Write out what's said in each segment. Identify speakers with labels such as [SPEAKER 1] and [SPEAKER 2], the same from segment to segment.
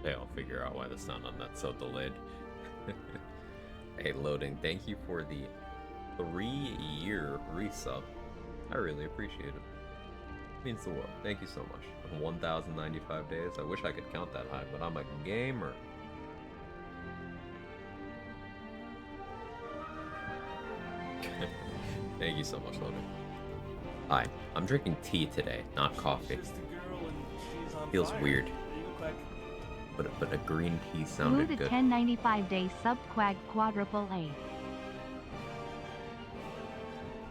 [SPEAKER 1] Hey, I'll figure out why the sound on that's so delayed. Hey, loading, thank you for the 3-year resub. I really appreciate it. Means the world. Thank you so much. 1,095 days. I wish I could count that high, but I'm a gamer. Thank you so much, loading. Hi, I'm drinking tea today, not coffee. Feels weird. But a green tea sounded good.
[SPEAKER 2] 1095 day sub Quag quadruple A.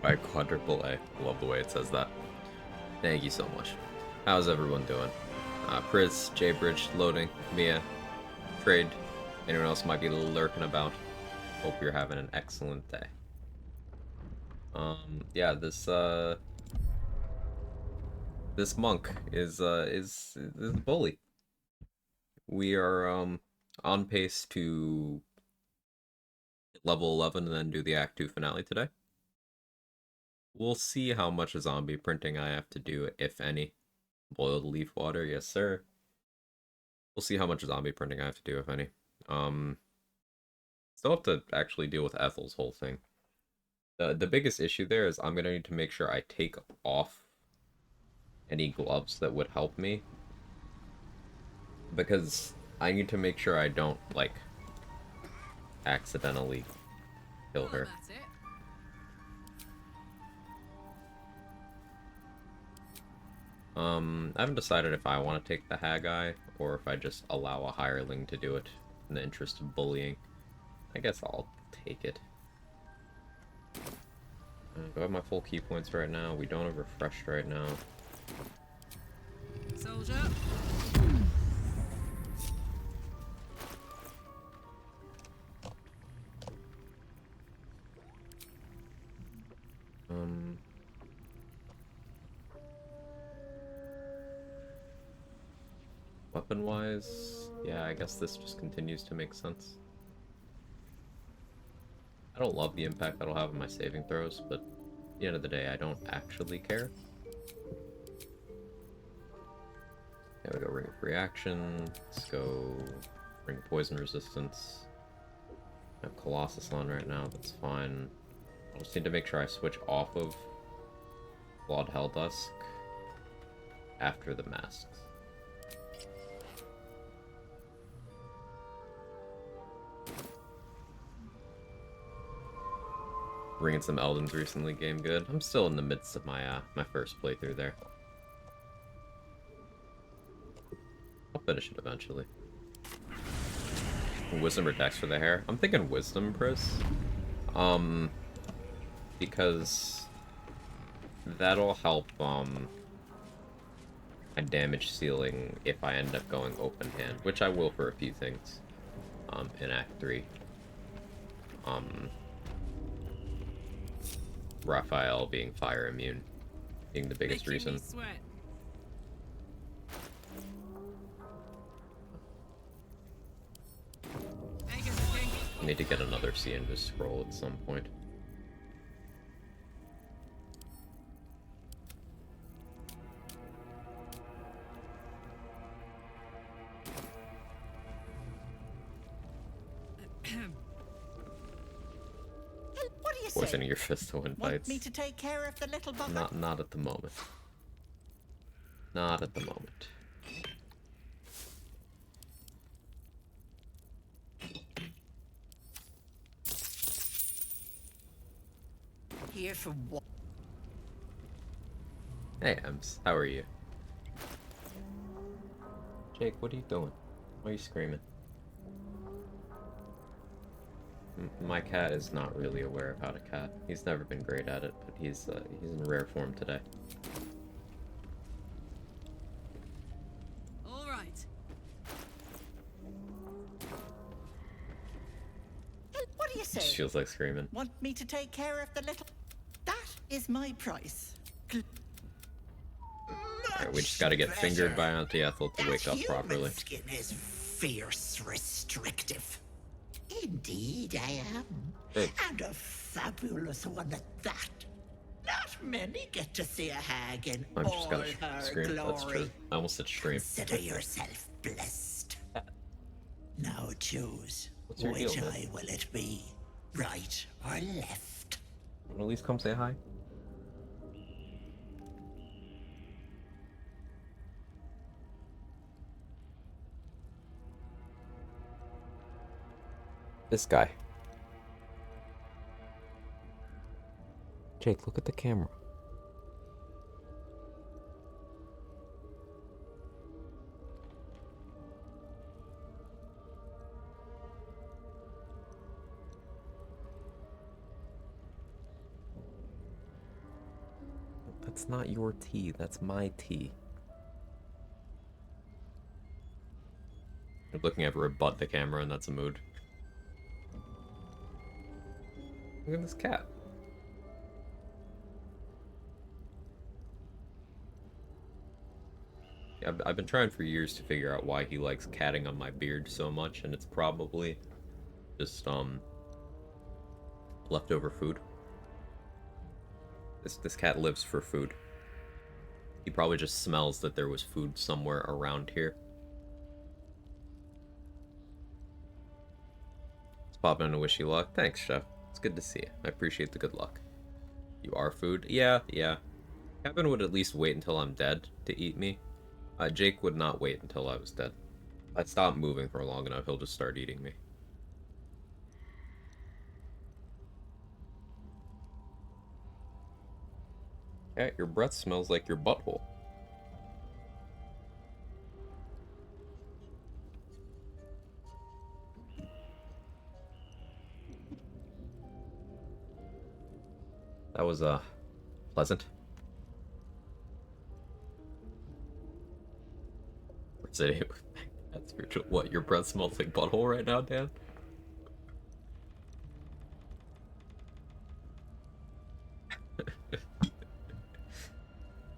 [SPEAKER 1] By quadruple A. Love the way it says that. Thank you so much. How's everyone doing? Priz, Jbridge, Loading, Mia, Trade, anyone else might be lurking about. Hope you're having an excellent day. Yeah, this monk is a bully. We are on pace to level 11 and then do the Act 2 finale today. We'll see how much zombie printing I have to do, if any. Boiled leaf water, yes sir. We'll see how much zombie printing I have to do, if any. Still have to actually deal with Ethel's whole thing. The biggest issue there is I'm gonna need to make sure I take off any gloves that would help me. Because I need to make sure I don't, like, accidentally kill her. I haven't decided if I want to take the Haggai, or if I just allow a hireling to do it in the interest of bullying. I guess I'll take it. Do I have my full key points right now? We don't have refreshed right now.
[SPEAKER 3] Soldier.
[SPEAKER 1] Weapon-wise, yeah, I guess this just continues to make sense. I don't love the impact that'll have on my saving throws, but at the end of the day, I don't actually care. There we go, ring of reaction. Let's go ring of poison resistance. I have Colossus on right now, that's fine. I just need to make sure I switch off of Claude Helldusk after the masks. Bringing some Eldens recently, game good. I'm still in the midst of my my first playthrough there. I'll finish it eventually. Wisdom or Dex for the hair? I'm thinking Wisdom, Pris. Because that'll help my damage ceiling if I end up going open hand, which I will for a few things in Act 3. Raphael being fire immune being the biggest reason. I need to get another C and just scroll at some point.
[SPEAKER 4] What do you
[SPEAKER 1] Poisoning
[SPEAKER 4] say?
[SPEAKER 1] your fist to win
[SPEAKER 4] Want
[SPEAKER 1] fights.
[SPEAKER 4] me to take care of the little bugger?
[SPEAKER 1] Not at the moment. Not at the moment.
[SPEAKER 4] Here for what?
[SPEAKER 1] Hey, Ems, how are you? Jake, what are you doing? Why are you screaming? My cat is not really aware of how to cat. He's never been great at it, but he's in rare form today.
[SPEAKER 3] All right.
[SPEAKER 4] What do you say?
[SPEAKER 1] Just feels like screaming.
[SPEAKER 4] Want me to take care of the little... That is my price.
[SPEAKER 1] Alright, we just gotta get fingered by Auntie Ethel to wake up properly.
[SPEAKER 5] Skin is fierce restrictive. Indeed, I am.
[SPEAKER 1] Hey.
[SPEAKER 5] And a fabulous one at that. Not many get to see a hag in
[SPEAKER 1] I'm just
[SPEAKER 5] all
[SPEAKER 1] gonna
[SPEAKER 5] her
[SPEAKER 1] scream. That's true.
[SPEAKER 5] glory.
[SPEAKER 1] I almost said stream.
[SPEAKER 5] Consider yourself blessed. Now choose.
[SPEAKER 1] What's your
[SPEAKER 5] Which
[SPEAKER 1] deal, man?
[SPEAKER 5] eye will it be? Right or left?
[SPEAKER 1] At least come say hi. This guy. Jake, look at the camera. That's not your tea, that's my tea. I'm looking at her butt the camera and that's a mood. Look at this cat. Yeah, I've been trying for years to figure out why he likes catting on my beard so much, and it's probably just, leftover food. This cat lives for food. He probably just smells that there was food somewhere around here. Let's pop in and wish you luck. Thanks, Chef. It's good to see you. I appreciate the good luck. You are food? Yeah. Kevin would at least wait until I'm dead to eat me. Jake would not wait until I was dead. If I stop moving for long enough, he'll just start eating me. Cat, your breath smells like your butthole. That was, pleasant. That's spiritual. What, your breath smells like butthole right now, Dan?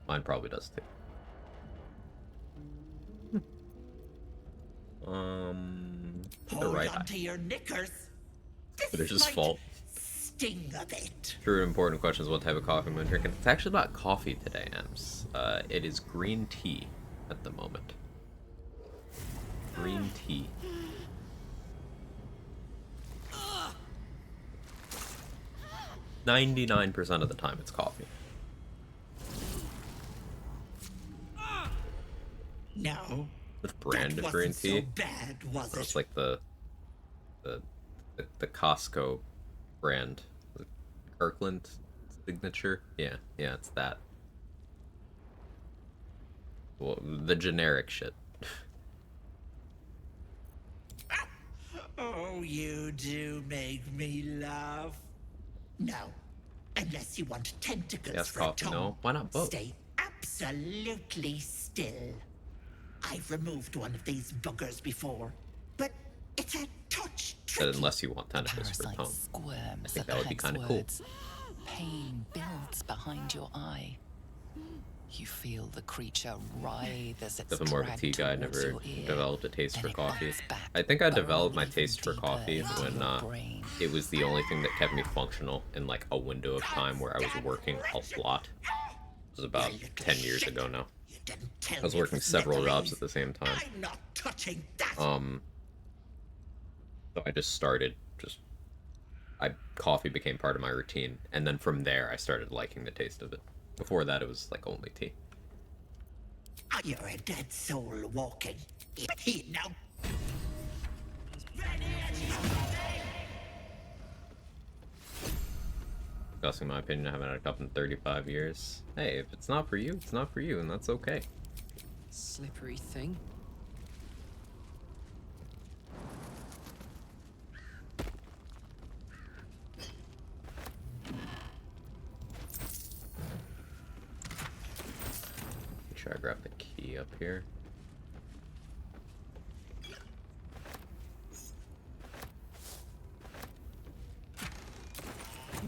[SPEAKER 1] Mine probably does too. The
[SPEAKER 5] Hold
[SPEAKER 1] right
[SPEAKER 5] on
[SPEAKER 1] eye.
[SPEAKER 5] to your knickers.
[SPEAKER 1] But it's just
[SPEAKER 5] might
[SPEAKER 1] fault.
[SPEAKER 5] Sting a bit.
[SPEAKER 1] True important question is what type of coffee I'm drinking. It's actually not coffee today, Ems. It is green tea at the moment. Green tea. "99% of the time it's coffee.
[SPEAKER 5] No.
[SPEAKER 1] With brand
[SPEAKER 5] that
[SPEAKER 1] of green
[SPEAKER 5] wasn't
[SPEAKER 1] tea.
[SPEAKER 5] so bad, was
[SPEAKER 1] Or
[SPEAKER 5] it?
[SPEAKER 1] it's like the Costco brand. The Kirkland signature. Yeah, it's that. Well, the generic shit.
[SPEAKER 5] Oh, you do make me laugh. No. Unless you want tentacles
[SPEAKER 1] Yes,
[SPEAKER 5] for a
[SPEAKER 1] coffee.
[SPEAKER 5] tongue.
[SPEAKER 1] No, why not both?
[SPEAKER 5] Stay absolutely still. I've removed one of these buggers before, but it's a touch
[SPEAKER 1] But
[SPEAKER 5] tricky.
[SPEAKER 1] unless you want tentacles for
[SPEAKER 3] Parasite
[SPEAKER 1] tongue.
[SPEAKER 3] squirms
[SPEAKER 1] think
[SPEAKER 3] at
[SPEAKER 1] that
[SPEAKER 3] the
[SPEAKER 1] would be
[SPEAKER 3] hag's
[SPEAKER 1] kinda cool.
[SPEAKER 3] words. Pain builds behind your eye. You feel the creature writhe as it's
[SPEAKER 1] Definitely more of a tea
[SPEAKER 3] dragged
[SPEAKER 1] guy.
[SPEAKER 3] towards
[SPEAKER 1] Never
[SPEAKER 3] your ear.
[SPEAKER 1] developed a taste
[SPEAKER 3] Then
[SPEAKER 1] for
[SPEAKER 3] it
[SPEAKER 1] coffee.
[SPEAKER 3] bites back,
[SPEAKER 1] I think I developed my
[SPEAKER 3] burrowing
[SPEAKER 1] taste for
[SPEAKER 3] even
[SPEAKER 1] coffee
[SPEAKER 3] deeper
[SPEAKER 1] when
[SPEAKER 3] into your brain.
[SPEAKER 1] it was the only thing that kept me functional in like a window of time where I was working a lot. It was about 10 years ago now.
[SPEAKER 5] You didn't tell
[SPEAKER 1] I was
[SPEAKER 5] me it
[SPEAKER 1] working
[SPEAKER 5] was
[SPEAKER 1] several jobs
[SPEAKER 5] Nepalese.
[SPEAKER 1] at the same time.
[SPEAKER 5] I'm not touching that.
[SPEAKER 1] So I just started coffee became part of my routine, and then from there I started liking the taste of it. Before that it was like only tea.
[SPEAKER 5] You're a dead soul walking. Now.
[SPEAKER 1] Discussing my opinion, I haven't had a cup in 35 years. Hey, if it's not for you, it's not for you, and that's okay.
[SPEAKER 6] Slippery thing.
[SPEAKER 1] Make sure I grab the key up here.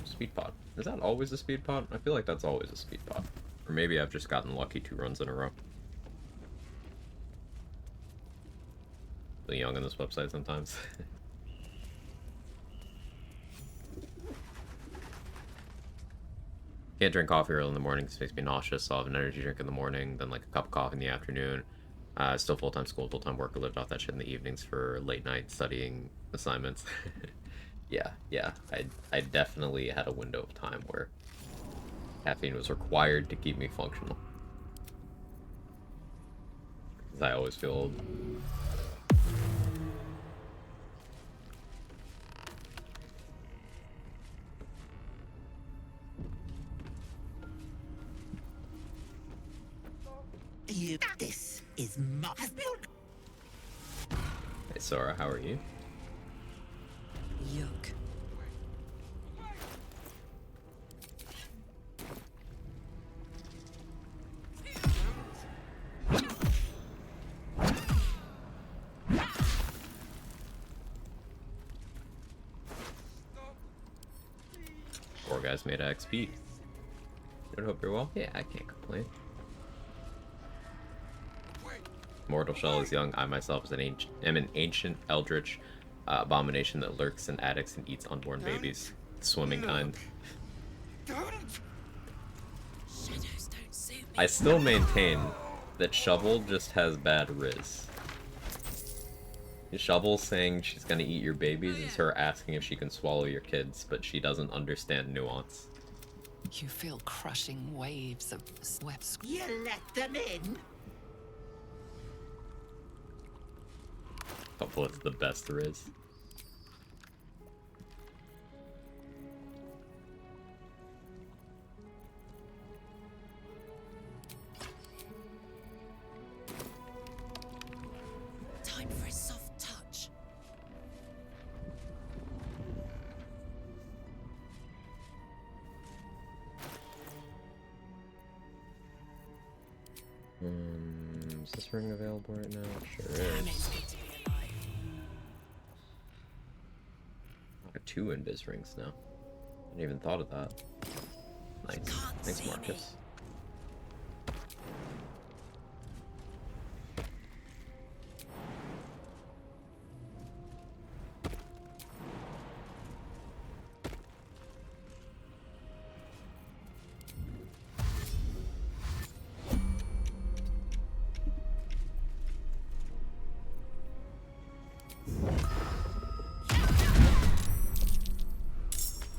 [SPEAKER 1] Speed pod. Is that always a speed pod? I feel like that's always a speed pod. Or maybe I've just gotten lucky 2 runs in a row. Really young on this website sometimes. Can't drink coffee early in the morning, 'cause it makes me nauseous, so I'll have an energy drink in the morning, then like a cup of coffee in the afternoon, Still full-time school, full-time work. I lived off that shit in the evenings for late night studying assignments. Yeah. I definitely had a window of time where caffeine was required to keep me functional. Because I always feel old.
[SPEAKER 5] This is my milk.
[SPEAKER 1] Hey Sora, how are you?
[SPEAKER 6] Yuck.
[SPEAKER 1] Four guys made XP. I hope you're well. Yeah, I can't complain. Mortal Shell is young. I myself am an ancient eldritch abomination that lurks in attics and eats unborn babies. Swimming kind. I still maintain that Shovel just has bad riz. Shovel saying she's gonna eat your babies is her asking if she can swallow your kids, but she doesn't understand nuance.
[SPEAKER 3] You feel crushing waves of sweat.
[SPEAKER 5] You let them in?
[SPEAKER 1] Shovel is the best there is.
[SPEAKER 3] Time for a soft touch.
[SPEAKER 1] Is this ring available right now? Sure is. Got 2 invis rings now. I hadn't even thought of that. Nice. Thanks, Marcus.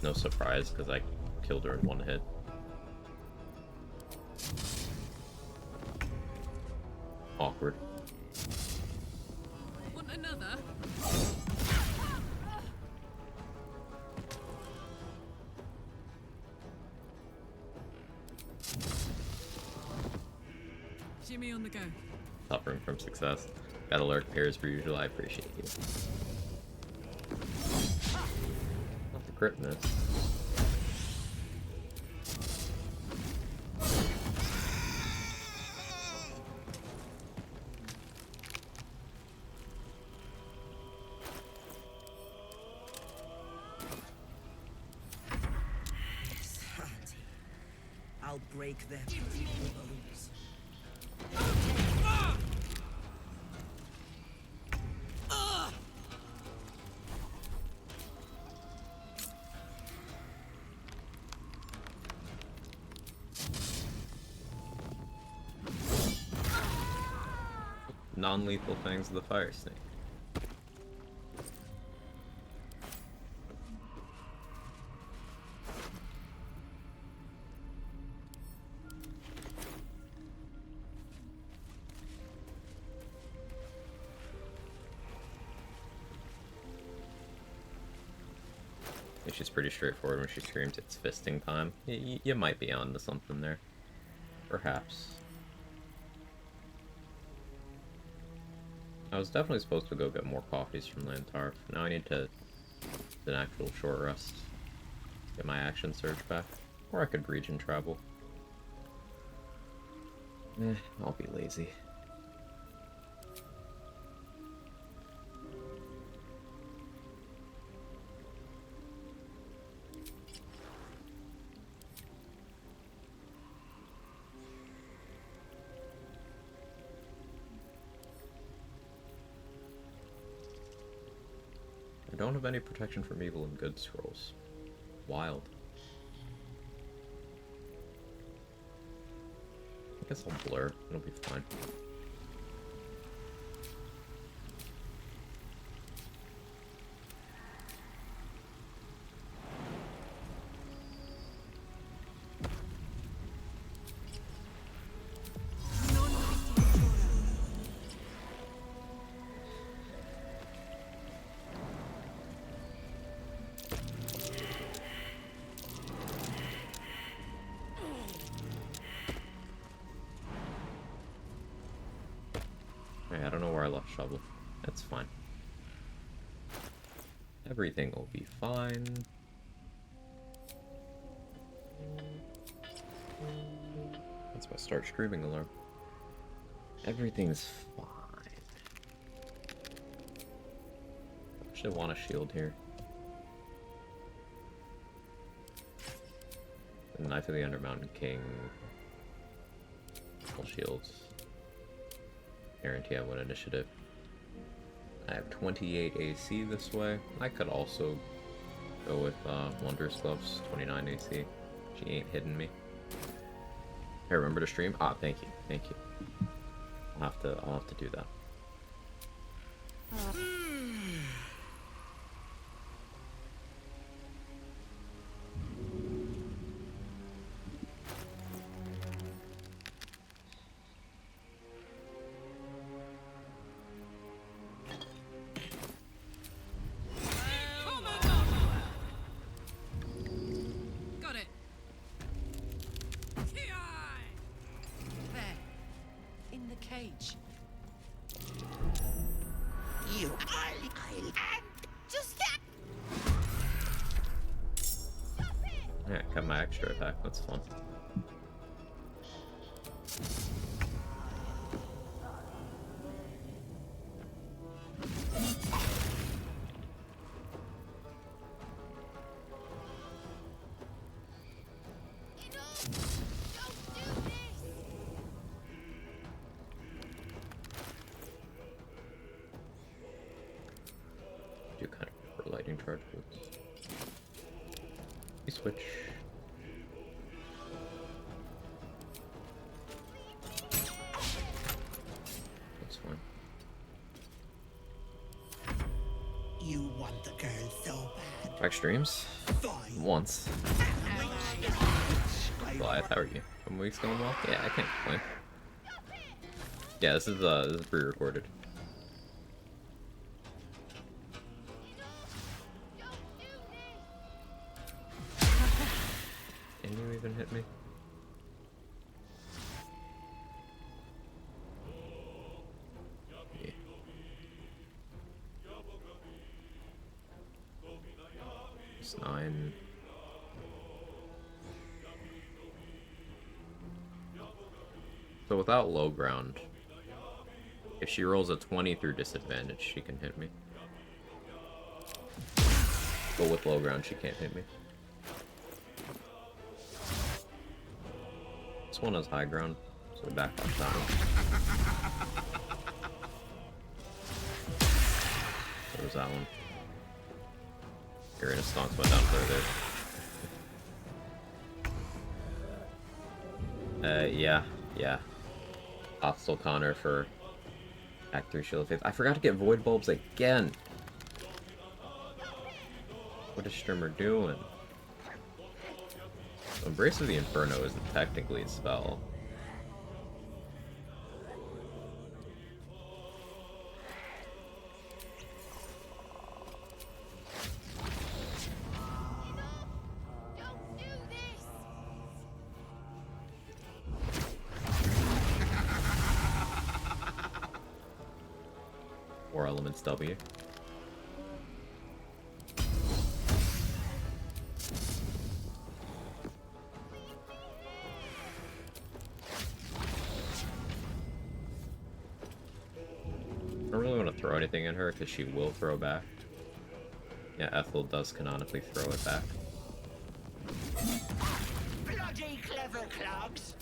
[SPEAKER 1] No surprise, because I killed her in 1 hit. Awkward.
[SPEAKER 6] Want another? Jimmy on the go.
[SPEAKER 1] Suffering from success. Got alert pairs per usual. I appreciate you. Not the crit miss.
[SPEAKER 7] I'll break their bones.
[SPEAKER 1] Non-lethal fangs of the fire snake. Which is pretty straightforward when she screams it's fisting time. You might be onto something there. Perhaps. I was definitely supposed to go get more coffees from Lantarf. Now I need to do an actual short rest. Get my action surge back. Or I could region travel. I'll be lazy. I don't have any protection from evil and good scrolls. Wild. I guess I'll blur. It'll be fine. Hey, I don't know where I left shovel. That's fine. Everything will be fine. That's my start streaming alarm. Everything's fine. Actually want a shield here. The Knife of the Undermountain King. Full shields. Guarantee I win initiative. I have 28 AC this way. I could also go with Wondrous Gloves, 29 AC. She ain't hitting me. Hey, remember to stream? Ah, thank you, thank you. I'll have to do that.
[SPEAKER 6] Got it.
[SPEAKER 3] There. In the cage.
[SPEAKER 5] You I'll just that.
[SPEAKER 1] Yeah, got my extra attack. That's fun. Do kind of for lightning charge boots. You switch. That's fine.
[SPEAKER 5] You want the girl so bad.
[SPEAKER 1] Back streams?
[SPEAKER 5] Fine.
[SPEAKER 1] Once. Goliath, how are you? Some weeks going well? Yeah, I can't complain. Yeah, this is pre-recorded. Can you even hit me? Yeah. It's 9. So without low ground, if she rolls a 20 through disadvantage, she can hit me. But with low ground, she can't hit me. This one has high ground, so back off that one. So does that one. Your Renaissance went down further. Yeah. Hostile Connor for Act 3 Shield of Faith. I forgot to get Void Bulbs again. What is Strimmer doing? Embrace of the Inferno isn't technically a spell. Or Elements W. I don't really want to throw anything at her because she will throw back. Yeah, Ethel does canonically throw it back.
[SPEAKER 5] Bloody clever clogs.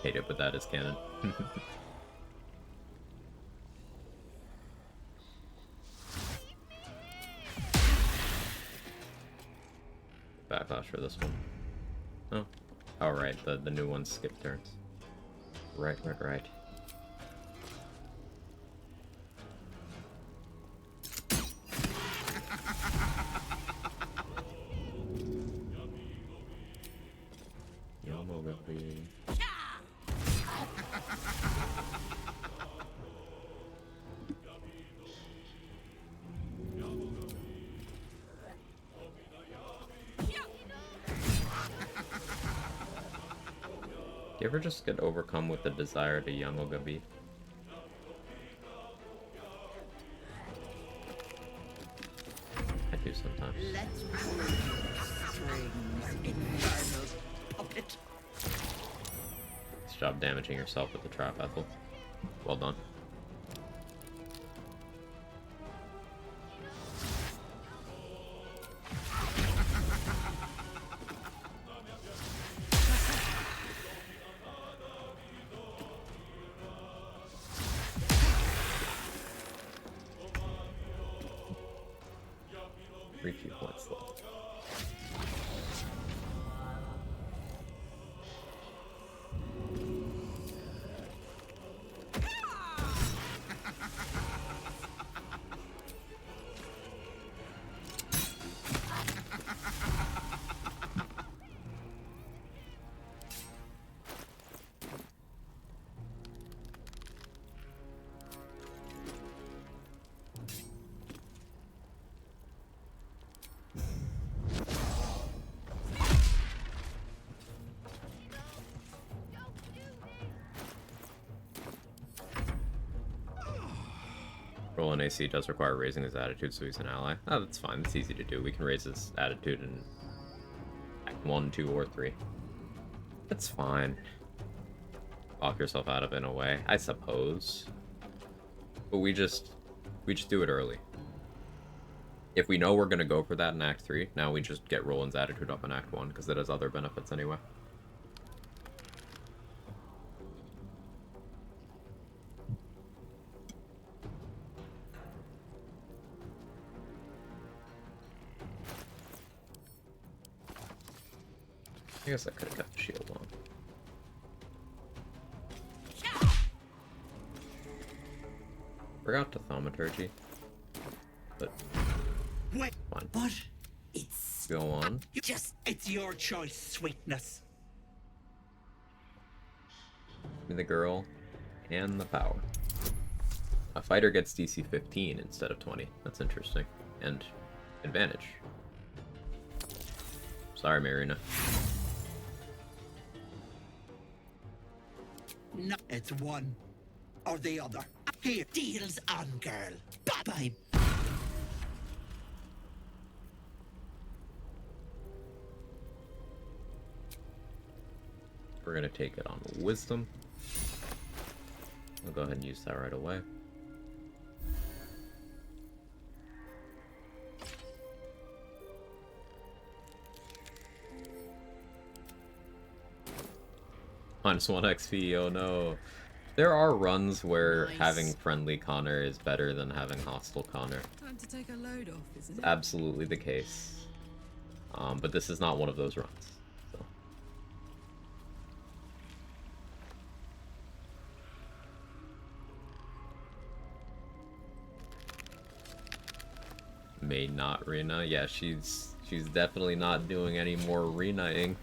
[SPEAKER 1] Hate it, but that is canon. Backlash for this one. Oh. Oh, right. The new ones skip turns. Right. Yomo Gumby. You ever just get overcome with the desire to young Ogabi? I do sometimes.
[SPEAKER 5] Let's pull your strings, infernal puppet.
[SPEAKER 1] Nice job damaging yourself with the trap, Ethel. Well done. Few points left. Rolling AC does require raising his attitude, so he's an ally. Oh, that's fine. It's easy to do. We can raise his attitude in Act 1, 2, or 3. That's fine. Lock yourself out of it in a way, I suppose. But we just do it early. If we know we're gonna go for that in Act 3, now we just get Roland's attitude up in Act 1, because it has other benefits anyway. I guess I could have got the shield on. Forgot to thaumaturgy. But
[SPEAKER 5] Wait,
[SPEAKER 1] fine.
[SPEAKER 5] what? It's
[SPEAKER 1] Go on.
[SPEAKER 5] it's your choice, sweetness.
[SPEAKER 1] Give me the girl and the power. A fighter gets DC 15 instead of 20. That's interesting. And advantage. Sorry, Marina.
[SPEAKER 5] No, it's one or the other. Here, deals on, girl. Bye bye.
[SPEAKER 1] We're gonna take it on wisdom. I'll go ahead and use that right away. -1 XP, oh no. There are runs where
[SPEAKER 3] Nice.
[SPEAKER 1] having friendly Connor is better than having hostile Connor.
[SPEAKER 6] Time to take a load off, isn't it?
[SPEAKER 1] Absolutely the case. But this is not one of those runs. So. May not Rena. Yeah, she's definitely not doing any more Rena-ing.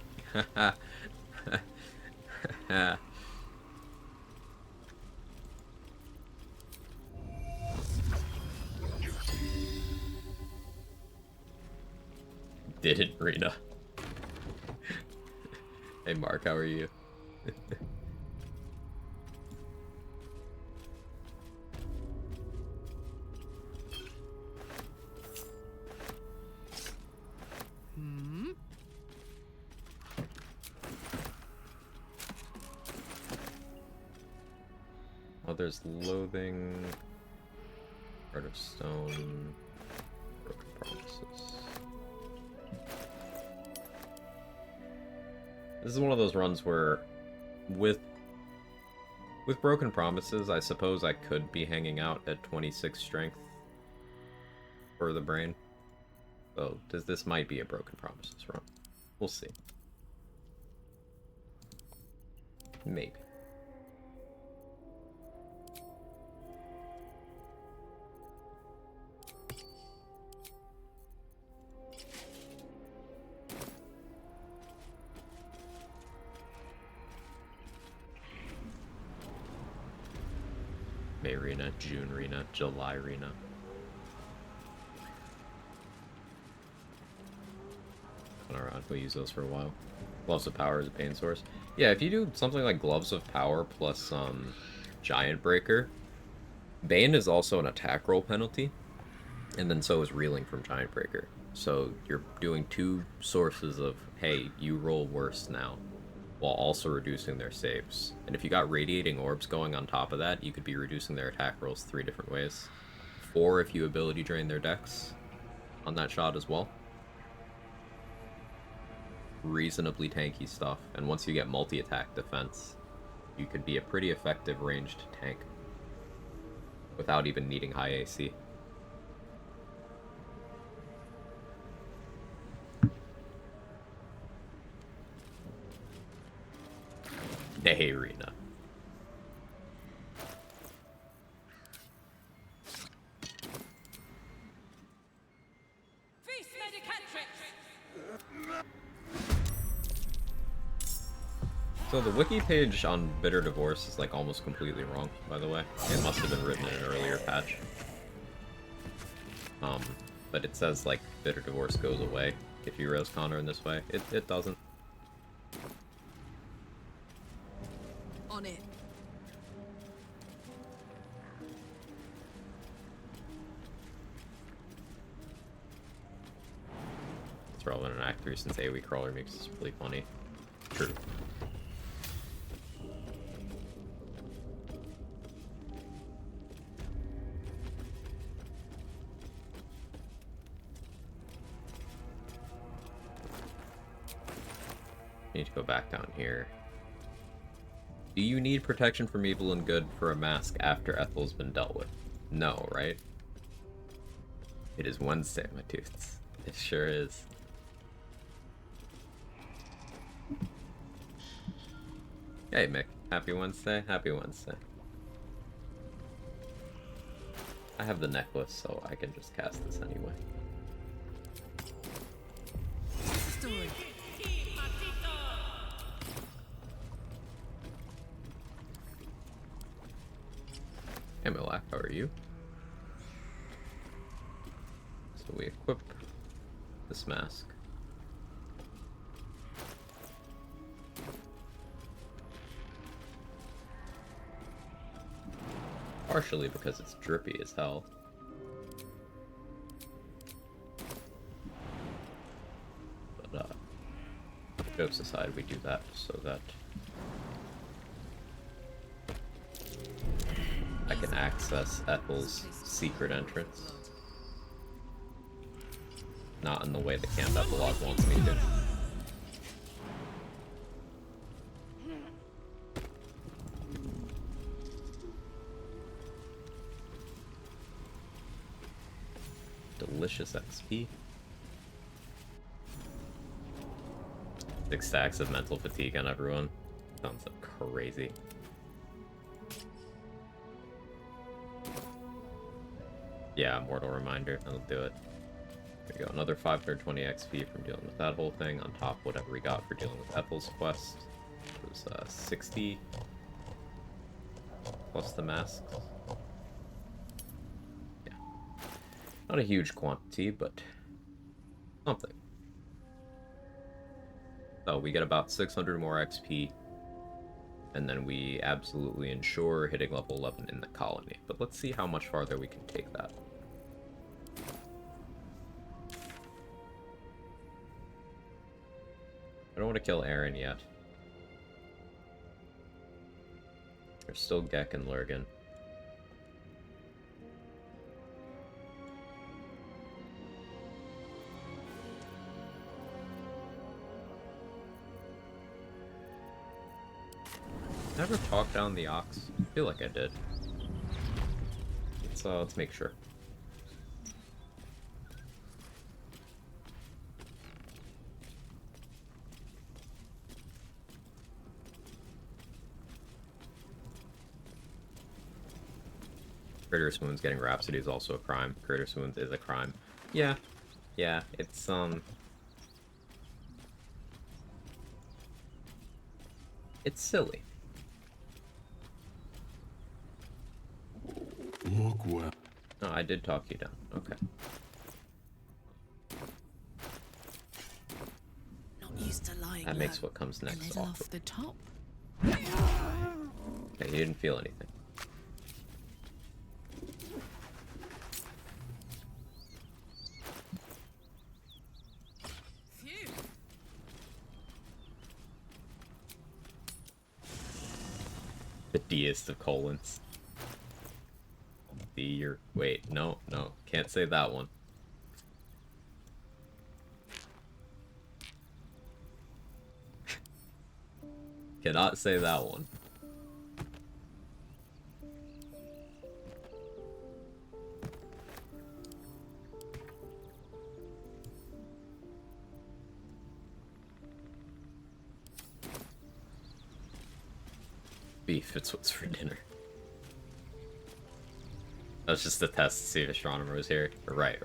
[SPEAKER 1] Didn't Rena. Hey Mark, how are you? Oh, there's loathing, Heart of Stone, Broken Promises. This is one of those runs where, with Broken Promises, I suppose I could be hanging out at 26 strength for the brain. So, this might be a Broken Promises run. We'll see. Maybe. May Rena, June Rena, July Rena. Alright, we'll use those for a while. Gloves of Power is a Bane source. Yeah, if you do something like Gloves of Power plus Giant Breaker, Bane is also an attack roll penalty, and then so is Reeling from Giant Breaker. So you're doing two sources of, hey, you roll worse now, while also reducing their saves. And if you got Radiating Orbs going on top of that, you could be reducing their attack rolls 3 different ways. 4 if you ability drain their decks on that shot as well. Reasonably tanky stuff, and once you get multi-attack defense, you could be a pretty effective ranged tank without even needing high AC. Nehirina. So the wiki page on Bitter Divorce is like almost completely wrong, by the way. It must have been written in an earlier patch. But it says like Bitter Divorce goes away if you roast Connor in this way. It doesn't.
[SPEAKER 6] On it.
[SPEAKER 1] It's relevant in Act 3 since AoE Crawler makes this really funny. True. Need to go back down here. Do you need protection from evil and good for a mask after Ethel's been dealt with? No, right? It is Wednesday, my dudes. It sure is. Hey, Mick. Happy Wednesday. Happy Wednesday. I have the necklace, so I can just cast this anyway.
[SPEAKER 6] Story.
[SPEAKER 1] Hey, Milak, how are you? So we equip this mask. Partially because it's drippy as hell. But, jokes aside, we do that so that I can access Ethel's secret entrance. Not in the way the camp epilogue wants me to. Delicious XP. 6 stacks of mental fatigue on everyone. Sounds like crazy. Yeah, Mortal Reminder. That'll do it. There we go. Another 520 XP from dealing with that whole thing, on top of whatever we got for dealing with Ethel's quest. It was 60 plus the masks. Yeah. Not a huge quantity, but something. So we get about 600 more XP, and then we absolutely ensure hitting level 11 in the colony. But let's see how much farther we can take that. I don't want to kill Aaron yet. There's still Gek and Lurgan. Never talk down the Ox? I feel like I did. Let's make sure. Crater Swoons getting Rhapsody is also a crime. Crater Swoons is a crime. Yeah. Yeah, it's silly.
[SPEAKER 8] Look well.
[SPEAKER 1] Oh, I did talk you down. Okay.
[SPEAKER 7] Not you
[SPEAKER 6] used to lying
[SPEAKER 1] That makes
[SPEAKER 6] low.
[SPEAKER 1] what comes
[SPEAKER 3] A
[SPEAKER 1] next
[SPEAKER 3] little
[SPEAKER 1] awkward.
[SPEAKER 3] off the top.
[SPEAKER 1] Okay, he didn't feel anything.
[SPEAKER 6] Phew.
[SPEAKER 1] The Dest of colons. Wait, no, can't say that one. Cannot say that one. Beef, it's what's for dinner. That was just a test to see if Astronomer was here. Right.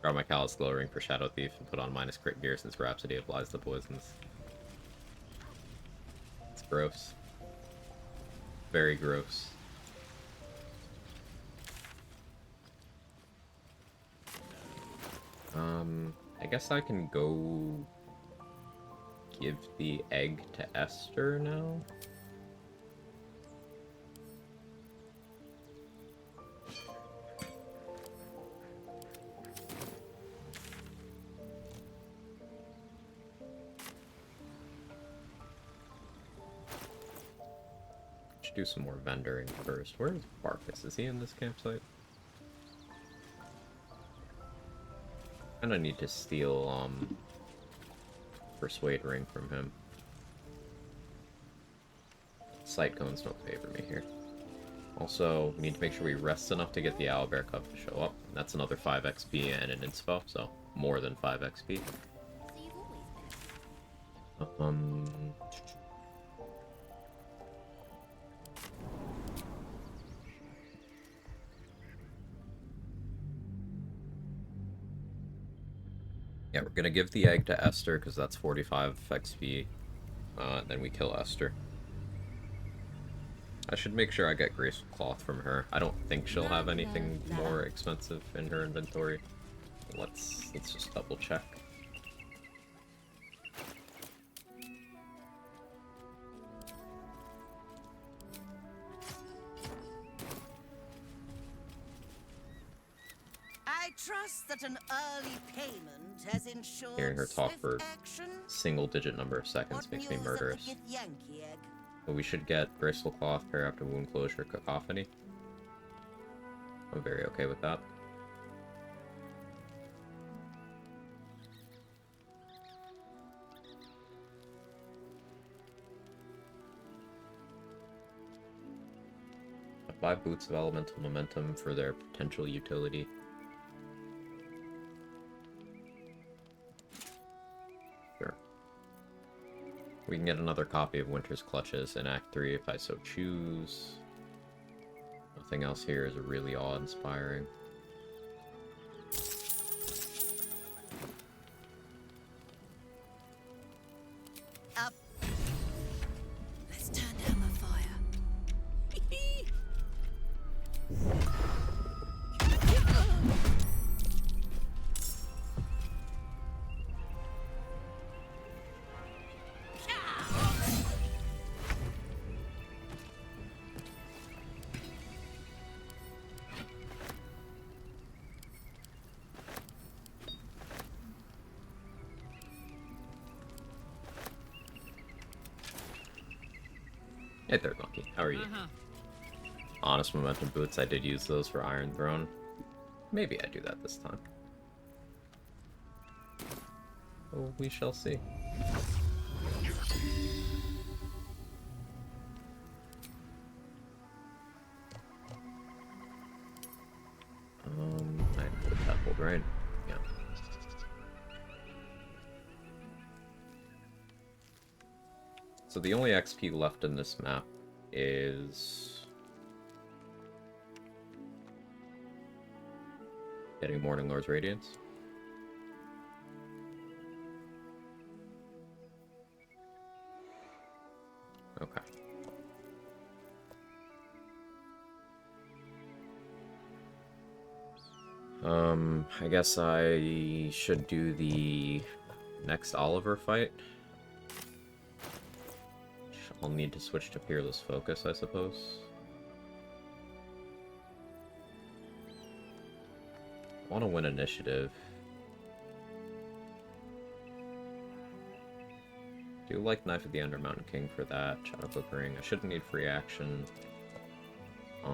[SPEAKER 1] Grab my Callous Glow Ring for Shadow Thief and put on minus crit gear since Rhapsody applies the poisons. It's gross. Very gross. I guess I can go give the egg to Esther now. Should do some more vendoring first. Where's Barkus? Is he in this campsite? Kinda need to steal, Persuade Ring from him. Sight cones don't favor me here. Also, we need to make sure we rest enough to get the Owlbear Cup to show up. That's another 5 XP and an inspo, so more than 5 XP. Yeah, we're gonna give the egg to Esther because that's 45 XP. Then we kill Esther. I should make sure I get Graceful Cloth from her. I don't think she'll have anything more expensive in her inventory. Let's just double check.
[SPEAKER 4] I trust that an early payment has ensured
[SPEAKER 1] Hearing her talk
[SPEAKER 4] swift
[SPEAKER 1] for
[SPEAKER 4] action.
[SPEAKER 1] single-digit number of seconds
[SPEAKER 4] What
[SPEAKER 1] makes me
[SPEAKER 4] news of the
[SPEAKER 1] murderous.
[SPEAKER 4] Gith Yankee egg?
[SPEAKER 1] But we should get Graceful Cloth, Pair After Wound Closure, Cacophony. I'm very okay with that. Buy Boots of Elemental Momentum for their potential utility. Sure. We can get another copy of Winter's Clutches in Act 3 if I so choose. Nothing else here is really awe-inspiring.
[SPEAKER 4] Up.
[SPEAKER 6] Let's turn down the fire.
[SPEAKER 1] Hey there, Monkey. How are you? Honest Momentum Boots, I did use those for Iron Throne. Maybe I do that this time. Oh, we shall see. I put that hold right. Yeah. So the only XP left in this map is getting Morning Lord's Radiance. Okay. I guess I should do the next Oliver fight. I'll need to switch to Peerless Focus, I suppose. I want to win initiative. Do like Knife of the Ender Mountain King for that. Shadow Cloak Ring. I shouldn't need free action. I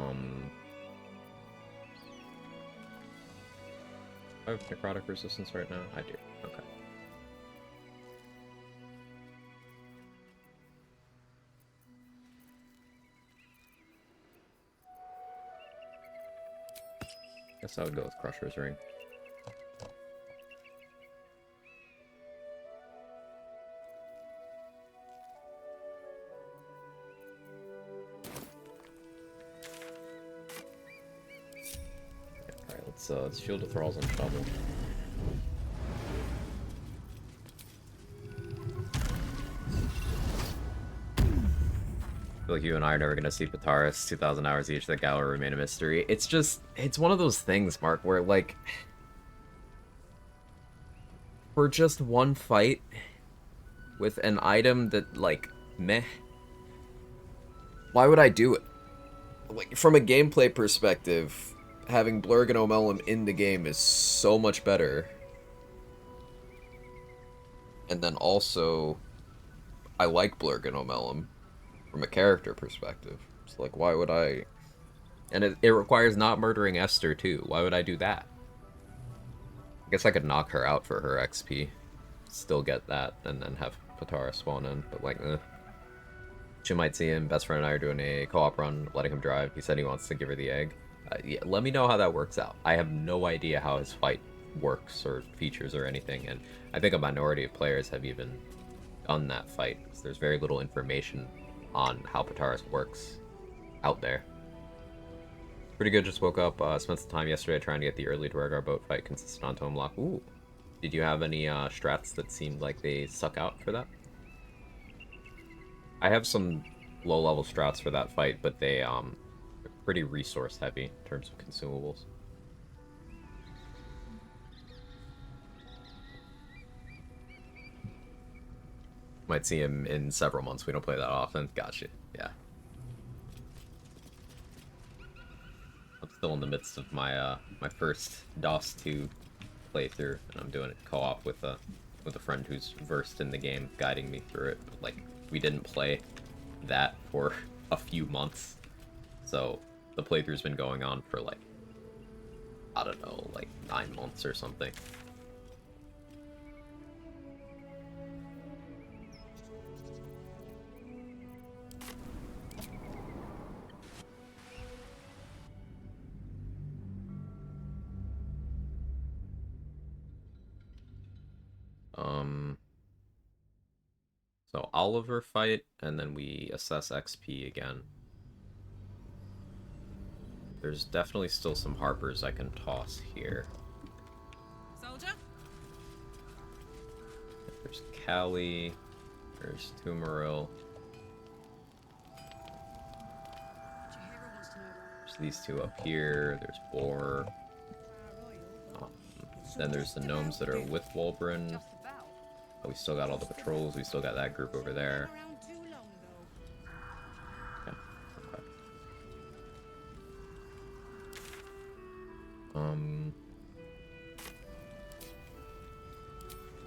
[SPEAKER 1] have necrotic resistance right now? I do. Okay. Guess I would go with Crusher's Ring. Alright, let's Shield of Thralls and Shovel. I feel like you and I are never gonna see Pataris 2,000 hours each, that gal will remain a mystery. It's just, it's one of those things, Mark, where, like, for just one fight with an item that, like, meh, why would I do it? Like, from a gameplay perspective, having Blurg and Omelum in the game is so much better. And then also, I like Blurg and Omelum from a character perspective. So, like, why would I... And it requires not murdering Esther, too. Why would I do that? I guess I could knock her out for her XP. Still get that, and then have Patara spawn in. But, like, She might see him. Best friend and I are doing a co-op run, letting him drive. He said he wants to give her the egg. Yeah, let me know how that works out. I have no idea how his fight works or features or anything, and I think a minority of players have even done that fight, because there's very little information on how Pataris works out there. Pretty good, just woke up, spent some time yesterday trying to get the early Dwargar boat fight consistent on Tome Lock. Ooh. Did you have any strats that seemed like they suck out for that? I have some low-level strats for that fight, but they are pretty resource-heavy in terms of consumables. Might see him in several months. We don't play that often. Gotcha. Yeah. I'm still in the midst of my my first DOS 2 playthrough, and I'm doing it co-op with a friend who's versed in the game, guiding me through it. Like, we didn't play that for a few months, so the playthrough's been going on for, like, I don't know, like 9 months or something. So Oliver fight, and then we assess XP again. There's definitely still some Harpers I can toss here.
[SPEAKER 6] Soldier?
[SPEAKER 1] There's Callie, there's Tumaril. There's these two up here, there's Boar. Then there's the gnomes that are with Wolbrin. We still got all the patrols, we still got that group over there. Okay.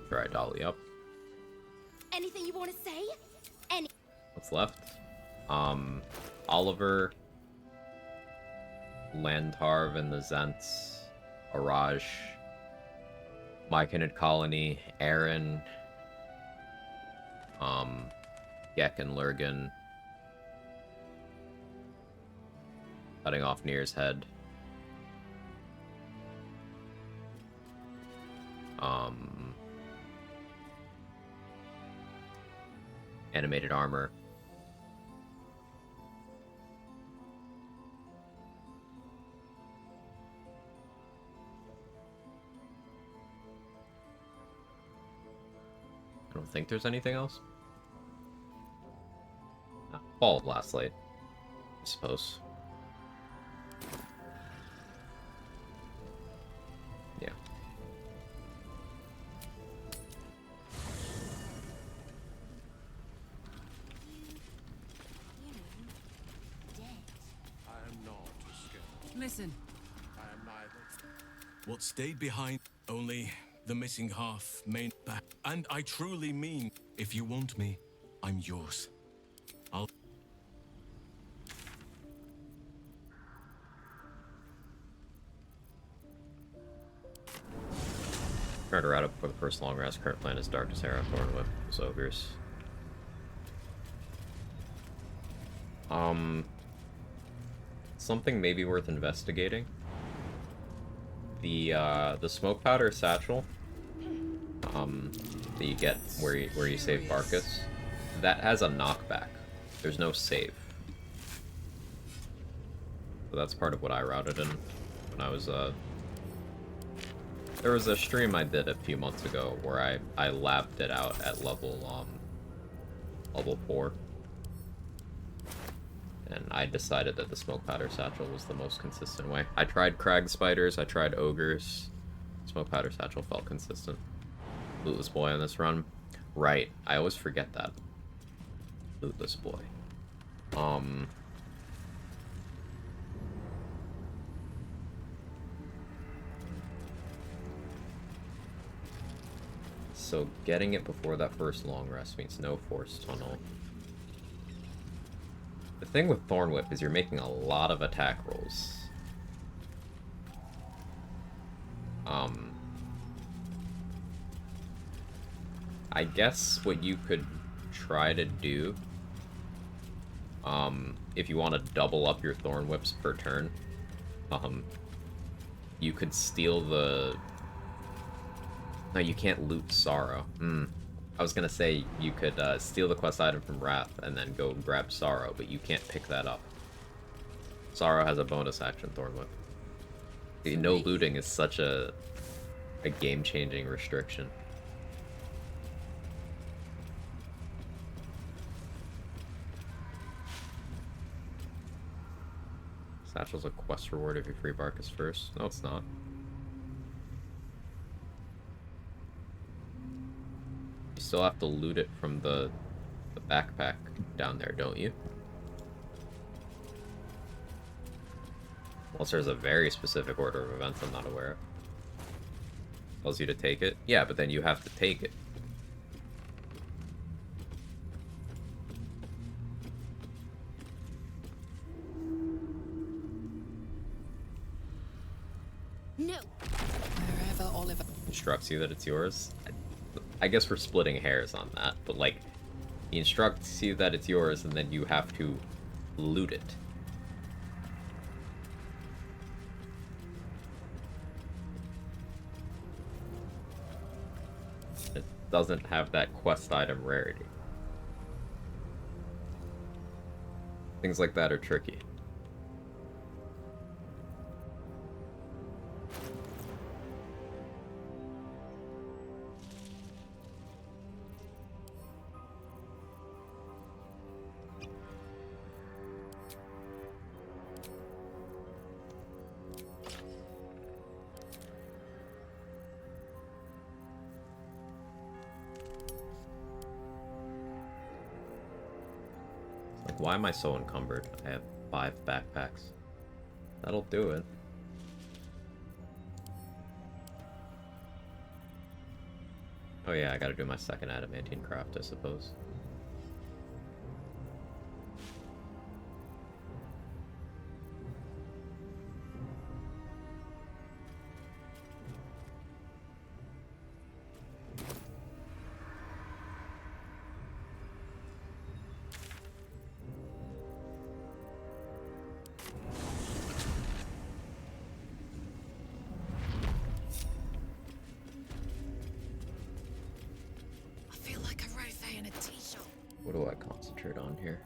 [SPEAKER 1] Try Dolly up.
[SPEAKER 6] Anything you want to say?
[SPEAKER 1] What's left? Oliver, Landharv and the Zents, Araj, Myconid Colony, Aaron, Gek and Lurgan, cutting off Nir's head. Animated armor. I don't think there's anything else. Fall of Last Light, I suppose.
[SPEAKER 6] Listen.
[SPEAKER 8] What stayed behind, only the missing half main back. And I truly mean, if you want me, I'm yours. I'll...
[SPEAKER 1] Trying to route up for the first long rest. Current plan is Darkness Arrow, Thornwhip, Ogres. Something maybe worth investigating. The smoke powder satchel, that you get where you save Barkus, that has a knockback. There's no save. So that's part of what I routed in when I was there was a stream I did a few months ago where I labbed it out at level 4. And I decided that the smoke powder satchel was the most consistent way. I tried crag spiders, I tried ogres. Smoke powder satchel felt consistent. Lootless boy on this run. Right, I always forget that. Lootless boy. So getting it before that first long rest means no force tunnel. The thing with Thorn Whip is you're making a lot of attack rolls. I guess what you could try to do, if you want to double up your Thorn Whips per turn, you could steal the... No, you can't loot Sorrow. I was gonna say you could steal the quest item from Wrath and then go grab Sorrow, but you can't pick that up. Sorrow has a bonus action, Thornwhip. No looting is such a game-changing restriction. Satchel's a quest reward if you free Barkus first. No, it's not. You still have to loot it from the backpack down there, don't you? Unless there's a very specific order of events I'm not aware of. Tells you to take it? Yeah, but then you have to take it.
[SPEAKER 6] No.
[SPEAKER 3] Wherever Oliver
[SPEAKER 1] Instructs you that it's yours. I guess we're splitting hairs on that, but like, he instructs you that it's yours and then you have to loot it. It doesn't have that quest item rarity. Things like that are tricky. Why am I so encumbered? I have 5 backpacks. That'll do it. Oh yeah, I gotta do my second adamantine craft, I suppose. What do I concentrate on here?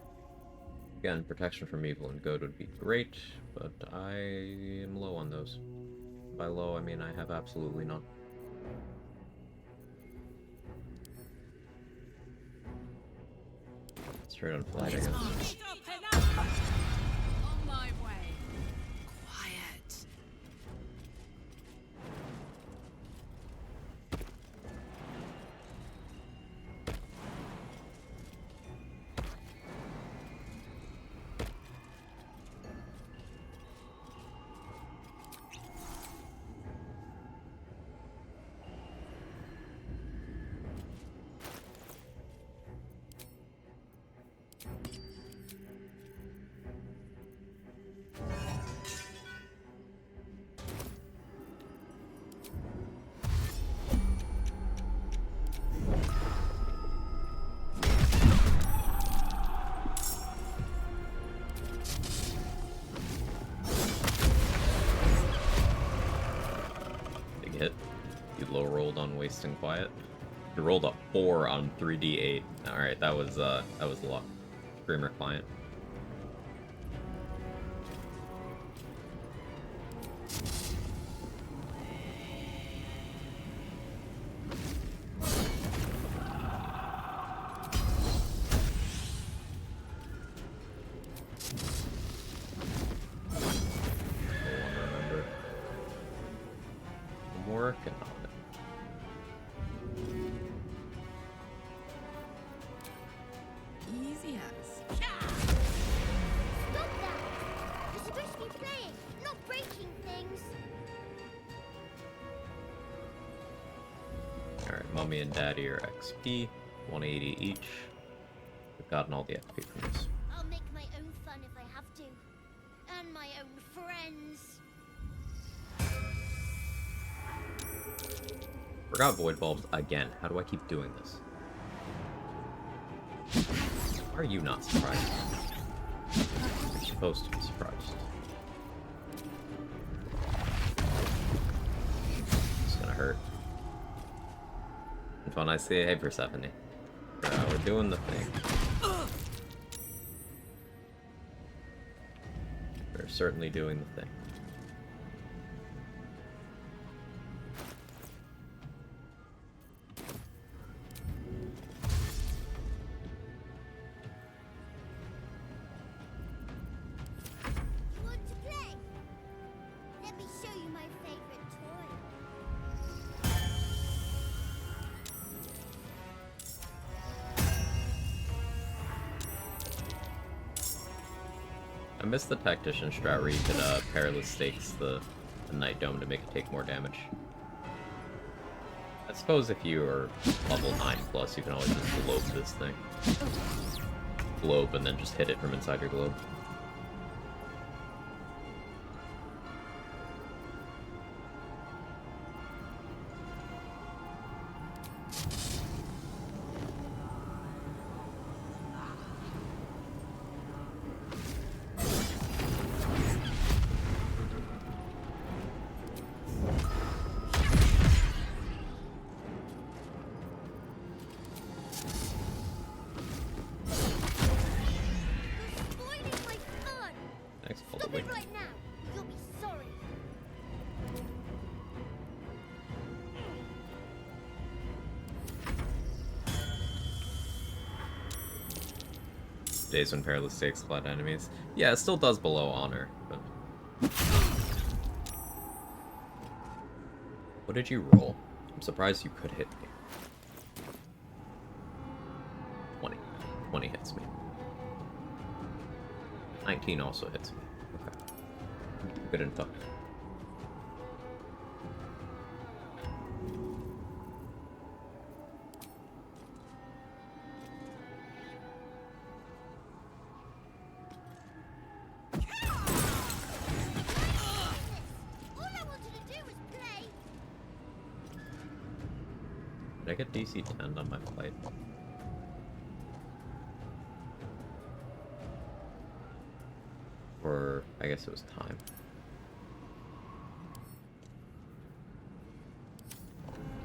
[SPEAKER 1] Again, protection from evil and good would be great, but I am low on those. By low, I mean I have absolutely none. Straight on flight, I guess.
[SPEAKER 6] On my way.
[SPEAKER 3] quiet.
[SPEAKER 1] you hit. You low rolled on Waste and Quiet. You rolled a 4 on 3d8. Alright, that was luck. Screamer Client. Working on it.
[SPEAKER 6] Easy as.
[SPEAKER 9] Stop that! You're supposed to be playing, not breaking things.
[SPEAKER 1] Alright, Mummy and Daddy are XP. 180 each. We've gotten all the XP from this.
[SPEAKER 9] I'll make my own fun if I have to. And my own friends.
[SPEAKER 1] Forgot Void Bulbs again. How do I keep doing this? Are you not surprised? You're supposed to be surprised. It's gonna hurt. And when I say, hey Persephone, we're doing the thing. We're certainly doing the thing.
[SPEAKER 9] Want to play? Let me show you my favorite toy.
[SPEAKER 1] I missed the Tactician strat where you could Perilous Stakes the Night Dome to make it take more damage. I suppose if you are level 9 plus, you can always just globe this thing. Globe and then just hit it from inside your globe.
[SPEAKER 9] Spoiling my fun.
[SPEAKER 1] Thanks,
[SPEAKER 9] Stop
[SPEAKER 1] probably.
[SPEAKER 9] it right now. You'll be sorry.
[SPEAKER 1] Days when Perilous Stakes flat enemies. Yeah, it still does below honor, but... What did you roll? I'm surprised you could hit me. 20. 20 hits me. 19 also hits me. Okay. Good info.
[SPEAKER 9] All I wanted to do was play.
[SPEAKER 1] Did I get DC 10 on my flight? Or I guess it was time.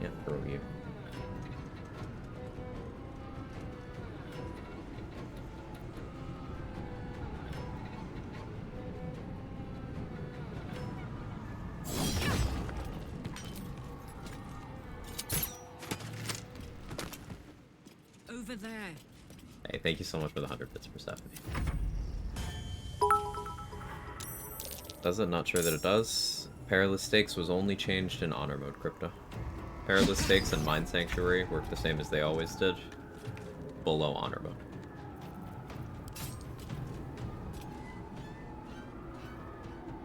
[SPEAKER 1] Can't throw you.
[SPEAKER 6] Over there.
[SPEAKER 1] Hey, thank you so much for the 100 bits, Persephone. Does it? Not sure that it does. Perilous Stakes was only changed in Honor Mode Crypto. Perilous Stakes and Mind Sanctuary work the same as they always did. Below Honor Mode.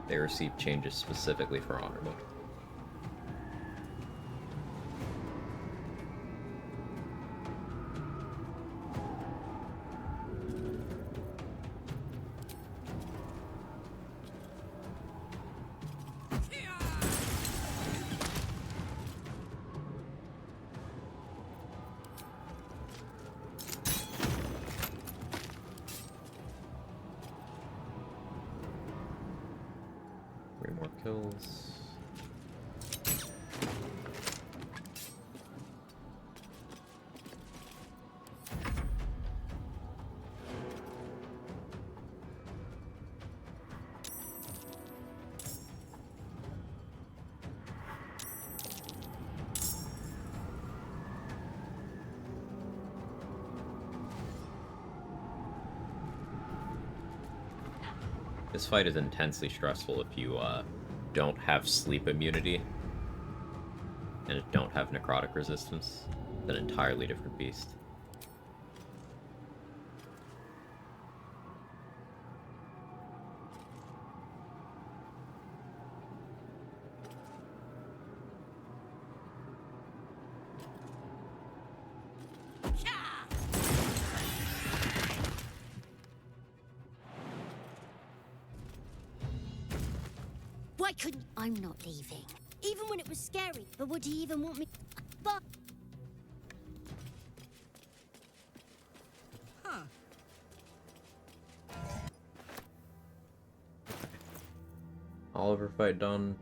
[SPEAKER 1] They received changes specifically for Honor Mode. Three more kills. This fight is intensely stressful if you don't have sleep immunity and don't have necrotic resistance. It's an entirely different beast.
[SPEAKER 9] Why couldn't I'm not leaving? Even when it was scary. But would he even want me? But
[SPEAKER 6] Huh.
[SPEAKER 1] Oliver fight done.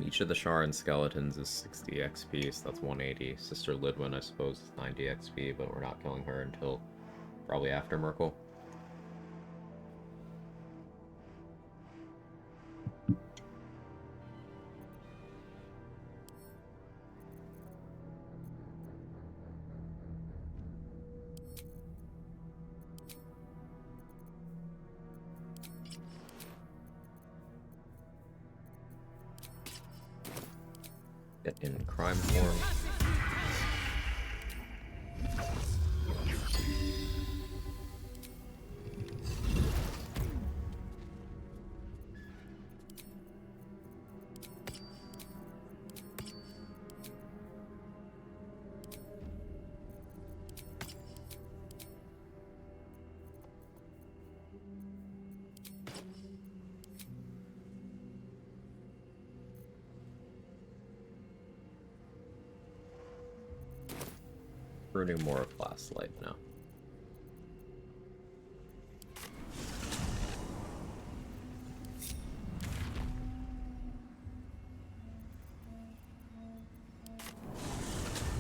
[SPEAKER 1] Each of the Sharan skeletons is 60 XP, so that's 180. Sister Lidwin, I suppose, is 90 XP, but we're not killing her until probably after Merkel. Get in crime form. Burning more of last light now.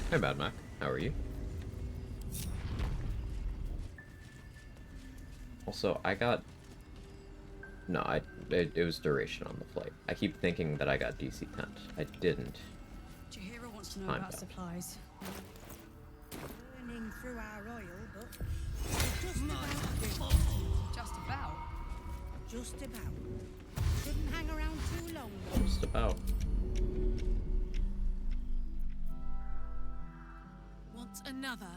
[SPEAKER 1] Hey, Bad Mac. How are you? Also, I got... No, it was duration on the flight. I keep thinking that I got DC 10. I didn't.
[SPEAKER 6] Jahira wants to know
[SPEAKER 1] I'm
[SPEAKER 6] about
[SPEAKER 1] back.
[SPEAKER 6] supplies.
[SPEAKER 4] Burning through our oil, but just about.
[SPEAKER 6] Just about.
[SPEAKER 4] Just about. Shouldn't hang around too long, though.
[SPEAKER 1] Just about.
[SPEAKER 6] Want another?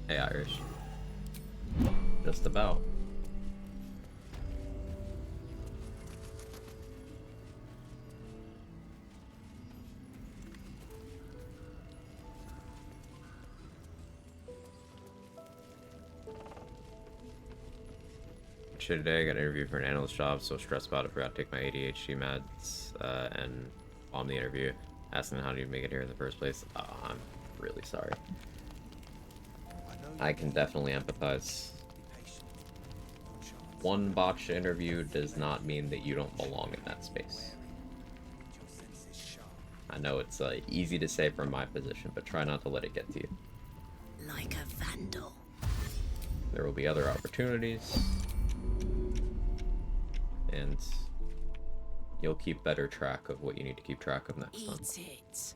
[SPEAKER 1] Hey, Irish. Just about. Today I got an interview for an analyst job, so stressed about it, forgot to take my ADHD meds, and on the interview, asking how do you make it here in the first place. I'm really sorry. I can definitely empathize. One botched interview does not mean that you don't belong in that space. I know it's easy to say from my position, but try not to let it get to you.
[SPEAKER 5] Like a vandal.
[SPEAKER 1] There will be other opportunities, and you'll keep better track of what you need to keep track of next time.
[SPEAKER 5] Eat it.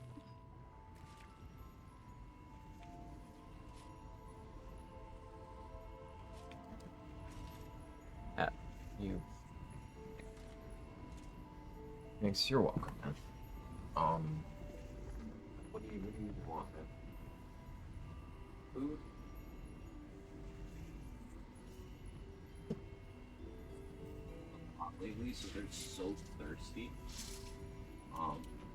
[SPEAKER 1] You. Thanks, you're welcome, man. What do you want, man? Food? Hot lately, so they're so thirsty.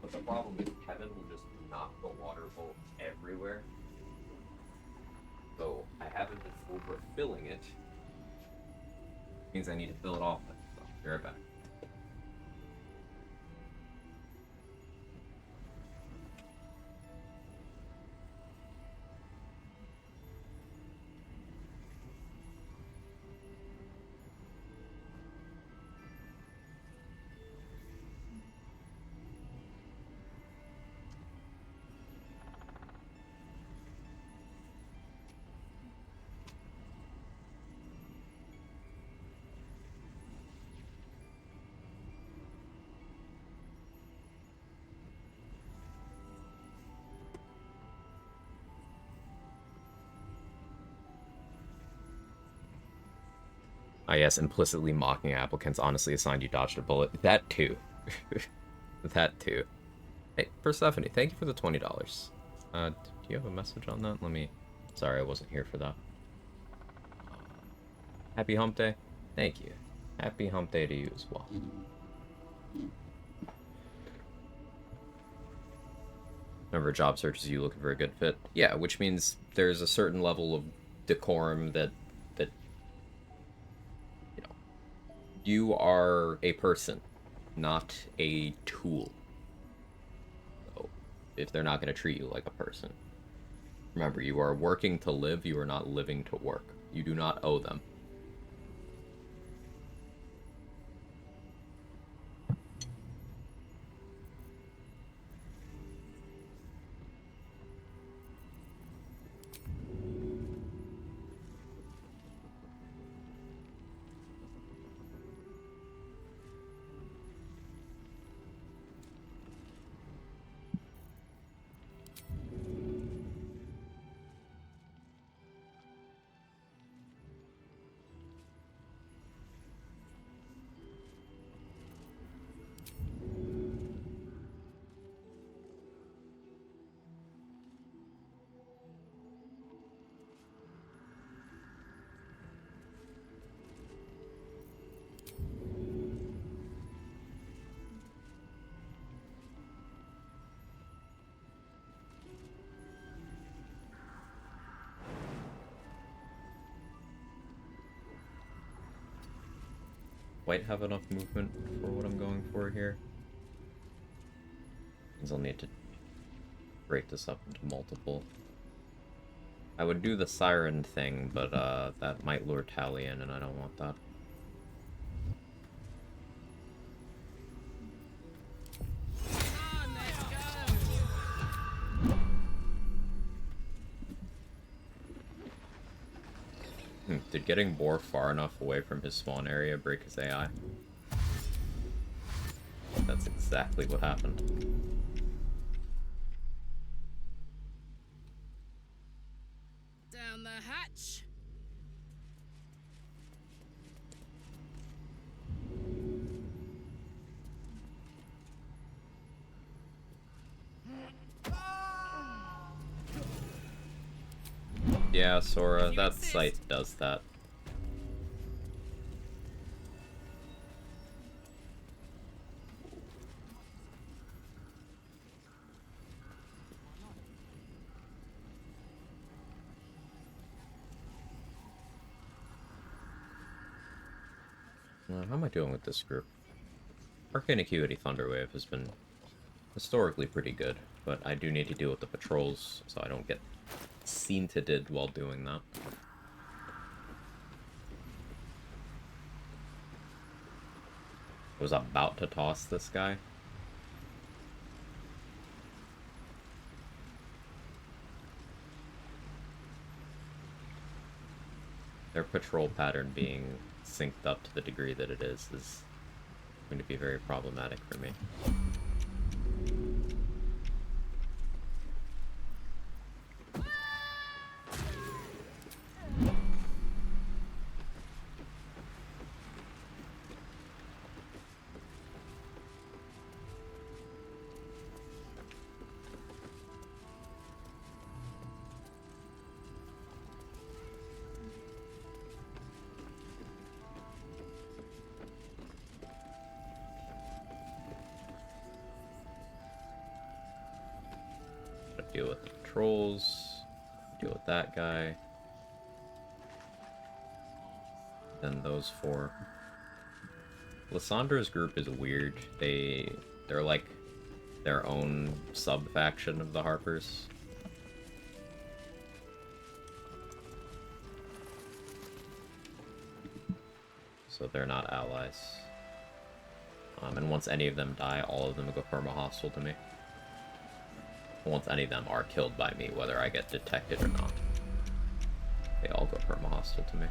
[SPEAKER 1] But the problem is Kevin will just knock the water bowl everywhere. So I haven't been overfilling it. Means I need to fill it off. So, be right back. I guess implicitly mocking applicants honestly assigned you dodged a bullet. That too. That too. Hey, Persephone, thank you for the $20. Do you have a message on that? Let me... Sorry, I wasn't here for that. Happy hump day. Thank you. Happy hump day to you as well. Remember, job searches you looking for a good fit. Yeah, which means there's a certain level of decorum that you know, you are a person, not a tool. So, if they're not going to treat you like a person. Remember, you are working to live, you are not living to work. You do not owe them. Quite have enough movement for what I'm going for here. Means I'll need to break this up into multiple. I would do the siren thing, but that might lure Tally in, and I don't want that. Did getting Boar far enough away from his spawn area break his AI? That's exactly what happened.
[SPEAKER 6] Down the hatch.
[SPEAKER 1] Yeah, Sora, that site does that. How am I doing with this group? Arcane Acuity Thunderwave has been historically pretty good, but I do need to deal with the patrols so I don't get seen-to-did while doing that. I was about to toss this guy. Their patrol pattern being synced up to the degree that it is going to be very problematic for me. Deal with the patrols, deal with that guy, then those four. Lyssandra's group is weird. They're like their own sub-faction of the Harpers. So they're not allies. And once any of them die, all of them go perma-hostile to me. Once any of them are killed by me, whether I get detected or not. They all go perma-hostile to me.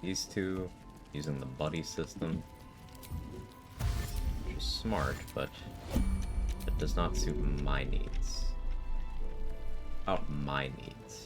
[SPEAKER 1] these two using the buddy system, which is smart, but it does not suit my needs. About my needs.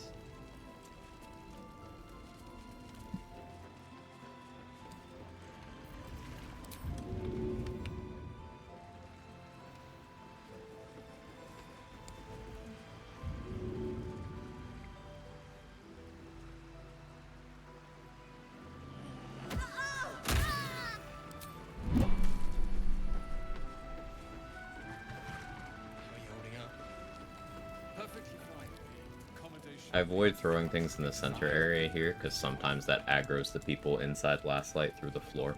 [SPEAKER 1] I avoid throwing things in the center area here, because sometimes that aggroes the people inside Last Light through the floor.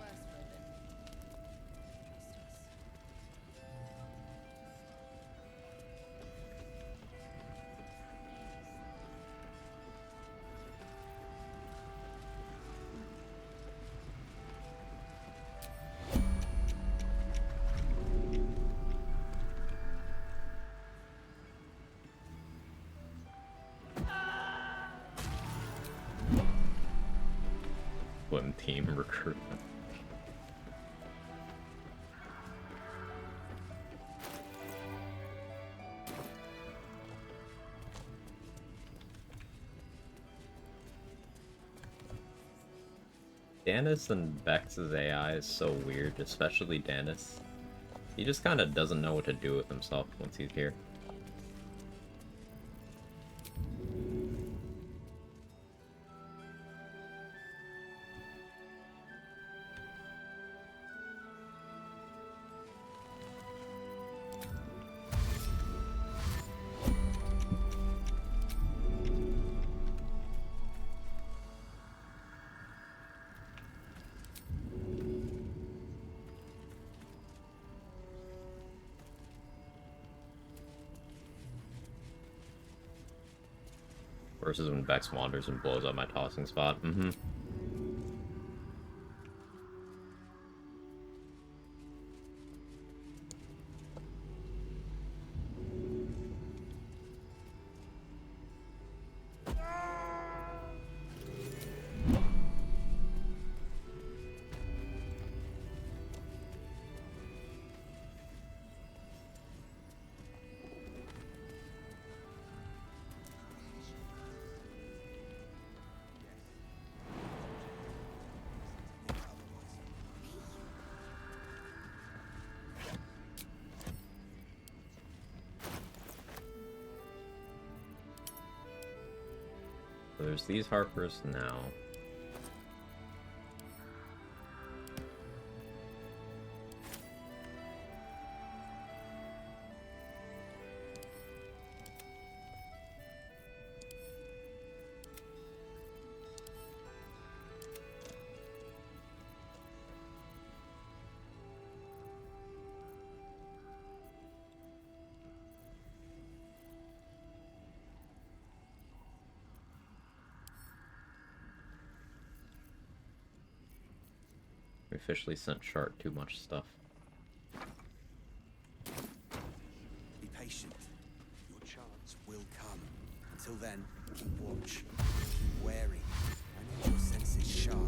[SPEAKER 1] Swim team recruitment. Danis and Vex's AI is so weird, especially Danis. He just kind of doesn't know what to do with himself once he's here. Versus when Vex wanders and blows up my tossing spot. So there's these Harpers now. We officially sent Shart too much stuff.
[SPEAKER 7] Be patient. Your chance will come. Until then, keep watch. Keep wary. I need your senses sharp.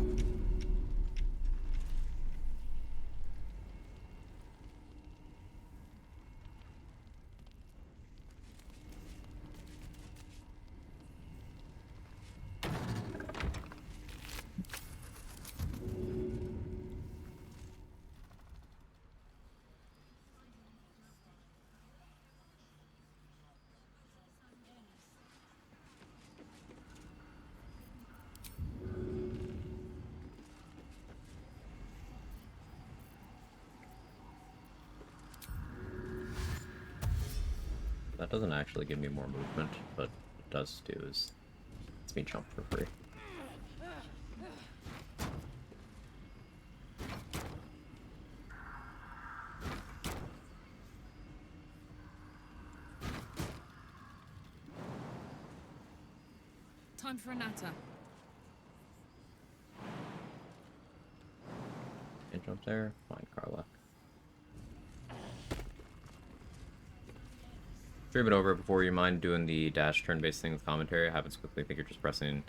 [SPEAKER 1] That doesn't actually give me more movement, but it does do is lets me jump for free.
[SPEAKER 6] Time for a natter.
[SPEAKER 1] Can't jump there. Fine, Carla. Stream it over before you mind doing the dash turn-based thing with commentary. Happens quickly. I think you're just pressing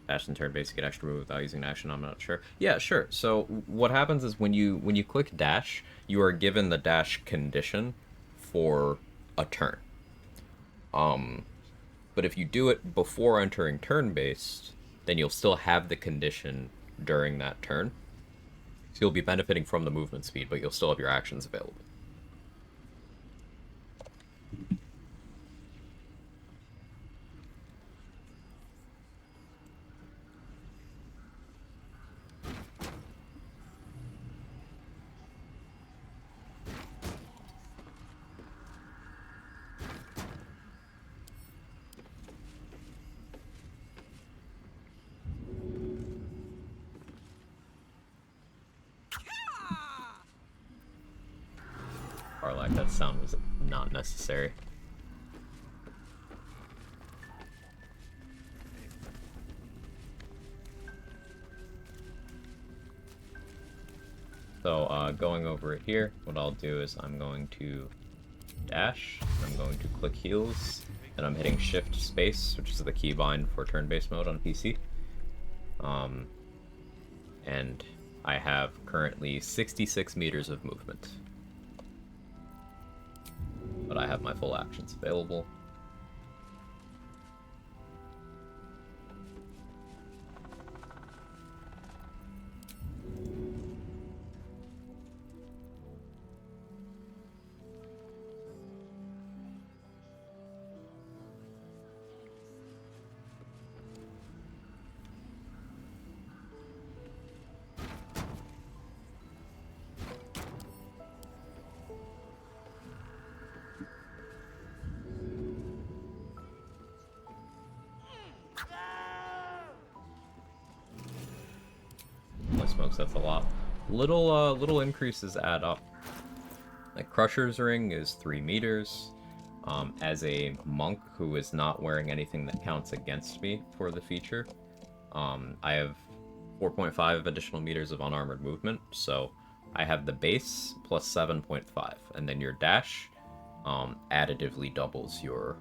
[SPEAKER 1] dash and turn base, you get extra move without using action. I'm not sure. Yeah, sure. So what happens is when you click dash, you are given the dash condition for a turn. But if you do it before entering turn based, then you'll still have the condition during that turn. So you'll be benefiting from the movement speed, but you'll still have your actions available. Or like that sound was not necessary. So going over it here, what I'll do is I'm going to dash, I'm going to click heals, and I'm hitting shift space, which is the keybind for turn-based mode on PC. And I have currently 66 meters of movement. But I have my full actions available. Smokes, that's a lot. Little increases add up. Like Crusher's Ring is 3 meters. As a monk who is not wearing anything that counts against me for the feature, I have 4.5 additional meters of unarmored movement, so I have the base plus 7.5, and then your dash additively doubles your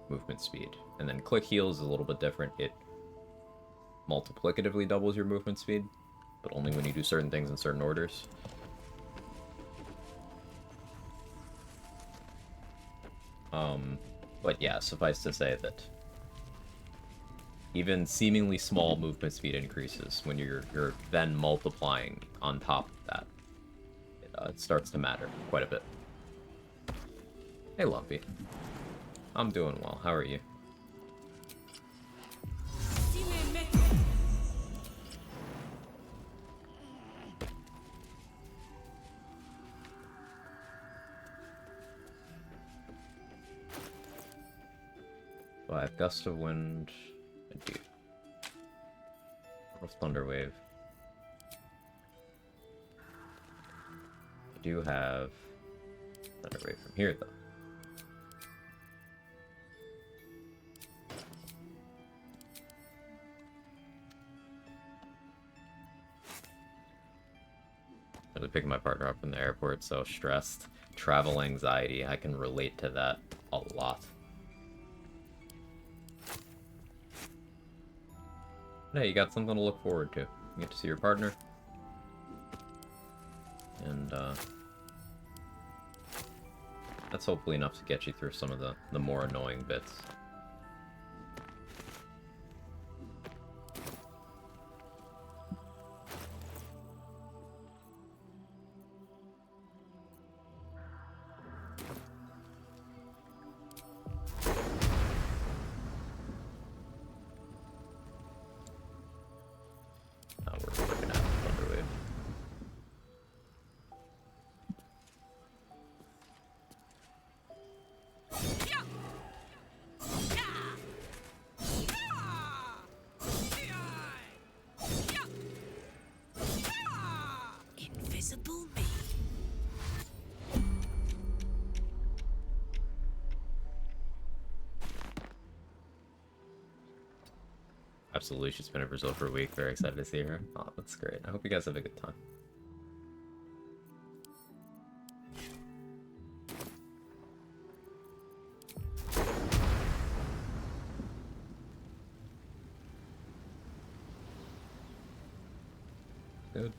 [SPEAKER 1] movement speed. And then click heal is a little bit different. It multiplicatively doubles your movement speed, but only when you do certain things in certain orders. But yeah, suffice to say that even seemingly small movement speed increases when you're then multiplying on top of that. It starts to matter quite a bit. Hey, Lumpy. I'm doing well. How are you? So I have Gust of Wind. I do. Thunder Wave. I do have Thunder Wave from here, though. I was picking my partner up from the airport, so stressed. Travel anxiety. I can relate to that a lot. Hey, you got something to look forward to. You get to see your partner. And, that's hopefully enough to get you through some of the more annoying bits.
[SPEAKER 5] Invisible me.
[SPEAKER 1] Absolutely, she's been in Brazil for a week. Very excited to see her. Oh, that's great. I hope you guys have a good time. good.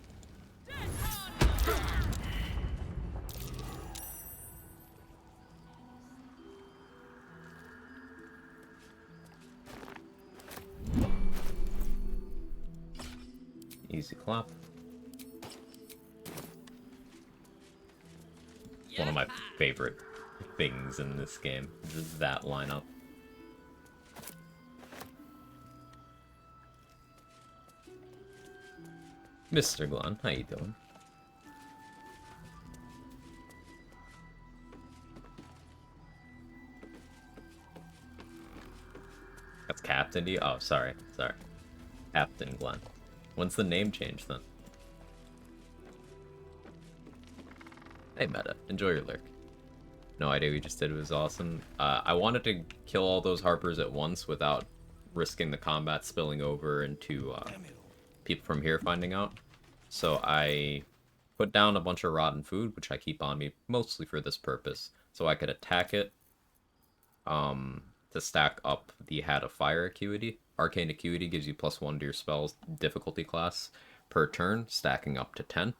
[SPEAKER 1] Easy clap. It's one of my favorite things in this game. Just that lineup. Mr. Glenn, how you doing? That's Captain D? Oh, sorry. Sorry. Captain Glenn. When's the name change, then? Hey, Meta. Enjoy your lurk. No idea what you just did. It was awesome. I wanted to kill all those Harpers at once without risking the combat spilling over into people from here finding out. So I put down a bunch of rotten food, which I keep on me mostly for this purpose, so I could attack it to stack up the Hat of Fire acuity. Arcane Acuity gives you +1 to your spell's difficulty class per turn, stacking up to 10.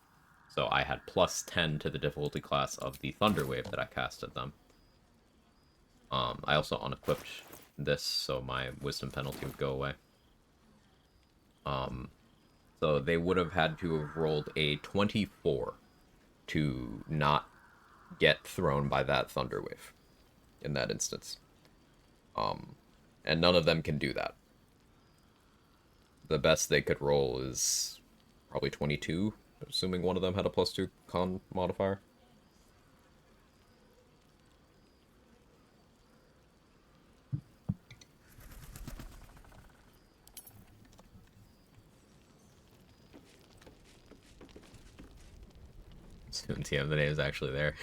[SPEAKER 1] So I had +10 to the difficulty class of the Thunder Wave that I casted them. I also unequipped this, so my Wisdom penalty would go away. So they would have had to have rolled a 24 to not get thrown by that Thunder Wave in that instance. And none of them can do that. The best they could roll is probably 22, assuming one of them had a +2 con modifier. TM, the name is actually there.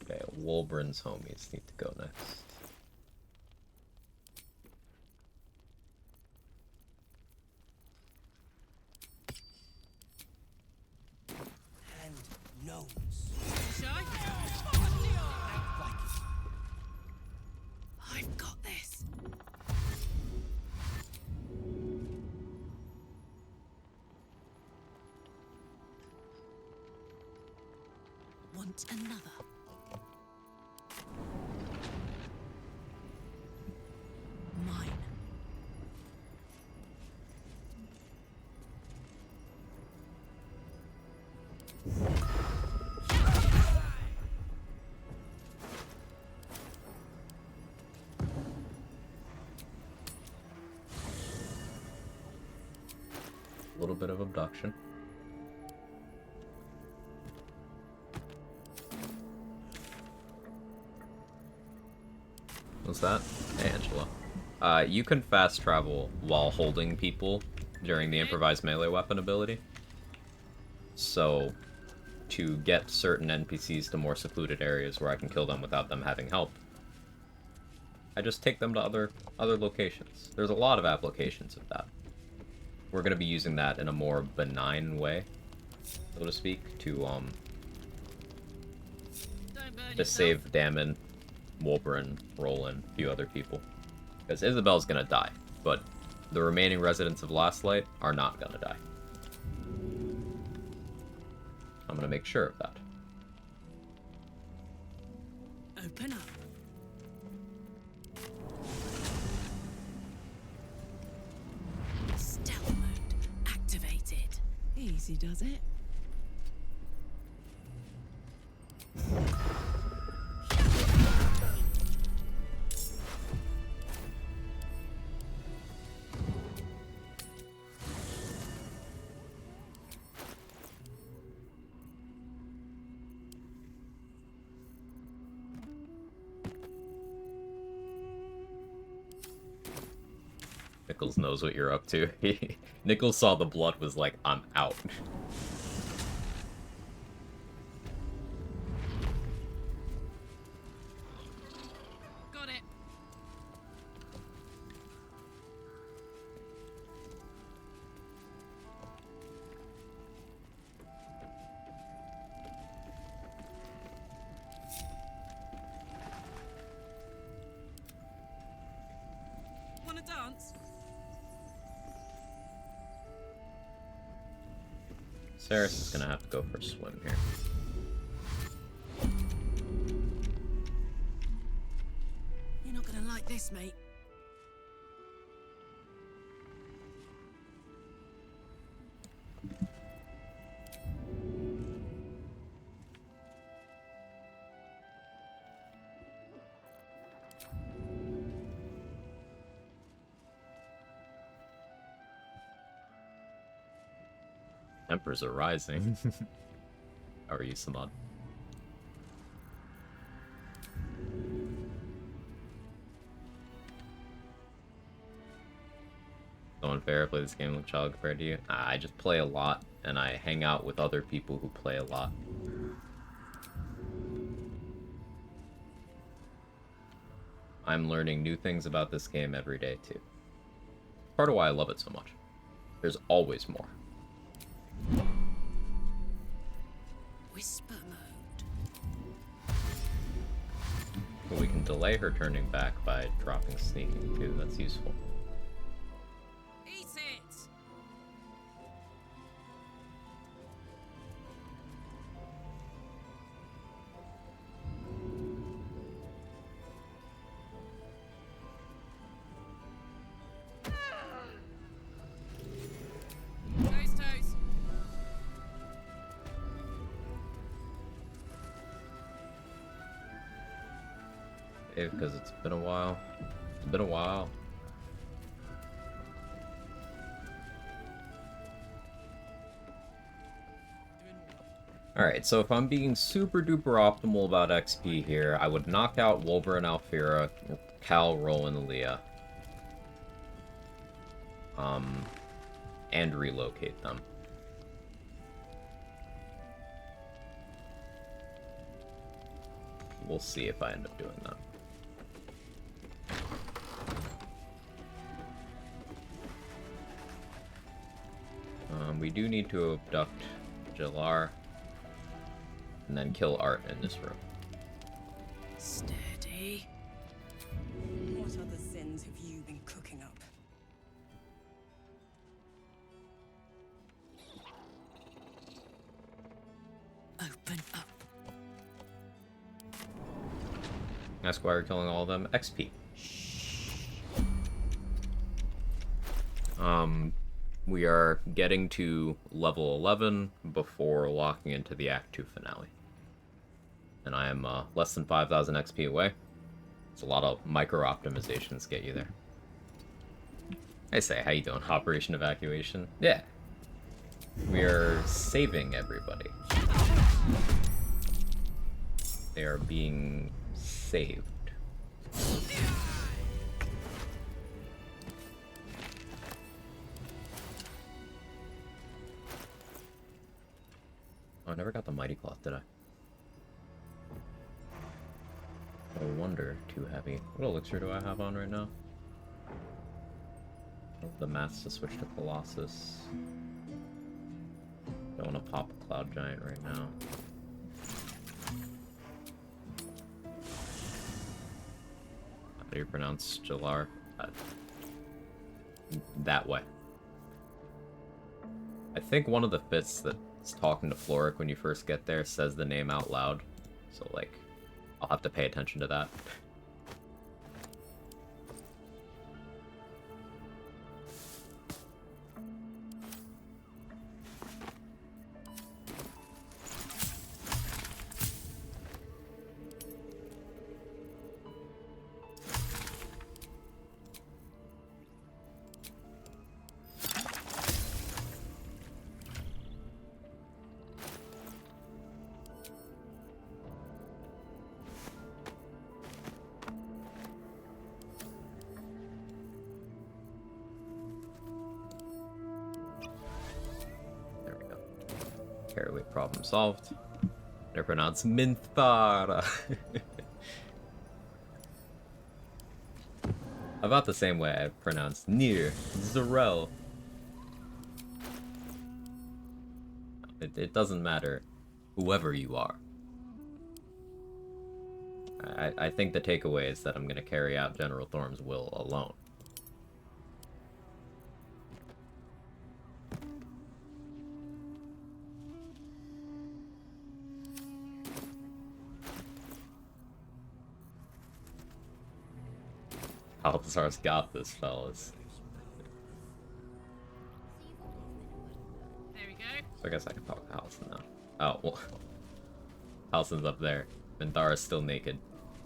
[SPEAKER 1] Okay, Wolbrin's homies need to go next.
[SPEAKER 7] And gnomes.
[SPEAKER 6] I've got this.
[SPEAKER 4] Want another? Mine.
[SPEAKER 1] A little bit of abduction. What's that? Hey, Angela. You can fast travel while holding people during the improvised melee weapon ability. So, to get certain NPCs to more secluded areas where I can kill them without them having help, I just take them to other locations. There's a lot of applications of that. We're going to be using that in a more benign way, so to speak, to save Damon, Wolverine, Roland, a few other people. Because Isabel's gonna die, but the remaining residents of Last Light are not gonna die. I'm gonna make sure of that.
[SPEAKER 6] Open up.
[SPEAKER 4] Stealth mode activated.
[SPEAKER 6] Easy does it.
[SPEAKER 1] Nichols knows what you're up to. Nichols saw the blood, was like, I'm out.
[SPEAKER 6] Got it.
[SPEAKER 1] Ceres is gonna have to go for a swim here.
[SPEAKER 6] You're not gonna like this, mate.
[SPEAKER 1] Tempers are rising. How are you, Samad? So unfair, I play this game like a child compared to you. I just play a lot, and I hang out with other people who play a lot. I'm learning new things about this game every day, too. Part of why I love it so much. There's always more.
[SPEAKER 6] Whisper mode.
[SPEAKER 1] But we can delay her turning back by dropping sneaking, too. That's useful.
[SPEAKER 6] Eat it! Toes, toes.
[SPEAKER 1] Because it's been a while. It's been a while. Alright, so if I'm being super duper optimal about XP here, I would knock out Wolver and Alfira, Cal, Roland, and Leah. And relocate them. We'll see if I end up doing that. We do need to abduct Jalar and then kill Art in this room.
[SPEAKER 6] Steady.
[SPEAKER 4] What other sins have you been cooking up?
[SPEAKER 6] Open up.
[SPEAKER 1] That's why we're killing all of them. XP. We are getting to level 11 before locking into the Act 2 finale. And I am less than 5,000 XP away. It's a lot of micro-optimizations get you there. I say, how you doing? Operation Evacuation? Yeah. We are saving everybody. They are being saved. Oh, I never got the Mighty Cloth, did I? No wonder, too heavy. What elixir do I have on right now? The maths to switch to Colossus. Don't want to pop a Cloud Giant right now. How do you pronounce Jalar? That way. I think one of the fits that's talking to Floric when you first get there says the name out loud. So, like, I'll have to pay attention to that. Carryway problem solved. They're pronounced Minthara. About the same way I pronounced Nir, Zarel. It doesn't matter whoever you are. I think the takeaway is that I'm going to carry out General Thorm's will alone. Balthazar's got this, fellas.
[SPEAKER 6] There we go.
[SPEAKER 1] So I guess I can talk to Halson now. Oh, well. Halson's up there. Minthara's still naked.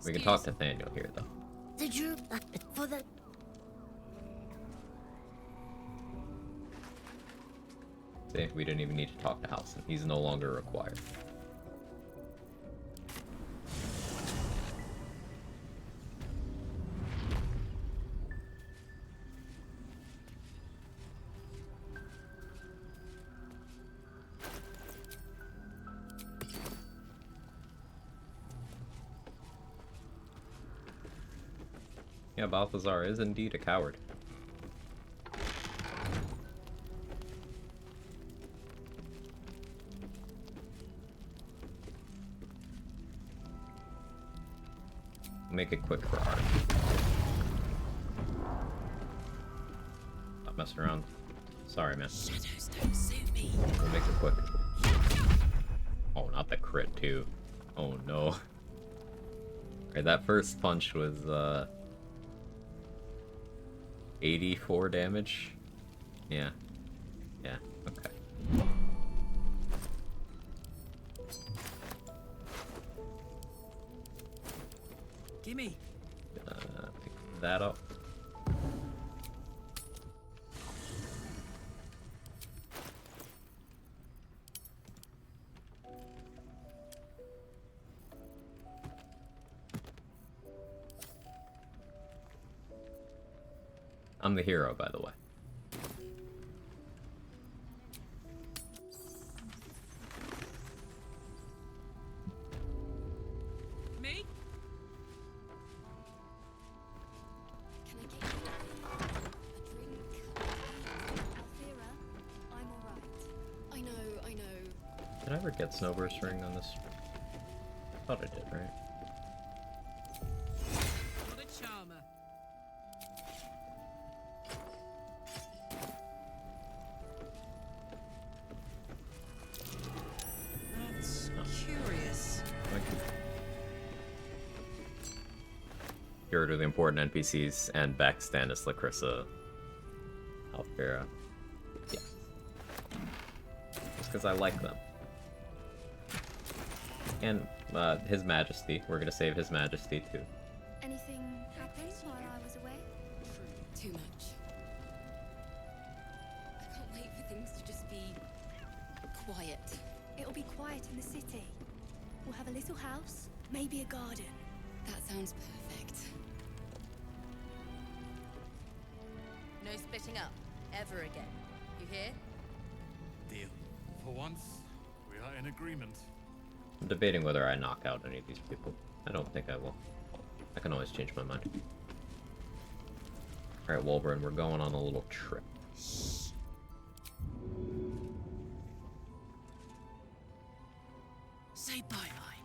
[SPEAKER 1] We can talk to Thaniel here, though.
[SPEAKER 9] Did you for the
[SPEAKER 1] See, we didn't even need to talk to Halson. He's no longer required. Yeah, Balthazar is indeed a coward. Make it quick for Art. Stop messing around. Sorry, man.
[SPEAKER 6] Shadows don't suit me.
[SPEAKER 1] We'll make it quick. Oh, not the crit, too. Oh, no. Alright, that first punch was, 84 damage? Yeah. Yeah, okay.
[SPEAKER 6] Gimme.
[SPEAKER 1] Pick that up. I'm the hero, by the way.
[SPEAKER 6] Me?
[SPEAKER 9] Can I get you a drink? Althera, I'm alright. I know.
[SPEAKER 1] Did I ever get Snowburst Ring on this? I thought I did, right?
[SPEAKER 6] What a charmer. That's curious.
[SPEAKER 1] Thank you. Here to the important NPCs and back Stannis, Lacrissa, Alfira. Yeah. Just because I like them. And His Majesty. We're gonna save His Majesty too.
[SPEAKER 9] Anything happened while I was away?
[SPEAKER 10] Too much. I can't wait for things to just be quiet.
[SPEAKER 9] It'll be quiet in the city. We'll have a little house, maybe a garden.
[SPEAKER 10] That sounds perfect.
[SPEAKER 11] No splitting up, ever again. You hear?
[SPEAKER 12] Deal. For once, we are in agreement.
[SPEAKER 1] I'm debating whether I knock out any of these people. I don't think I will. I can always change my mind. Alright, Wolverine, we're going on a little trip.
[SPEAKER 6] Say bye-bye.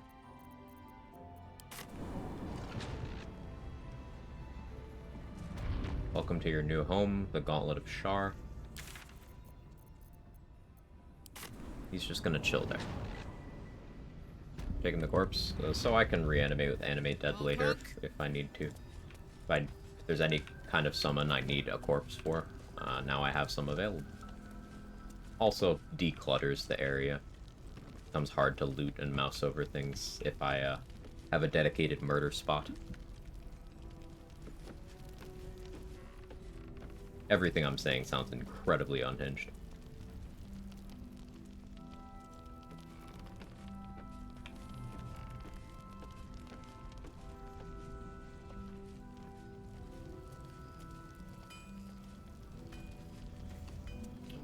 [SPEAKER 1] Welcome to your new home, the Gauntlet of Shar. He's just gonna chill there. Taking the corpse, so I can reanimate with Animate Dead later if I need to. If there's any kind of summon I need a corpse for, now I have some available. Also declutters the area. Becomes hard to loot and mouse over things if I have a dedicated murder spot. Everything I'm saying sounds incredibly unhinged.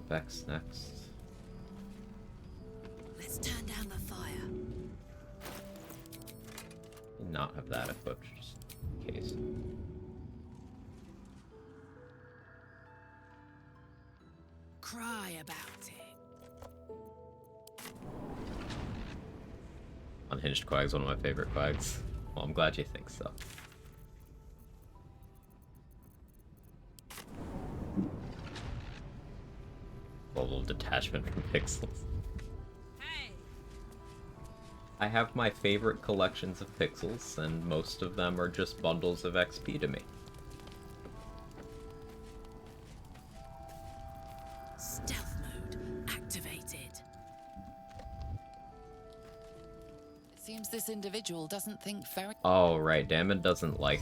[SPEAKER 1] Vex next.
[SPEAKER 6] Let's turn down the fire.
[SPEAKER 1] Not have that equipped, just in case.
[SPEAKER 6] Cry about it.
[SPEAKER 1] Unhinged Quag's one of my favorite Quags. Well, I'm glad you think so. Level of detachment from pixels.
[SPEAKER 6] Hey!
[SPEAKER 1] I have my favorite collections of pixels, and most of them are just bundles of XP to me.
[SPEAKER 3] Seems this individual doesn't think very...
[SPEAKER 1] Oh, right. Damon doesn't like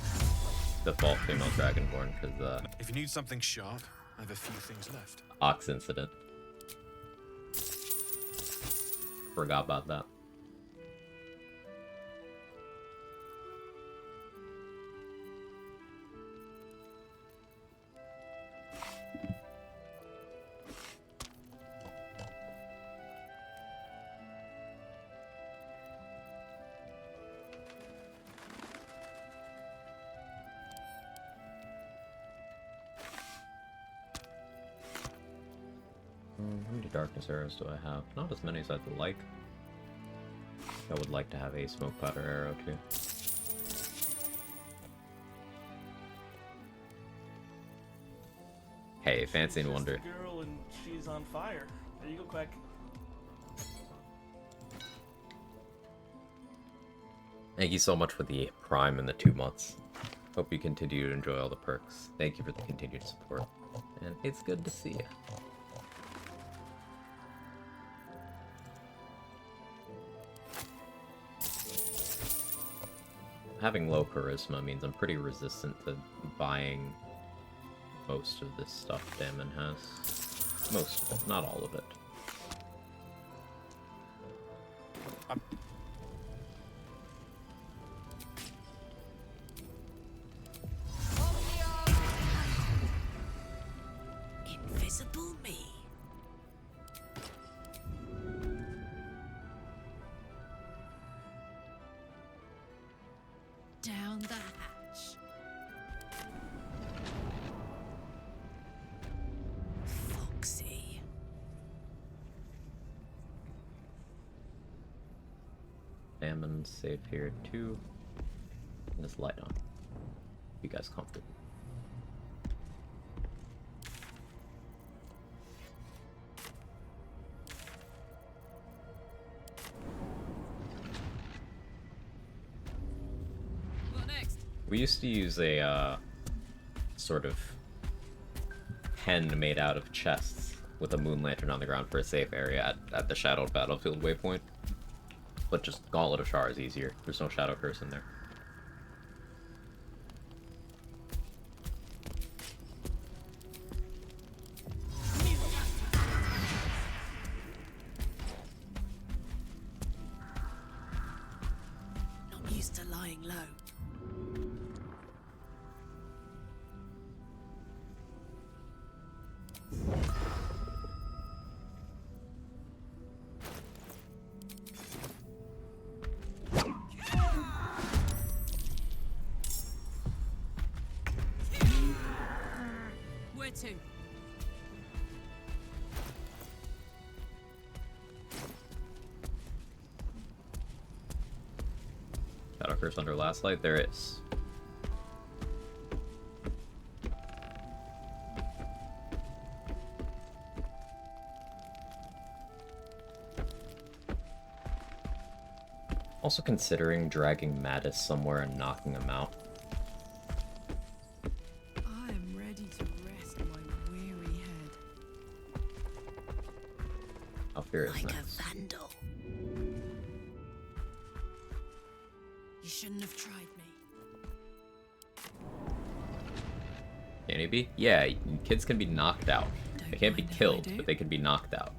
[SPEAKER 1] default female dragonborn because
[SPEAKER 12] If you need something sharp, I have a few things left.
[SPEAKER 1] Ox incident. Forgot about that. How many darkness arrows do I have? Not as many as I'd like. I would like to have a smoke powder arrow too. Hey, fancy and wonder.
[SPEAKER 13] Girl and she's on fire. There you go, Quag.
[SPEAKER 1] Thank you so much for the Prime and the 2 months. Hope you continue to enjoy all the perks. Thank you for the continued support. And it's good to see you. Having low charisma means I'm pretty resistant to buying most of this stuff Damon has. Most of it, not all of it.
[SPEAKER 6] Invisible me. Down the hatch. Foxy.
[SPEAKER 1] Damon safe here too. And this light on. You guys comfortable. We used to use a sort of pen made out of chests with a moon lantern on the ground for a safe area at the shadowed battlefield waypoint. But just Gauntlet of Shar is easier. There's no shadow curse in there.
[SPEAKER 6] Not used to lying low. Where to?
[SPEAKER 1] Shadow curse under last light? There is. Also considering dragging Mattis somewhere and knocking him out.
[SPEAKER 6] I am ready to rest my weary head.
[SPEAKER 1] How furious
[SPEAKER 6] Like
[SPEAKER 1] next.
[SPEAKER 6] a vandal. You shouldn't have tried me.
[SPEAKER 1] Can he be? Yeah, kids can be knocked out. They can't be
[SPEAKER 6] mind if I
[SPEAKER 1] killed,
[SPEAKER 6] do.
[SPEAKER 1] but they can be knocked out.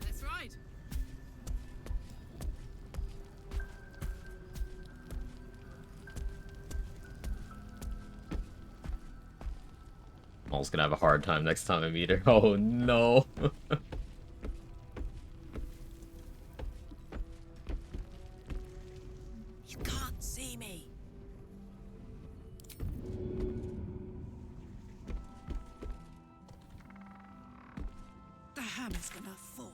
[SPEAKER 6] That's right.
[SPEAKER 1] Maul's gonna have a hard time next time I meet her. Oh no.
[SPEAKER 6] You can't see me. The hammer's gonna fall.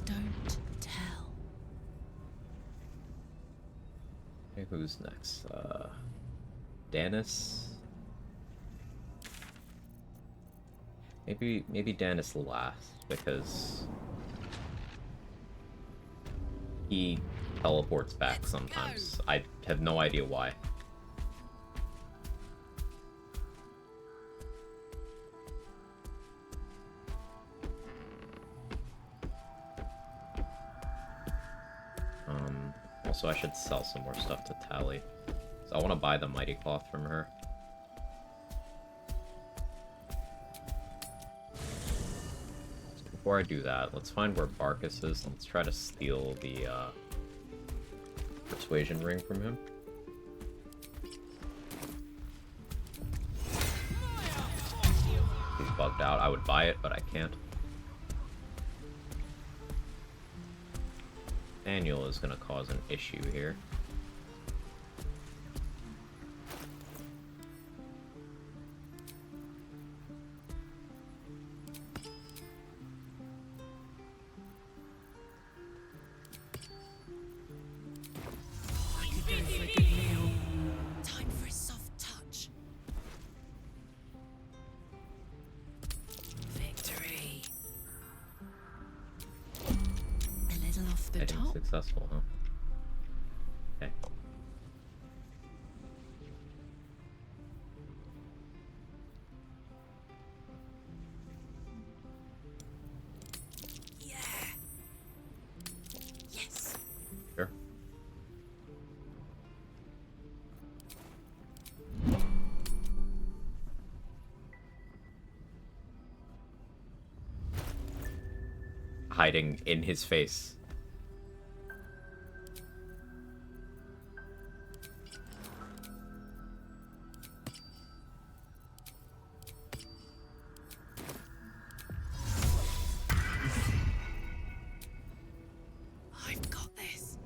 [SPEAKER 6] Don't tell.
[SPEAKER 1] Okay, who's next? Danis? Maybe Danis last, because he teleports back sometimes. I have no idea why. Also, I should sell some more stuff to Tally. So I want to buy the Mighty Cloth from her. So before I do that, let's find where Barkus is. Let's try to steal the Persuasion Ring from him. He's bugged out. I would buy it, but I can't. Daniel is going to cause an issue here.
[SPEAKER 3] Time for a soft touch. Victory. A little off the
[SPEAKER 1] I think
[SPEAKER 3] top.
[SPEAKER 1] successful, huh? Okay.
[SPEAKER 3] Yes.
[SPEAKER 1] Sure. Hiding in his face.
[SPEAKER 3] I've got this.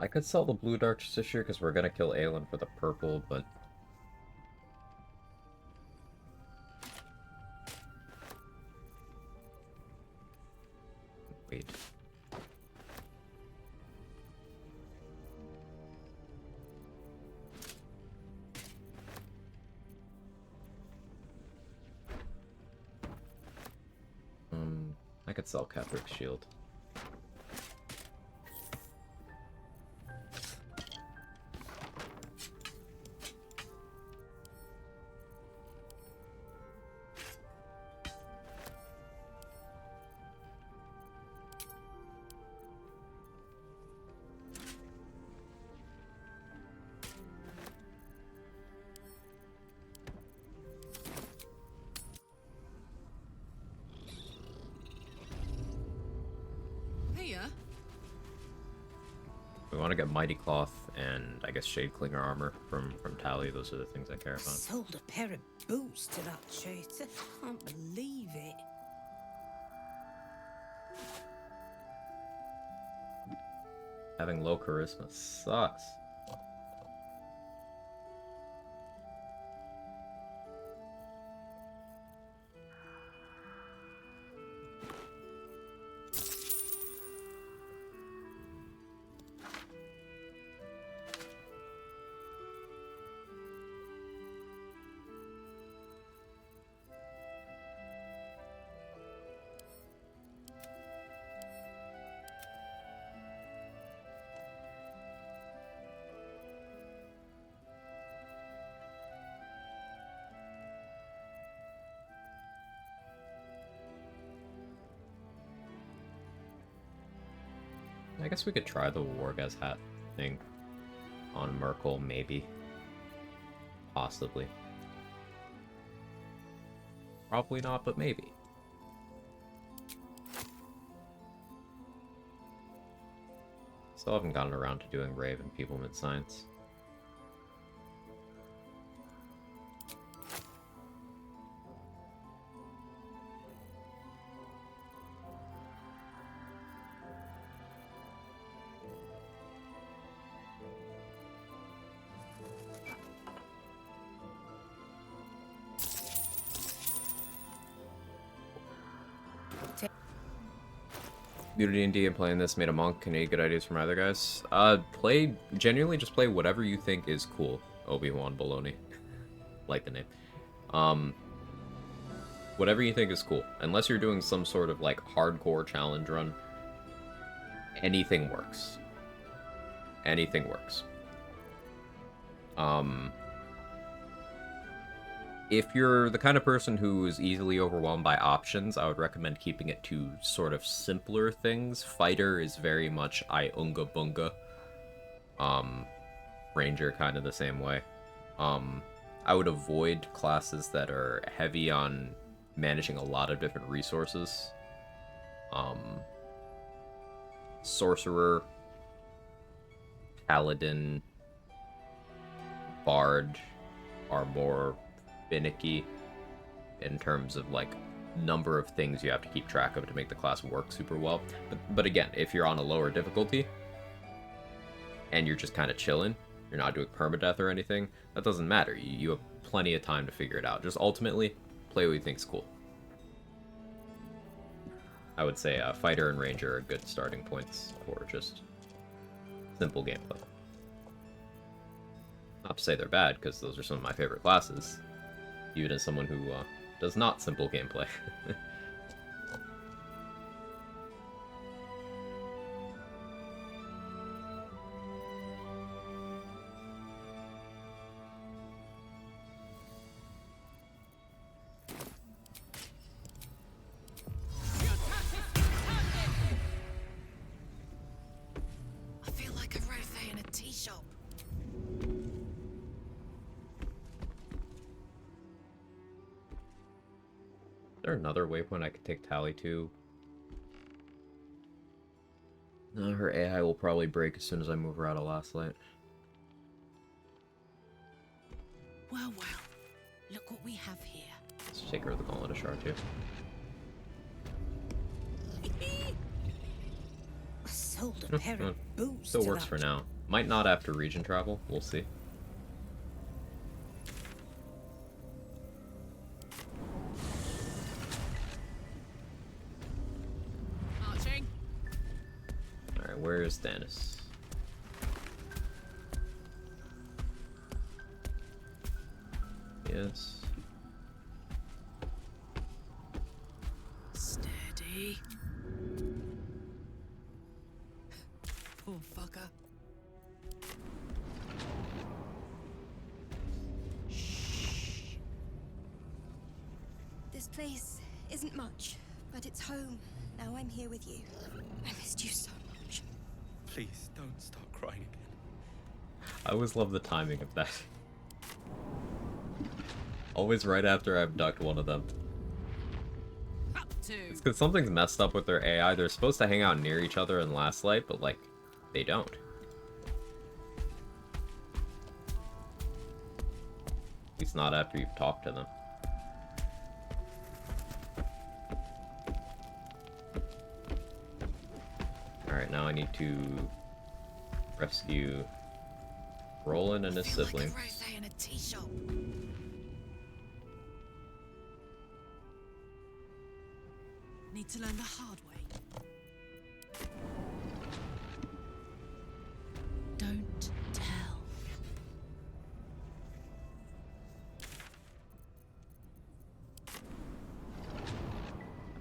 [SPEAKER 1] I could sell the blue dark tissue because we're gonna kill Aelin for the purple, but wait. I could sell Catherick's shield.
[SPEAKER 6] Hiya.
[SPEAKER 1] We want to get Mighty Cloth and I guess Shade Clinger armor from Tally. Those are the things I care about.
[SPEAKER 4] Sold a pair of boots to that traitor. Can't believe it.
[SPEAKER 1] Having low charisma sucks. I guess we could try the Wargaz hat thing on Merkel, maybe. Possibly. Probably not, but maybe. Still haven't gotten around to doing Rave and Peoplement Science. New to D&D and playing this, made a monk. Any good ideas from either guys? Genuinely just play whatever you think is cool. Obi-Wan Baloney. Like the name. Whatever you think is cool. Unless you're doing some sort of, like, hardcore challenge run, anything works. Anything works. If you're the kind of person who is easily overwhelmed by options, I would recommend keeping it to sort of simpler things. Fighter is very much I unga bunga. Ranger kind of the same way. I would avoid classes that are heavy on managing a lot of different resources. Sorcerer, Paladin, Bard are more finicky in terms of like number of things you have to keep track of to make the class work super well. But again, if you're on a lower difficulty and you're just kind of chilling, you're not doing permadeath or anything, that doesn't matter. You have plenty of time to figure it out. Just ultimately play what you think's cool. I would say Fighter and Ranger are good starting points for just simple gameplay. Not to say they're bad, because those are some of my favorite classes, even as someone who does not simple gameplay.
[SPEAKER 3] I feel like a rosé in a tea shop.
[SPEAKER 1] Is there another waypoint I could take Tally to? No, her AI will probably break as soon as I move her out of Last Light.
[SPEAKER 4] Well, look what we have here.
[SPEAKER 1] Let's take her the Gauntlet of Shard too.
[SPEAKER 4] I sold a pair of boots.
[SPEAKER 1] Still
[SPEAKER 4] to
[SPEAKER 1] works
[SPEAKER 4] that.
[SPEAKER 1] for now. Might not after region travel. We'll see.
[SPEAKER 6] Marching.
[SPEAKER 1] Alright, where is Stannis? Yes.
[SPEAKER 6] Steady. Poor fucker.
[SPEAKER 10] This place isn't much, but it's home. Now I'm here with you. I missed you so much.
[SPEAKER 7] Please don't start crying again.
[SPEAKER 1] I always love the timing of that. Always right after I abduct one of them.
[SPEAKER 6] Up to.
[SPEAKER 1] It's because something's messed up with their AI. They're supposed to hang out near each other in Last Light, but like, they don't. At least not after you've talked to them. Alright, now I need to rescue Roland and his siblings.
[SPEAKER 3] Like a rosé in a tea shop.
[SPEAKER 6] Need to learn the hard way. Don't tell.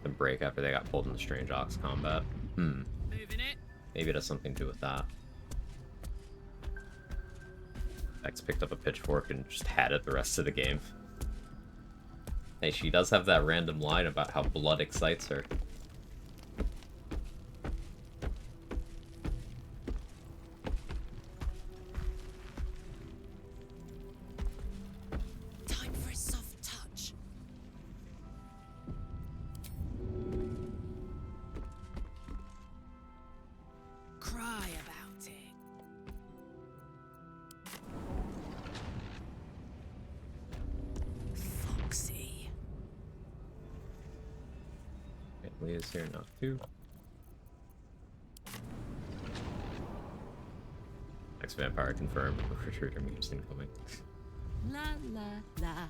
[SPEAKER 1] The break after they got pulled in the Strange Ox combat.
[SPEAKER 6] Moving it.
[SPEAKER 1] Maybe it has something to do with that. X picked up a pitchfork and just had it the rest of the game. Hey, she does have that random line about how blood excites her.
[SPEAKER 3] Time for a soft touch.
[SPEAKER 6] Cry about it. Foxy.
[SPEAKER 1] Okay, Leah's here now too. Next vampire confirmed. Refrigerator memes incoming.
[SPEAKER 6] La la la.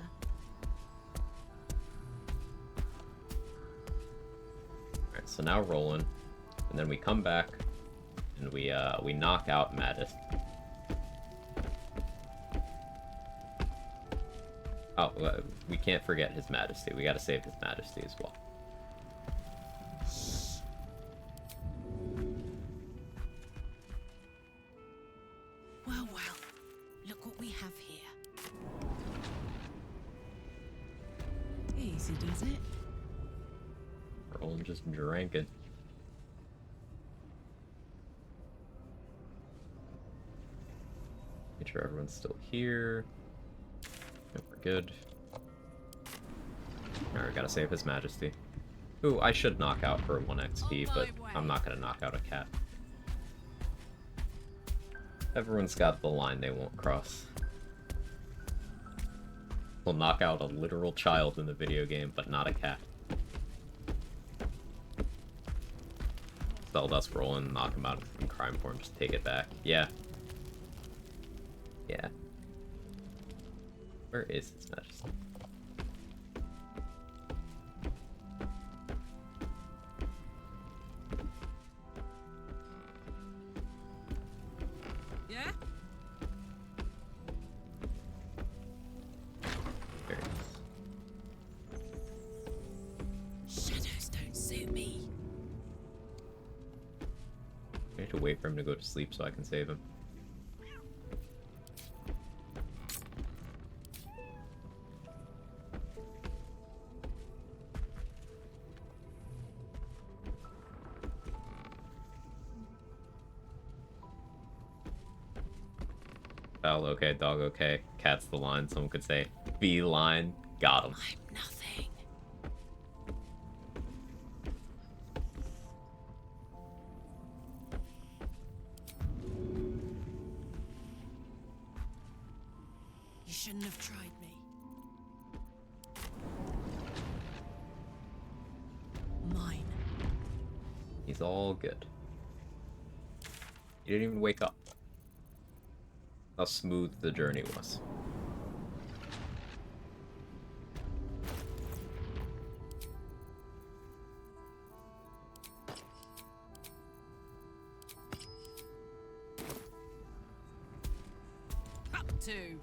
[SPEAKER 1] Alright, so now Roland, and then we come back and we knock out Mattis. Oh, we can't forget His Majesty. We gotta save His Majesty as well.
[SPEAKER 4] Well, look what we have here.
[SPEAKER 6] Easy does it.
[SPEAKER 1] Roland just drank it. Make sure everyone's still here. Yep, we're good. Alright, gotta save His Majesty. Who I should knock out for 1 XP, but I'm not gonna knock out a cat. Everyone's got the line they won't cross. We'll knock out a literal child in the video game, but not a cat. Sell Dust Roland, knock him out in crime form, just take it back. Yeah. Yeah. Where is His Majesty?
[SPEAKER 6] Yeah?
[SPEAKER 1] There he is.
[SPEAKER 6] Shadows don't suit me.
[SPEAKER 1] I need to wait for him to go to sleep so I can save him. Foul okay, dog okay, cat's the line. Someone could say, feline, got him.
[SPEAKER 6] I'm nothing. You shouldn't have tried me. Mine.
[SPEAKER 1] He's all good. He didn't even wake up. How smooth the journey was.
[SPEAKER 6] Up to.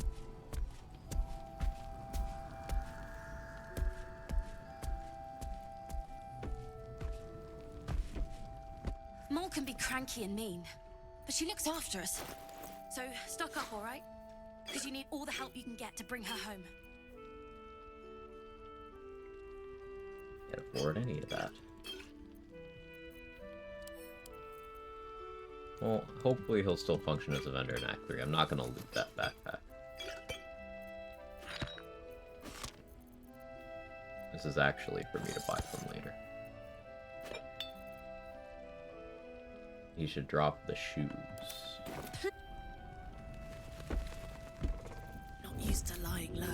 [SPEAKER 10] Mol can be cranky and mean, but she looks after us. So, stock up, alright? Because you need all the help you can get to bring her home.
[SPEAKER 1] Can't afford any of that. Well, hopefully he'll still function as a vendor in Act 3. I'm not gonna loot that backpack. This is actually for me to buy from later. He should drop the shoes.
[SPEAKER 6] Not used to lying low.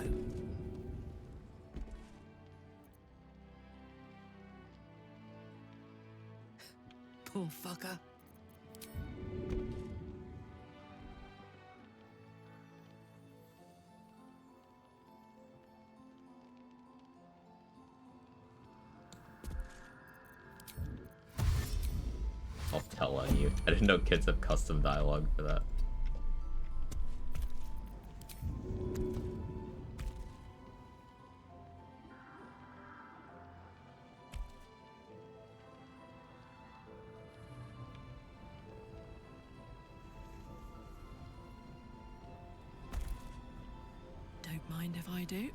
[SPEAKER 6] Poor fucker.
[SPEAKER 1] I'll tell on you. I didn't know kids have custom dialogue for that.
[SPEAKER 6] Don't mind if I do.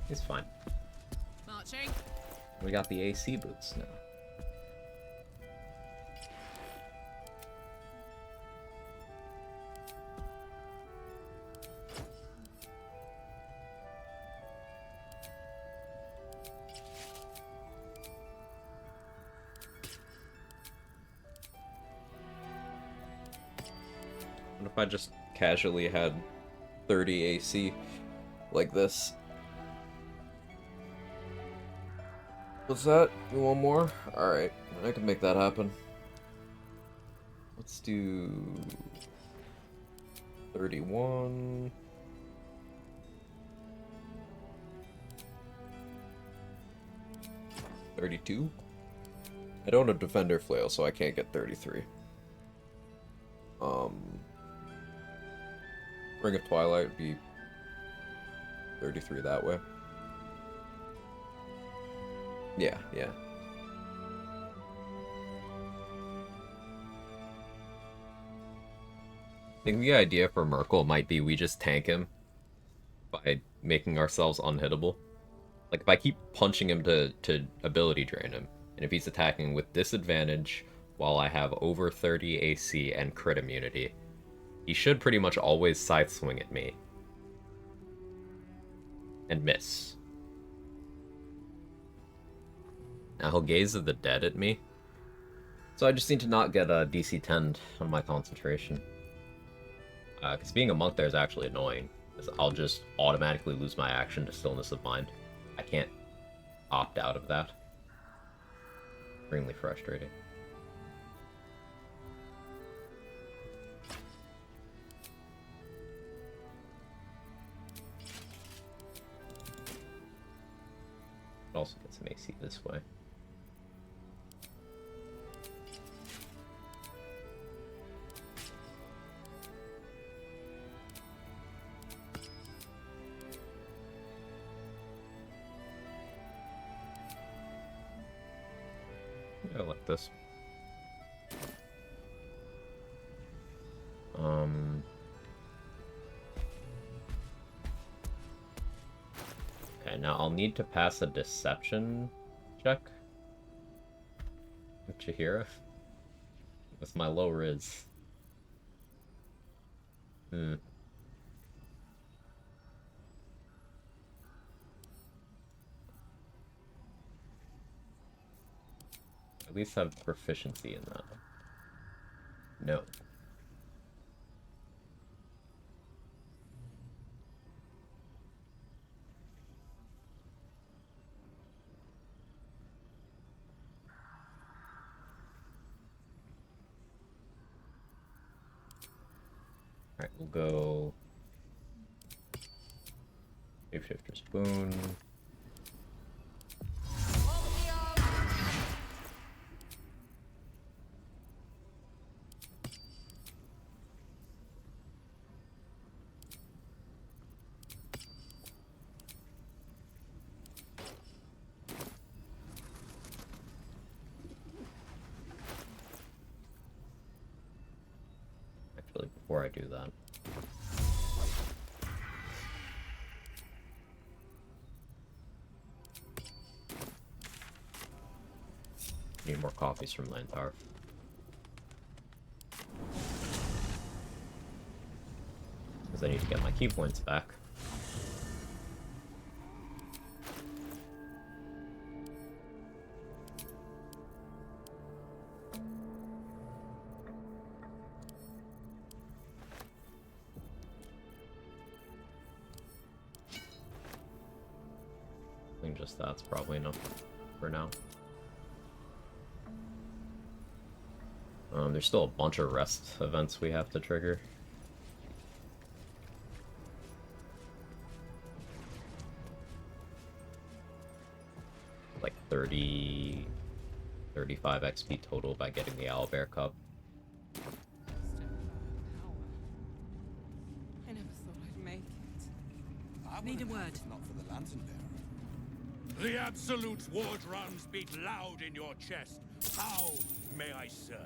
[SPEAKER 1] He's fine.
[SPEAKER 6] Marching.
[SPEAKER 1] We got the AC boots now. What if I just casually had 30 AC like this? What's that? You want more? Alright, I can make that happen. Let's do 31. 32? I don't have Defender Flail, so I can't get 33. Ring of Twilight would be 33 that way. Yeah, yeah. I think the idea for Merkel might be we just tank him by making ourselves unhittable. Like, if I keep punching him to ability drain him, and if he's attacking with disadvantage while I have over 30 AC and crit immunity, he should pretty much always scythe swing at me. And miss. Now he'll Gaze of the Dead at me. So I just need to not get a DC 10 on my concentration. Because being a monk there is actually annoying. Because I'll just automatically lose my action to Stillness of Mind. I can't opt out of that. Extremely frustrating. Also get some AC this way. Yeah, I like this. Okay, now I'll need to pass a deception check with Chihira with my low riz. At least have proficiency in that. No. Alright, we'll go Shapeshifter Spoon. Before I do that. Need more copies from Lantar. Because I need to get my key points back. I think just that's probably enough for now. There's still a bunch of rest events we have to trigger. Like 30, 35 XP total by getting the Owlbear Cup.
[SPEAKER 6] I never thought I'd make it. Need a word.
[SPEAKER 7] Not for the lantern bearer.
[SPEAKER 8] The Absolute's war drums beat loud in your chest. How may I serve?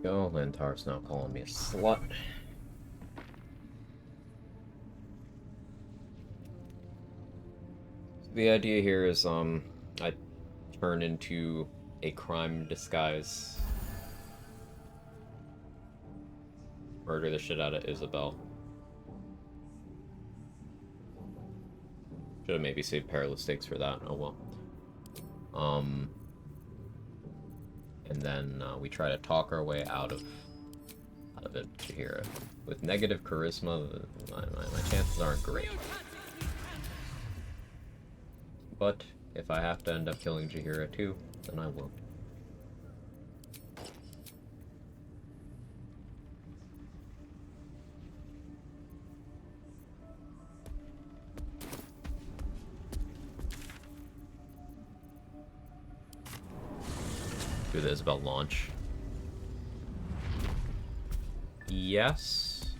[SPEAKER 1] Go, Lantar's now calling me a slut. The idea here is, I turn into a crime disguise. Murder the shit out of Isabel. Should have maybe saved Perilous Stakes for that, oh well. And then we try to talk our way out of it, Chihira. With negative charisma, my chances aren't great. But If I have to end up killing Jahira too, then I will. Do the Isabel launch. Yes.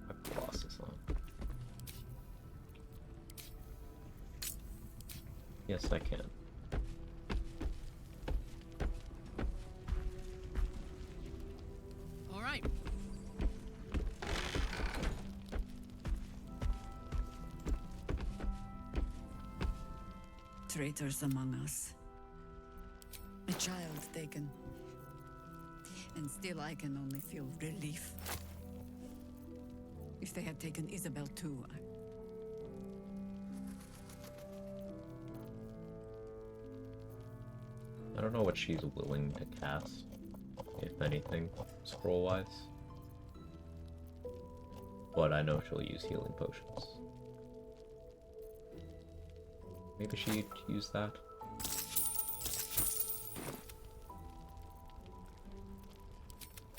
[SPEAKER 1] My Colossus on. Yes, I can.
[SPEAKER 6] All right.
[SPEAKER 14] Traitors among us. A child taken. And still I can only feel relief. If they had taken Isabel too,
[SPEAKER 1] I don't know what she's willing to cast, if anything, scroll-wise. But I know she'll use healing potions. Maybe she'd use that.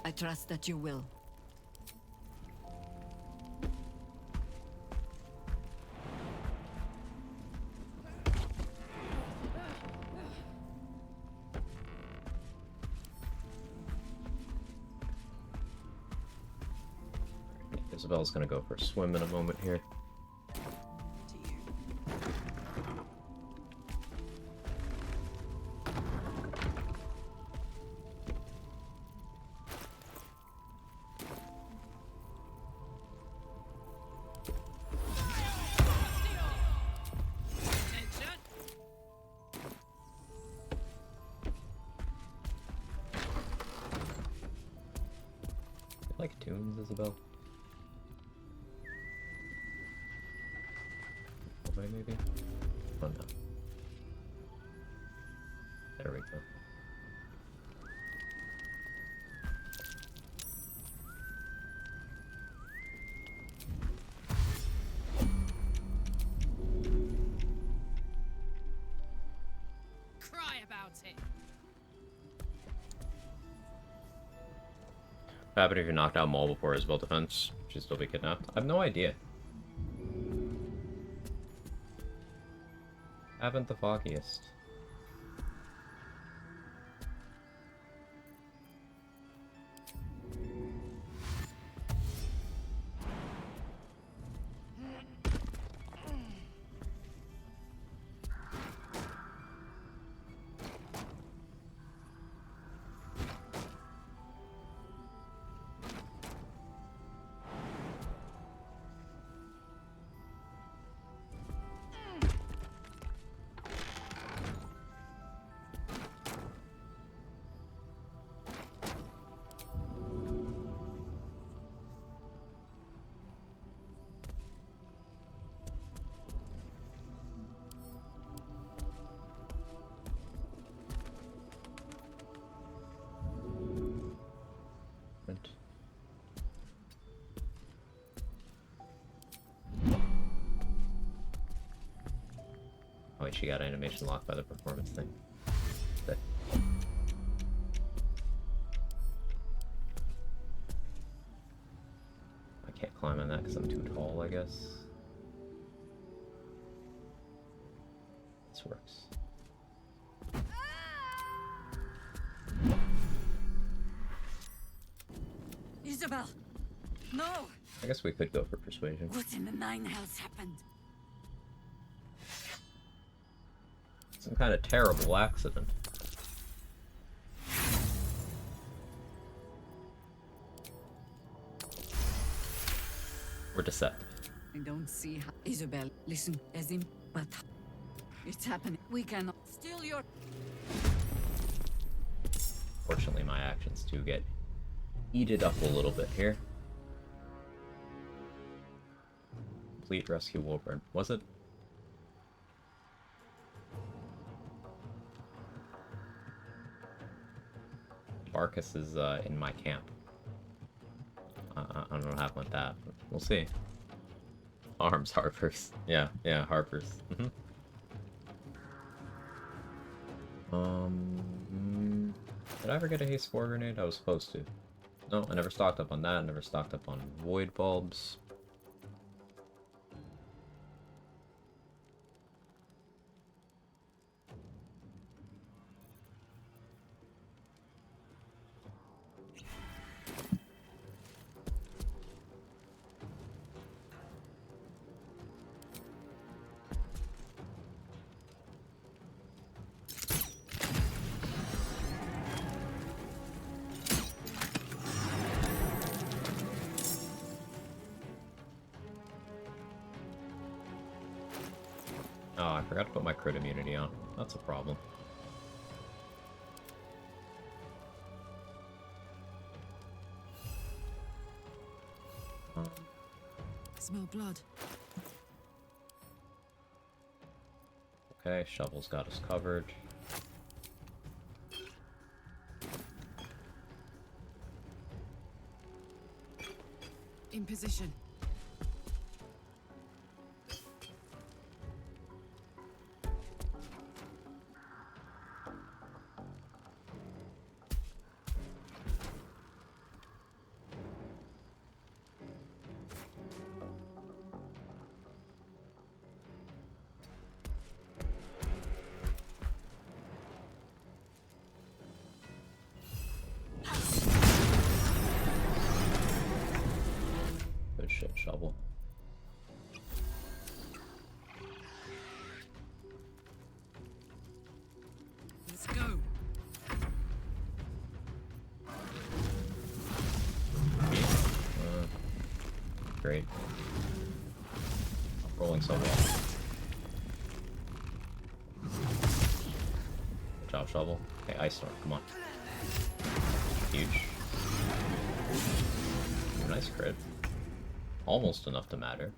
[SPEAKER 14] I trust that you will.
[SPEAKER 1] Isabel's gonna go for a swim in a moment here. You like tunes, Isabel? Maybe? Oh no. There we go.
[SPEAKER 6] Cry about it.
[SPEAKER 1] What happened if you knocked out Maul before Isabel defense? She'd still be kidnapped? I have no idea. Haven't the foggiest. Oh wait, she got animation locked by the performance thing. Sick. I can't climb on that because I'm too tall, I guess. This works.
[SPEAKER 14] Isabel! No!
[SPEAKER 1] I guess we could go for persuasion.
[SPEAKER 14] What in the nine hells happened?
[SPEAKER 1] Some kind of terrible accident. We're deceptive.
[SPEAKER 14] I don't see how... Isabel, listen, as in... But... It's happening. We cannot... Still your...
[SPEAKER 1] Fortunately, my actions do get eated up a little bit here. Complete rescue Wolverine. Was it? Barkus is in my camp. I don't know what happened with that, but we'll see. Arms, harpers. Yeah, harpers. Did I ever get a haste 4 grenade? I was supposed to. No, I never stocked up on that. I never stocked up on void bulbs. Oh, I forgot to put my crit immunity on. That's a problem.
[SPEAKER 14] Smell blood.
[SPEAKER 1] Okay, Shovel's got us covered.
[SPEAKER 14] In position.
[SPEAKER 1] Good shit, Shovel.
[SPEAKER 14] Let's go.
[SPEAKER 1] Great. Rolling so well. Good job, Shovel. Hey, Ice Storm, come on. Huge. Nice crit. Almost enough to matter.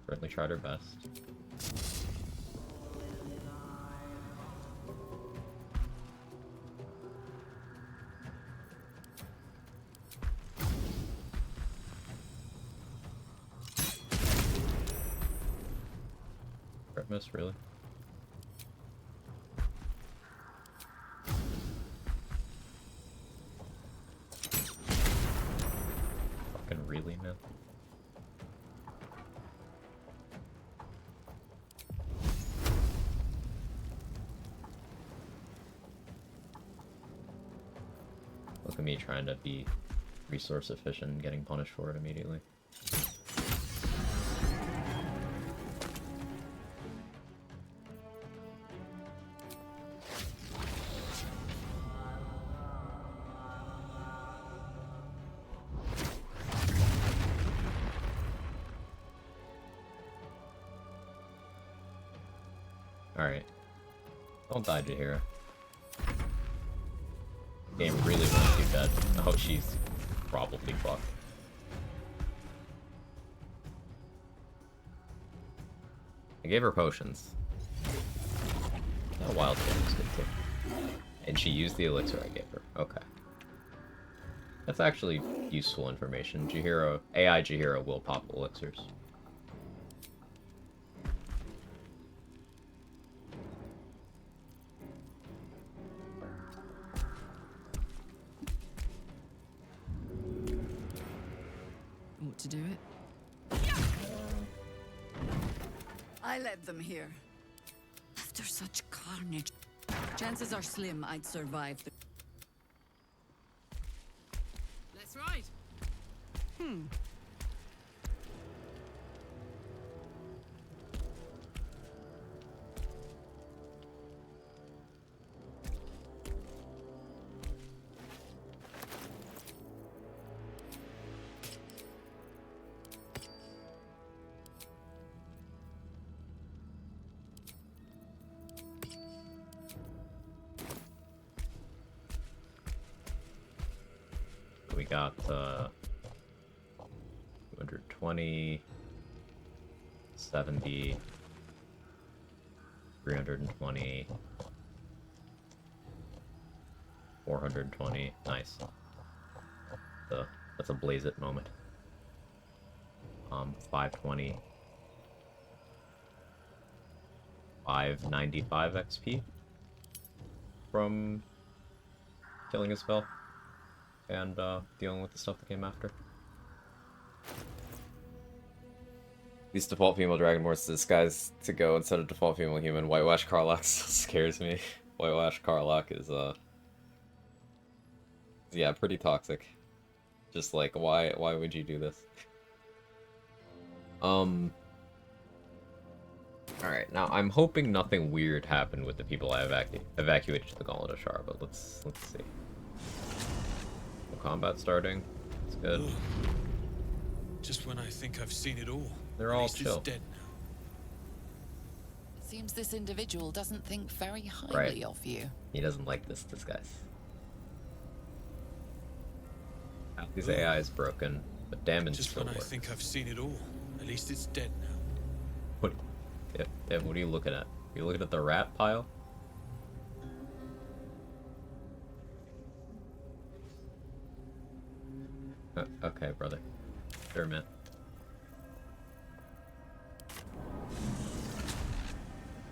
[SPEAKER 1] Certainly tried her best. Crit miss, really? Fucking really, man? Look at me trying to be resource efficient and getting punished for it immediately. Alright. Don't die, Jahira. Game really wants you dead. Oh, she's probably fucked. I gave her potions. That wild game was good too. And she used the elixir I gave her. Okay. That's actually useful information. Jahira, AI Jahira will pop elixirs.
[SPEAKER 14] Want to do it? I led them here. After such carnage, chances are slim I'd survive the... Let's ride!
[SPEAKER 1] We got 220, 70, 320, 420. Nice. That's a blaze it moment. 520. 595 XP from killing a spell and dealing with the stuff that came after. These default female dragonborns disguise to go instead of default female human. Whitewash Karlach still scares me. Whitewash Karlach is yeah, pretty toxic. Just like why would you do this? Alright, now I'm hoping nothing weird happened with the people I evacuated to the Gauntlet of Shar, but let's see. Combat starting. It's good.
[SPEAKER 8] Ugh. Just when I think I've seen it all.
[SPEAKER 1] They're all chill.
[SPEAKER 8] Dead now.
[SPEAKER 3] Seems this individual doesn't think very highly of you.
[SPEAKER 1] He doesn't like this disguise. His AI is broken, but damage
[SPEAKER 8] Just
[SPEAKER 1] still
[SPEAKER 8] when
[SPEAKER 1] works.
[SPEAKER 8] I think I've seen it all. At least it's dead now.
[SPEAKER 1] What? Yeah, what are you looking at? Are you looking at the rat pile? Okay, brother. Sure, man.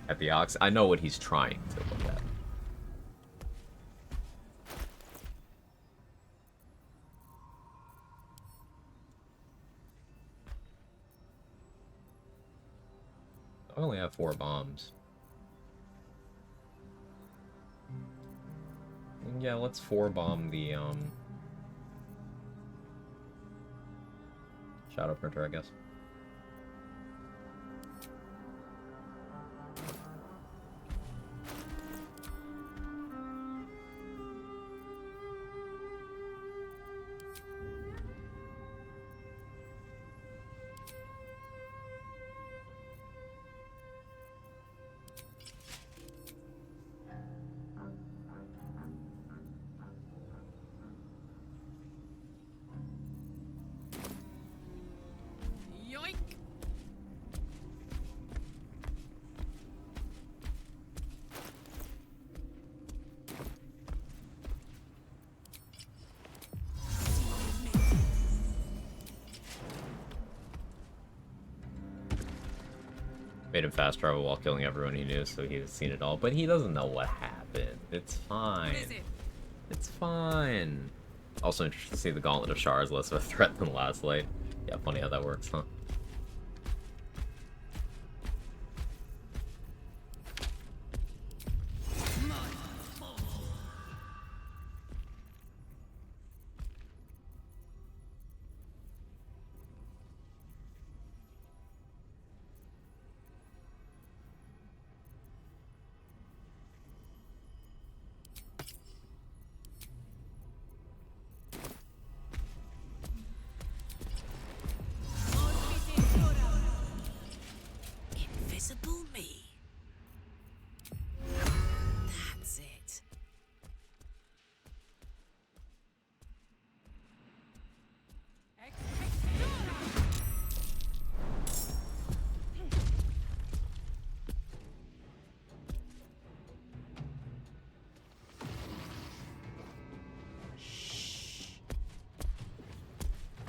[SPEAKER 1] At the ox, I know what he's trying to look at. I only have 4 bombs. Yeah, let's 4-bomb the Shadow Printer, I guess.
[SPEAKER 6] Yoink!
[SPEAKER 1] Made him fast travel while killing everyone he knew, so he's seen it all. But he doesn't know what happened. It's fine.
[SPEAKER 6] What is it?
[SPEAKER 1] It's fine. Also interested to see the Gauntlet of Shar is less of a threat than Last Light. Yeah, funny how that works, huh?
[SPEAKER 4] Invisible me. That's it.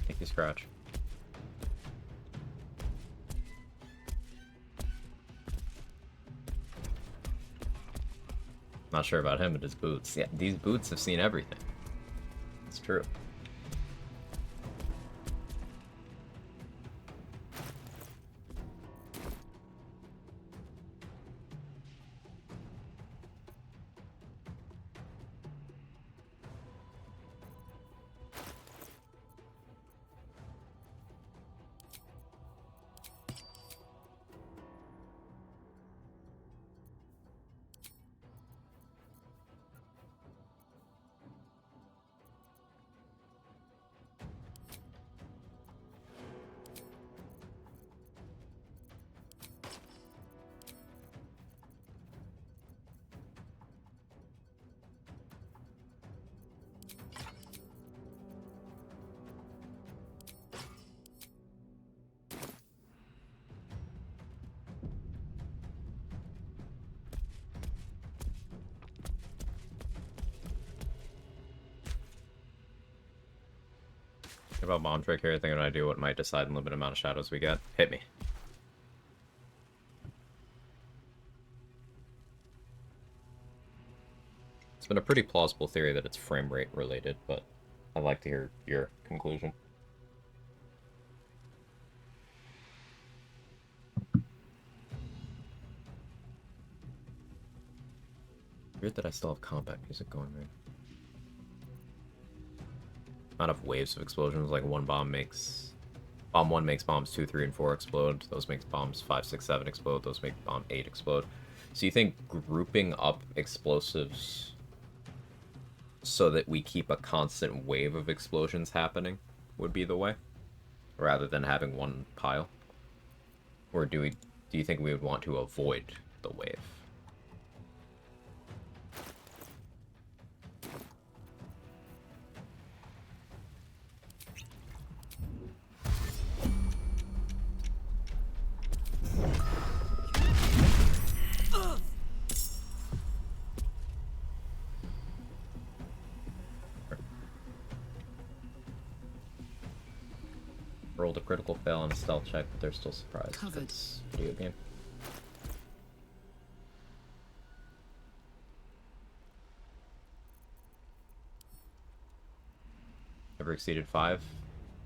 [SPEAKER 1] Thank you, Scratch. Not sure about him and his boots. Yeah, these boots have seen everything. It's true. About bomb trick here, think of an idea what might decide the limited amount of shadows we get. Hit me. It's been a pretty plausible theory that it's frame rate related, but I'd like to hear your conclusion. Weird that I still have combat music going right. Amount of waves of explosions, like one bomb makes... Bomb 1 makes bombs 2, 3, and 4 explode. Those make bombs 5, 6, 7 explode. Those make bomb 8 explode. So you think grouping up explosives so that we keep a constant wave of explosions happening would be the way? Rather than having one pile? Or do you think we would want to avoid the wave? Rolled a critical fail on a stealth check, but they're still surprised.
[SPEAKER 14] Covered.
[SPEAKER 1] It's a video game. Ever exceeded 5?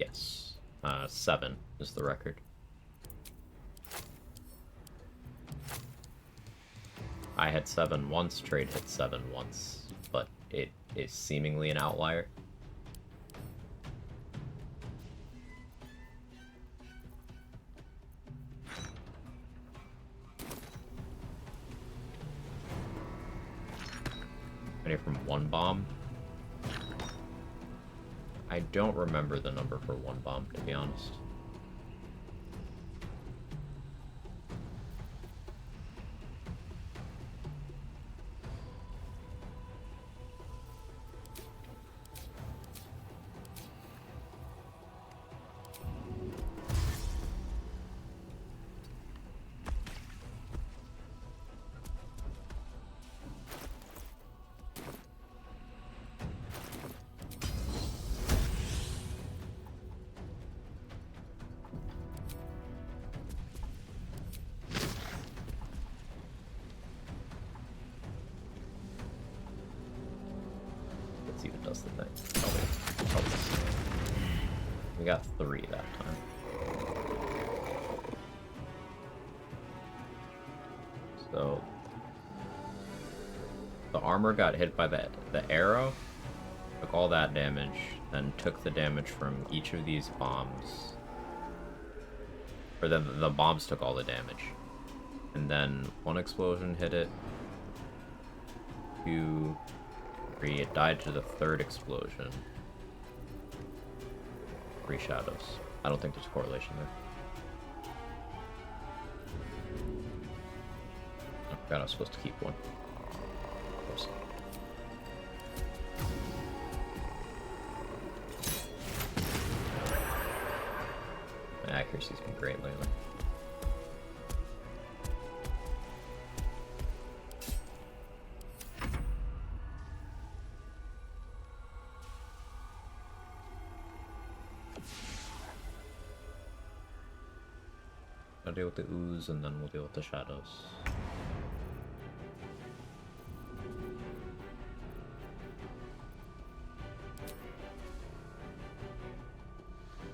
[SPEAKER 1] Yes. 7 is the record. I had 7 once, Trade hit 7 once, but it is seemingly an outlier. From one bomb. I don't remember the number for one bomb, to be honest. See what does the thing. Probably. We got 3 that time. So the armor got hit by the arrow, took all that damage, then took the damage from each of these bombs. Or then the bombs took all the damage. And then 1 explosion hit it. 2, 3, it died to the 3rd explosion. 3 shadows. I don't think there's a correlation there. Oh god, I was supposed to keep 1. Of course. My accuracy's been great lately. I'll deal with the ooze and then we'll deal with the shadows.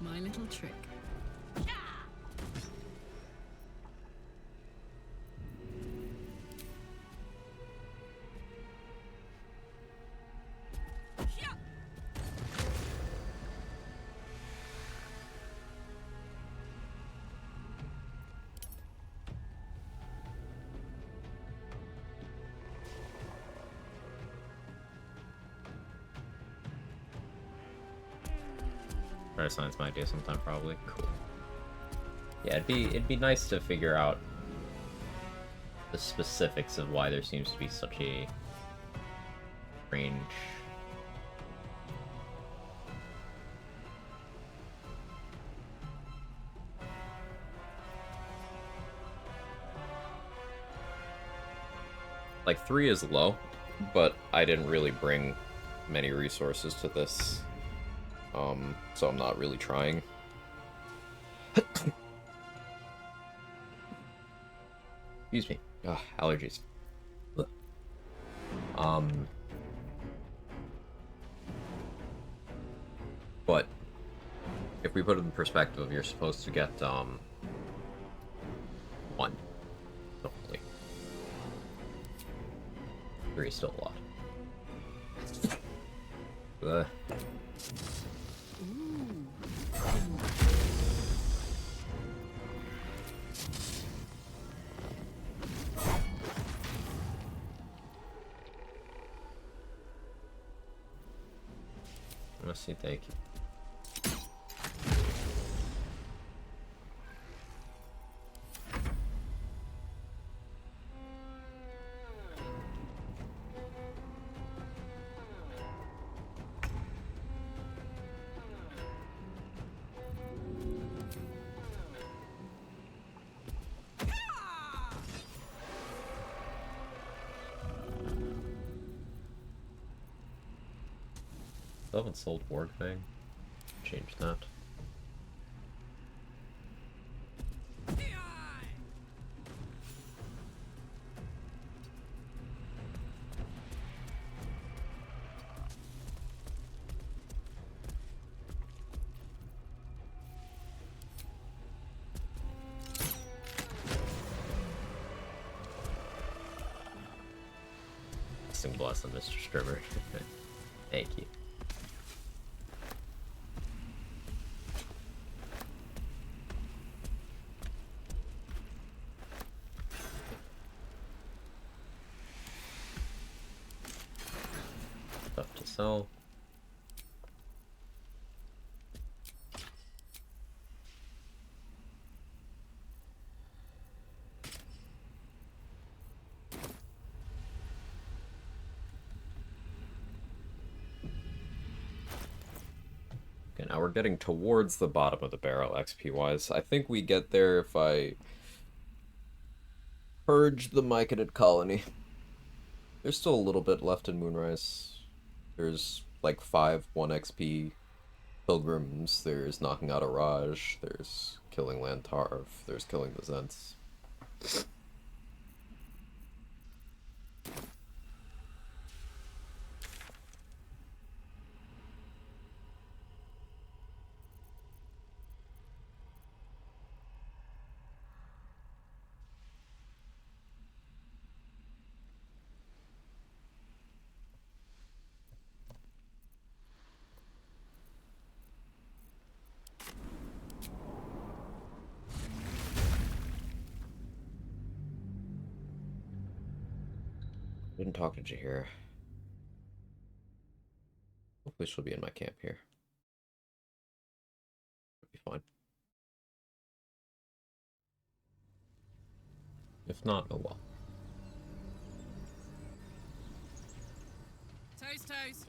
[SPEAKER 14] My little trick.
[SPEAKER 1] Try science my idea sometime, probably. Cool. Yeah, it'd be nice to figure out the specifics of why there seems to be such a range. Like 3 is low, but I didn't really bring many resources to this so I'm not really trying. Excuse me. Ugh, allergies. Ugh. But if we put it in perspective, you're supposed to get, one. Hopefully. 3 is still a lot. Ugh. Merci, thank you. I haven't sold Warg Fang. Change that. Bless him, Mr. Strimmer. Thank you. Stuff to sell. Okay, now we're getting towards the bottom of the barrel XP-wise. I think we get there if I purge the Myconid colony. There's still a little bit left in Moonrise. There's like 5 1 XP pilgrims, there's knocking out a Raj, there's killing Lantarv, there's killing the Zents. Didn't talk to Jahira. Hopefully she'll be in my camp here. It'll be fine. If not, oh well.
[SPEAKER 6] Toes, toes.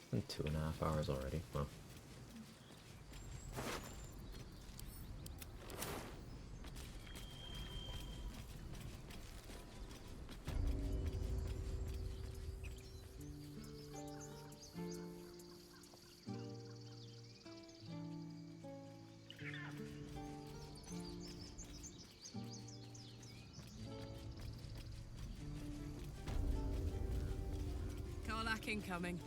[SPEAKER 1] Been 2.5 hours already. Well.
[SPEAKER 6] Karlak incoming.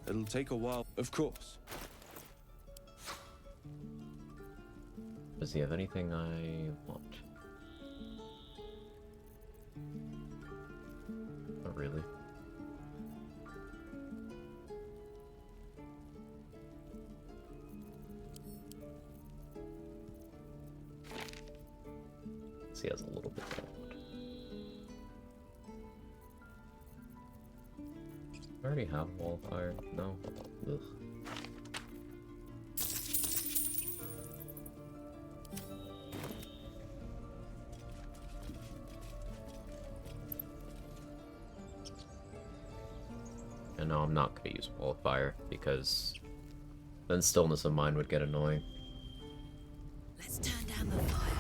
[SPEAKER 7] It'll take a while, of course.
[SPEAKER 1] Does he have anything I want? Not really. He has a little bit that I want. I already have a wall of fire. No? Ugh. And no, I'm not going to use wall of fire because then stillness of mind would get annoying.
[SPEAKER 10] Let's turn down the fire.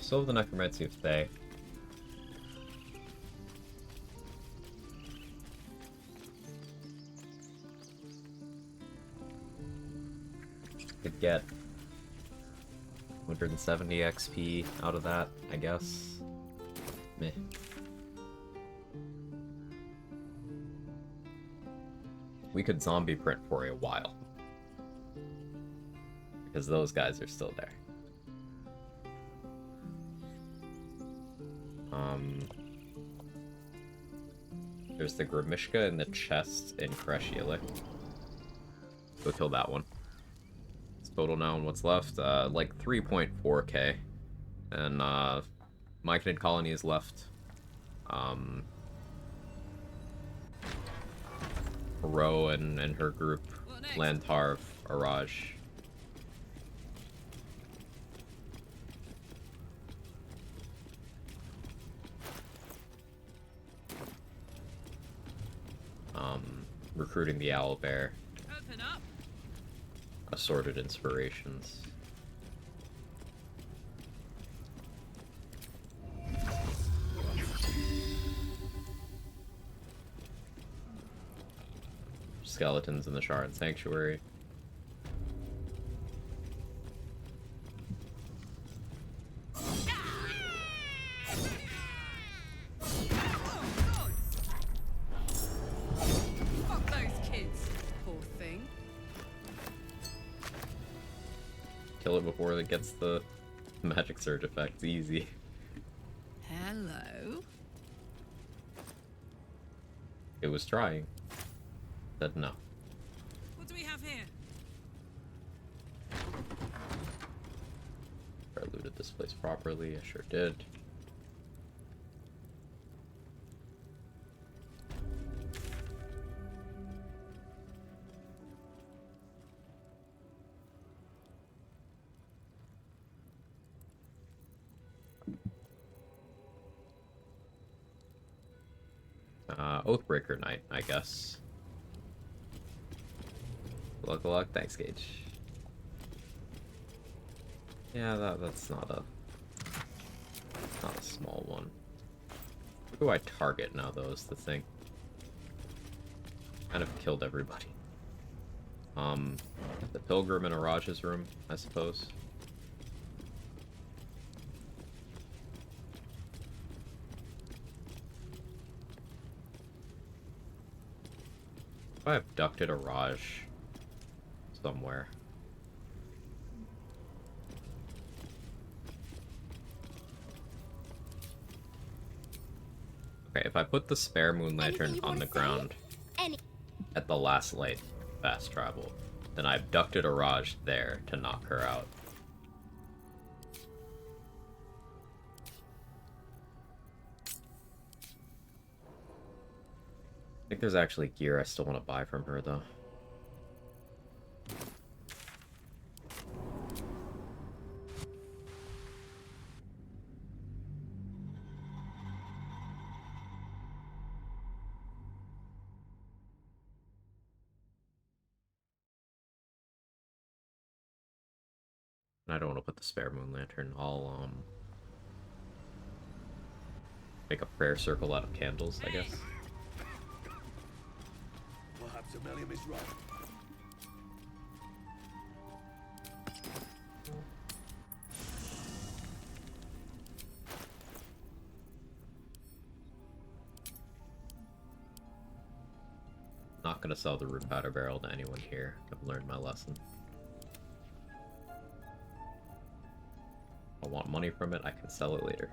[SPEAKER 1] Still have the Necromancy of Thay. Could get 170 XP out of that, I guess. Meh. We could zombie print for a while. Because those guys are still there. There's the Grimishka in the chest in Kreshielik. Go kill that one. It's total now and what's left? Like 3.4k. And Myconid Colony is left. Ro and her group. Lantarv, Araj. Recruiting the Owlbear.
[SPEAKER 6] Open up.
[SPEAKER 1] Assorted inspirations. Skeletons in the Shard Sanctuary.
[SPEAKER 6] Fuck those kids. Poor thing.
[SPEAKER 1] Kill it before it gets the magic surge effect. Easy.
[SPEAKER 6] Hello.
[SPEAKER 1] It was trying. Said no.
[SPEAKER 6] What do we have here?
[SPEAKER 1] I looted this place properly. I sure did. Oathbreaker Knight, I guess. Luck, thanks, Gage. Yeah, that's not a small one. Who do I target now, though, is the thing. Kind of killed everybody. The Pilgrim in Araj's room, I suppose. I abducted Araj somewhere. Okay, if I put the spare moon lantern on the ground at the last light fast travel, then I abducted Araj there to knock her out. I think there's actually gear I still want to buy from her, though. I don't want to put the spare moon lantern. I'll, make a prayer circle out of candles, I guess.
[SPEAKER 15] Perhaps Amelia is right.
[SPEAKER 1] Not gonna sell the root powder barrel to anyone here. I've learned my lesson. I want money from it, I can sell it later.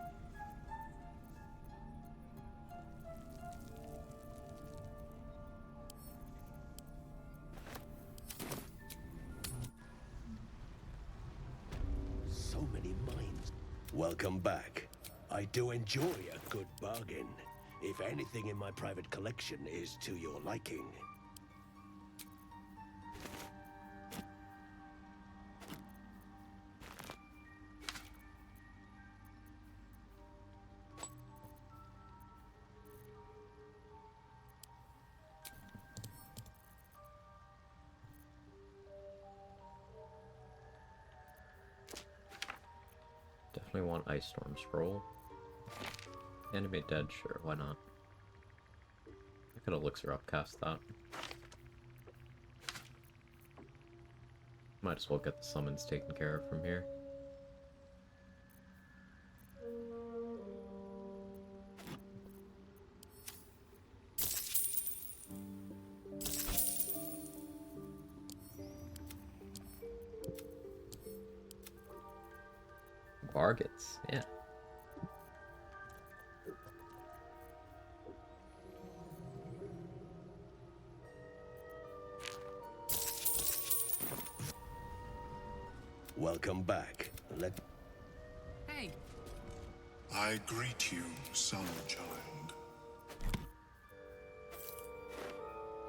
[SPEAKER 15] So many mines. Welcome back. I do enjoy a good bargain. If anything in my private collection is to your liking.
[SPEAKER 1] definitely want Ice Storm Scroll. Animate Dead, sure, why not? I could elixir upcast that. Might as well get the summons taken care of from here. Bargains, yeah.
[SPEAKER 15] Welcome back.
[SPEAKER 14] Hey.
[SPEAKER 16] I greet you, son child.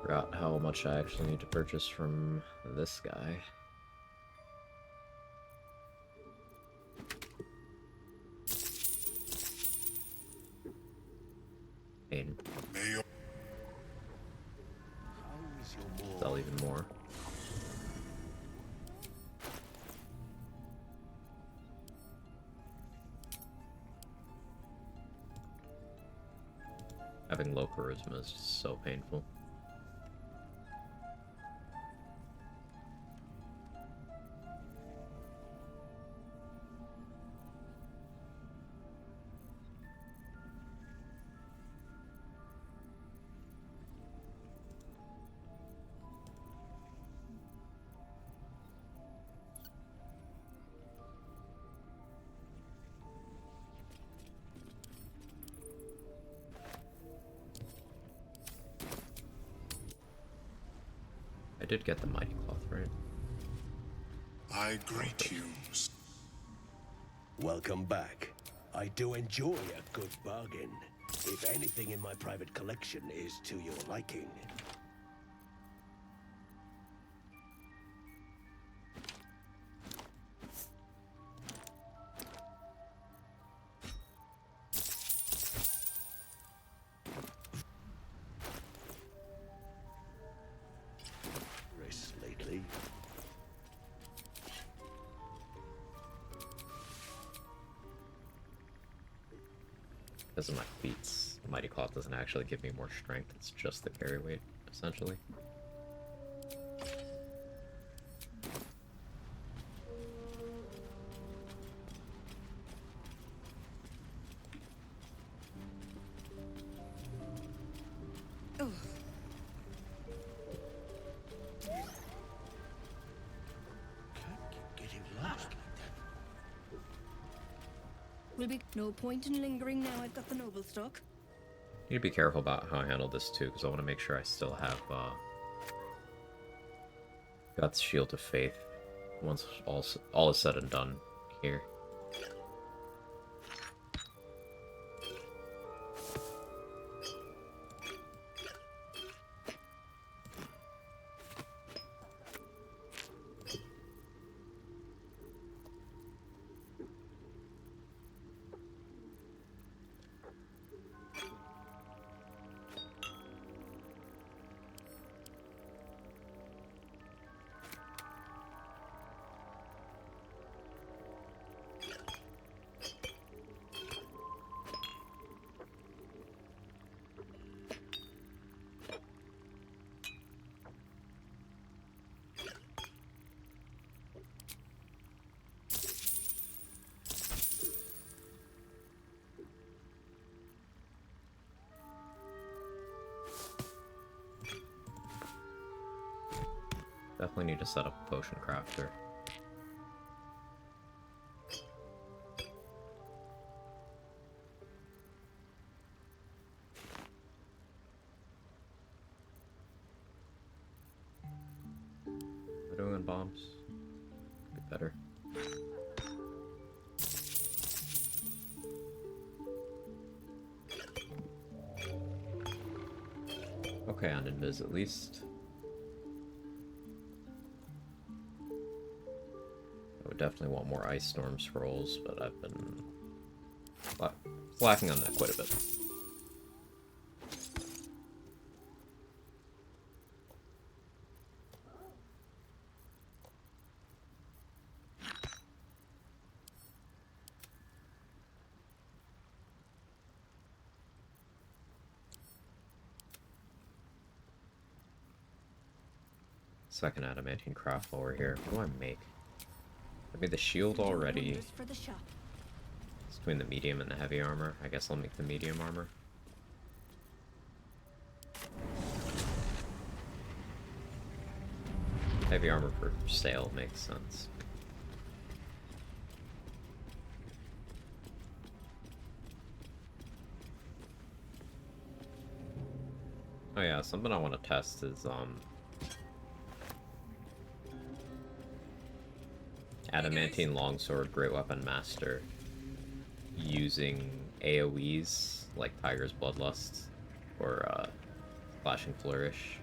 [SPEAKER 1] Forgot how much I actually need to purchase from this guy. Pain. Sell even more. Having low charisma is just so painful. I did get the Mighty Cloth, right?
[SPEAKER 16] I greet you.
[SPEAKER 15] Welcome back. I do enjoy a good bargain. If anything in my private collection is to your liking. Lately.
[SPEAKER 1] Because of my feats, Mighty Cloth doesn't actually give me more strength, it's just the carry weight, essentially.
[SPEAKER 4] Will be no point in lingering now I've got the noble stock.
[SPEAKER 1] Need to be careful about how I handle this too, because I want to make sure I still have God's Shield of Faith once all is said and done here. Definitely need to set up a potion crafter. Am I doing on bombs? Could be better. Okay, on Invis at least. I would definitely want more Ice Storm Scrolls, but I've been lacking on that quite a bit. Second adamantine craft while we're here. What do I make? I made the shield already.
[SPEAKER 10] Wonders for the shop.
[SPEAKER 1] It's between the medium and the heavy armor. I guess I'll make the medium armor. Heavy armor for sale makes sense. Oh yeah, something I want to test is adamantine longsword, great weapon master, using AoEs like Tiger's Bloodlust or Flashing Flourish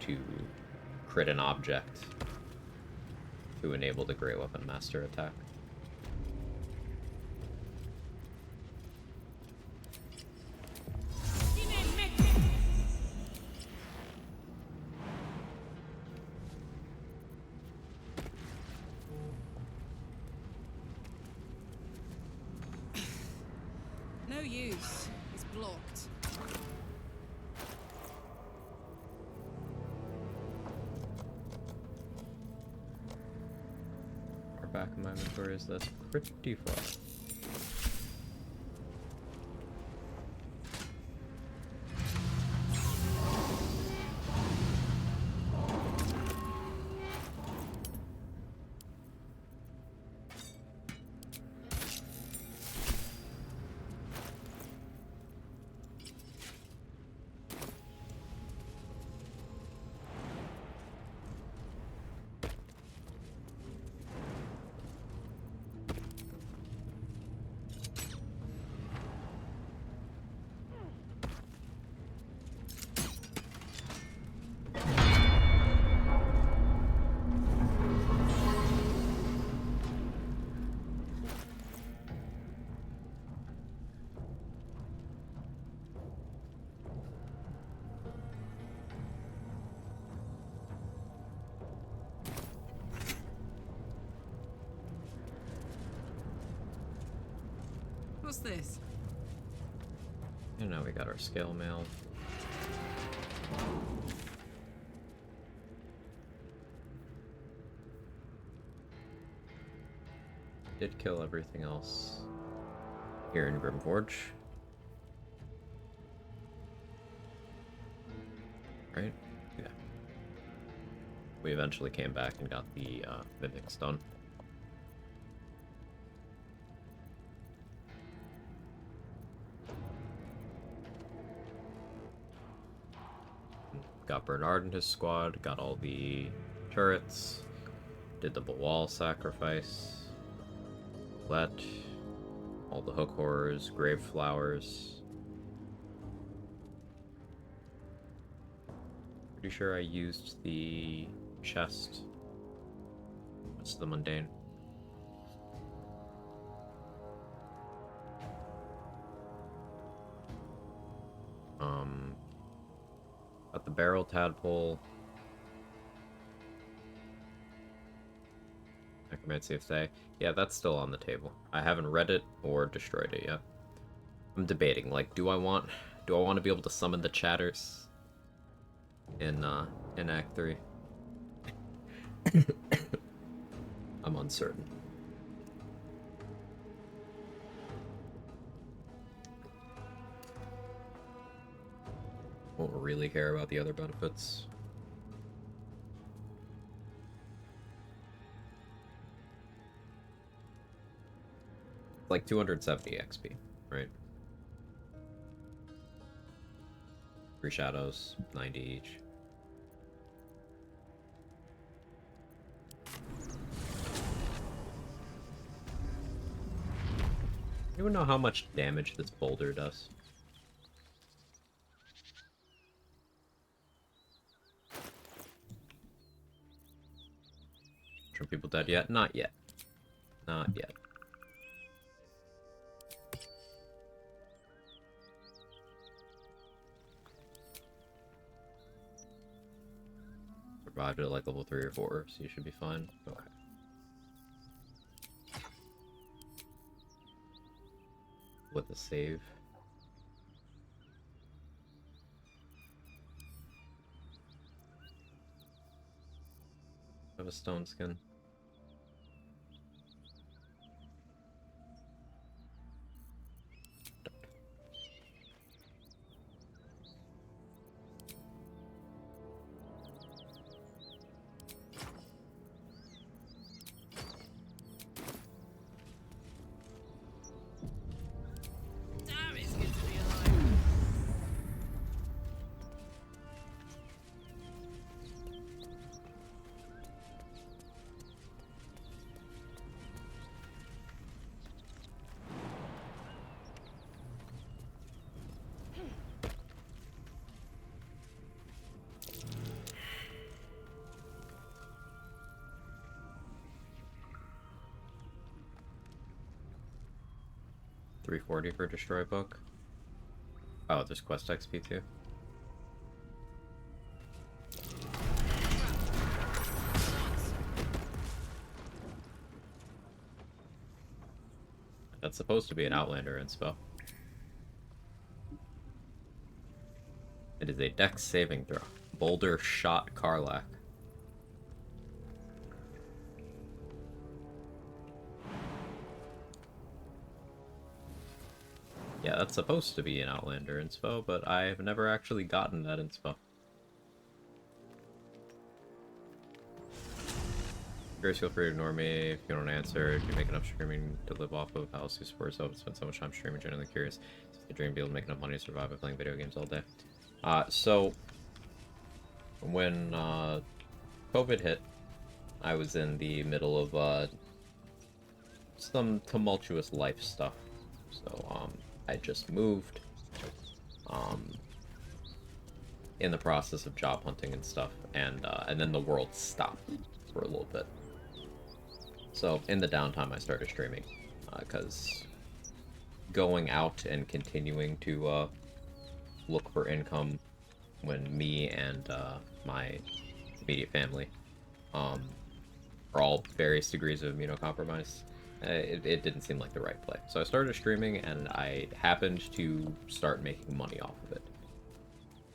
[SPEAKER 1] to crit an object to enable the great weapon master attack.
[SPEAKER 6] No use. It's blocked.
[SPEAKER 1] Far back in my inventory is this pretty far.
[SPEAKER 6] What's this?
[SPEAKER 1] And now we got our scale mail. Did kill everything else here in Grimforge. Right? Yeah. We eventually came back and got the mimics done. Got Bernard and his squad, got all the turrets, did the wall sacrifice, let all the hook horrors, grave flowers. Pretty sure I used the chest. What's the mundane? Got the barrel tadpole. Necromancy of Thay. Yeah, that's still on the table. I haven't read it or destroyed it yet. I'm debating, like, do I want to be able to summon the chatters in Act 3? I'm uncertain. Won't really care about the other benefits. Like 270 XP, right? 3 shadows, 90 each. Anyone know how much damage this boulder does? Are people dead yet? Not yet. Not yet. Survived at like level 3 or 4, so you should be fine. Okay. With the save. have a stone skin.
[SPEAKER 11] Damn, it's good to be alive.
[SPEAKER 1] 340 for destroy book. Oh, there's quest XP too. That's supposed to be an Outlander inspo. It is a dex saving throw. Boulder shot Karlach. Yeah, that's supposed to be an Outlander inspo, but I've never actually gotten that inspo. Grace, feel free to ignore me if you don't answer. Do you make enough streaming to live off of? How else do you support yourself? Spend so much time streaming, genuinely curious. Is the dream to be able to make enough money to survive by playing video games all day? So when COVID hit, I was in the middle of some tumultuous life stuff. So I just moved, in the process of job hunting and stuff, and then the world stopped for a little bit. So in the downtime, I started streaming, because going out and continuing to look for income when me and my immediate family are all various degrees of immunocompromised, it didn't seem like the right play. So I started streaming, and I happened to start making money off of it.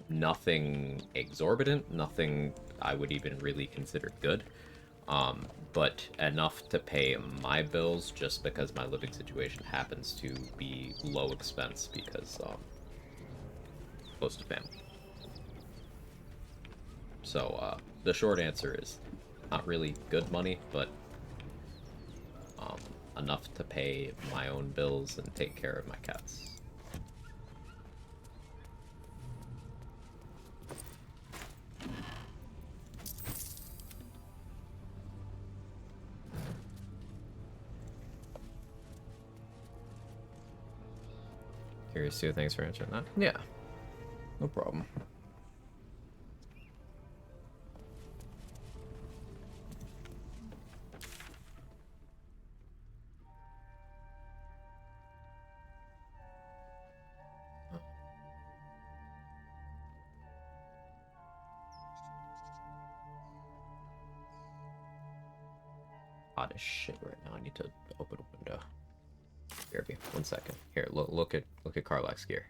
[SPEAKER 1] Nothing exorbitant, nothing I would even really consider good, but enough to pay my bills just because my living situation happens to be low expense because close to family. So the short answer is not really good money, but enough to pay my own bills and take care of my cats. Curious too, thanks for answering that. Yeah, no problem. Hot as shit right now. I need to open a window. BRB, 1 second. Here, look at Karlach's gear.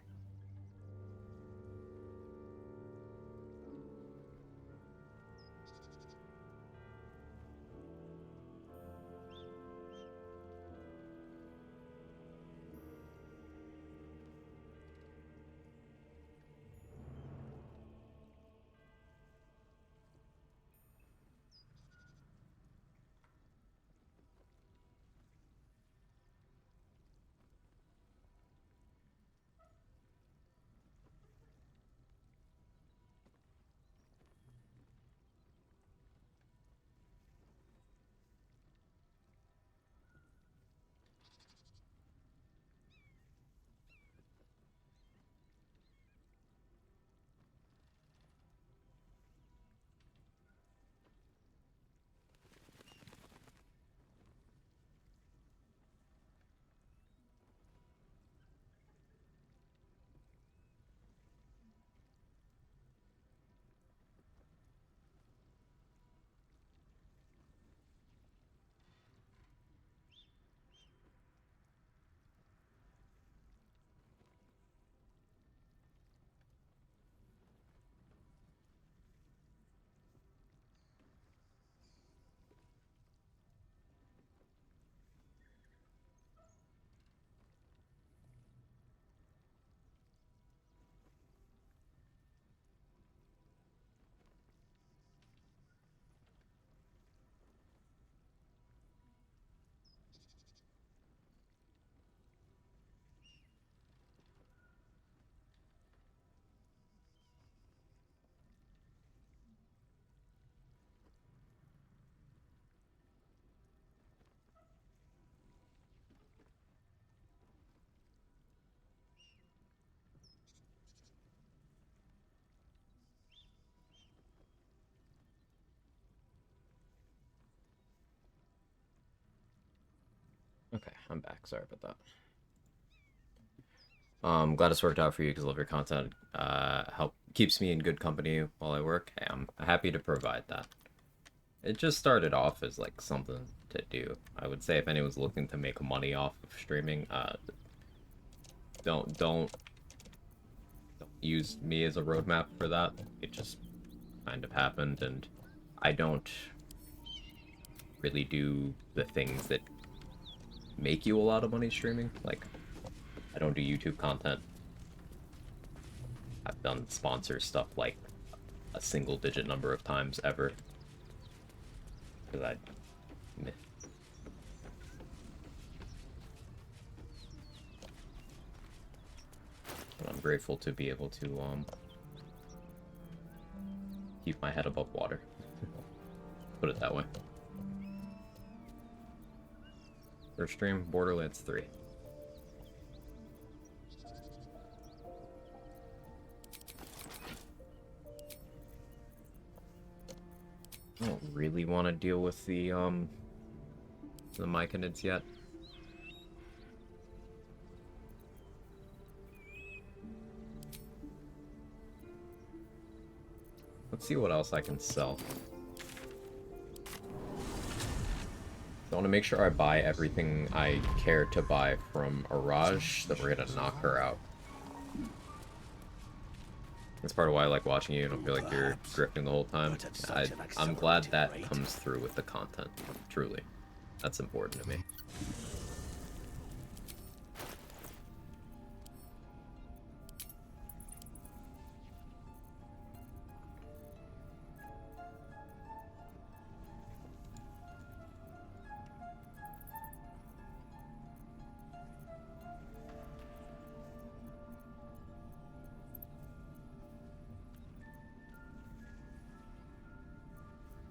[SPEAKER 1] Okay, I'm back. Sorry about that. Glad it's worked out for you because I love your content. Keeps me in good company while I work. Hey, I'm happy to provide that. It just started off as like something to do. I would say if anyone's looking to make money off of streaming, don't use me as a roadmap for that. It just kind of happened, and I don't really do the things that make you a lot of money streaming. Like, I don't do YouTube content. I've done sponsor stuff like a single digit number of times ever. Because meh. But I'm grateful to be able to keep my head above water. Put it that way. First stream, Borderlands 3. I don't really want to deal with the Myconids yet. Let's see what else I can sell. I want to make sure I buy everything I care to buy from Araj, then we're gonna knock her out. That's part of why I like watching you. I don't feel like you're drifting the whole time. I'm glad that comes through with the content, truly. That's important to me.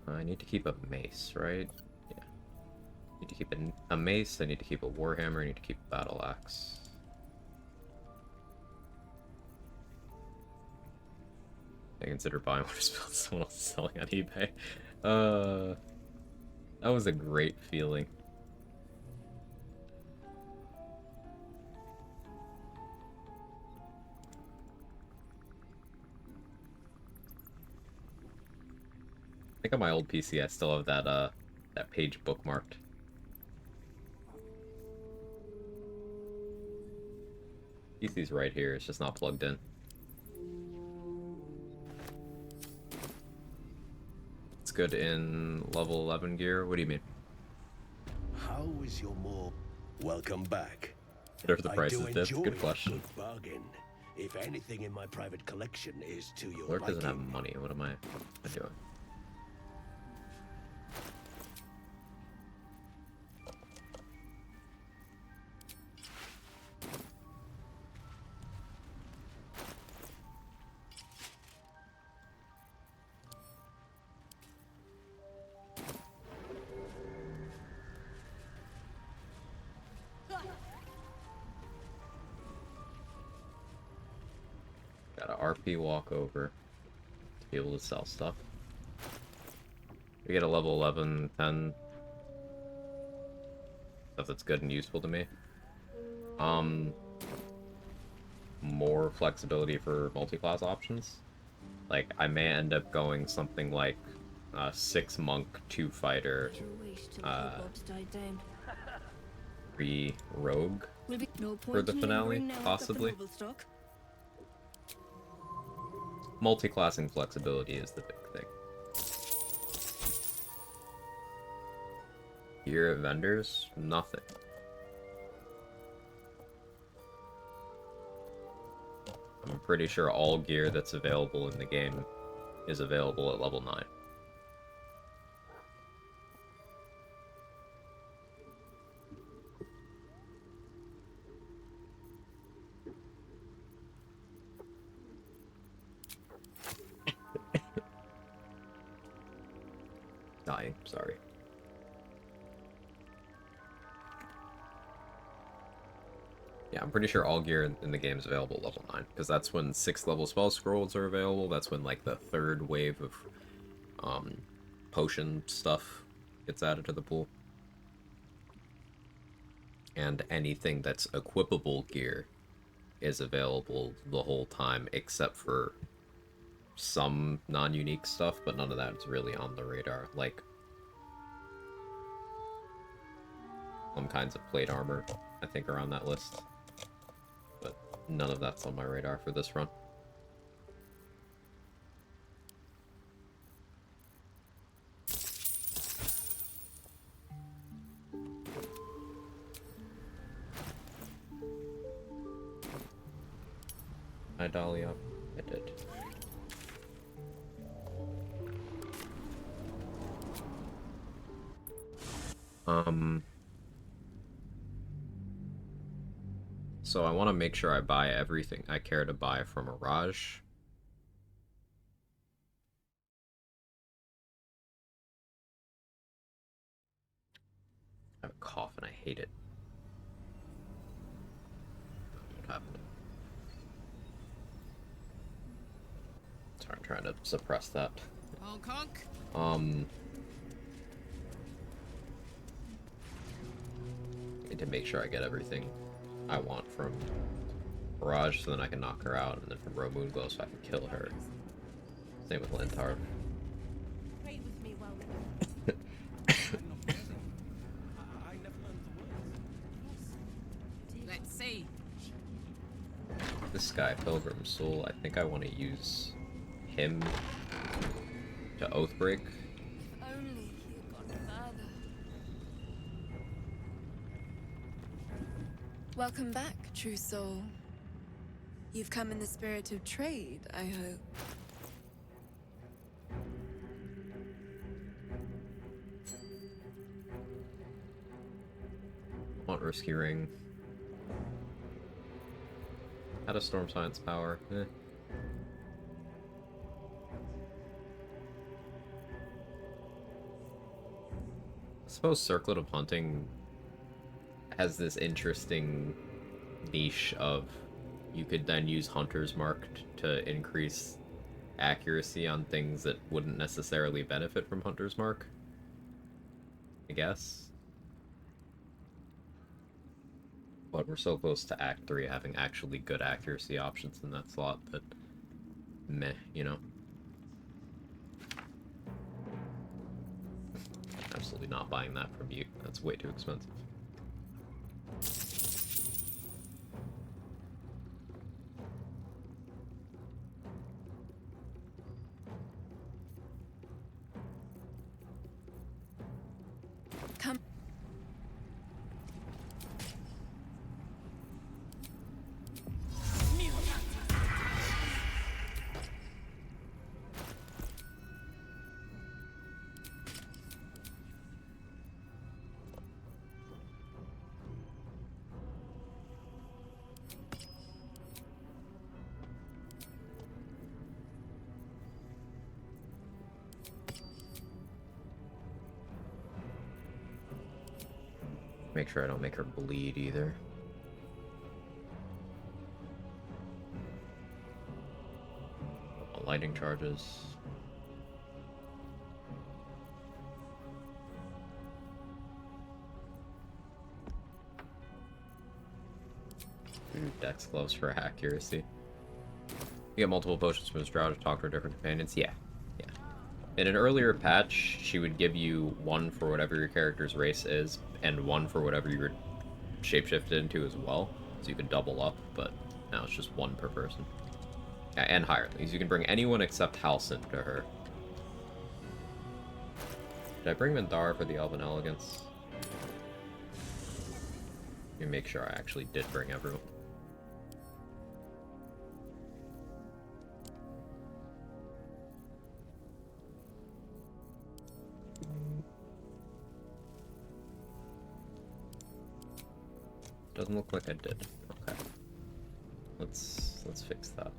[SPEAKER 1] I need to keep a mace, right? Yeah. I need to keep a mace, I need to keep a warhammer, I need to keep a battle axe. I consider buying what is someone else is selling on eBay. That was a great feeling. I think on my old PC I still have that page bookmarked. PC's right here, it's just not plugged in. It's good in level 11 gear? What do you mean?
[SPEAKER 15] How is your more... Welcome back.
[SPEAKER 1] Whatever the price is, Div. Good question.
[SPEAKER 15] Good bargain. If anything in my private collection is to your
[SPEAKER 1] Lord doesn't have
[SPEAKER 15] liking.
[SPEAKER 1] money, what am I doing? Gotta RP walk over to be able to sell stuff. We get a level 11, 10 stuff that's good and useful to me. More flexibility for multi-class options. Like, I may end up going something like 6 monk, 2 fighter, 3 rogue for the finale, possibly. Multi-classing flexibility is the big thing. Gear at vendors? Nothing. I'm pretty sure all gear that's available in the game is available at level 9. Dying, sorry. Yeah, I'm pretty sure all gear in the game is available at level 9, because that's when 6th level spell scrolls are available, that's when, like, the 3rd wave of, potion stuff gets added to the pool. And anything that's equipable gear is available the whole time, except for some non-unique stuff, but none of that is really on the radar. Like, some kinds of plate armor, I think, are on that list. But none of that's on my radar for this run. Hi, Dahlia. I did. So I want to make sure I buy everything I care to buy from Mirage. I have a cough and I hate it. What happened? Sorry, I'm trying to suppress that.
[SPEAKER 6] Honk honk.
[SPEAKER 1] Need to make sure I get everything I want from Mirage so then I can knock her out, and then from Ro Moonglow so I can kill her. Same with Lintard.
[SPEAKER 4] Pray with me while
[SPEAKER 6] Let's see.
[SPEAKER 1] This guy, Pilgrim Soul, I think I want to use him to Oathbreak.
[SPEAKER 10] Only he had gone further.
[SPEAKER 6] Welcome back, true soul. You've come in the spirit of trade, I hope.
[SPEAKER 1] Want Risky Ring. Had a Storm Science power. Eh. I suppose Circlet of Hunting has this interesting niche of you could then use Hunter's Mark to increase accuracy on things that wouldn't necessarily benefit from Hunter's Mark, I guess. But we're so close to Act 3 having actually good accuracy options in that slot that meh, you know. Absolutely not buying that from you. That's way too expensive.
[SPEAKER 6] Come.
[SPEAKER 1] Make sure I don't make her bleed either. Lightning charges. Ooh, Dex gloves for accuracy. You get multiple potions from Stroud to talk to her different companions. Yeah. Yeah. In an earlier patch, she would give you one for whatever your character's race is, and one for whatever you were shapeshifted into as well. So you could double up, but now it's just one per person. Yeah, and hirelings. You can bring anyone except Halsin to her. Did I bring Mindara for the Elven Elegance? Let me make sure I actually did bring everyone. Doesn't look like I did. Okay. Let's fix that.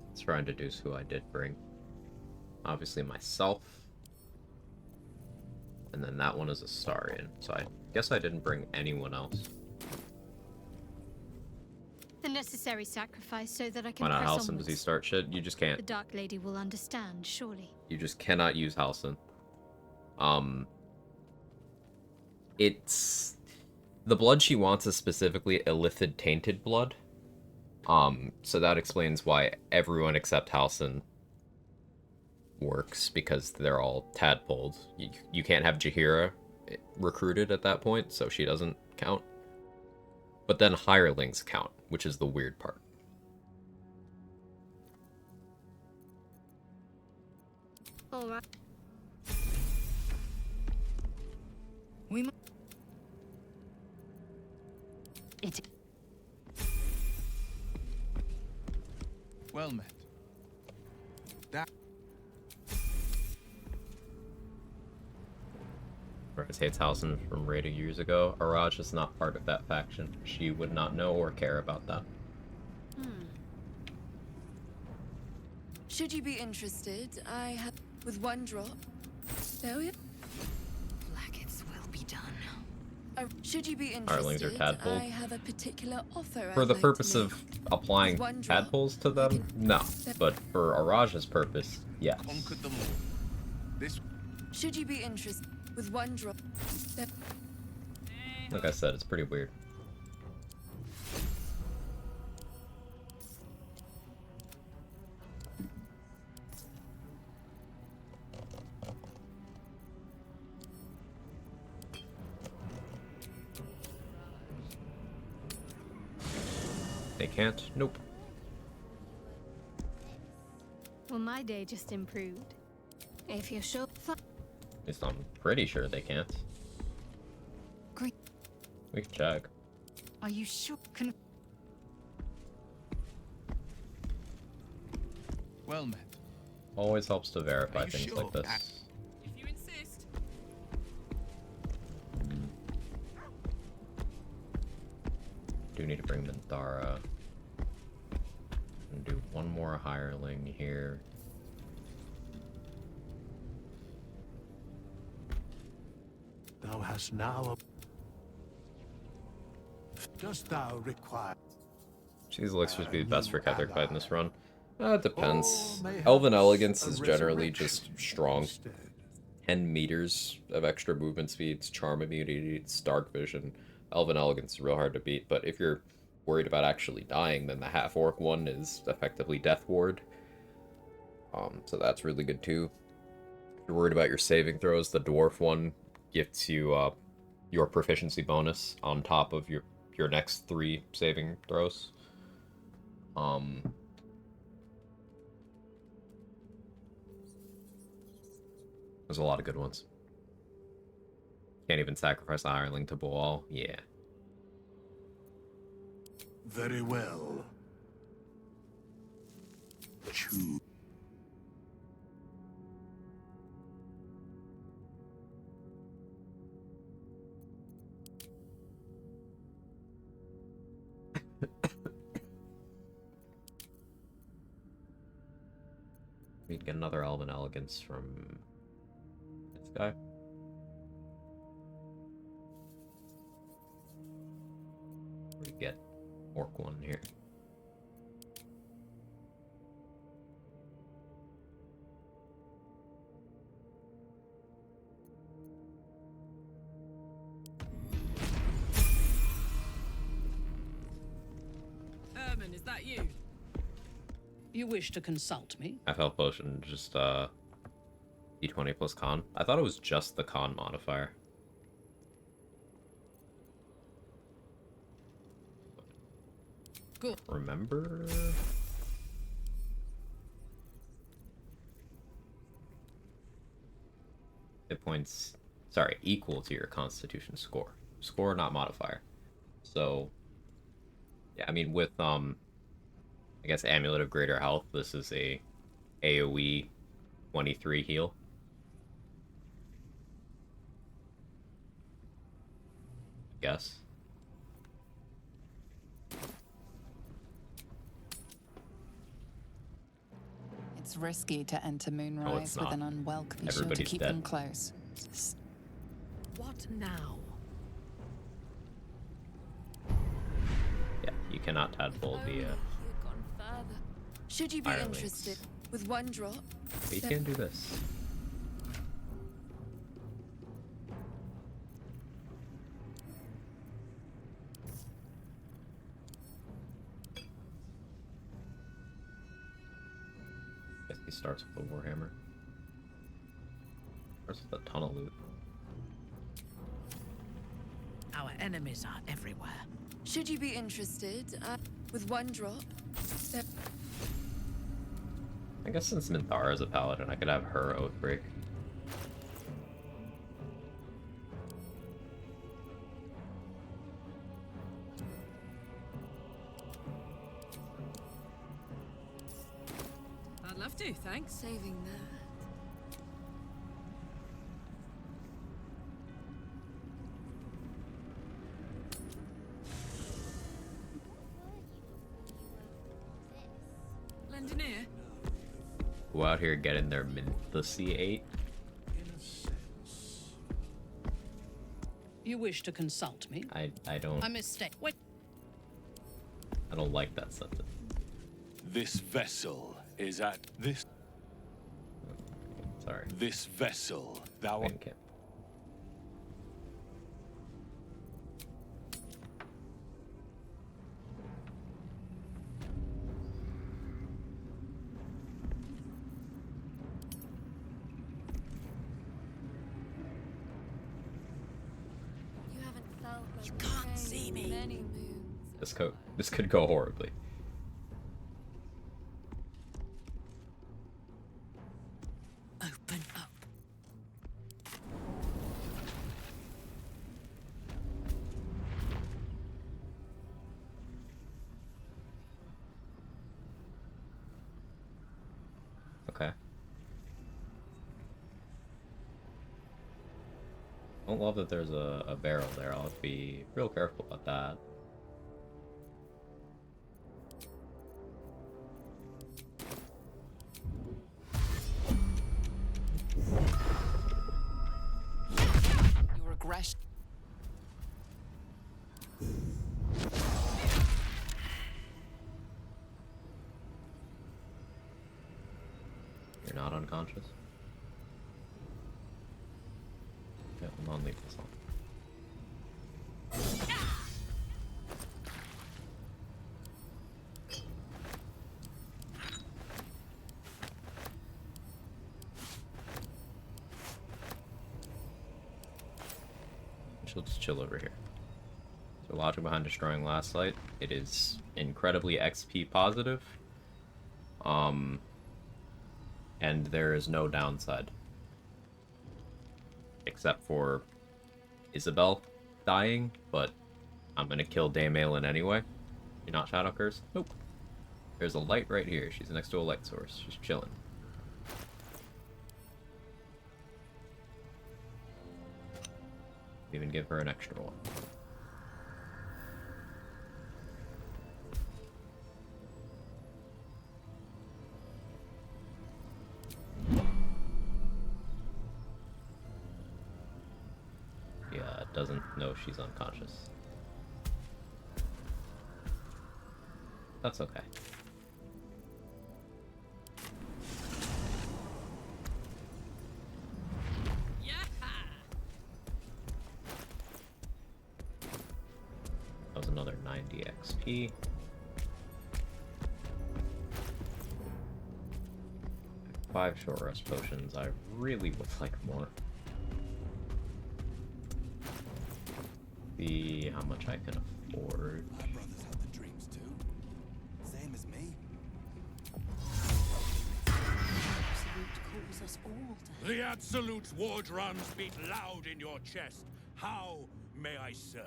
[SPEAKER 1] Let's try and deduce who I did bring. Obviously myself. And then that one is Astarion. So I guess I didn't bring anyone else.
[SPEAKER 17] The necessary sacrifice so that I can
[SPEAKER 1] Why not
[SPEAKER 17] press
[SPEAKER 1] Halcyon? Does he
[SPEAKER 17] onwards.
[SPEAKER 1] start shit? You just
[SPEAKER 17] The
[SPEAKER 1] can't.
[SPEAKER 17] Dark Lady will understand, surely.
[SPEAKER 1] You just cannot use Halcyon. It's... The blood she wants is specifically illithid tainted blood. So that explains why everyone except Halcyon works, because they're all tadpoles. You can't have Jaheira recruited at that point, so she doesn't count. But then hirelings count, which is the weird part.
[SPEAKER 17] Alright.
[SPEAKER 12] It. Well met. That.
[SPEAKER 1] Whereas hates Halcyon from raiding years ago, Araj is not part of that faction. She would not know or care about that.
[SPEAKER 6] Should you be interested, I have with one drop. There we are.
[SPEAKER 3] Blackets will be done.
[SPEAKER 6] Should you be
[SPEAKER 1] Hirelings are
[SPEAKER 6] interested,
[SPEAKER 1] tadpole.
[SPEAKER 6] I have a particular offer.
[SPEAKER 1] For
[SPEAKER 6] I'd
[SPEAKER 1] the
[SPEAKER 6] like
[SPEAKER 1] purpose
[SPEAKER 6] to
[SPEAKER 1] of
[SPEAKER 6] make.
[SPEAKER 1] applying
[SPEAKER 6] With one drop,
[SPEAKER 1] tadpoles to them, no. But for Araj's purpose, yes.
[SPEAKER 12] Conquered them all. This.
[SPEAKER 6] Should you be interested, with one drop. There.
[SPEAKER 1] Like I said, it's pretty weird. They can't? Nope.
[SPEAKER 17] Well, my day just improved. If you're sure.
[SPEAKER 1] At least I'm pretty sure they can't.
[SPEAKER 3] Great.
[SPEAKER 1] We can check.
[SPEAKER 3] Are you sure?
[SPEAKER 12] Well met.
[SPEAKER 1] Always helps to verify things
[SPEAKER 12] sure?
[SPEAKER 1] like this.
[SPEAKER 11] If you insist.
[SPEAKER 1] Do need to bring Minthara. And do one more hireling here.
[SPEAKER 15] Thou hast now. Dost thou require?
[SPEAKER 1] These elixirs would be the best for Ketheric fight in this run. It depends.
[SPEAKER 15] Or
[SPEAKER 1] Elven
[SPEAKER 15] mayhaps
[SPEAKER 1] Elegance
[SPEAKER 15] a
[SPEAKER 1] is generally
[SPEAKER 15] resurrection
[SPEAKER 1] just strong.
[SPEAKER 15] instead.
[SPEAKER 1] 10 meters of extra movement speed, it's charm immunity, it's dark vision. Elven Elegance is real hard to beat, but if you're worried about actually dying, then the half-orc one is effectively Death Ward. So that's really good too. If you're worried about your saving throws, the dwarf one gets you your proficiency bonus on top of your next 3 saving throws. There's a lot of good ones. Can't even sacrifice the hireling to Boal. Yeah.
[SPEAKER 16] Very well. Choose.
[SPEAKER 1] We'd get another Elven Elegance from this guy. We get Orc one here.
[SPEAKER 11] Ermin, is that you?
[SPEAKER 18] You wish to consult me?
[SPEAKER 1] Half health potion, just D20 plus con. I thought it was just the con modifier.
[SPEAKER 18] Good.
[SPEAKER 1] Remember? Hit points, sorry, equal to your constitution score. Score, not modifier. So, yeah, I mean, with, I guess Amulet of Greater Health, this is a AoE 23 heal. I guess.
[SPEAKER 3] It's risky to enter Moonrise with
[SPEAKER 1] not.
[SPEAKER 3] an unwelcome. Be sure to
[SPEAKER 1] Everybody's
[SPEAKER 3] keep
[SPEAKER 1] dead.
[SPEAKER 3] them close.
[SPEAKER 18] What now?
[SPEAKER 1] Yeah, you cannot tadpole the
[SPEAKER 6] Gone further. Should you be
[SPEAKER 1] Hirelings.
[SPEAKER 6] interested, with one drop,
[SPEAKER 1] We can do this. Guess he starts with a warhammer. Starts with a ton of loot.
[SPEAKER 14] Our enemies are everywhere.
[SPEAKER 6] should you be interested, with one drop, there
[SPEAKER 1] I guess since Minthara is a paladin, I could have her Oathbreak.
[SPEAKER 14] I'd love to, thanks.
[SPEAKER 6] saving that.
[SPEAKER 14] Lend an ear.
[SPEAKER 1] Who out here getting their Minthusy 8?
[SPEAKER 18] You wish to consult me?
[SPEAKER 1] I don't
[SPEAKER 18] A mistake. Wait.
[SPEAKER 1] I don't like that sentence.
[SPEAKER 16] This vessel is at this.
[SPEAKER 1] Sorry.
[SPEAKER 16] This vessel, thou.
[SPEAKER 1] Okay.
[SPEAKER 6] You haven't felt like
[SPEAKER 5] You can't see me.
[SPEAKER 6] many moons.
[SPEAKER 1] This could go horribly.
[SPEAKER 5] Open up.
[SPEAKER 1] Okay. Don't love that there's a barrel there. I'll have to be real careful about that.
[SPEAKER 3] Your aggression.
[SPEAKER 1] You're not unconscious? Yeah, non-lethal song. She'll just chill over here. So logic behind destroying Last Light, it is incredibly XP positive. And there is no downside. Except for Isabel dying, but I'm gonna kill Dame Aelin anyway. You're not Shadow Curse? Nope. There's a light right here. She's next to a light source. She's chilling. Even give her an extra one. Yeah, it doesn't know she's unconscious. That's okay. That was another 90 XP. Five short rest potions. I really would like more. See how much I can afford.
[SPEAKER 7] My brothers had the dreams too. Same as me.
[SPEAKER 10] Absolute calls us all to
[SPEAKER 8] The Absolute's war drums beat loud in your chest. How may I serve?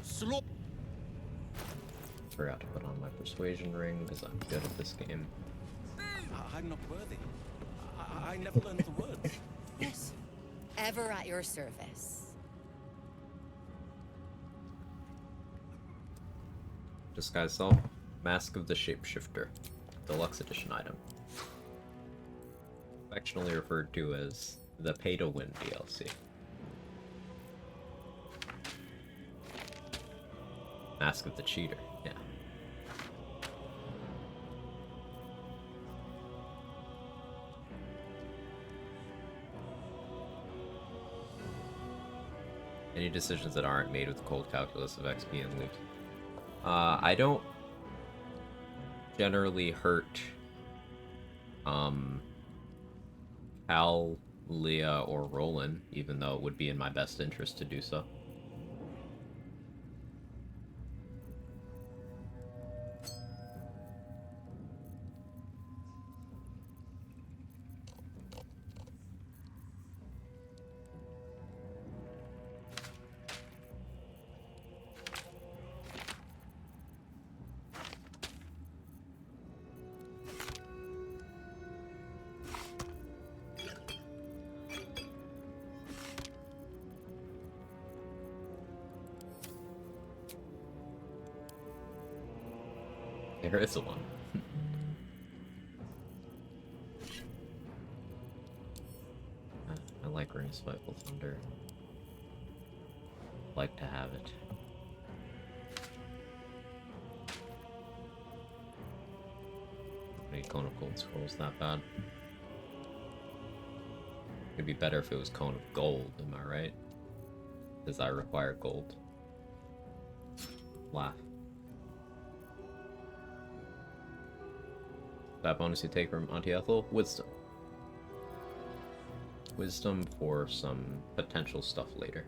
[SPEAKER 8] Slop.
[SPEAKER 1] Forgot to put on my persuasion ring because I'm good at this game.
[SPEAKER 7] I'm not worthy.
[SPEAKER 8] I never learned the words.
[SPEAKER 11] Yes. Ever at your service.
[SPEAKER 1] Disguise self. Mask of the Shapeshifter. Deluxe edition item. Affectionately referred to as the pay-to-win DLC. Mask of the Cheater, yeah. Any decisions that aren't made with the cold calculus of XP and loot. I don't generally hurt Cal, Leah, or Roland, even though it would be in my best interest to do so. There is a one. I like Ring of Spiteful Thunder. Like to have it. Maybe Cone of Gold Scrolls not bad. It'd be better if it was Cone of Gold, am I right? Because I require gold. Laugh. That bonus you take from Auntie Ethel? Wisdom. Wisdom for some potential stuff later.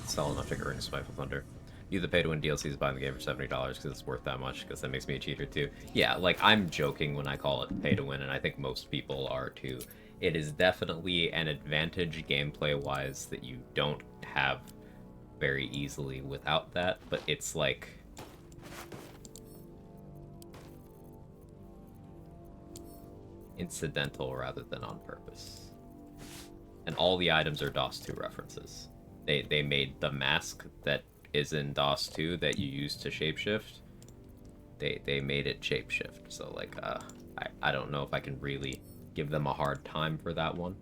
[SPEAKER 1] Sell enough to get Ring of Spiteful Thunder. You the pay-to-win DLCs buying the game for $70 because it's worth that much, because that makes me a cheater too. Yeah, like, I'm joking when I call it pay-to-win, and I think most people are too. It is definitely an advantage gameplay-wise that you don't have very easily without that, but it's like... incidental rather than on purpose. And all the items are DOS 2 references. They made the mask that is in DOS 2 that you use to shapeshift. They made it shapeshift. So like I don't know if I can really give them a hard time for that one.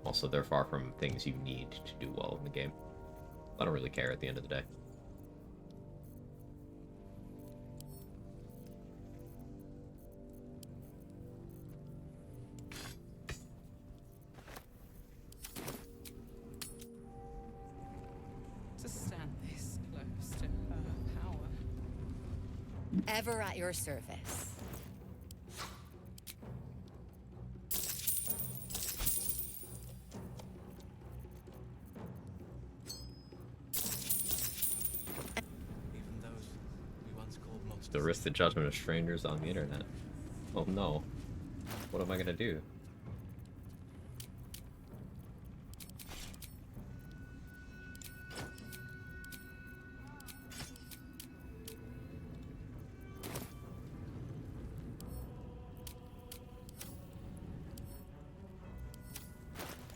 [SPEAKER 1] Also, they're far from things you need to do well in the game. I don't really care at the end of the day.
[SPEAKER 11] Ever at your service.
[SPEAKER 1] To risk the judgment of strangers on the internet. Oh no. What am I gonna do?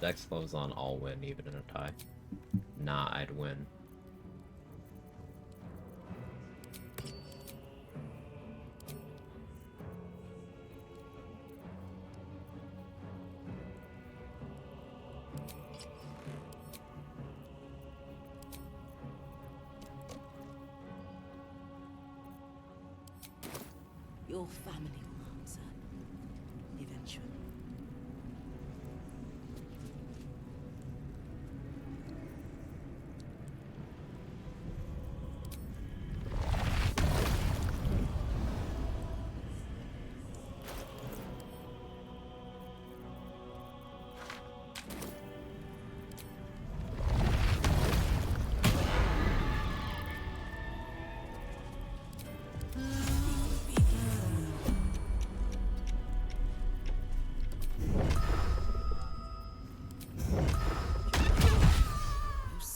[SPEAKER 1] Dex loves on all win, even in a tie. Nah, I'd win.
[SPEAKER 4] Your family will answer. Eventually.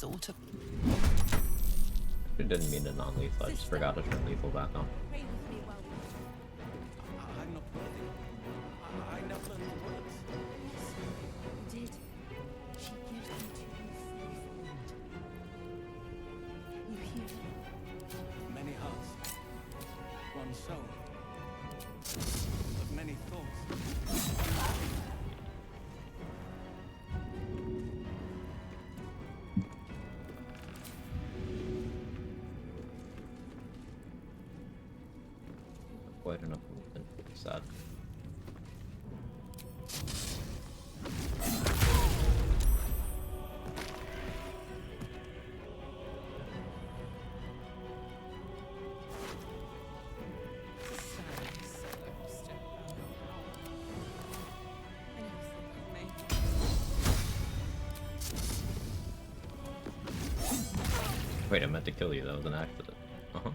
[SPEAKER 3] sort of.
[SPEAKER 1] It didn't mean to non-lethal, I just forgot to turn lethal back on.
[SPEAKER 12] I'm not worthy. I never learned the words.
[SPEAKER 10] You did. She gives them to you fully formed. You hear it?
[SPEAKER 12] Many hearts. One soul. Of many thoughts.
[SPEAKER 1] Quite enough movement. Sad. Wait, I meant to kill you. That was an accident. Uh-huh.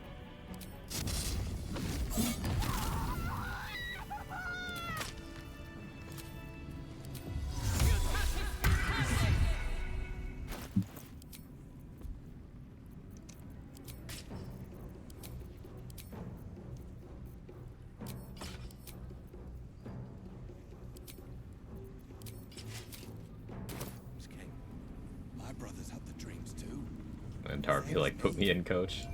[SPEAKER 7] My brothers had the dreams too.
[SPEAKER 1] And Tarp, you like put me in, coach.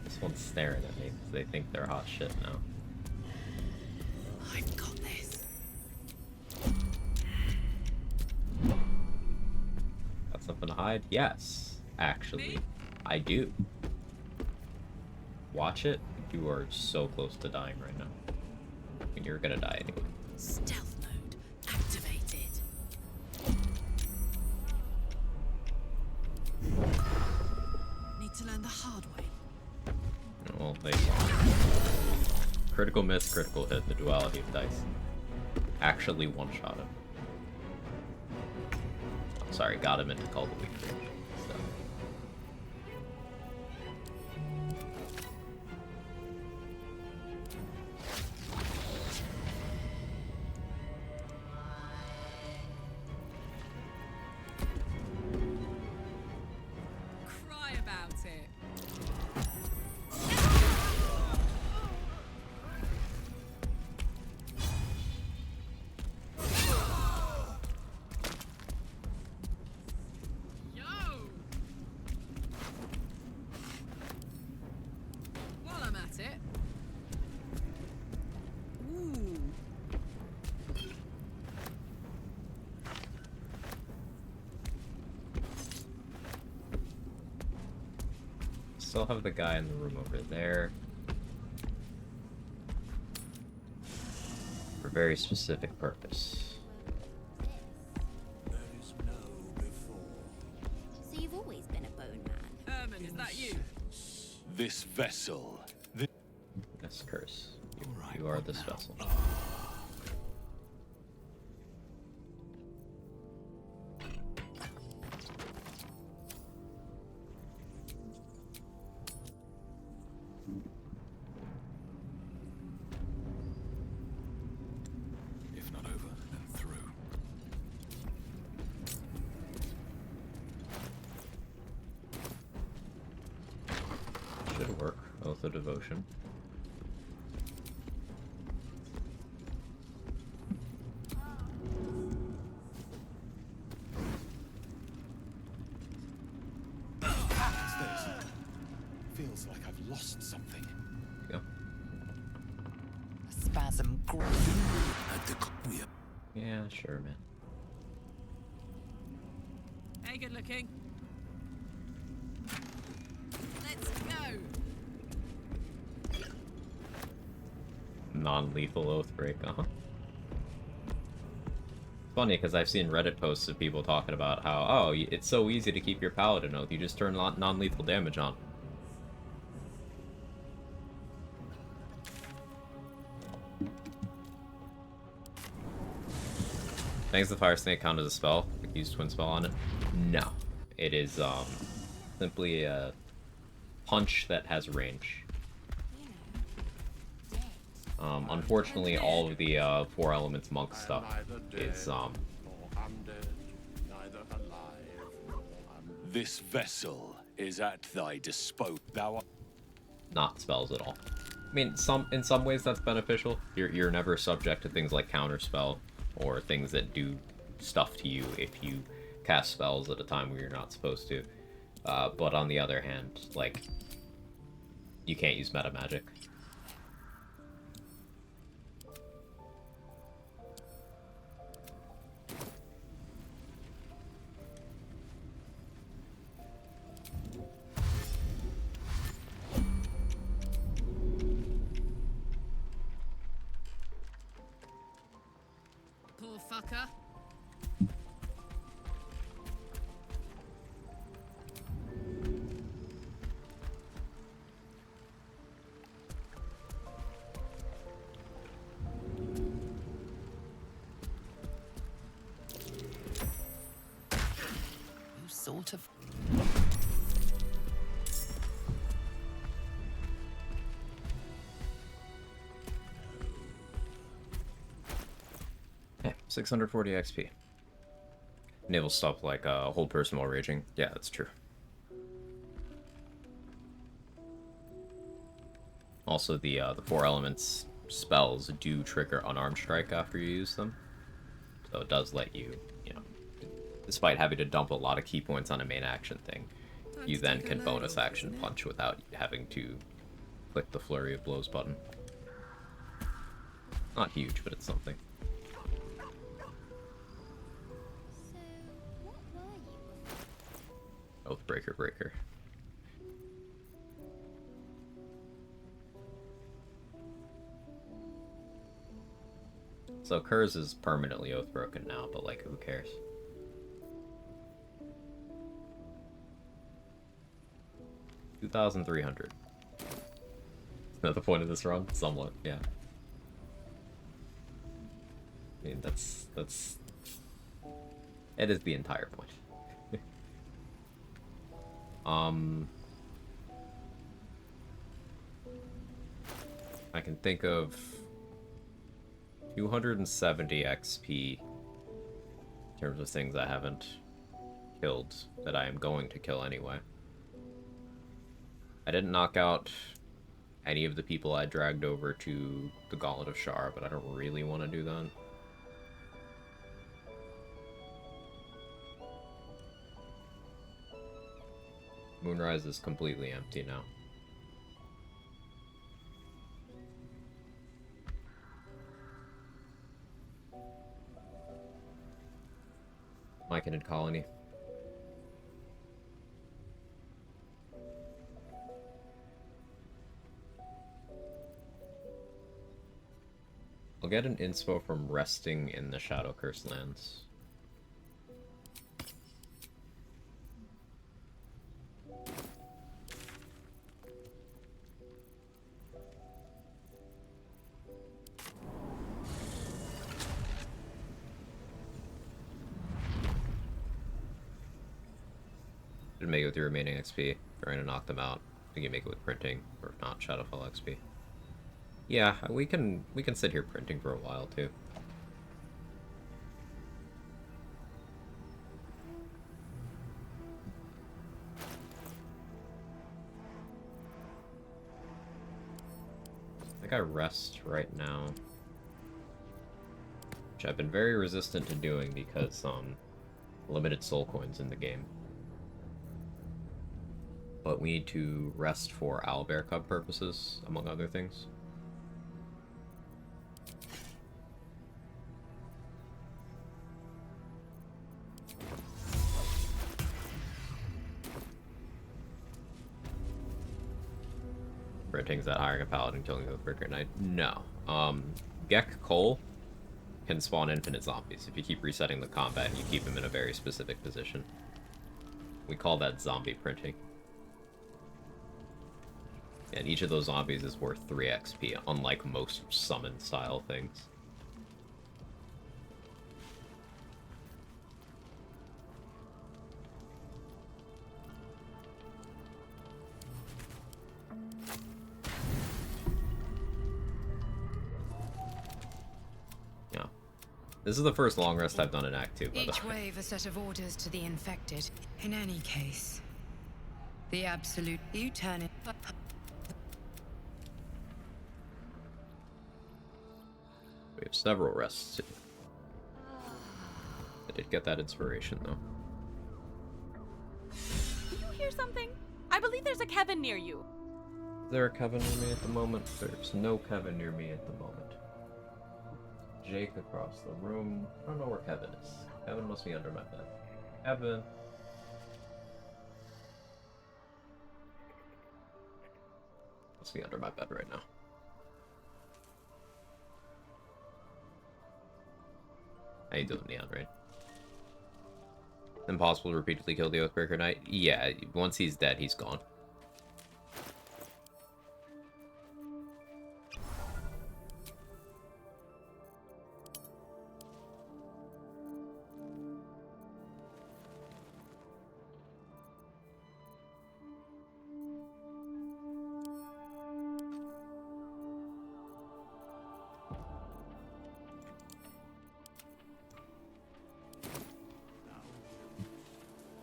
[SPEAKER 1] This one's staring at me because they think they're hot shit now.
[SPEAKER 3] I've got this.
[SPEAKER 1] Got something to hide? Yes, actually, I do. Watch it. You are so close to dying right now. And you're gonna die anyway.
[SPEAKER 3] Stealth mode activated. Need to learn the hard way.
[SPEAKER 1] Well, they critical miss, critical hit, the duality of dice. Actually one-shot him. I'm sorry, got him into call the weak range. So.
[SPEAKER 11] Cry about it. Yo! While I'm at it. Ooh.
[SPEAKER 1] Still have the guy in the room over there. For a very specific purpose.
[SPEAKER 7] There is no before.
[SPEAKER 9] So you've always been a bone man.
[SPEAKER 11] Herman, is that you?
[SPEAKER 16] This vessel.
[SPEAKER 1] Yes, curse. You are this vessel.
[SPEAKER 8] If not over, then through.
[SPEAKER 1] Should work. Oath of Devotion.
[SPEAKER 7] What's this? Feels like I've lost something.
[SPEAKER 1] Go.
[SPEAKER 3] A spasm grew.
[SPEAKER 1] Yeah, sure, man.
[SPEAKER 11] Hey, good looking. Let's go.
[SPEAKER 1] Non-lethal oath break, uh-huh. Funny, because I've seen Reddit posts of people talking about how, oh, it's so easy to keep your paladin oath, you just turn non-lethal damage on. Thanks, the Fire Snake count as a spell? Like, use Twin Spell on it? No. It is, simply a punch that has range. Unfortunately, all of the Four Elements monk stuff is
[SPEAKER 16] This vessel is at thy disposal. Thou
[SPEAKER 1] not spells at all. I mean, in some ways that's beneficial. You're never subject to things like counterspell or things that do stuff to you if you cast spells at a time where you're not supposed to. But on the other hand, like, you can't use meta magic.
[SPEAKER 18] Poor fucker.
[SPEAKER 3] You sort of.
[SPEAKER 1] Yeah, 640 XP. Enable stuff like hold person while raging. Yeah, that's true. Also, the Four Elements spells do trigger unarmed strike after you use them, so it does let you, you know, despite having to dump a lot of key points on a main action thing, you then can bonus action punch without having to click the Flurry of Blows button. Not huge, but it's something. Oathbreaker Breaker. So Kurz is permanently Oathbroken now, but like, who cares? $2,300. Is that the point of this run? Somewhat, yeah. I mean, that's... It is the entire point. I can think of 270 XP in terms of things I haven't killed that I am going to kill anyway. I didn't knock out any of the people I dragged over to the Gauntlet of Shar, but I don't really want to do that. Moonrise is completely empty now. Myconid Colony. I'll get an inspo from resting in the Shadow Curse lands. Should make it with your remaining XP. Trying to knock them out. I think you make it with printing, or if not, Shadowfell XP. Yeah, we can sit here printing for a while too. I think I rest right now, which I've been very resistant to doing because limited soul coins in the game. But we need to rest for Owlbear Cub purposes, among other things. Printing's that hiring a paladin, killing the Oathbreaker Knight? No. Gek Cole can spawn infinite zombies if you keep resetting the combat and you keep him in a very specific position. We call that zombie printing. And each of those zombies is worth 3 XP, unlike most summon-style things. This is the first long rest I've done in Act 2, by the
[SPEAKER 14] Each
[SPEAKER 1] way.
[SPEAKER 14] wave a set of orders to the infected. In any case, the absolute you turn it.
[SPEAKER 1] We have several rests. I did get that inspiration, though.
[SPEAKER 11] Do you hear something? I believe there's a Kevin near you.
[SPEAKER 1] Is there a Kevin near me at the moment? There's no Kevin near me at the moment. Jake across the room. I don't know where Kevin is. Kevin must be under my bed. Kevin. Must be under my bed right now. How you doing, Neon, right? Impossible to repeatedly kill the Oathbreaker Knight? Yeah, once he's dead, he's gone.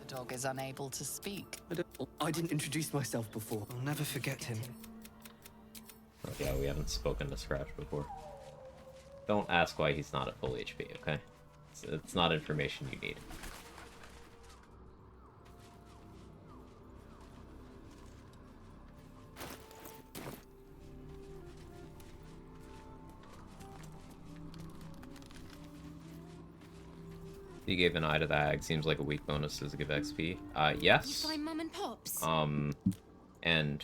[SPEAKER 3] The dog is unable to speak.
[SPEAKER 19] I didn't introduce myself before. I'll never forget him.
[SPEAKER 1] Oh, yeah, we haven't spoken to Scratch before. Don't ask why he's not at full HP, okay? It's not information you need. You gave an eye to the hag. Seems like a weak bonus to give XP. Yes.
[SPEAKER 10] You find Mum and Pops?
[SPEAKER 1] And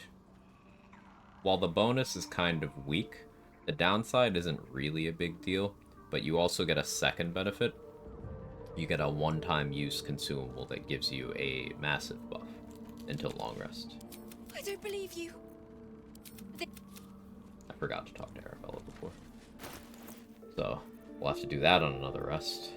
[SPEAKER 1] while the bonus is kind of weak, the downside isn't really a big deal, but you also get a second benefit. You get a one-time use consumable that gives you a massive buff until long rest.
[SPEAKER 10] I don't believe you.
[SPEAKER 1] I forgot to talk to Arabella before. So, we'll have to do that on another rest.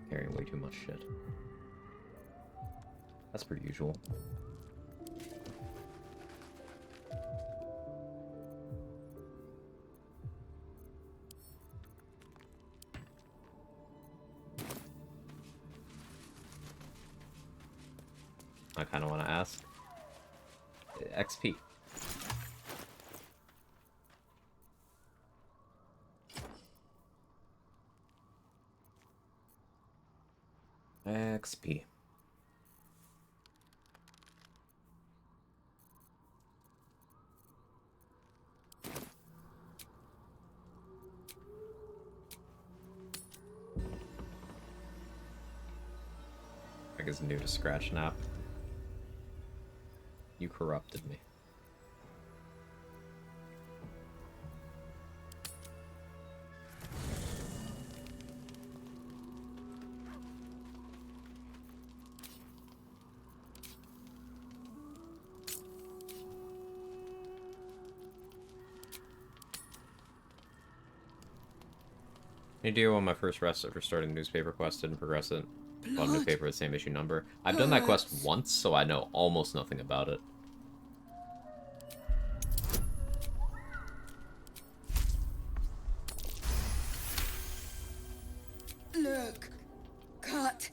[SPEAKER 1] Carrying way too much shit. That's pretty usual. I kind of want to ask. XP. XP. I guess new to Scratch Nap. You corrupted me. Any idea when my first rest after starting the newspaper quest didn't progress it? Bought a newspaper with the same issue number. I've done that quest once, so I know almost nothing about it.
[SPEAKER 14] Look, cut.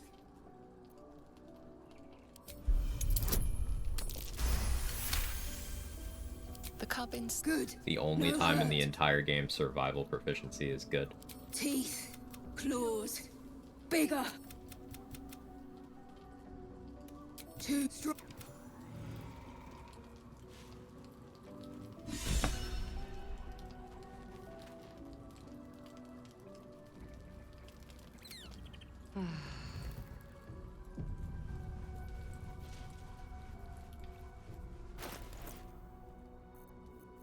[SPEAKER 3] The cabin's
[SPEAKER 14] good.
[SPEAKER 1] The only time in the entire game survival proficiency is good.
[SPEAKER 14] Teeth, claws, bigger. Too strong.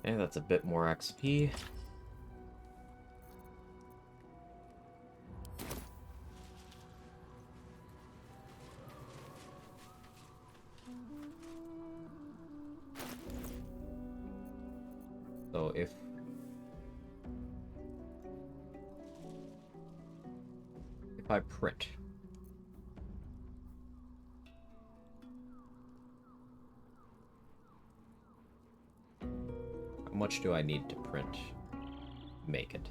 [SPEAKER 1] Okay, that's a bit more XP. So if I print, how much do I need to print? Make it.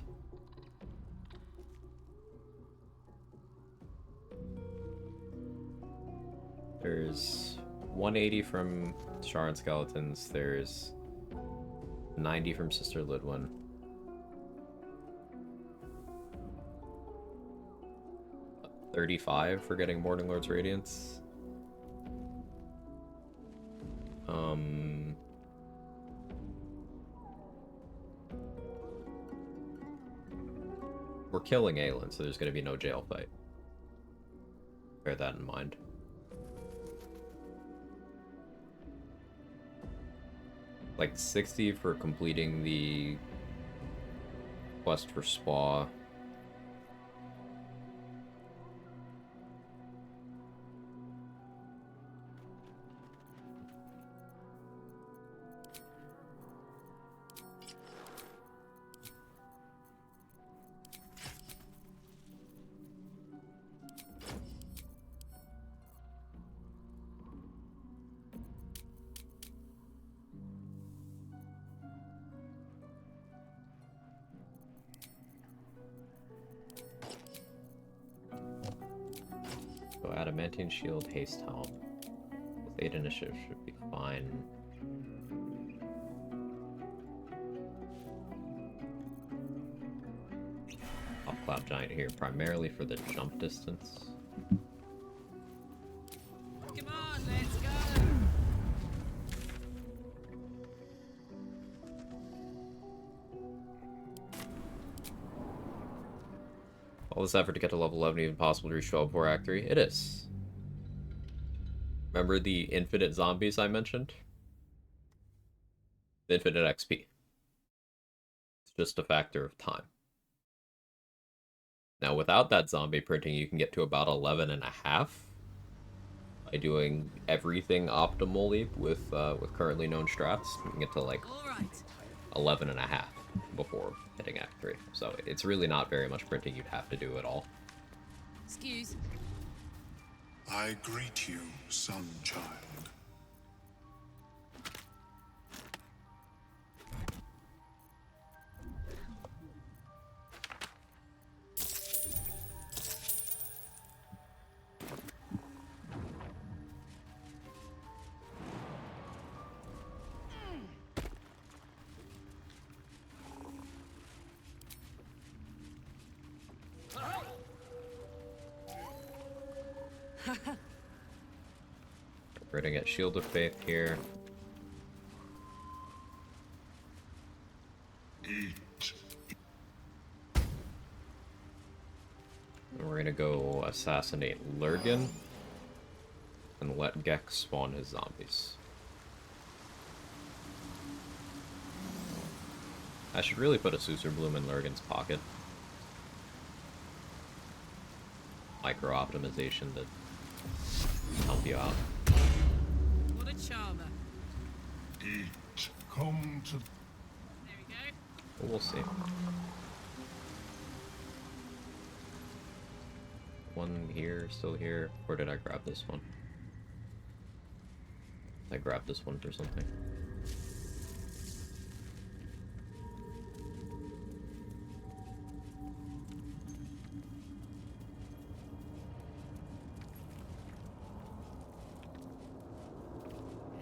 [SPEAKER 1] There's 180 from Shar and Skeletons. There's 90 from Sister Lidwin. $35 for getting Morning Lord's Radiance. We're killing Aelin, so there's going to be no jail fight. Bear that in mind. Like 60 for completing the quest for Spa. So Adamantine Shield, Haste Helm. With 8 initiative should be fine. I'll Cloud Giant here primarily for the jump distance.
[SPEAKER 11] Come on, let's go!
[SPEAKER 1] All this effort to get to level 11 even possible to reach 12 before Act 3? It is. Remember the infinite zombies I mentioned? The infinite XP. It's just a factor of time. Now without that zombie printing, you can get to about 11 and a half by doing everything optimally with currently known strats. You can get to like 11 and a half before hitting Act 3. So it's really not very much printing you'd have to do at all.
[SPEAKER 11] Excuse.
[SPEAKER 20] I greet you, son child.
[SPEAKER 1] We're gonna get Shield of Faith here.
[SPEAKER 20] Eat.
[SPEAKER 1] And we're gonna go assassinate Lurgan and let Gek spawn his zombies. I should really put a Susur Bloom in Lurgan's pocket. Micro optimization to help you out.
[SPEAKER 11] What a charmer.
[SPEAKER 20] Eat. Come to...
[SPEAKER 11] There we go.
[SPEAKER 1] But we'll see. One here, still here. Or did I grab this one? I grabbed this one for something.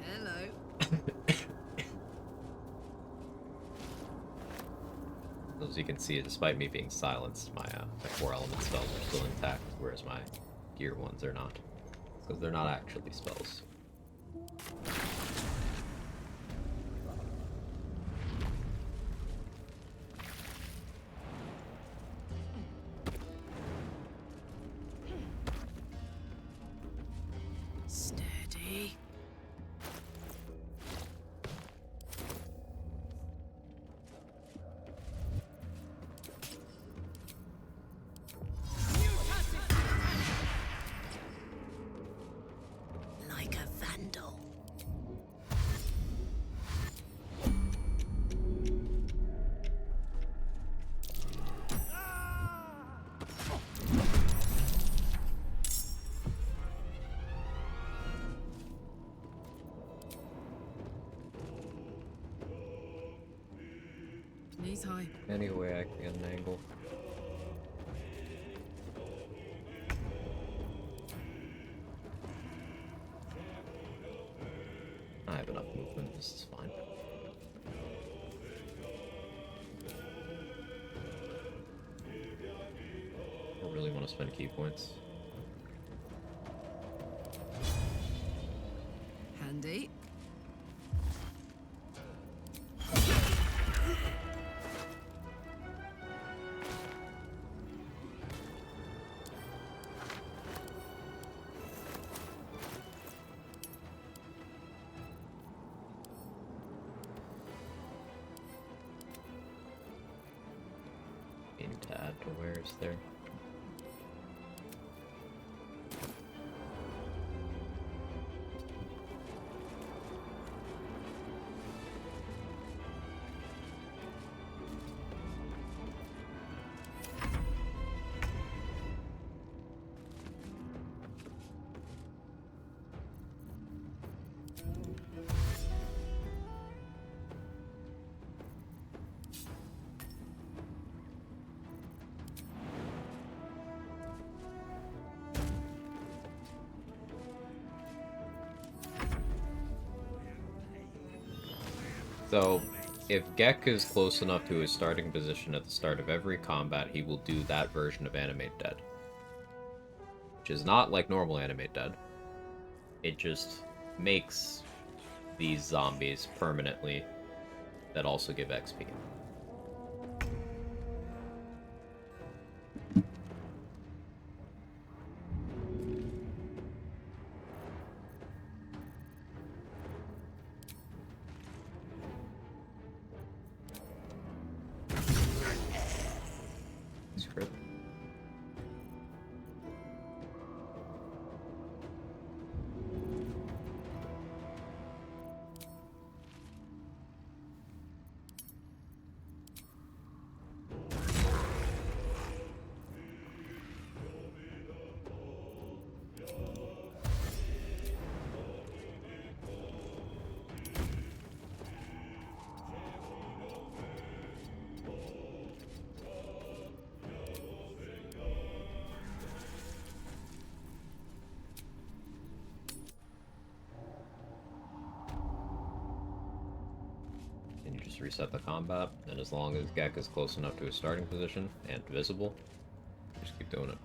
[SPEAKER 11] Hello.
[SPEAKER 1] As you can see, despite me being silenced, my 4 element spells are still intact, whereas my gear ones are not. Because they're not actually spells.
[SPEAKER 11] Steady.
[SPEAKER 5] Like a vandal.
[SPEAKER 6] He's high.
[SPEAKER 1] Anyway, I can get an angle. I have enough movement, this is fine. I really want to spend key points.
[SPEAKER 6] Handy.
[SPEAKER 1] To add to wares there. So, if Gek is close enough to his starting position at the start of every combat, he will do that version of Animate Dead. Which is not like normal Animate Dead. It just makes these zombies permanently that also give XP. Just reset the combat, and as long as Gek is close enough to his starting position and visible, just keep doing it.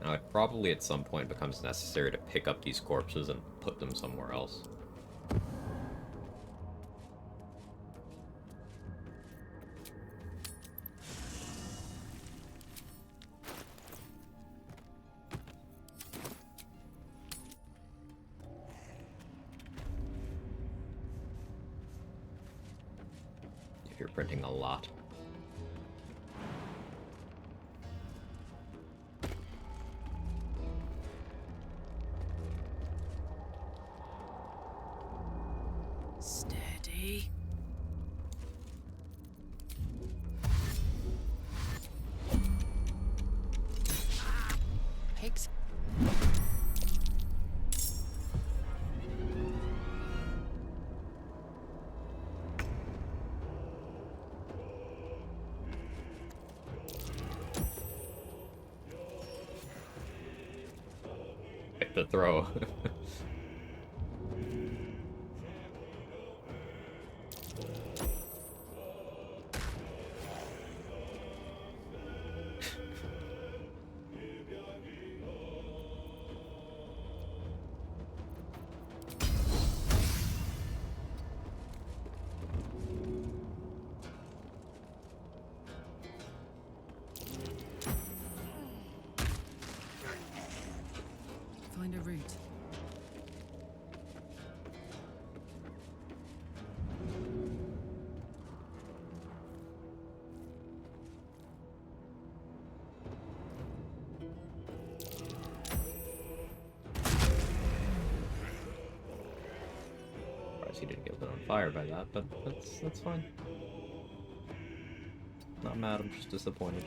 [SPEAKER 1] Now, it probably at some point becomes necessary to pick up these corpses and put them somewhere else. If you're printing a lot.
[SPEAKER 6] Steady.
[SPEAKER 3] Pigs.
[SPEAKER 1] Pick the throw.
[SPEAKER 6] Find a route.
[SPEAKER 1] Surprised he didn't get lit on fire by that, but that's fine. Not mad, I'm just disappointed.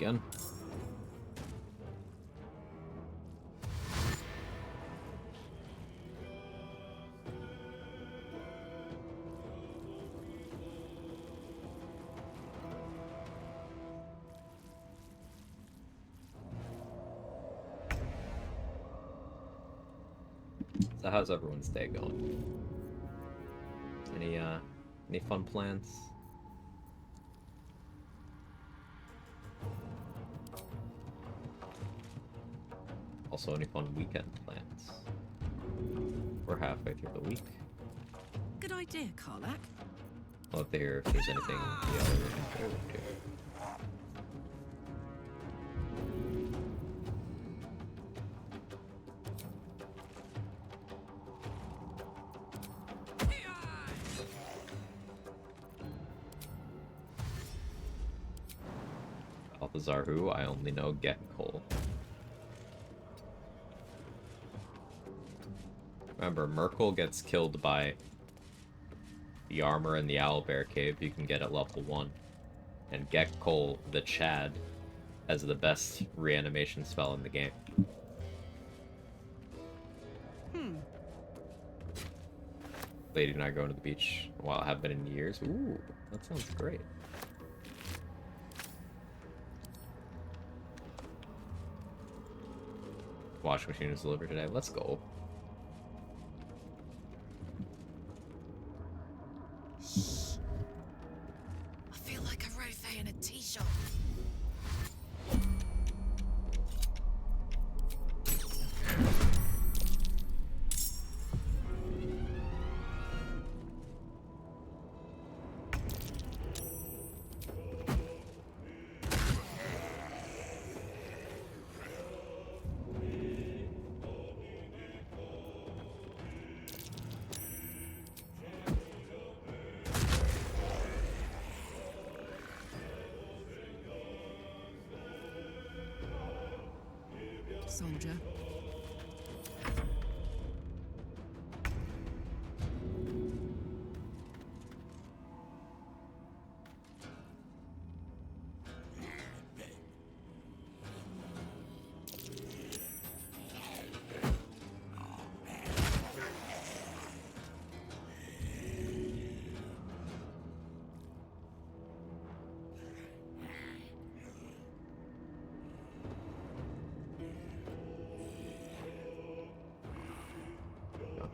[SPEAKER 1] again. So how's everyone's day going? Any fun plans? Also, any fun weekend plans? We're halfway through the week.
[SPEAKER 21] Good idea, Karlak.
[SPEAKER 1] I'll have to hear if there's anything the other looking forward to. Balthazar who? I only know Get Cole. Remember, Merkel gets killed by the armor in the Owlbear Cave you can get at level 1. And Get Cole, the Chad, has the best reanimation spell in the game. Lady and I going to the beach while I have been in years. Ooh, that sounds great. Washing machine is delivered today. Let's go.
[SPEAKER 21] I feel like a rothe in a tea shop. Soldier.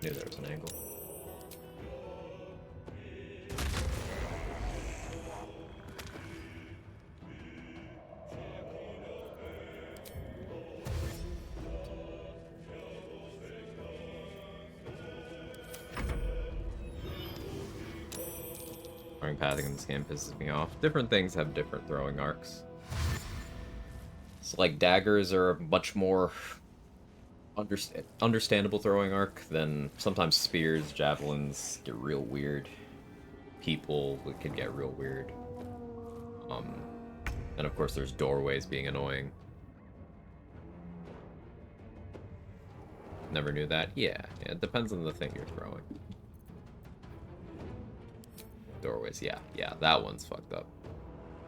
[SPEAKER 1] Knew there was an angle. Throwing pathing in this game pisses me off. Different things have different throwing arcs. So like daggers are much more understandable throwing arc, then sometimes spears, javelins get real weird. People can get real weird. And of course there's doorways being annoying. Never knew that? Yeah, it depends on the thing you're throwing. Doorways, yeah, that one's fucked up.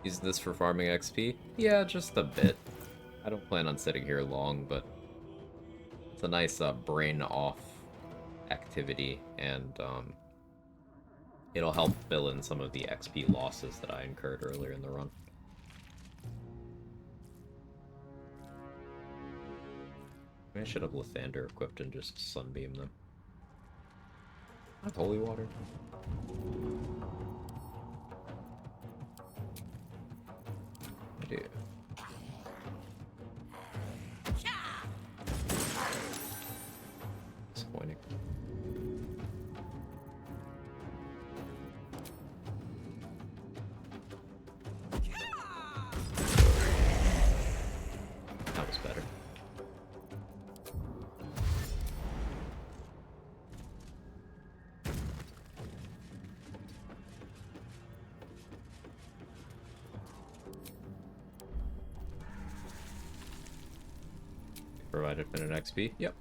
[SPEAKER 1] Use this for farming XP? Yeah, just a bit. I don't plan on sitting here long, but it's a nice brain off activity, and it'll help fill in some of the XP losses that I incurred earlier in the run. Maybe I should have Lathander equipped and just sunbeam them. I have holy water. I do. Disappointing. That was better. Provide infinite XP? Yep.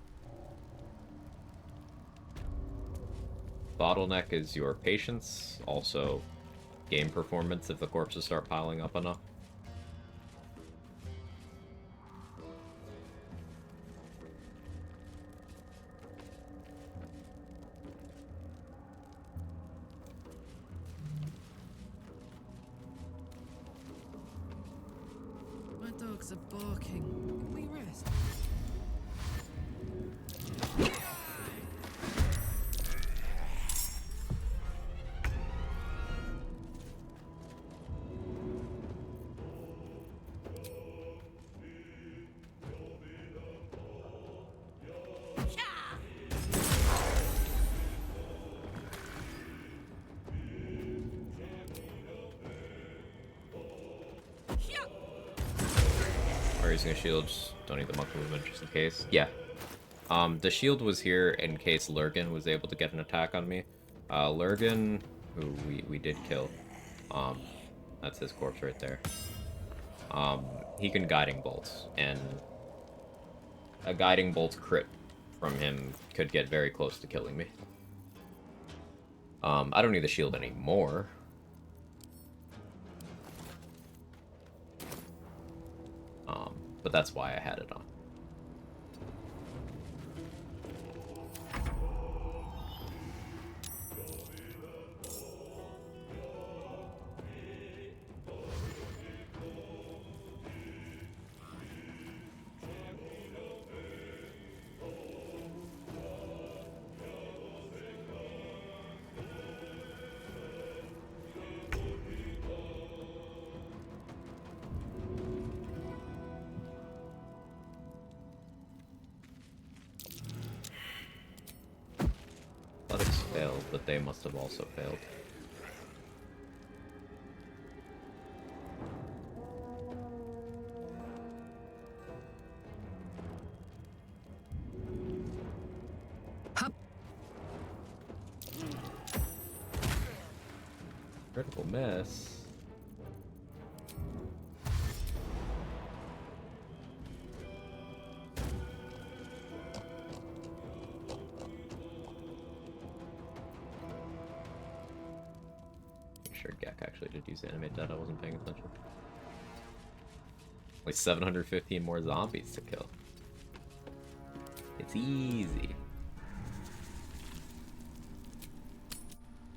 [SPEAKER 1] Bottleneck is your patience, also game performance if the corpses start piling up enough.
[SPEAKER 21] dogs are barking. Can we rest?
[SPEAKER 1] Or using a shield, just don't need the monk movement just in case. Yeah. The shield was here in case Lurgan was able to get an attack on me. Lurgan, who we did kill. That's his corpse right there. He can guiding bolts, and a guiding bolt crit from him could get very close to killing me. I don't need the shield anymore. But that's why I had it on. Athletics failed, but they must have also failed. Critical miss. Sure, Gak actually did use animate that. I wasn't paying attention. Like 715 more zombies to kill. It's easy.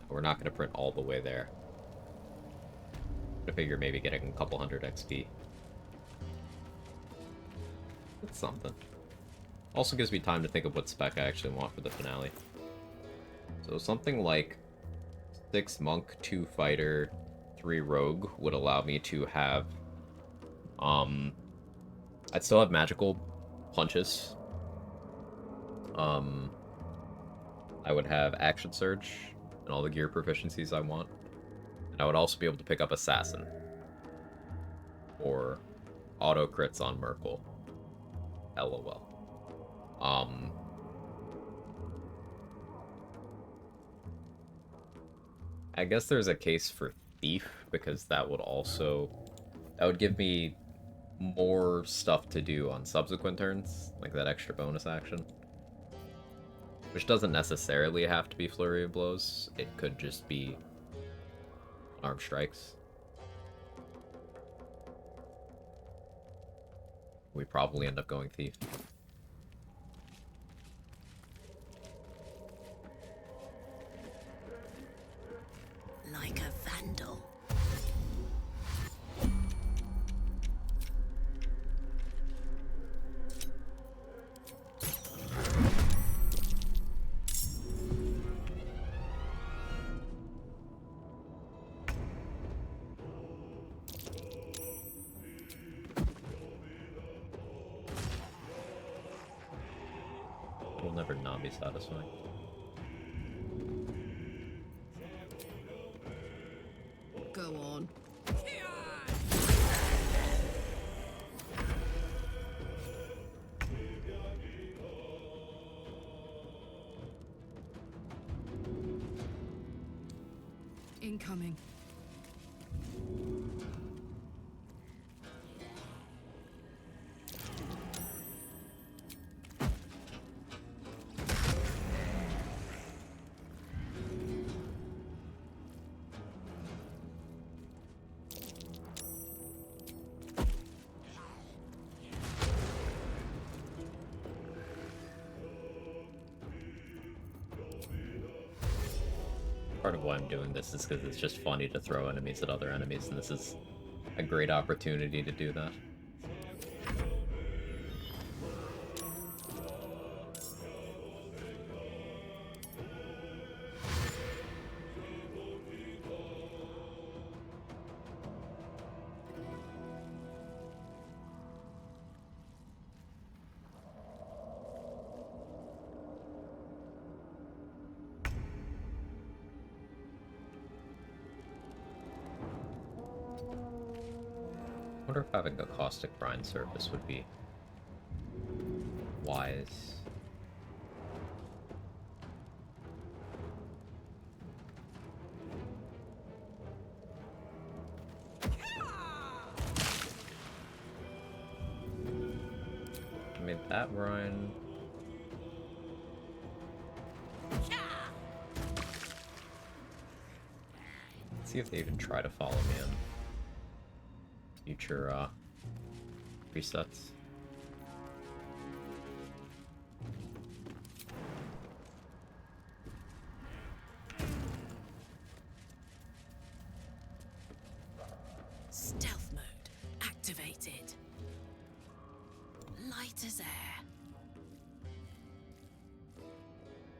[SPEAKER 1] We're not going to print all the way there. I figure maybe getting a couple hundred XP. That's something. Also gives me time to think of what spec I actually want for the finale. So something like 6 monk, 2 fighter, 3 rogue would allow me to have... I'd still have magical punches. I would have action surge and all the gear proficiencies I want. And I would also be able to pick up assassin. Or auto crits on Merkel. LOL. I guess there's a case for thief, because that would give me more stuff to do on subsequent turns, like that extra bonus action. Which doesn't necessarily have to be flurry of blows, it could just be arm strikes. We probably end up going thief.
[SPEAKER 21] Like a vandal.
[SPEAKER 1] It'll never not be satisfying.
[SPEAKER 21] Go on. Incoming.
[SPEAKER 1] Part of why I'm doing this is because it's just funny to throw enemies at other enemies, and this is a great opportunity to do that. wonder if having a caustic brine surface would be wise. I mean, that brine... Let's see if they even try to follow me in future resets.
[SPEAKER 21] Stealth mode activated. Light as air.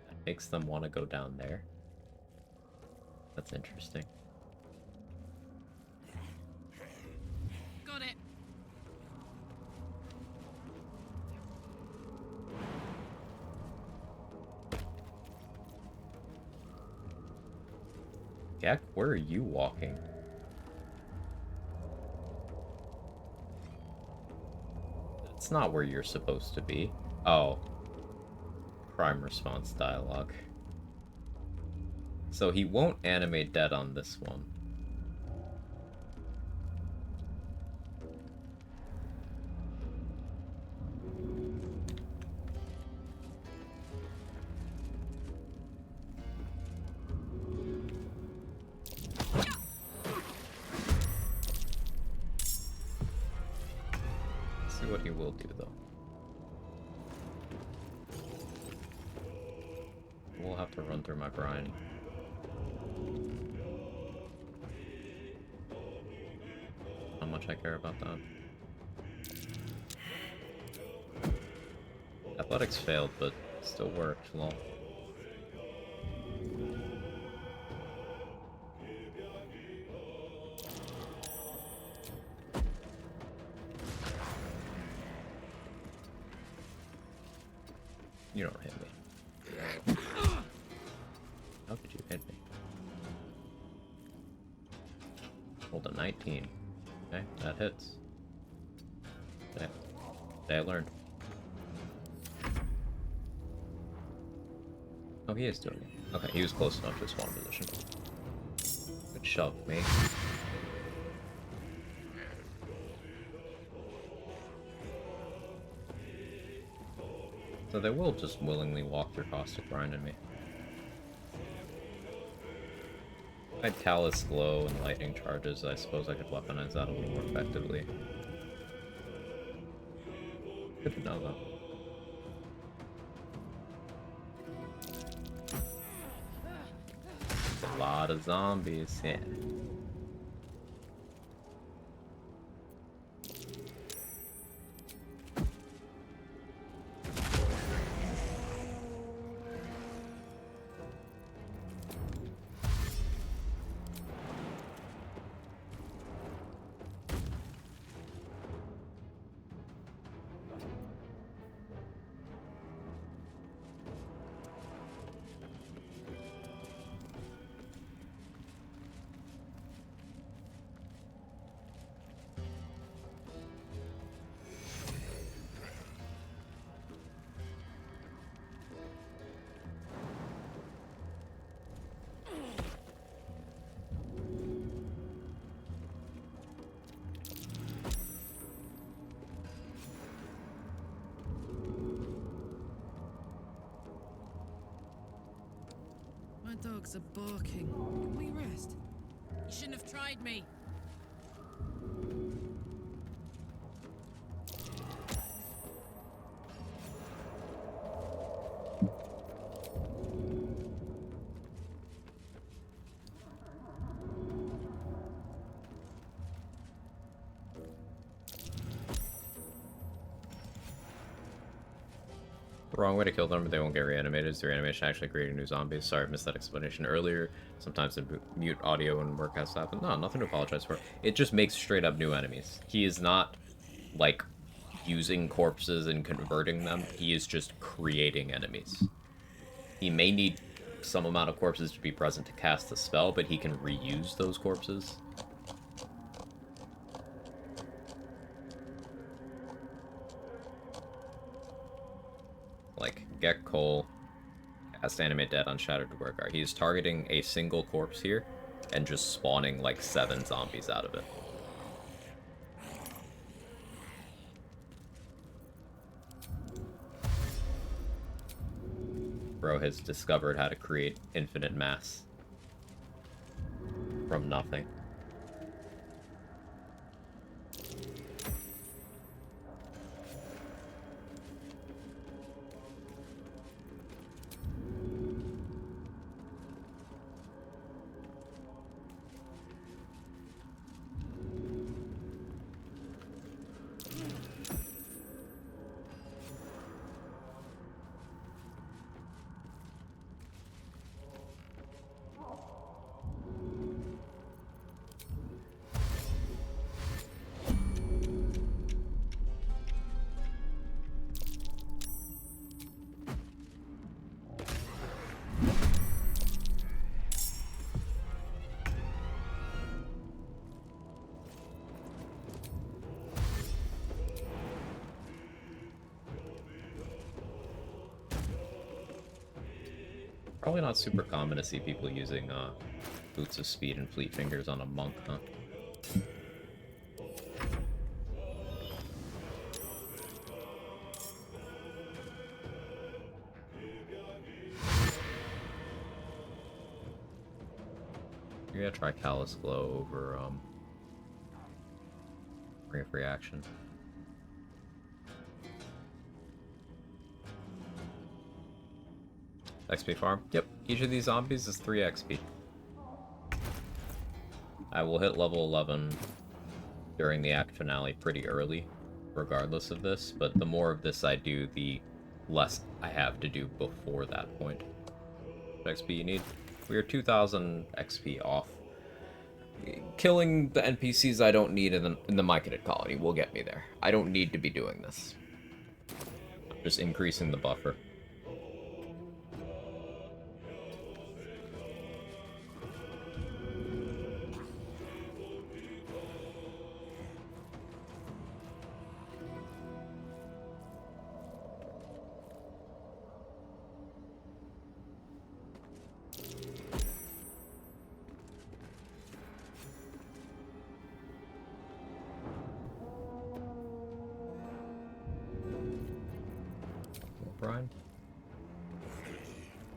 [SPEAKER 1] That makes them want to go down there. That's interesting.
[SPEAKER 21] Got it.
[SPEAKER 1] Quag, where are you walking? It's not where you're supposed to be. Oh. Prime response dialogue. So he won't animate dead on this one. Let's see what he will do, though. We'll have to run through my brine. How much I care about that. Athletics failed, but still worked. Lol. You don't hit me. How could you hit me? Rolled a 19. Okay, that hits. Okay, I learned. Oh, he is doing it. Okay, he was close enough to spawn position. Good shove, mate. So they will just willingly walk through caustic brine in me. If I had Callous Glow and lightning charges, I suppose I could weaponize that a little more effectively. Good to know, though. A lot of zombies, yeah.
[SPEAKER 21] My dogs are barking. Can we rest? You shouldn't have tried me.
[SPEAKER 1] The wrong way to kill them, but they won't get reanimated. Is the reanimation actually creating new zombies? Sorry, I missed that explanation earlier. Sometimes the mute audio and work has to happen. No, nothing to apologize for. It just makes straight up new enemies. He is not, like, using corpses and converting them. He is just creating enemies. He may need some amount of corpses to be present to cast the spell, but he can reuse those corpses. like, get Cole, cast Animate Dead on Shattered Dwargar. He's targeting a single corpse here, and just spawning, like, 7 zombies out of it. Bro has discovered how to create infinite mass from nothing. Probably not super common to see people using Boots of Speed and Fleet Fingers on a monk, huh? You're gonna try Callous Glow over Brave Reaction. XP farm? Yep, each of these zombies is 3 XP. I will hit level 11 during the act finale pretty early, regardless of this, but the more of this I do, the less I have to do before that point. What XP you need? We are 2,000 XP off. Killing the NPCs I don't need in the Myconid colony will get me there. I don't need to be doing this. I'm just increasing the buffer. Brian?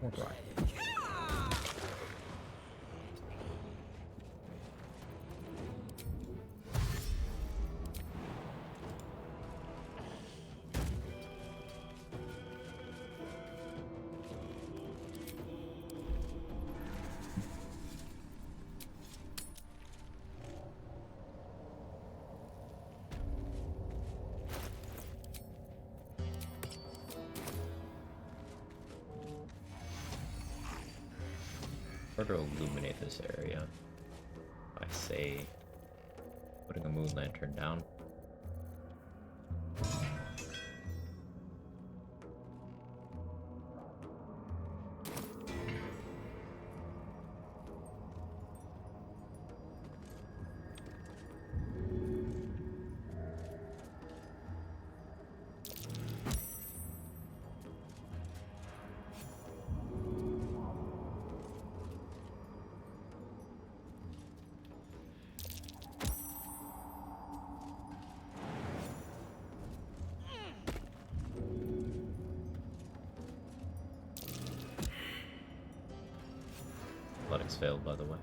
[SPEAKER 1] More Brian. Try to illuminate this area. I say putting a moon lantern down. Athletics failed, by the way.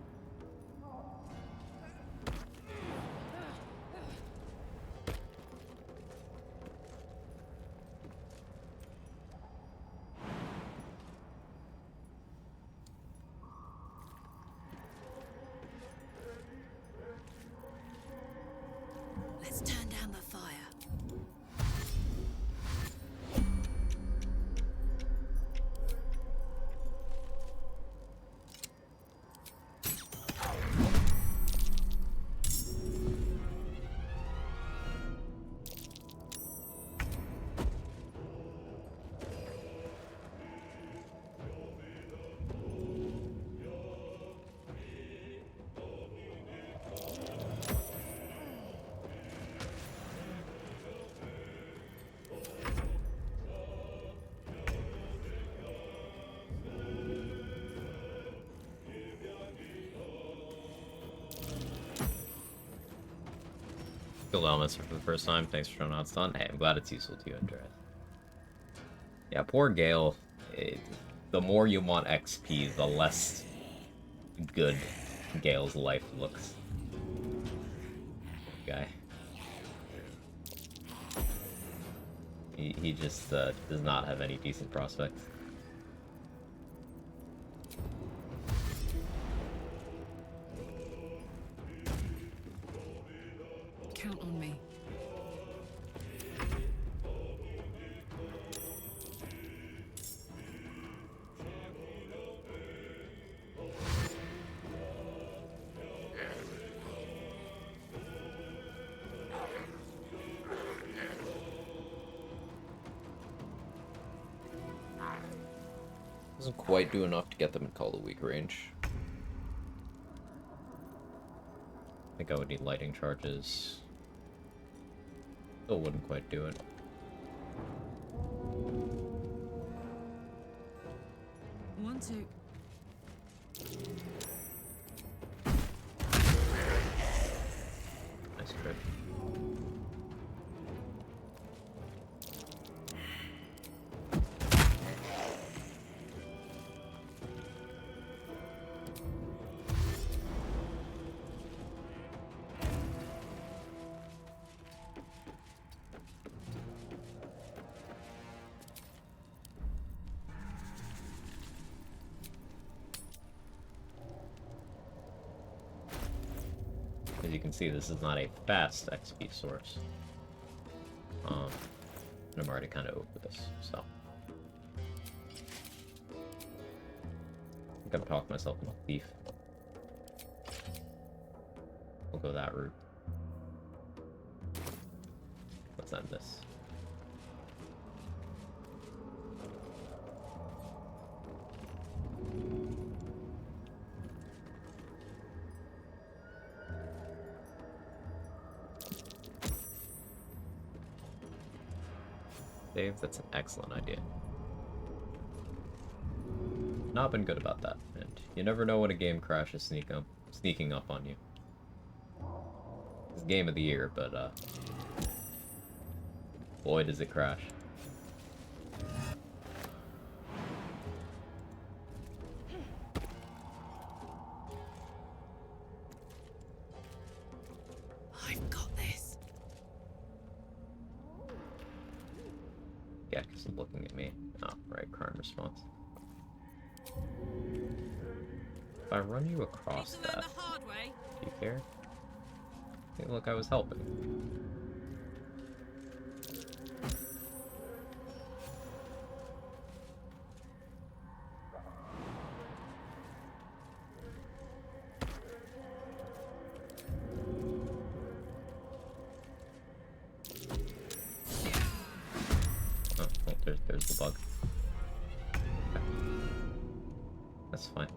[SPEAKER 10] Let's turn down the fire.
[SPEAKER 1] Field Elements for the first time. Thanks for showing how it's done. Hey, I'm glad it's useful to you, Andreas. Yeah, poor Gale. The more you want XP, the less good Gale's life looks. Guy. He just does not have any decent prospects.
[SPEAKER 21] Count on me.
[SPEAKER 1] Doesn't quite do enough to get them in Call of the Weak range. I think I would need lightning charges. Still wouldn't quite do it.
[SPEAKER 21] One, two.
[SPEAKER 1] Nice crit. As you can see, this is not a fast XP source. And I'm already kind of over this, so. I think I've talked myself into thief. We'll go that route. Let's end this. Dave, that's an excellent idea. Not been good about that, and you never know when a game crash is sneaking up on you. It's game of the year, but boy does it crash.
[SPEAKER 21] I've got this.
[SPEAKER 1] Yeah, because I'm looking at me. Oh, right, crime response. If I run you across that, do you care? Hey, look, I was helping. Oh, well, there's the bug. Okay. That's fine.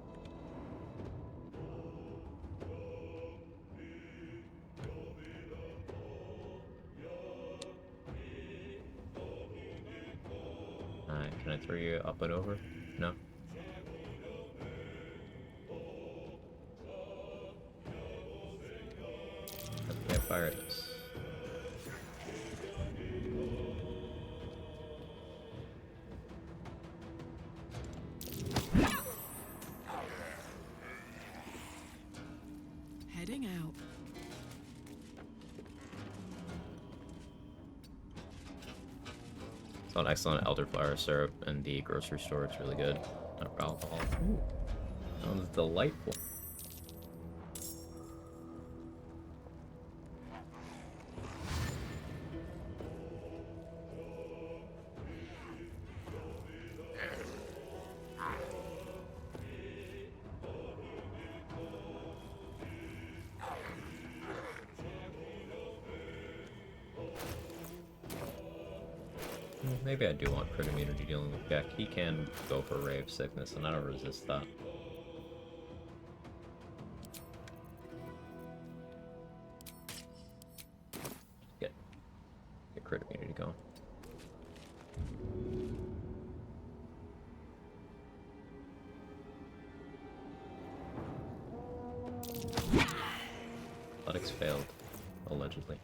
[SPEAKER 1] Alright, can I throw you up and over? No? Okay, fire it is.
[SPEAKER 21] Heading out.
[SPEAKER 1] It's an excellent elderflower syrup in the grocery store. It's really good. Not for alcohol. Ooh, sounds delightful. Maybe I do want crit immunity dealing with Gek. He can go for Rave Sickness, and I don't resist that. Get crit immunity going. Athletics failed, allegedly.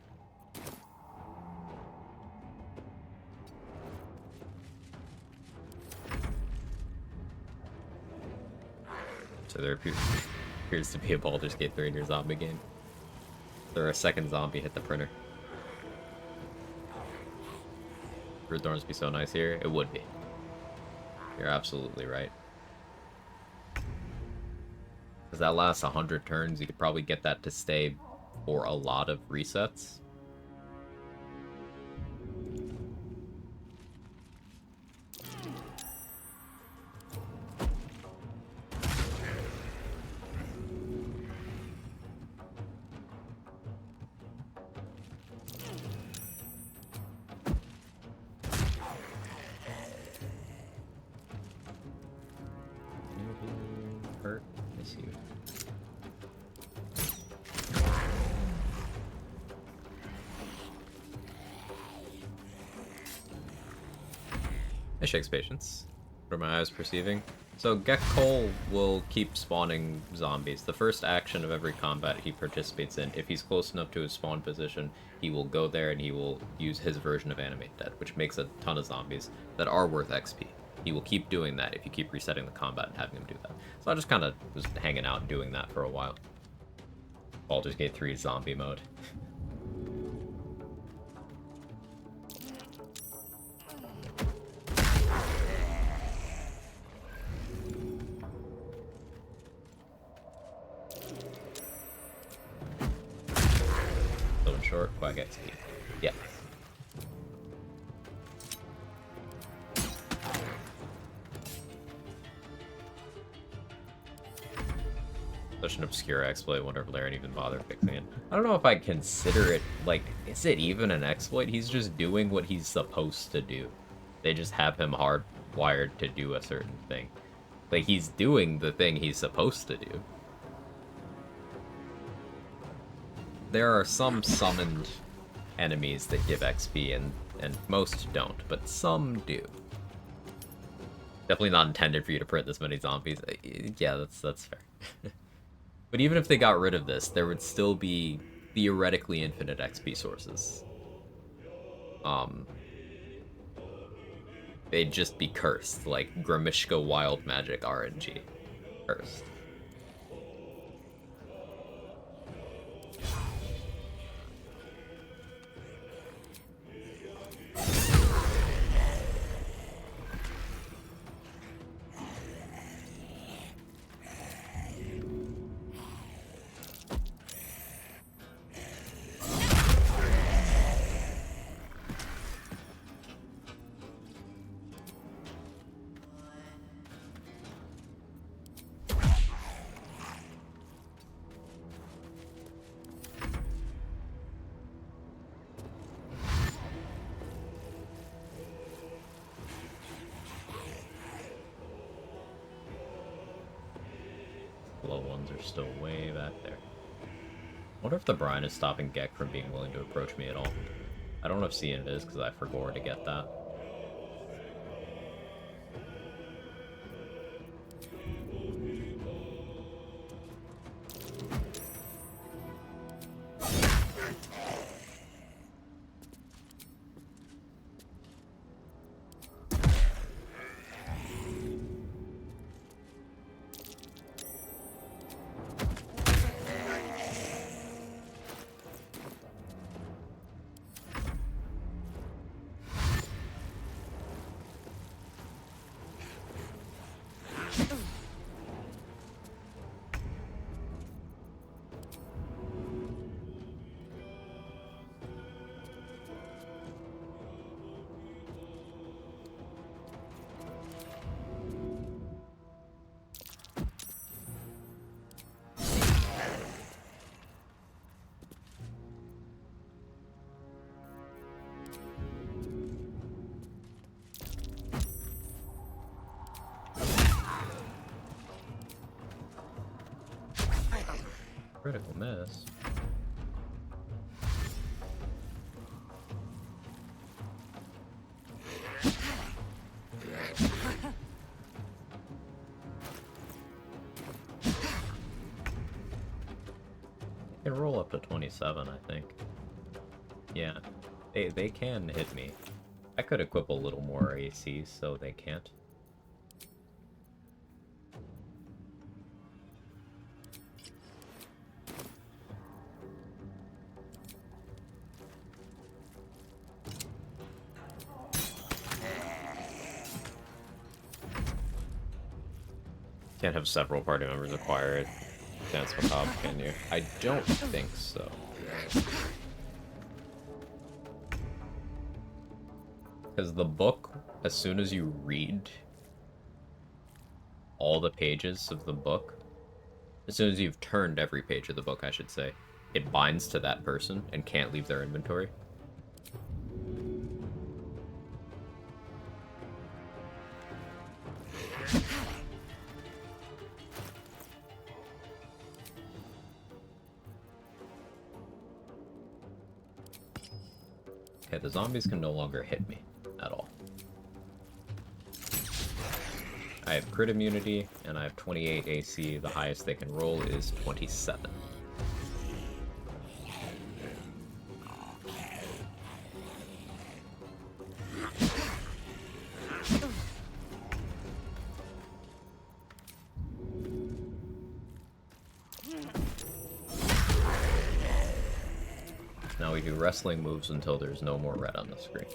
[SPEAKER 1] So there appears to be a Baldur's Gate 3 in your zombie game. There a second zombie hit the printer. Would Thorns be so nice here? It would be. You're absolutely right. Because that lasts 100 turns, you could probably get that to stay for a lot of resets. Hurt? I see. It shakes patience. What are my eyes perceiving? So Gek'Kol will keep spawning zombies. The first action of every combat he participates in, if he's close enough to his spawn position, he will go there and he will use his version of Animate Dead, which makes a ton of zombies that are worth XP. He will keep doing that if you keep resetting the combat and having him do that. So I just kind of was hanging out and doing that for a while. Baldur's Gate 3 zombie mode. Still in short, Quag XP. Yeah. Such an obscure exploit, wonder if Laren even bothered fixing it. I don't know if I consider it, like, is it even an exploit? He's just doing what he's supposed to do. They just have him hardwired to do a certain thing. Like, he's doing the thing he's supposed to do. There are some summoned enemies that give XP, and most don't, but some do. Definitely not intended for you to print this many zombies. Yeah, that's fair. But even if they got rid of this, there would still be theoretically infinite XP sources. They'd just be cursed, like Grimishka Wild Magic RNG. Cursed. Low ones are still way back there. I wonder if the brine is stopping Gek from being willing to approach me at all. I don't know if seeing it is because I forgot to get that. Critical miss. They can roll up to 27, I think. Yeah, they can hit me. I could equip a little more AC so they can't. Can't have several party members acquire it. Dance Macabre, can you? I don't think so. Because the book, as soon as you read all the pages of the book, as soon as you've turned every page of the book, I should say, it binds to that person and can't leave their inventory. Okay, the zombies can no longer hit me at all. I have crit immunity, and I have 28 AC. The highest they can roll is 27. Now we do wrestling moves until there's no more red on the screen.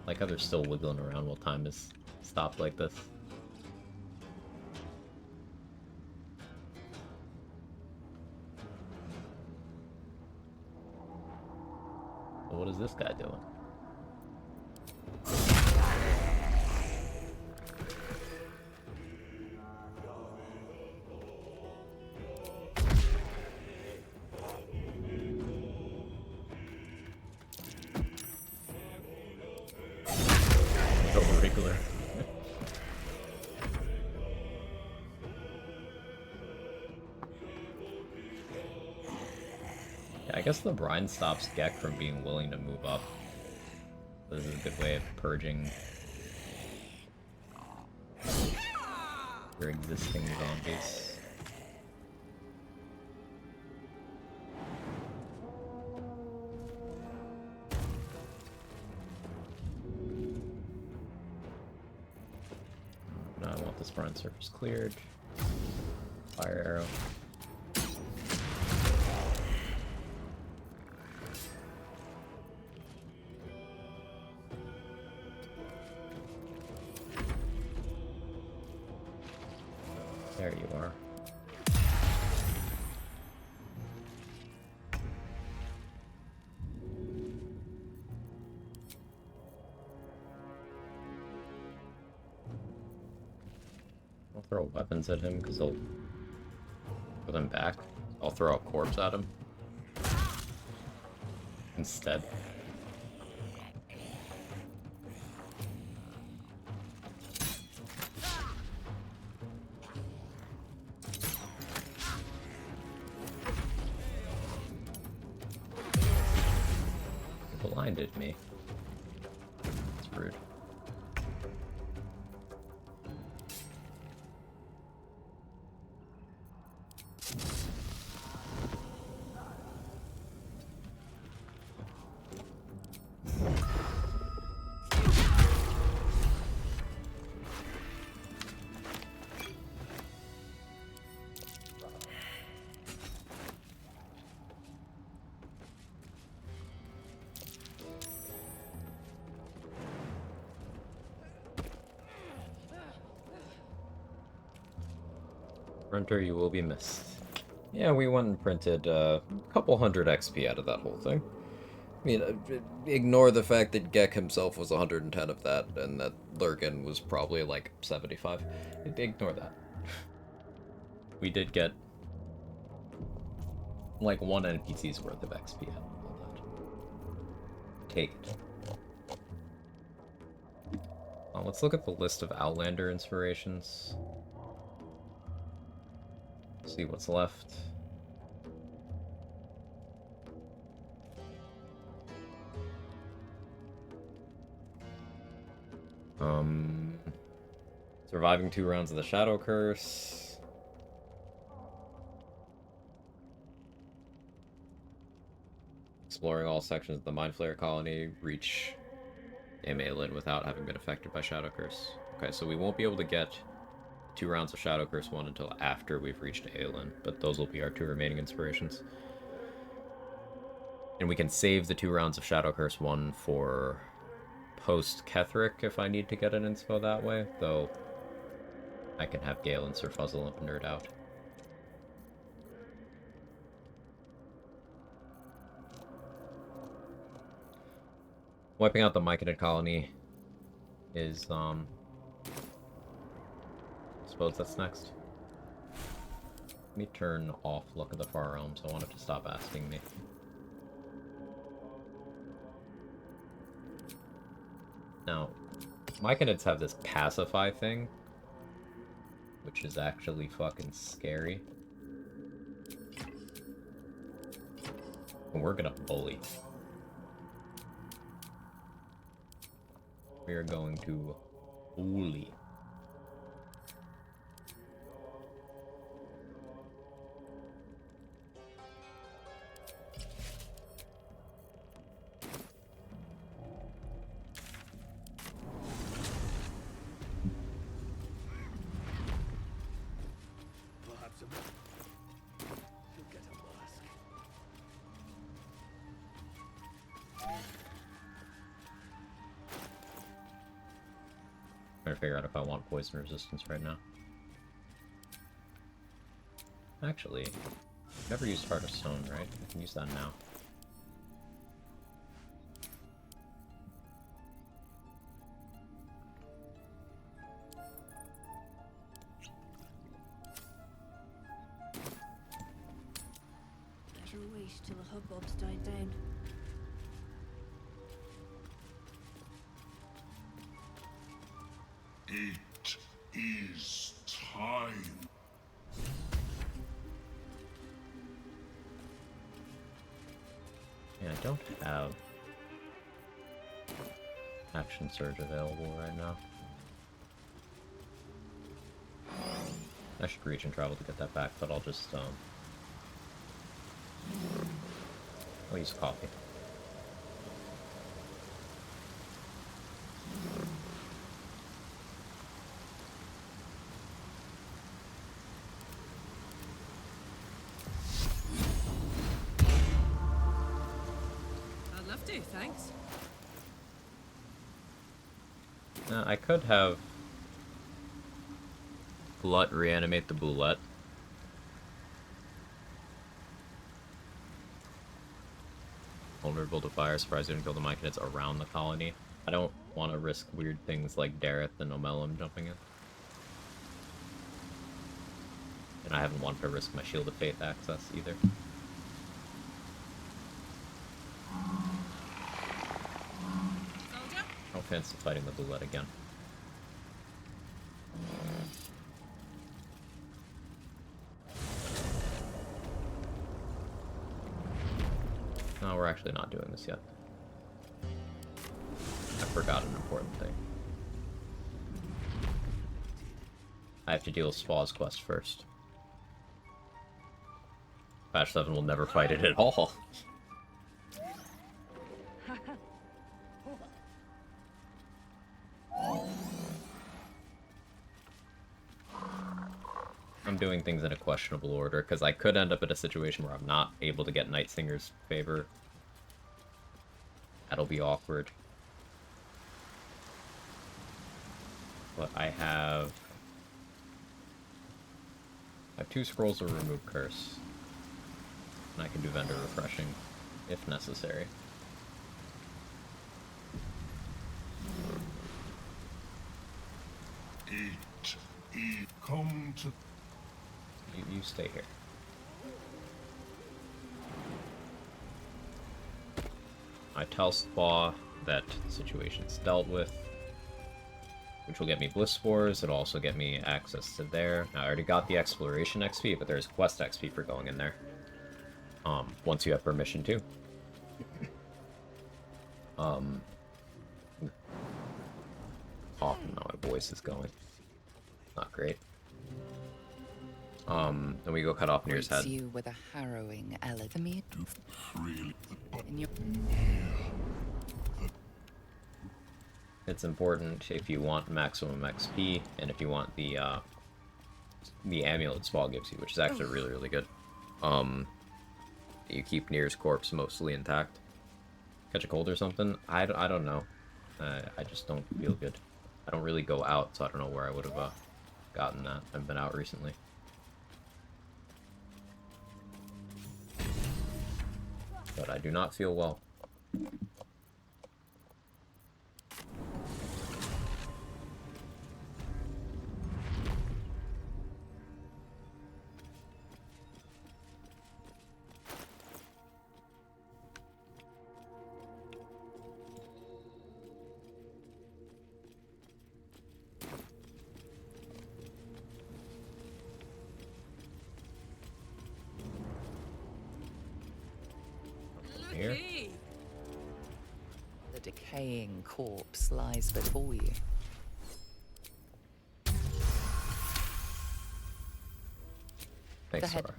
[SPEAKER 1] Like how they're still wiggling around while time is stopped like this. So what is this guy doing? Regular. Yeah, I guess the brine stops Gek from being willing to move up. This is a good way of purging your existing zombies. Now I want this brine surface cleared. Fire arrow. There you are. I'll throw weapons at him because they'll put him back. I'll throw a corpse at him instead. Blinded me. It's rude. Printer, you will be missed. Yeah, we went and printed a couple hundred XP out of that whole thing. I mean, ignore the fact that Gek himself was 110 of that, and that Lurgan was probably like 75. Ignore that. We did get like one NPC's worth of XP out of all that. Take it. Let's look at the list of Outlander inspirations. See what's left. Surviving 2 rounds of the Shadow Curse. exploring all sections of the Mind Flayer colony, reach Amalin without having been affected by Shadow Curse. Okay, so we won't be able to get 2 rounds of Shadow Curse 1 until after we've reached Aelin, but those will be our 2 remaining inspirations. And we can save the 2 rounds of Shadow Curse 1 for post-Ketheric if I need to get an inspo that way, though I can have Gale and Sir Fuzzle up and nerd out. Wiping out the Myconid colony is, I suppose that's next. Let me turn off Look at the Far Realms. I want it to stop asking me. Now, Myconids have this pacify thing, which is actually fucking scary. And we're gonna bully. We are going to bully.
[SPEAKER 15] Perhaps you'll get a mask.
[SPEAKER 1] Trying to figure out if I want poison resistance right now. Actually, never used Heart of Stone, right? I can use that now.
[SPEAKER 10] Better wait till the hubbub's died down.
[SPEAKER 20] It is time.
[SPEAKER 1] Yeah, I don't have Action Surge available right now. I should reach and travel to get that back, but I'll just, I'll use coffee.
[SPEAKER 21] I'd love to, thanks.
[SPEAKER 1] I could have Glut reanimate the Boulette. Vulnerable to fire, surprised you didn't kill the Myconids around the colony. I don't want to risk weird things like Dareth and Omelum jumping in. And I haven't wanted to risk my Shield of Fate access either. No fancy fighting the Boulette again. No, we're actually not doing this yet. I forgot an important thing. I have to deal with Spaw's quest first. Patch 7 will never fight it at all. I'm doing things in a questionable order, because I could end up in a situation where I'm not able to get Night Singer's favor. That'll be awkward. But I have 2 scrolls of Remove Curse. And I can do Vendor Refreshing, if necessary.
[SPEAKER 20] Come to...
[SPEAKER 1] You stay here. I tell Spaw that the situation's dealt with, which will get me Bliss Spores. It'll also get me access to there. Now, I already got the Exploration XP, but there's Quest XP for going in there. Once you have permission to. Oh, now my voice is going. Not great. Then we go cut off Nir's
[SPEAKER 3] Greets
[SPEAKER 1] head.
[SPEAKER 3] you with a harrowing eloquence. In your
[SPEAKER 1] It's important if you want maximum XP, and if you want the amulet Spall gives you, which is actually really, really good. You keep Nir's corpse mostly intact. Catch a cold or something? I don't know. I just don't feel good. I don't really go out, so I don't know where I would have gotten that. I've been out recently. But I do not feel well. Here.
[SPEAKER 3] The decaying corpse lies before you.
[SPEAKER 1] Thanks,
[SPEAKER 3] head.
[SPEAKER 1] Sora.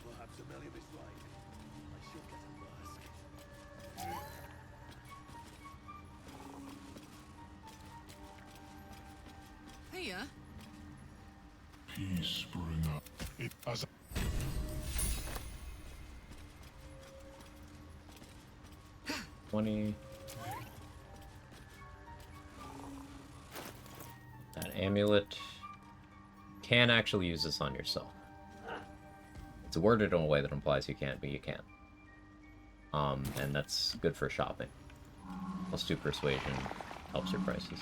[SPEAKER 15] Perhaps Amelia is right. I should get a mask.
[SPEAKER 21] Here?
[SPEAKER 20] Peace, bringer. It has
[SPEAKER 1] 20. That amulet can actually use this on yourself. It's worded in a way that implies you can't, but you can. And that's good for shopping. Plus 2 persuasion helps your prices.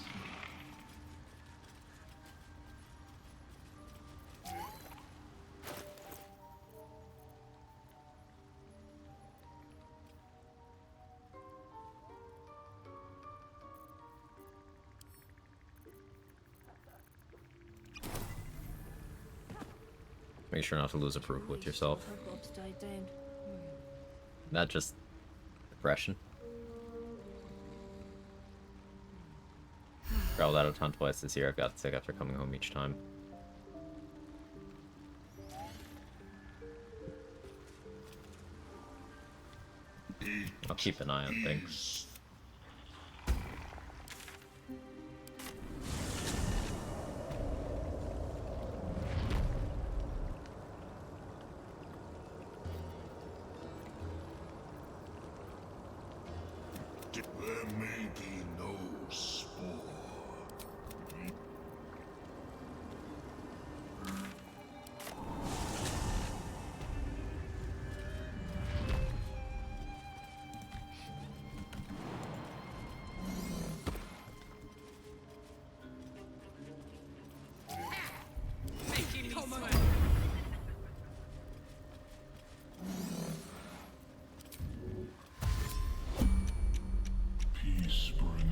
[SPEAKER 1] Make sure not to lose a proof with yourself. Not just depression. Traveled out of town twice this year. I've got sick after coming home each time. I'll keep an eye on things.
[SPEAKER 20] there may be no spore. Peace bringer.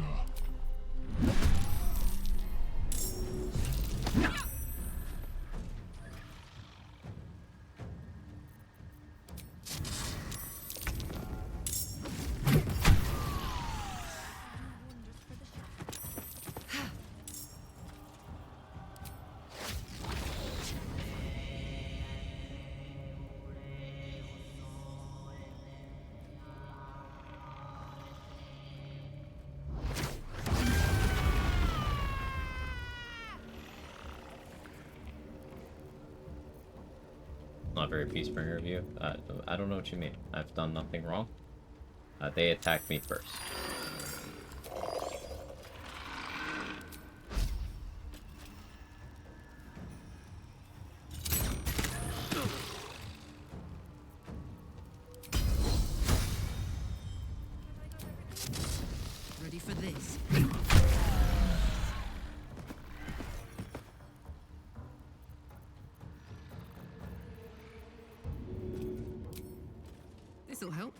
[SPEAKER 1] Not very Peacebringer of you. I don't know what you mean. I've done nothing wrong. They attacked me first.
[SPEAKER 21] Ready for this? This'll help.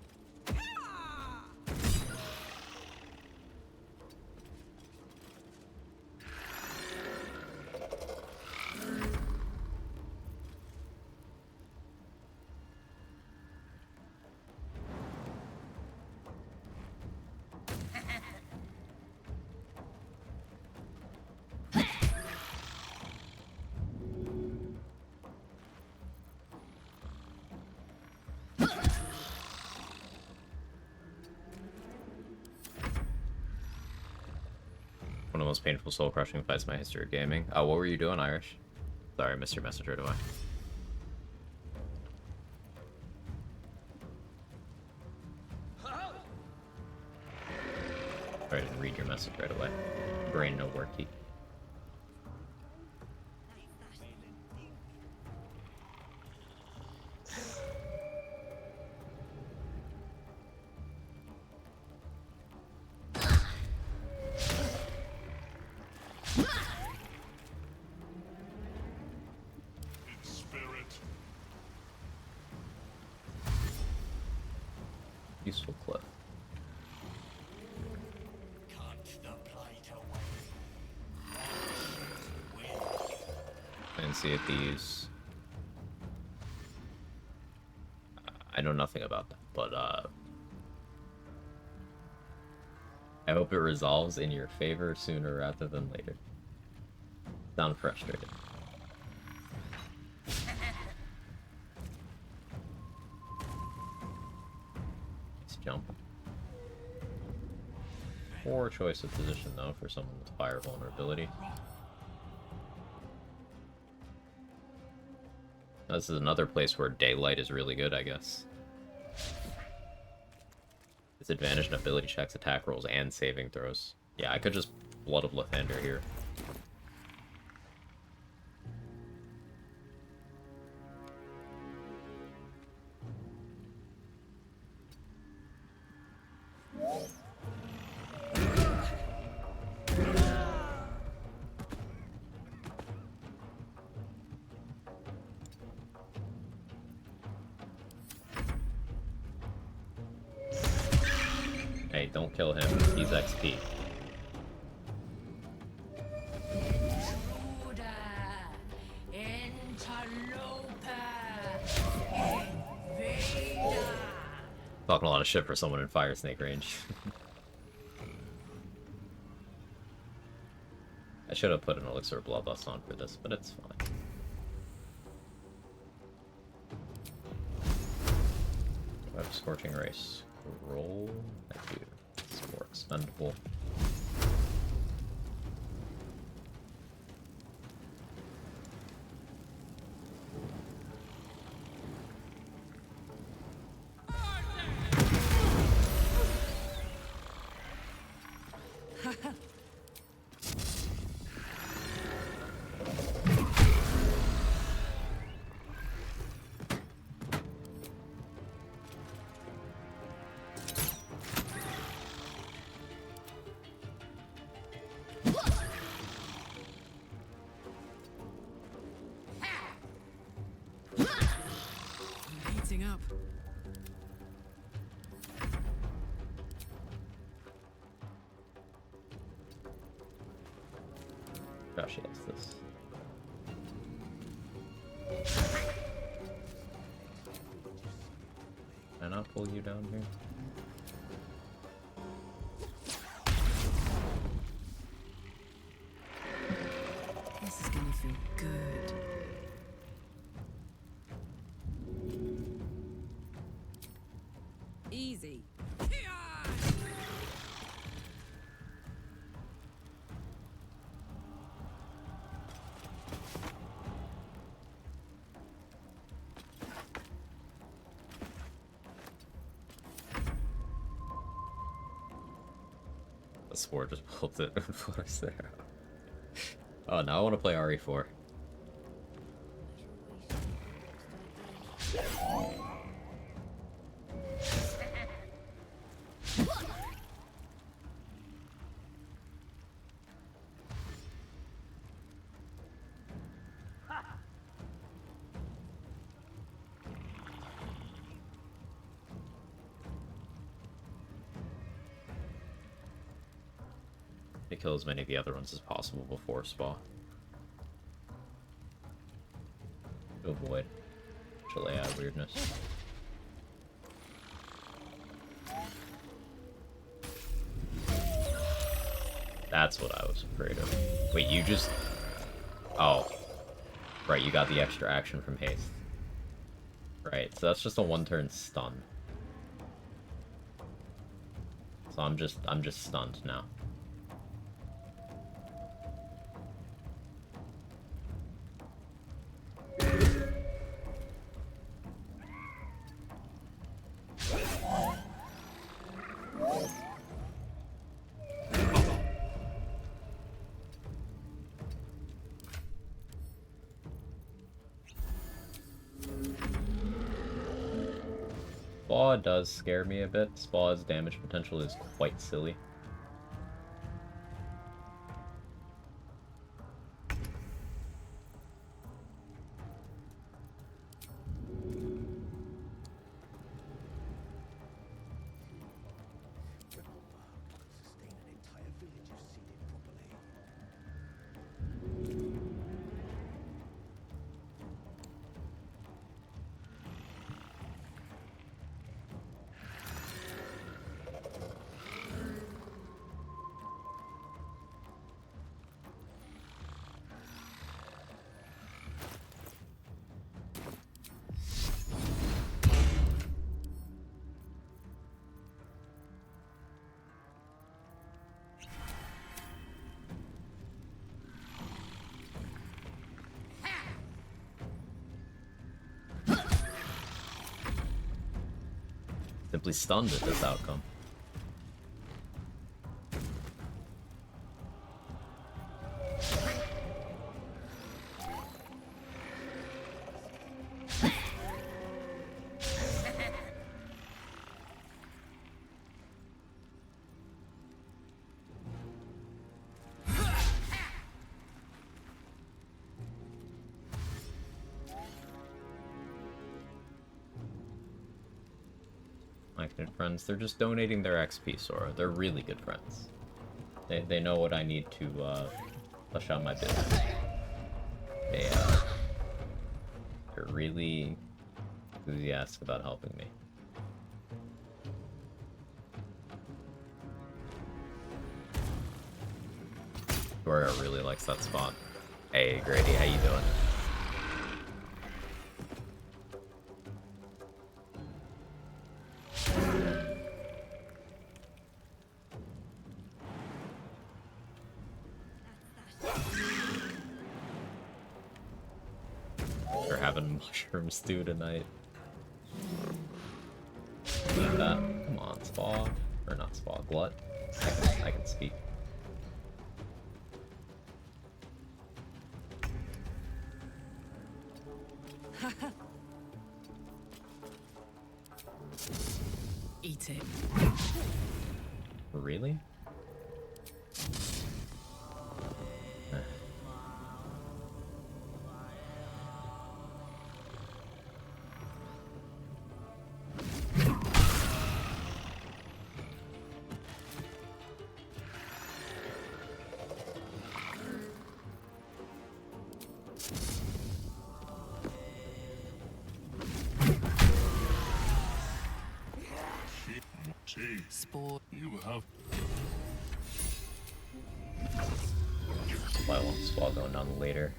[SPEAKER 1] most painful, soul-crushing fights in my history of gaming. Oh, what were you doing, Irish? Sorry, I missed your message right away. Sorry, I didn't read your message right away. Brain no worky. Useful clip. I didn't see it these. I know nothing about that, but I hope it resolves in your favor sooner rather than later. Sound frustrated. Jump. Poor choice of position though for someone with fire vulnerability. This is another place where daylight is really good, I guess. Disadvantage in ability checks, attack rolls, and saving throws. Yeah, I could just Blood of Lathander here. Hey, don't kill him. He's XP. Talking a lot of shit for someone in Fire Snake range. I should have put an Elixir of Bloodlust on for this, but it's fine. Do I have Scorching Race? Roll? I do. It's more expendable.
[SPEAKER 21] Up.
[SPEAKER 1] Gosh, yes, this. Can I not pull you down here?
[SPEAKER 21] This is gonna feel good. Easy.
[SPEAKER 1] The sword just pulled it and floats there. Oh, now I want to play RE4. To kill as many of the other ones as possible before spa. To avoid Chilea weirdness. That's what I was afraid of. Wait, you just... Oh. Right, you got the extra action from haste. Right, so that's just a one-turn stun. So I'm just stunned now. Spaw does scare me a bit. Spaw's damage potential is quite silly. Simply stunned at this outcome. My good friends, they're just donating their XP, Sora. They're really good friends. They know what I need to push on my business. They're really enthusiastic about helping me. Gloria really likes that spot. Hey Grady, how you doing? We're having mushroom stew tonight. Need that. Come on, Spa. Or not Spa, Glut. I can speak.
[SPEAKER 18] Eat it.
[SPEAKER 1] Really?
[SPEAKER 3] Sport.
[SPEAKER 20] You have.
[SPEAKER 1] Why won't Spa going down later?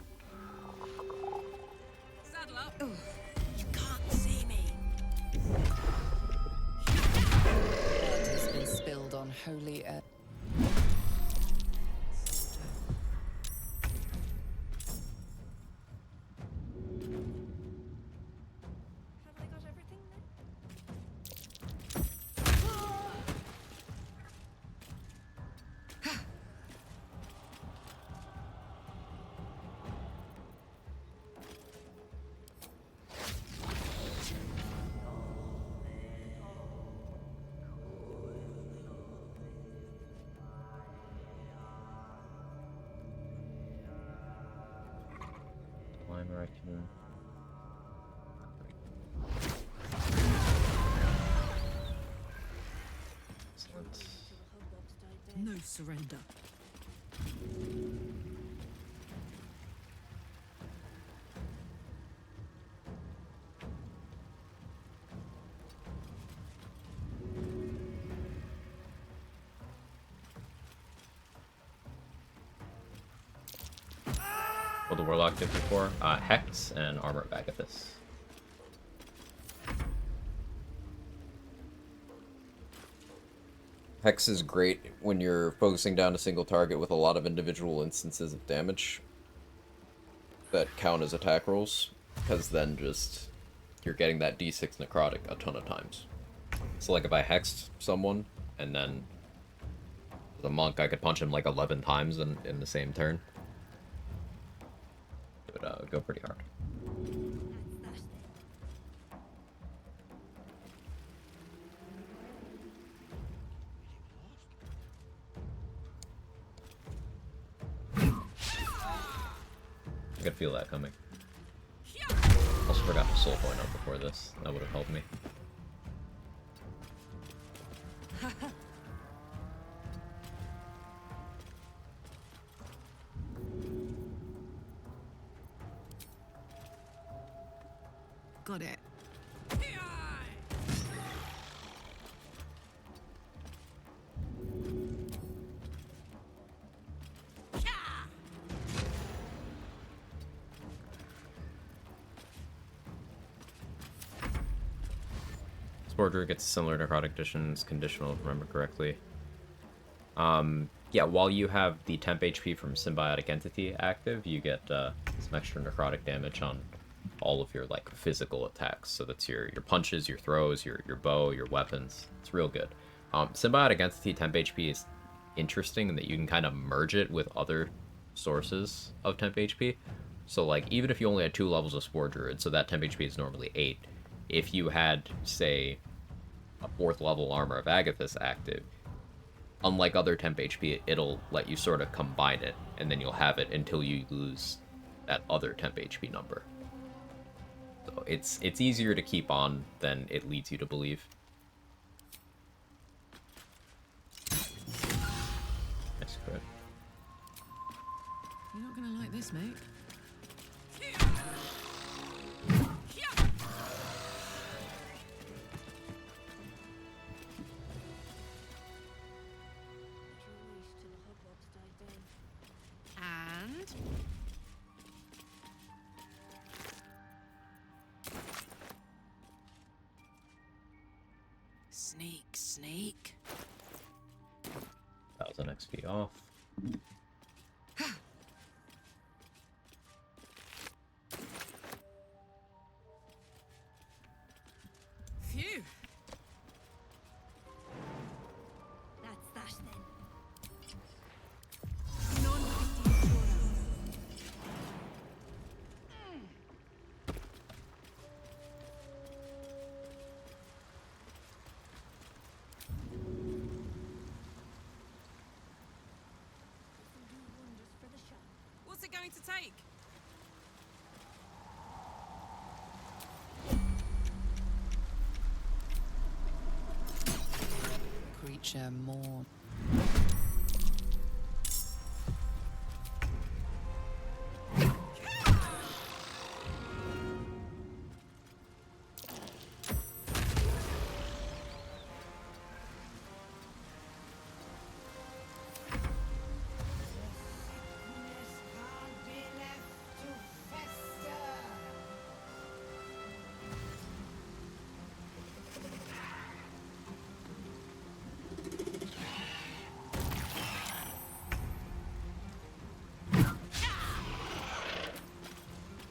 [SPEAKER 21] Saddle up.
[SPEAKER 10] You can't see me.
[SPEAKER 3] Blood has been spilled on holy earth.
[SPEAKER 10] Have I got everything then?
[SPEAKER 1] Climb Raccoon. Excellent.
[SPEAKER 21] No surrender.
[SPEAKER 1] What the Warlock did before? Hex and Armor of Agathis. Hex is great when you're focusing down a single target with a lot of individual instances of damage that count as attack rolls, because then just you're getting that D6 necrotic a ton of times. So like if I hexed someone and then the monk, I could punch him like 11 times in the same turn. It would go pretty hard. feel that coming. Also forgot to soul point up before this. That would have helped me.
[SPEAKER 18] Got it.
[SPEAKER 1] Spore Druid gets similar necrotic additions, conditional if I remember correctly. Yeah, while you have the temp HP from Symbiotic Entity active, you get some extra necrotic damage on all of your like physical attacks. So that's your punches, your throws, your bow, your weapons. It's real good. Symbiotic Entity temp HP is interesting in that you can kind of merge it with other sources of temp HP. So like even if you only had 2 levels of Spore Druid, so that temp HP is normally 8. If you had, say, a 4th level Armor of Agathis active, unlike other temp HP, it'll let you sort of combine it, and then you'll have it until you lose that other temp HP number. So it's easier to keep on than it leads you to believe. Nice crit.
[SPEAKER 21] You're not gonna like this, mate. And
[SPEAKER 3] Sneak, sneak.
[SPEAKER 1] 1000 XP off.
[SPEAKER 21] phew.
[SPEAKER 10] That's that then.
[SPEAKER 21] What's it going to take?
[SPEAKER 3] Creature mourn.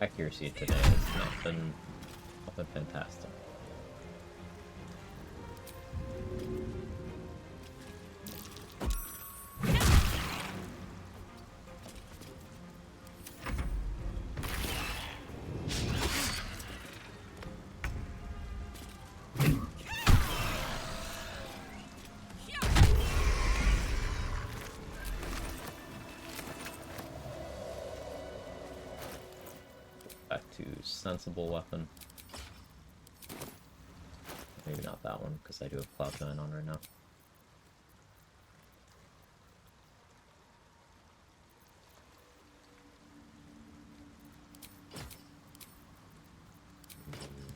[SPEAKER 1] Accuracy today has not been fantastic. Back to sensible weapon. Maybe not that one, because I do have Cloud9 on right now.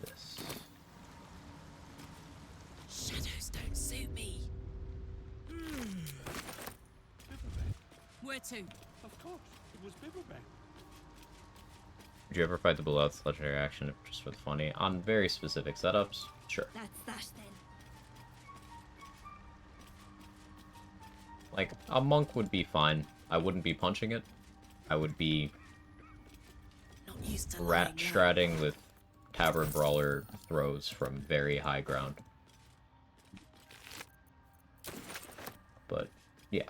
[SPEAKER 1] This.
[SPEAKER 3] Shadows don't suit me.
[SPEAKER 21] Where to?
[SPEAKER 12] Of course, it was Bibbleback.
[SPEAKER 1] Would you ever fight the Blood's legendary action just for the funny? On very specific setups, sure.
[SPEAKER 10] That's that then.
[SPEAKER 1] Like, a monk would be fine. I wouldn't be punching it. I would be
[SPEAKER 3] Not used to
[SPEAKER 1] rat stratting with tavern brawler throws from very high ground. But, yeah.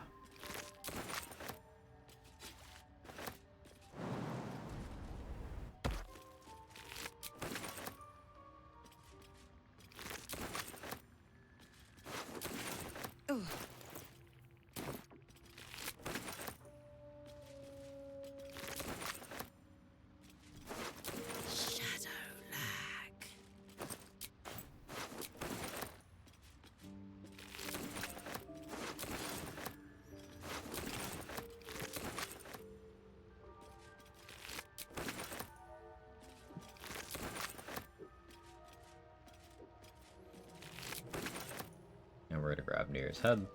[SPEAKER 1] grab Nier's head.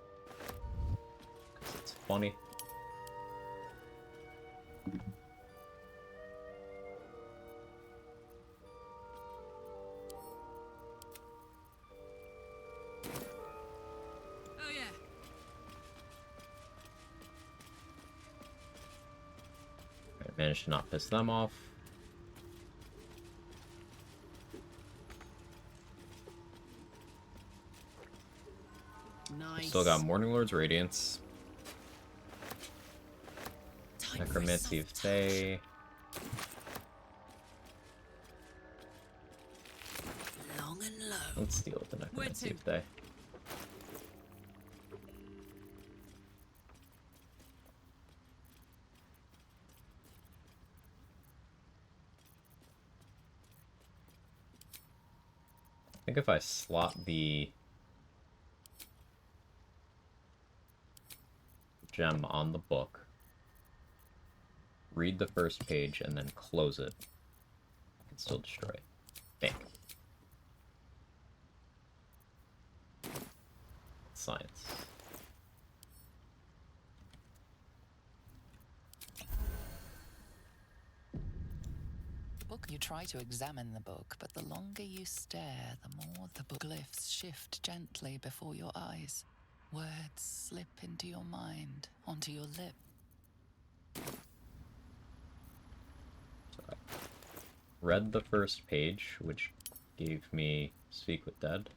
[SPEAKER 1] Because it's funny.
[SPEAKER 21] Oh yeah.
[SPEAKER 1] I managed to not piss them off.
[SPEAKER 21] Nice.
[SPEAKER 1] Still got Morning Lord's Radiance. Necromancy of Thay.
[SPEAKER 21] Long and low.
[SPEAKER 1] Let's deal with the Necromancy of Thay. I think if I slot the gem on the book, read the first page, and then close it, I can still destroy it. Think. Science.
[SPEAKER 3] Book. You try to examine the book, but the longer you stare, the more the book glyphs shift gently before your eyes. Words slip into your mind, onto your lip.
[SPEAKER 1] So I read the first page, which gave me Speak with Dead.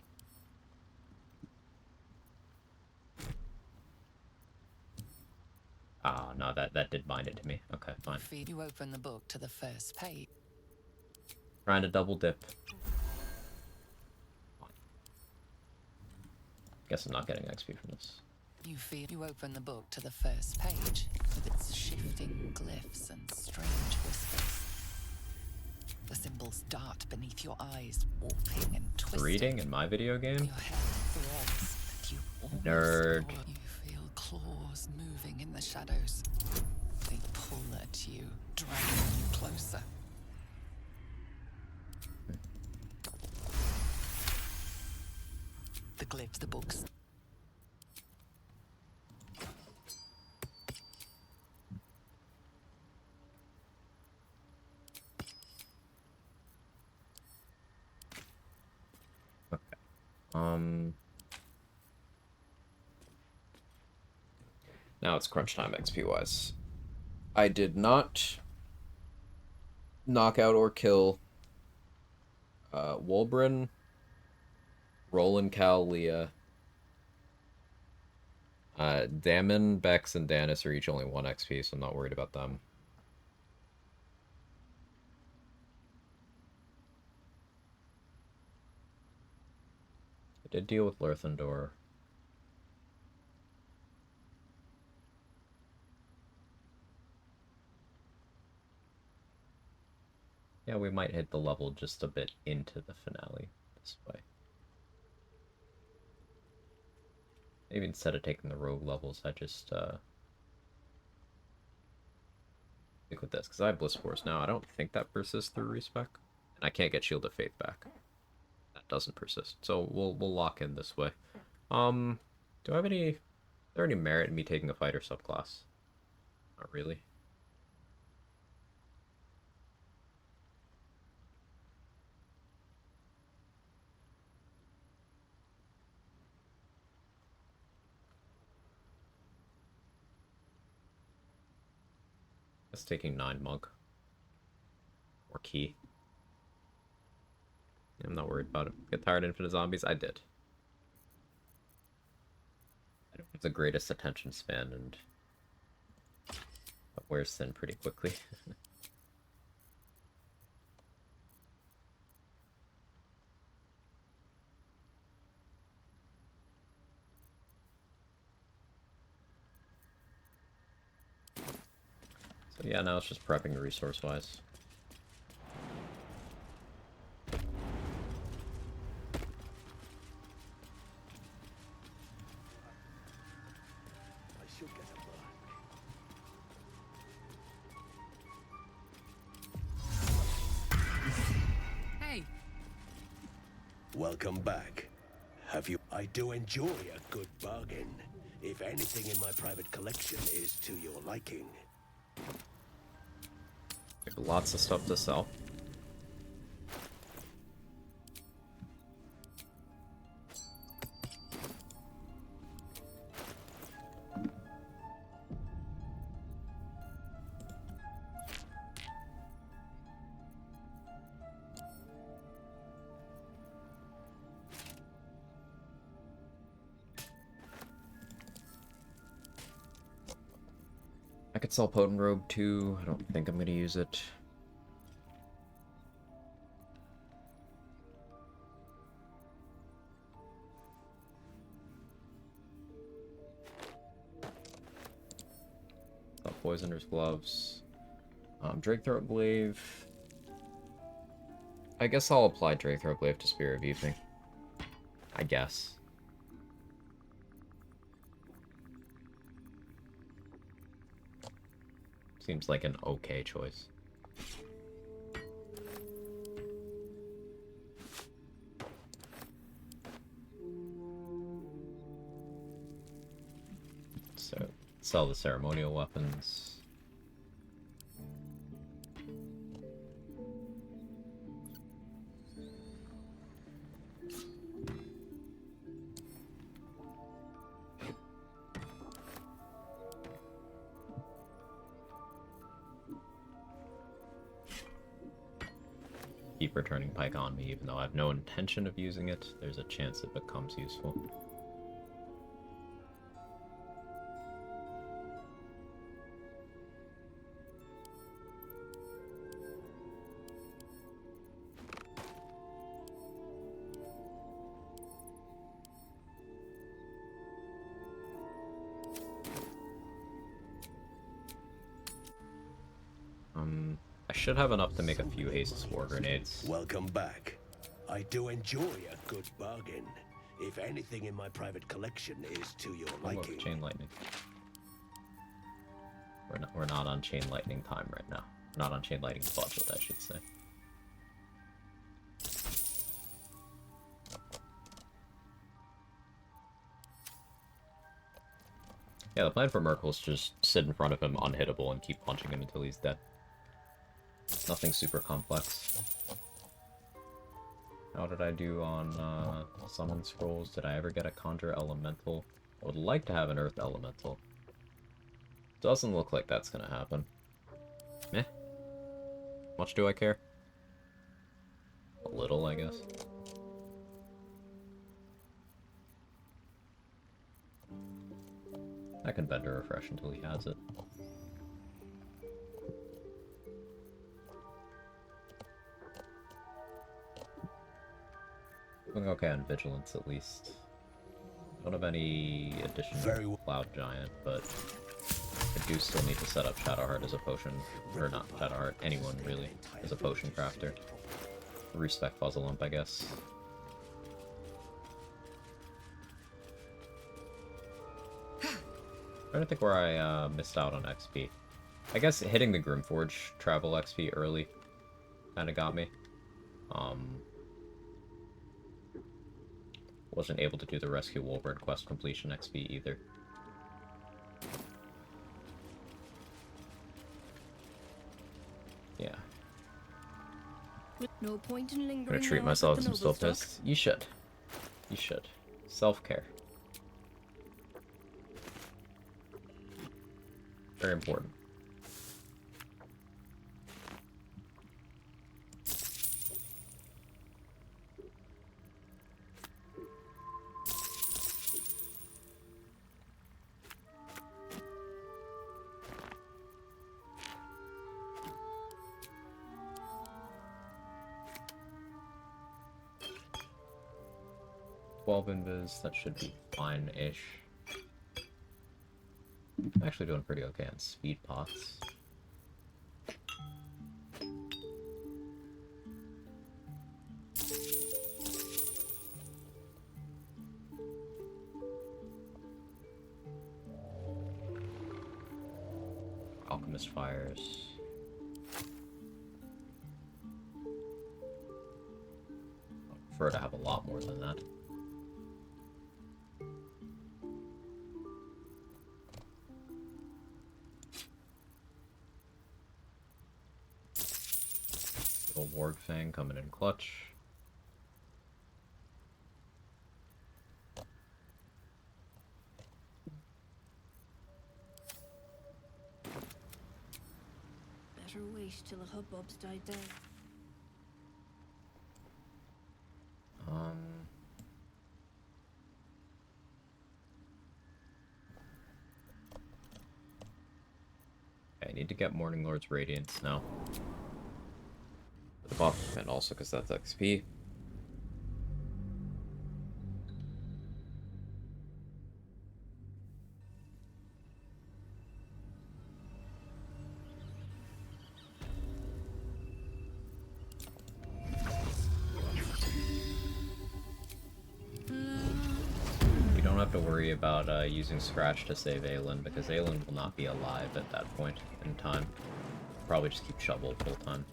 [SPEAKER 1] Ah, no, that did bind it to me. Okay, fine.
[SPEAKER 3] You open the book to the first page.
[SPEAKER 1] Trying to double dip. Guess I'm not getting XP from this.
[SPEAKER 3] You open the book to the first page with its shifting glyphs and strange whispers. The symbols dart beneath your eyes, warping and twisting.
[SPEAKER 1] Reading in my video game?
[SPEAKER 3] Your head throbs, but you almost
[SPEAKER 1] Nerd.
[SPEAKER 3] You feel claws moving in the shadows. They pull at you, dragging you closer. The glyphs, the books.
[SPEAKER 1] Now it's crunch time XP wise. I did not knock out or kill Wolbrin, Roland, Cal, Leah. Damon, Bex, and Danis are each only 1 XP, so I'm not worried about them. I did deal with Lerthendor. Yeah, we might hit the level just a bit into the finale this way. Maybe instead of taking the rogue levels, I just stick with this, because I have Bliss Force now. I don't think that persists through respec, and I can't get Shield of Faith back. That doesn't persist, so we'll lock in this way. Do I have any? Is there any merit in me taking a fighter subclass? Not really. That's taking 9 monk. Or key. I'm not worried about it. Get tired of infinite zombies? I did. I don't have the greatest attention span, and it wears thin pretty quickly. So yeah, now it's just prepping resource-wise.
[SPEAKER 21] Hey.
[SPEAKER 15] Welcome back. Have you? I do enjoy a good bargain. If anything in my private collection is to your liking.
[SPEAKER 1] Lots of stuff to sell. I could sell Potent Robe too. I don't think I'm going to use it. Sell Poisoner's Gloves. Drake Throat Glaive. I guess I'll apply Drake Throat Glaive to Spirit of Evening. I guess. Seems like an okay choice. So, sell the ceremonial weapons. Keep returning Pike on me, even though I have no intention of using it. There's a chance it becomes useful. I should have enough to make a few haste spore grenades.
[SPEAKER 15] Welcome back. I do enjoy a good bargain. If anything in my private collection is to your liking.
[SPEAKER 1] Chain lightning. We're not on chain lightning time right now. We're not on chain lightning budget, I should say. Yeah, the plan for Merkel is just sit in front of him unhittable and keep punching him until he's dead. Nothing super complex. How did I do on summon scrolls? Did I ever get a conjure elemental? I would like to have an earth elemental. Doesn't look like that's gonna happen. Meh. Much do I care? A little, I guess. I can bend a refresh until he has it. Doing okay on vigilance at least. Don't have any additional Cloud Giant, but I do still need to set up Shadowheart as a potion, or not Shadowheart, anyone really, as a potion crafter. Respec Puzzle Lump, I guess. Trying to think where I missed out on XP. I guess hitting the Grimforge travel XP early kind of got me. Wasn't able to do the Rescue Wolverine quest completion XP either. Yeah.
[SPEAKER 17] No point in lingering.
[SPEAKER 1] I'm gonna treat myself as I'm still pissed. You should. You should. Self-care. Very important. Invis, that should be fine-ish. I'm actually doing pretty okay on speed pots. Alchemist Fires. I prefer to have a lot more than that. Fang coming in clutch.
[SPEAKER 10] Better wait till the hubbub's died down.
[SPEAKER 1] I need to get Morning Lord's Radiance now. The buff, and also because that's XP. You don't have to worry about using Scratch to save Aelin, because Aelin will not be alive at that point in time. Probably just keep Shovel full time.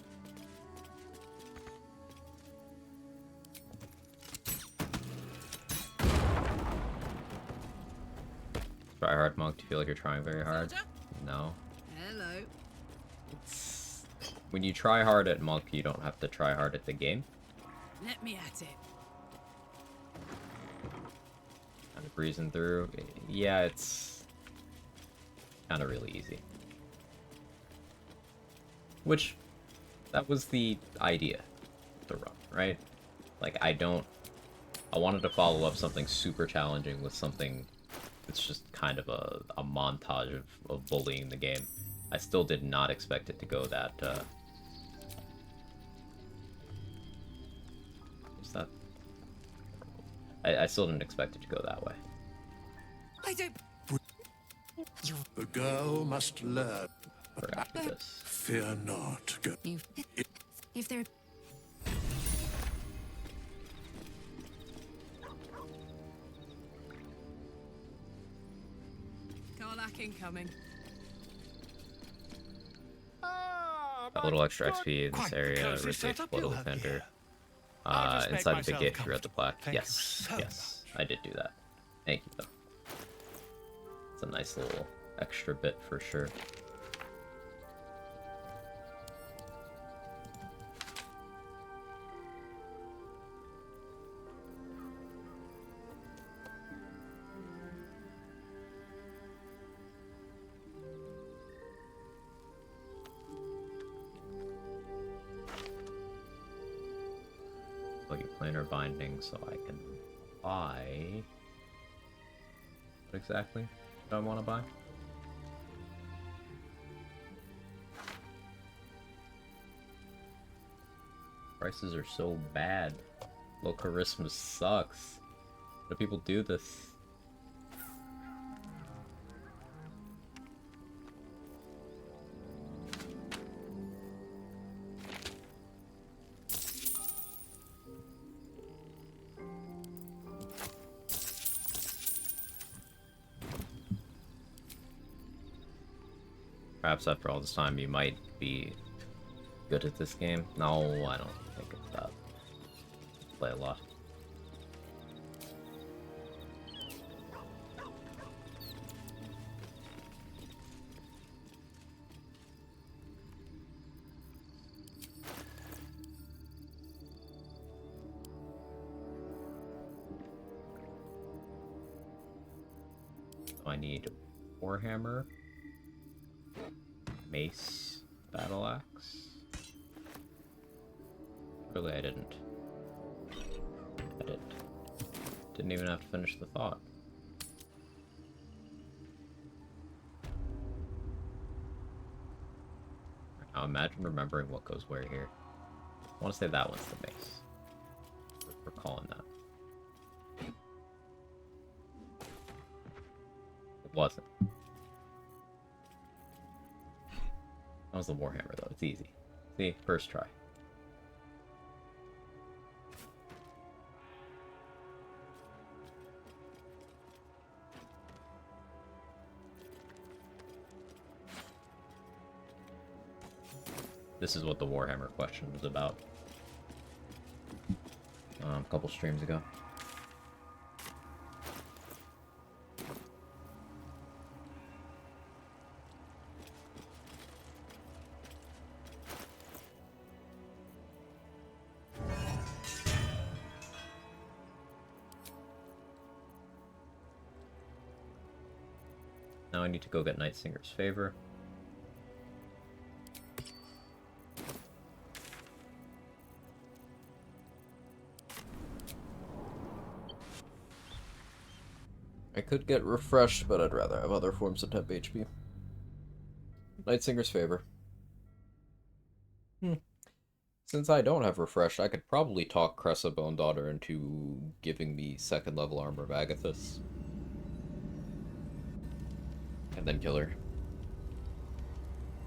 [SPEAKER 1] Tryhard Monk, do you feel like you're trying very hard? No.
[SPEAKER 21] Hello.
[SPEAKER 1] When you try hard at Monk, you don't have to try hard at the game.
[SPEAKER 21] Let me at it.
[SPEAKER 1] Kind of breezing through. Yeah, it's kind of really easy. Which, that was the idea of the run, right? Like, I wanted to follow up something super challenging with something that's just kind of a montage of bullying the game. I still did not expect it to go that, is that... I still didn't expect it to go that way.
[SPEAKER 10] I don't...
[SPEAKER 15] The girl must learn.
[SPEAKER 1] For after this.
[SPEAKER 15] Fear not.
[SPEAKER 10] If there...
[SPEAKER 21] Karlach incoming.
[SPEAKER 1] A little extra XP in this area, Rich Blood Defender. Inside the big gate, if you're at the plaque. Yes, yes, I did do that. Thank you, though. It's a nice little extra bit for sure. Planar binding, so I can buy. What exactly do I want to buy? Prices are so bad. Low charisma sucks. How do people do this? Perhaps after all this time you might be good at this game. No, I don't think it's that. Play a lot. So I need Warhammer. Mace, battle axe. Really, I didn't. Didn't even have to finish the thought. Now imagine remembering what goes where here. I want to say that one's the mace. We're calling that. It wasn't. That was the Warhammer, though. It's easy. See? First try. This is what the Warhammer question was about. A couple streams ago. Now I need to go get Nightsinger's favor. I could get refreshed, but I'd rather have other forms of temp HP. Nightsinger's favor. Since I don't have refreshed, I could probably talk Cressa Bone Daughter into giving me 2nd level armor of Agathis. And then kill her.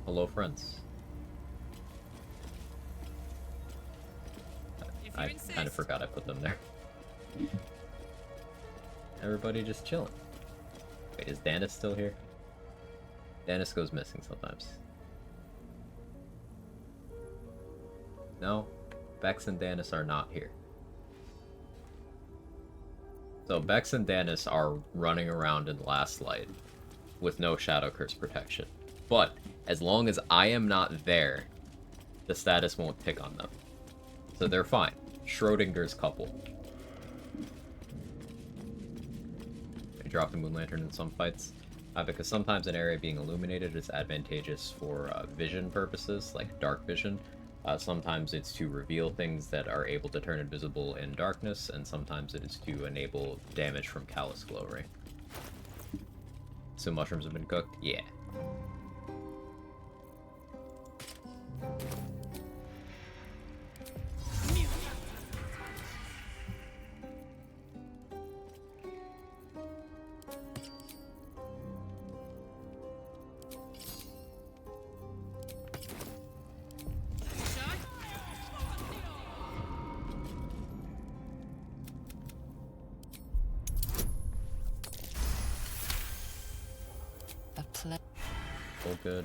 [SPEAKER 1] Hello, friends. I kind of forgot I put them there. Everybody just chilling. Wait, is Danis still here? Danis goes missing sometimes. No, Bex and Danis are not here. So Bex and Danis are running around in Last Light with no Shadow Curse protection. But as long as I am not there, the status won't tick on them. So they're fine. Schrodinger's couple. I drop the Moon Lantern in some fights. Because sometimes an area being illuminated is advantageous for vision purposes, like dark vision. Sometimes it's to reveal things that are able to turn invisible in darkness, and sometimes it is to enable damage from Callous Glow Ray. So mushrooms have been cooked? Yeah. All good.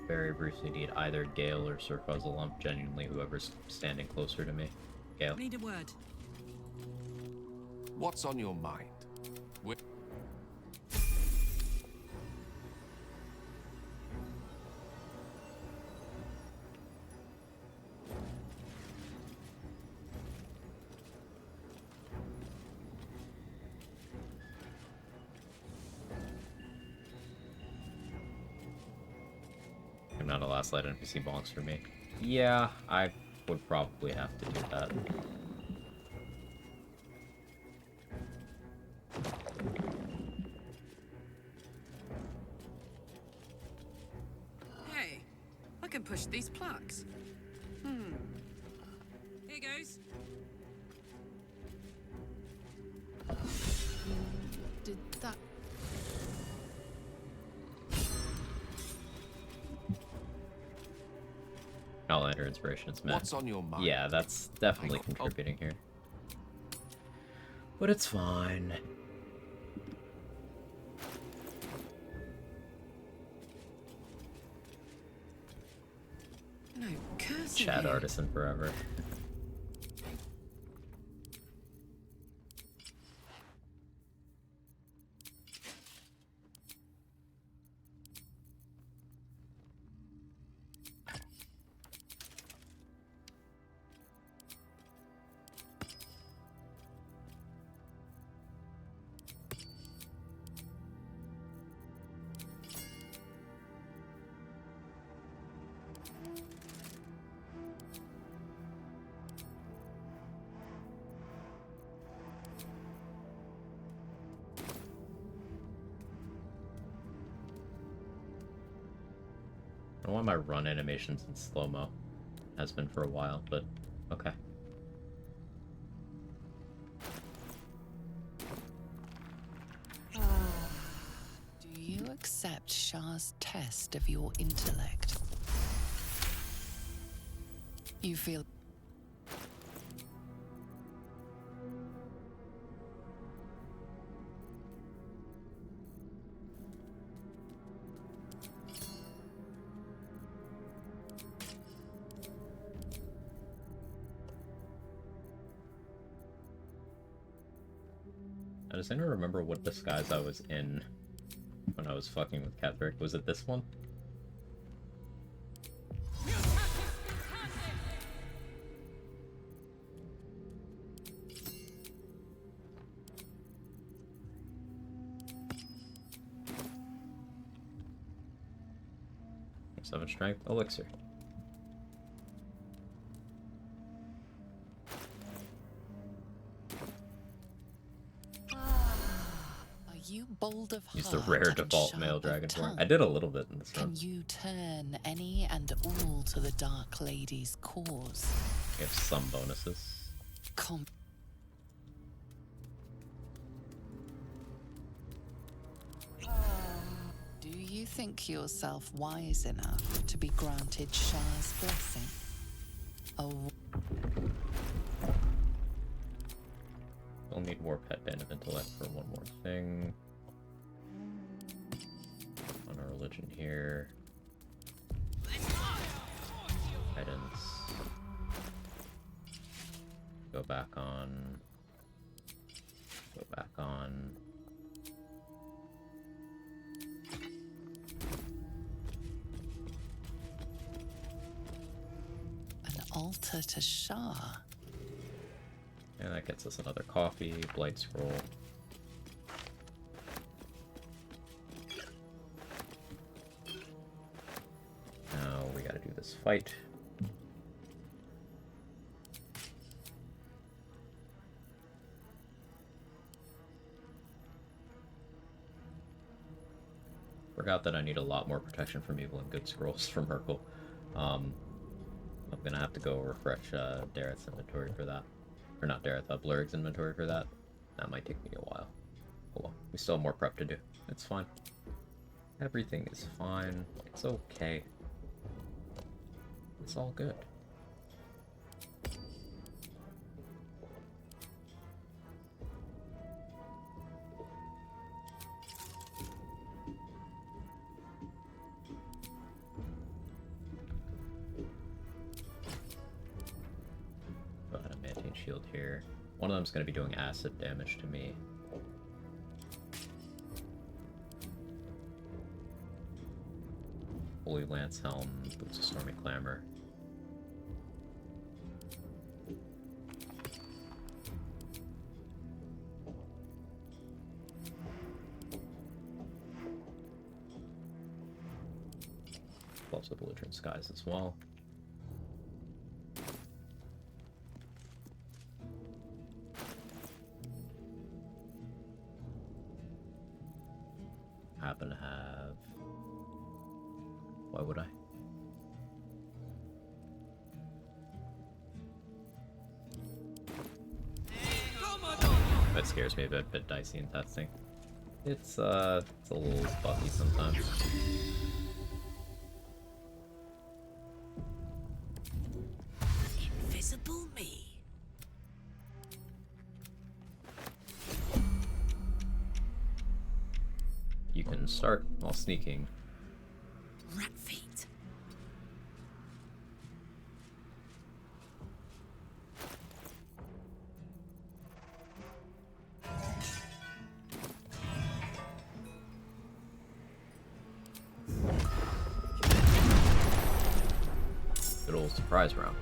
[SPEAKER 1] Very briefly need either Gale or Sir Fuzzlelump, genuinely whoever's standing closer to me. Gale.
[SPEAKER 21] Need a word.
[SPEAKER 16] What's on your mind?
[SPEAKER 1] Not a Last Light NPC belongs for me. Yeah, I would probably have to do that.
[SPEAKER 21] Hey, I can push these plaques. Here goes.
[SPEAKER 6] Did that...
[SPEAKER 1] I'll enter Inspiration's meh.
[SPEAKER 16] What's on your mind?
[SPEAKER 1] Yeah, that's definitely contributing here. But it's fine.
[SPEAKER 21] No curse.
[SPEAKER 1] Chat Artisan forever. I want my run animations in slow-mo. Has been for a while, but okay.
[SPEAKER 3] Do you accept Shah's test of your intellect? You feel...
[SPEAKER 1] does anyone remember what disguise I was in when I was fucking with Ketherick? Was it this one? Seven strength elixir.
[SPEAKER 3] Are you bold of
[SPEAKER 1] Use the
[SPEAKER 3] heart
[SPEAKER 1] rare
[SPEAKER 3] and
[SPEAKER 1] default
[SPEAKER 3] sharp
[SPEAKER 1] male
[SPEAKER 3] of
[SPEAKER 1] dragonborn.
[SPEAKER 3] tongue?
[SPEAKER 1] I did a little bit in this
[SPEAKER 3] Can
[SPEAKER 1] run.
[SPEAKER 3] you turn any and all to the Dark Lady's cause?
[SPEAKER 1] We have some bonuses.
[SPEAKER 3] Do you think yourself wise enough to be granted Shah's blessing?
[SPEAKER 1] We'll need more pet band of intellect for one more thing. On our religion here. Guidance. Go back on. Go back on.
[SPEAKER 3] An altar to Shah.
[SPEAKER 1] And that gets us another coffee, blight scroll. Now we gotta do this fight. Forgot that I need a lot more protection from evil and good scrolls from Merkel. I'm gonna have to go refresh Dareth's inventory for that. Or not Dareth, Blurig's inventory for that. That might take me a while. Oh well, we still have more prep to do. It's fine. Everything is fine. It's okay. It's all good. Shield here. One of them's going to be doing acid damage to me. Holy Lance Helm, Boots of Stormy Clamor. Gloves of Belligerent Skies as well. Happen to have... Why would I? That scares me a bit dicey in testing. It's a little buggy sometimes.
[SPEAKER 5] Invisible me.
[SPEAKER 1] You can start while sneaking.
[SPEAKER 5] Rat feet.
[SPEAKER 1] Good old surprise round.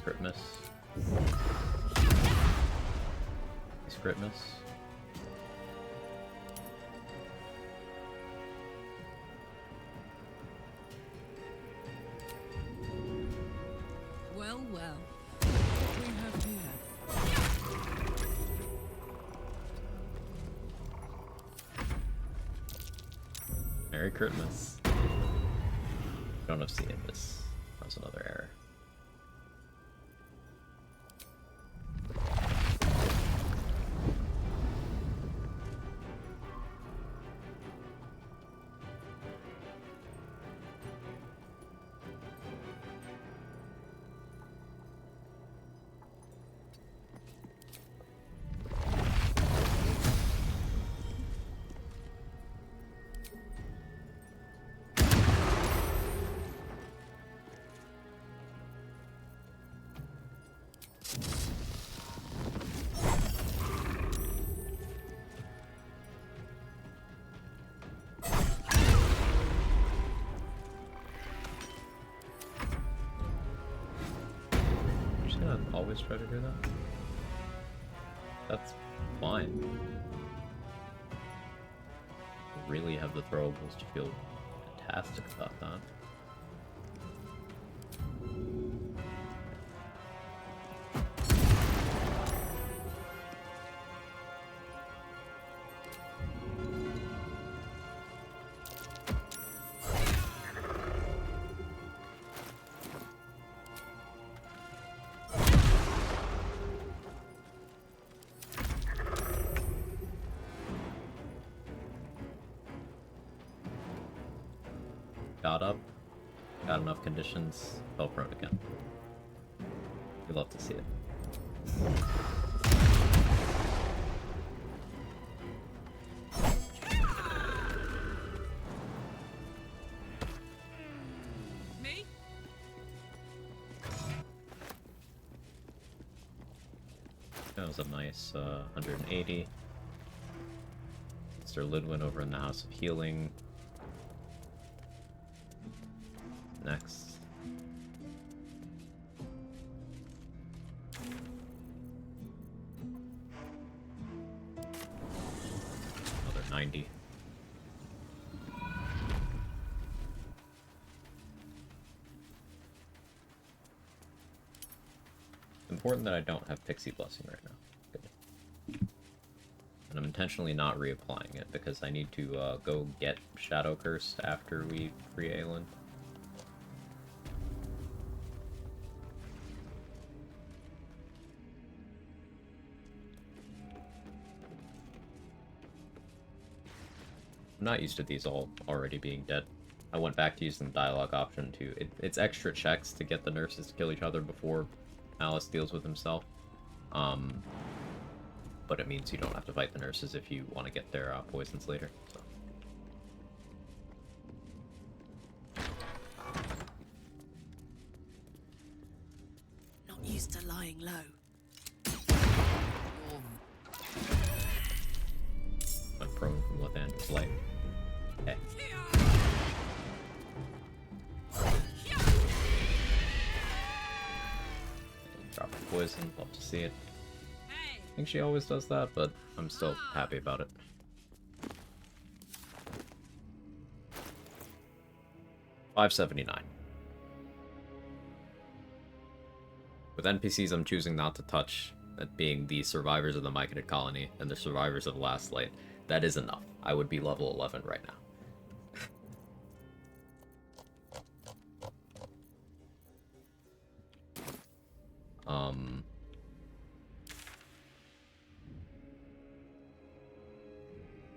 [SPEAKER 1] Crit miss. Crit miss. Merry Christmas. Don't have seen this. That was another error. Always try to do that? That's fine. Really have the throwables to feel fantastic about that. Got up, got enough conditions, fell prone again. We love to see it.
[SPEAKER 21] Me?
[SPEAKER 1] That was a nice 180. Mr. Lidwin over in the House of Healing. Next. Another 90. It's important that I don't have Pixie Blessing right now. Good. And I'm intentionally not reapplying it because I need to go get Shadow Curse after we free Aelin. I'm not used to these all already being dead. I went back to using the dialogue option to... It's extra checks to get the nurses to kill each other before Alice deals with himself. But it means you don't have to fight the nurses if you want to get their poisons later. So.
[SPEAKER 10] Not used to lying low.
[SPEAKER 1] I'm prone from Lathander's light. Okay. Drop a poison, love to see it. I think she always does that, but I'm still happy about it. $5.79. With NPCs I'm choosing not to touch, that being the survivors of the Myconid colony and the survivors of the Last Light, that is enough. I would be level 11 right now.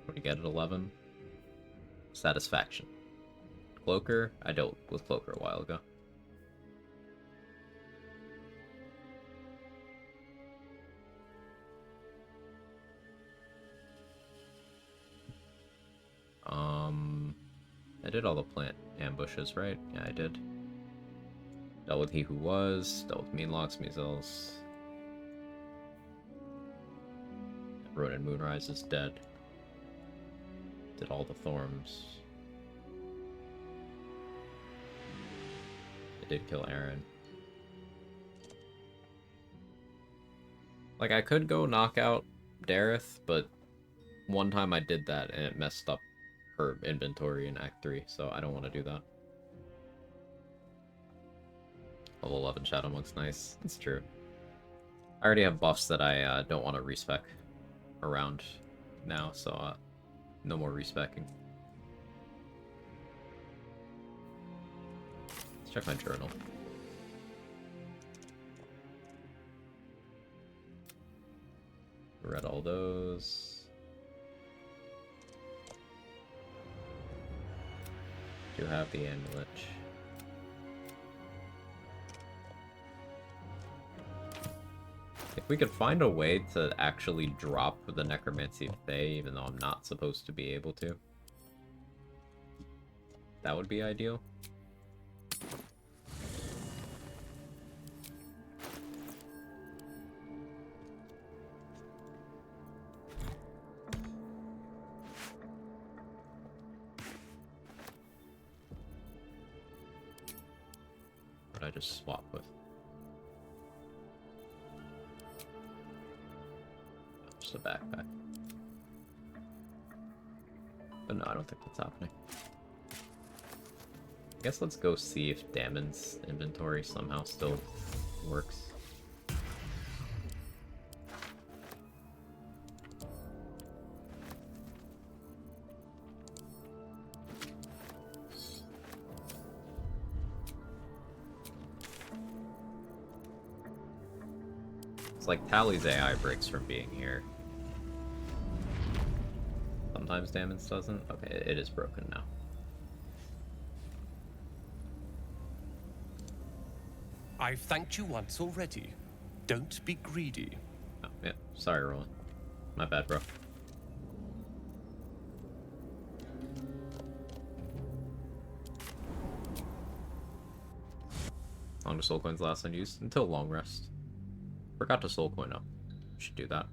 [SPEAKER 1] What do you get at 11? Satisfaction. Cloaker? I dealt with Cloaker a while ago. I did all the plant ambushes, right? Yeah, I did. Dealt with He Who Was, dealt with Meanlocks, Measles. Ronin Moonrise is dead. Did all the Thorns. I did kill Aaron. Like, I could go knock out Dareth, but one time I did that and it messed up her inventory in Act 3, so I don't want to do that. Level 11 Shadow Monk's nice. It's true. I already have buffs that I don't want to respec around now, so no more respecking. Let's check my journal. Read all those. Do have the amulet. If we could find a way to actually drop the Necromancy of Fae, even though I'm not supposed to be able to, that would be ideal. What did I just swap with? Just a backpack. But no, I don't think that's happening. I guess let's go see if Damon's inventory somehow still works. It's like Tally's AI breaks from being here. Sometimes Damon's doesn't. Okay, it is broken now.
[SPEAKER 2] I've thanked you once already. Don't be greedy.
[SPEAKER 1] Oh, yeah. Sorry, Roland. My bad, bro. How long do soul coins last unused? Until long rest. Forgot to soul coin up. Should do that.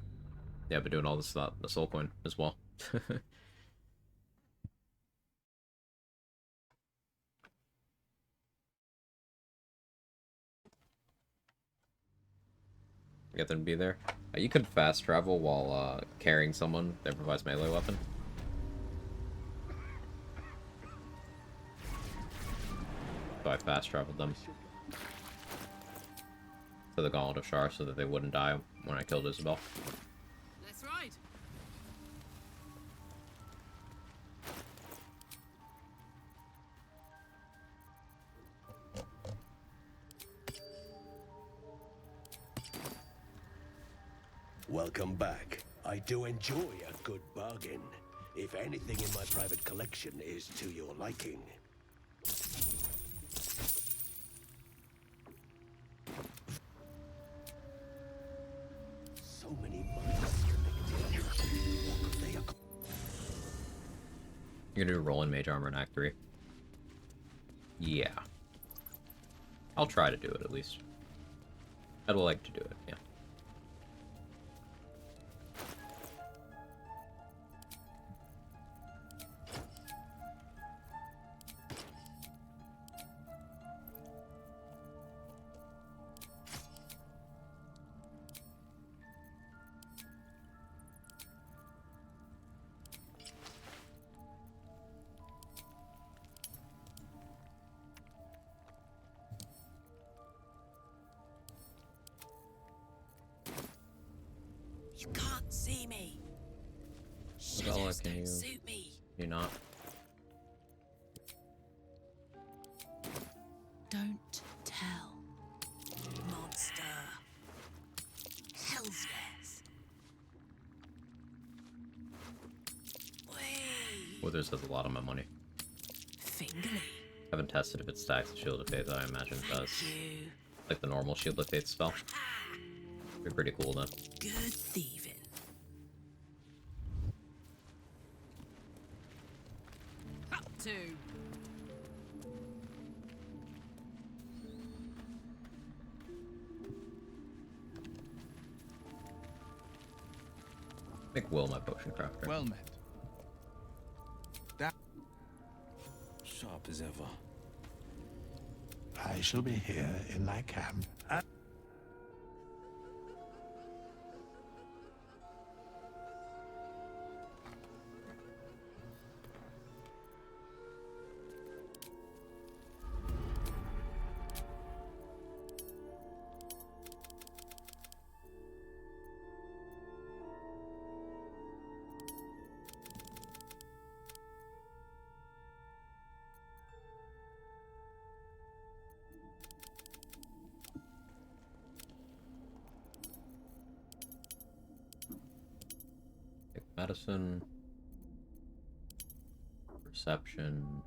[SPEAKER 1] Yeah, but doing all this without the soul coin as well. Get them to be there. You could fast travel while carrying someone that provides melee weapon. So I fast traveled them to the Gauntlet of Shar so that they wouldn't die when I killed Isabel.
[SPEAKER 21] Let's ride.
[SPEAKER 15] Welcome back. I do enjoy a good bargain. If anything in my private collection is to your liking. So many minds connected. What could they accomplish?
[SPEAKER 1] You're gonna do Roland Mage Armor in Act 3? Yeah. I'll try to do it at least. I'd like to do it, yeah.
[SPEAKER 10] You can't see me.
[SPEAKER 1] Bella,
[SPEAKER 10] Shadows
[SPEAKER 1] can
[SPEAKER 10] don't
[SPEAKER 1] you...
[SPEAKER 10] suit me.
[SPEAKER 1] You not?
[SPEAKER 10] Don't tell. Monster. Hells yes. Wait.
[SPEAKER 1] Withers has a lot of my money.
[SPEAKER 10] Fingerly.
[SPEAKER 1] Haven't tested if it stacks the Shield of Faith, I imagine it does.
[SPEAKER 10] You.
[SPEAKER 1] Like the normal Shield of Faith spell. Be pretty cool then.
[SPEAKER 10] Good thieving.
[SPEAKER 21] Up to.
[SPEAKER 1] Make Will my potion crafter.
[SPEAKER 12] Well met. That sharp as ever.
[SPEAKER 20] I shall be here in my camp.
[SPEAKER 1] Medicine. Perception.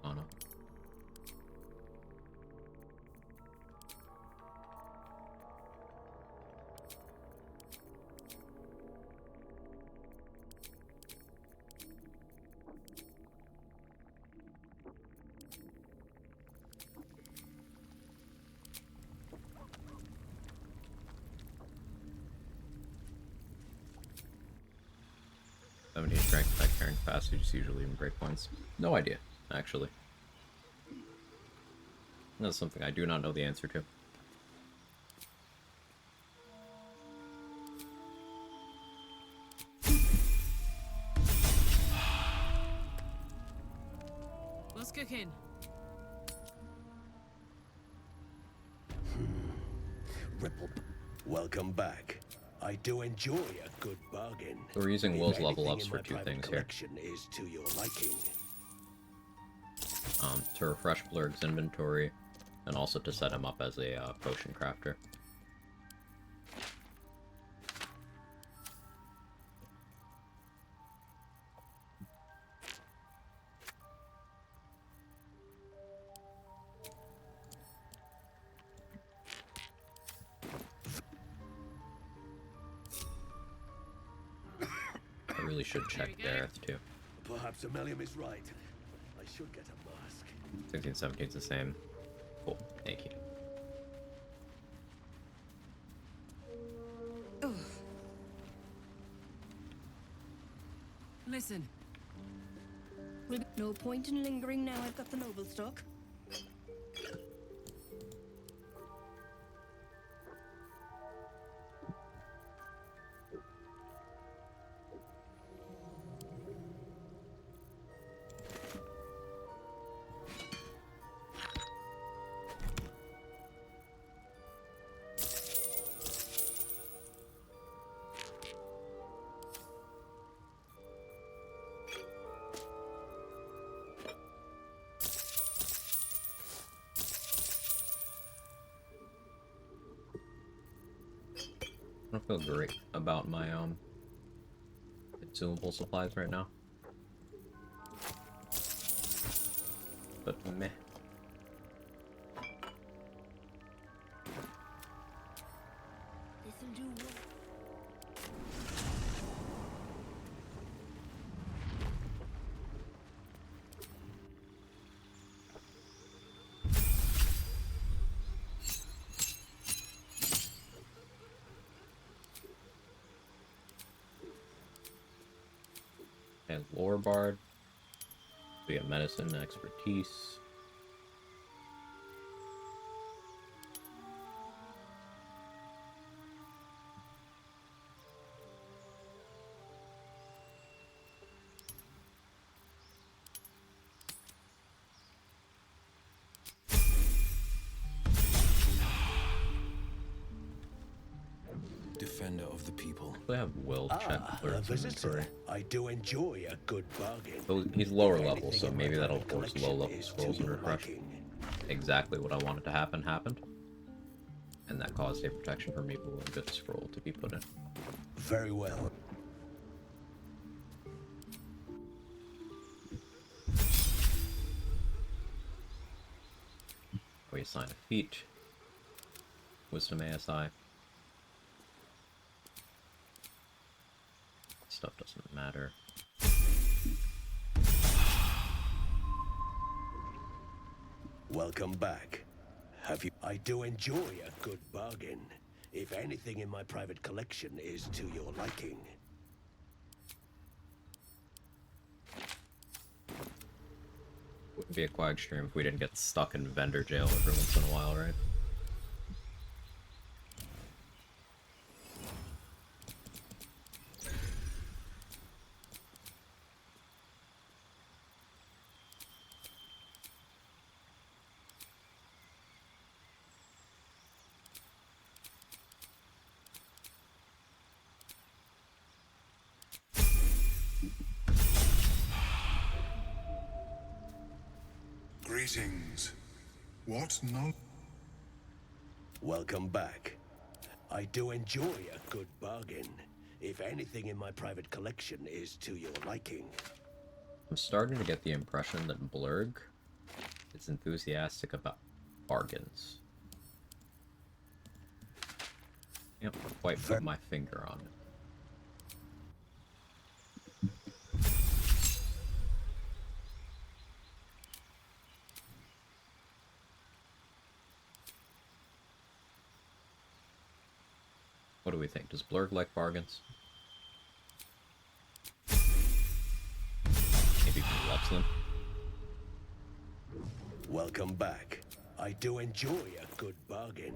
[SPEAKER 1] Arcana. Strength attack carrying capacity, just usually in breakpoints. No idea, actually. That's something I do not know the answer to.
[SPEAKER 21] What's cooking?
[SPEAKER 15] Ripple. Welcome back. I do enjoy a good bargain.
[SPEAKER 1] So we're using
[SPEAKER 15] If
[SPEAKER 1] Will's level
[SPEAKER 15] anything
[SPEAKER 1] ups
[SPEAKER 15] in
[SPEAKER 1] for
[SPEAKER 15] my
[SPEAKER 1] two
[SPEAKER 15] private
[SPEAKER 1] things here.
[SPEAKER 15] collection is to your liking.
[SPEAKER 1] To refresh Blurg's inventory, and also to set him up as a potion crafter. I really should check Gareth too.
[SPEAKER 15] Perhaps Amelia is right. I should get a mask.
[SPEAKER 1] 16, 17 is the same. Cool, thank you.
[SPEAKER 21] Listen.
[SPEAKER 13] No point in lingering now I've got the noble stock.
[SPEAKER 1] I don't feel great about my consumable supplies right now. But meh.
[SPEAKER 9] This'll do.
[SPEAKER 1] And lore bard. We have medicine, expertise.
[SPEAKER 7] Defender of the people.
[SPEAKER 1] I have Will check Blurg's inventory.
[SPEAKER 15] I do enjoy a good bargain.
[SPEAKER 1] So he's lower level, so maybe that'll force low level scrolls and refresh. Exactly what I wanted to happen happened. And that caused a protection for me below a good scroll to be put in.
[SPEAKER 15] Very well.
[SPEAKER 1] We assign a feat. Wisdom ASI. Stuff doesn't matter.
[SPEAKER 15] Welcome back. Have you? I do enjoy a good bargain. If anything in my private collection is to your liking.
[SPEAKER 1] Wouldn't be a Quag stream if we didn't get stuck in vendor jail every once in a while, right?
[SPEAKER 22] Greetings. What no?
[SPEAKER 15] Welcome back. I do enjoy a good bargain. If anything in my private collection is to your liking.
[SPEAKER 1] I'm starting to get the impression that Blurg is enthusiastic about bargains. Can't quite put my finger on it. What do we think? Does Blurg like bargains? Maybe he loves them.
[SPEAKER 15] Welcome back. I do enjoy a good bargain.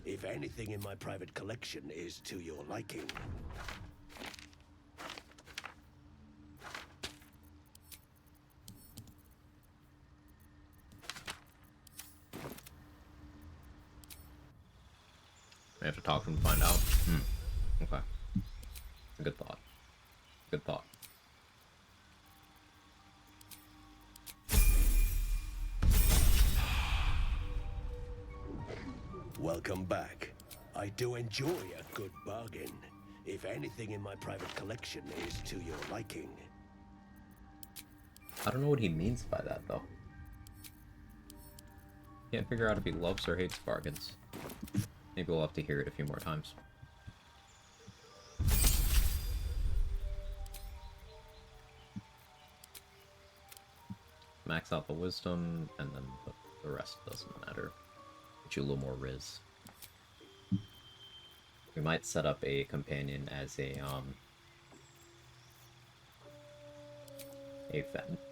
[SPEAKER 15] If anything in my private collection is to your liking.
[SPEAKER 1] I have to talk to him to find out. Okay. It's a good thought. Good thought.
[SPEAKER 15] Welcome back. I do enjoy a good bargain. If anything in my private collection is to your liking.
[SPEAKER 1] I don't know what he means by that, though. Can't figure out if he loves or hates bargains. Maybe we'll have to hear it a few more times. Max out the wisdom, and then the rest doesn't matter. Get you a little more riz. We might set up a companion as a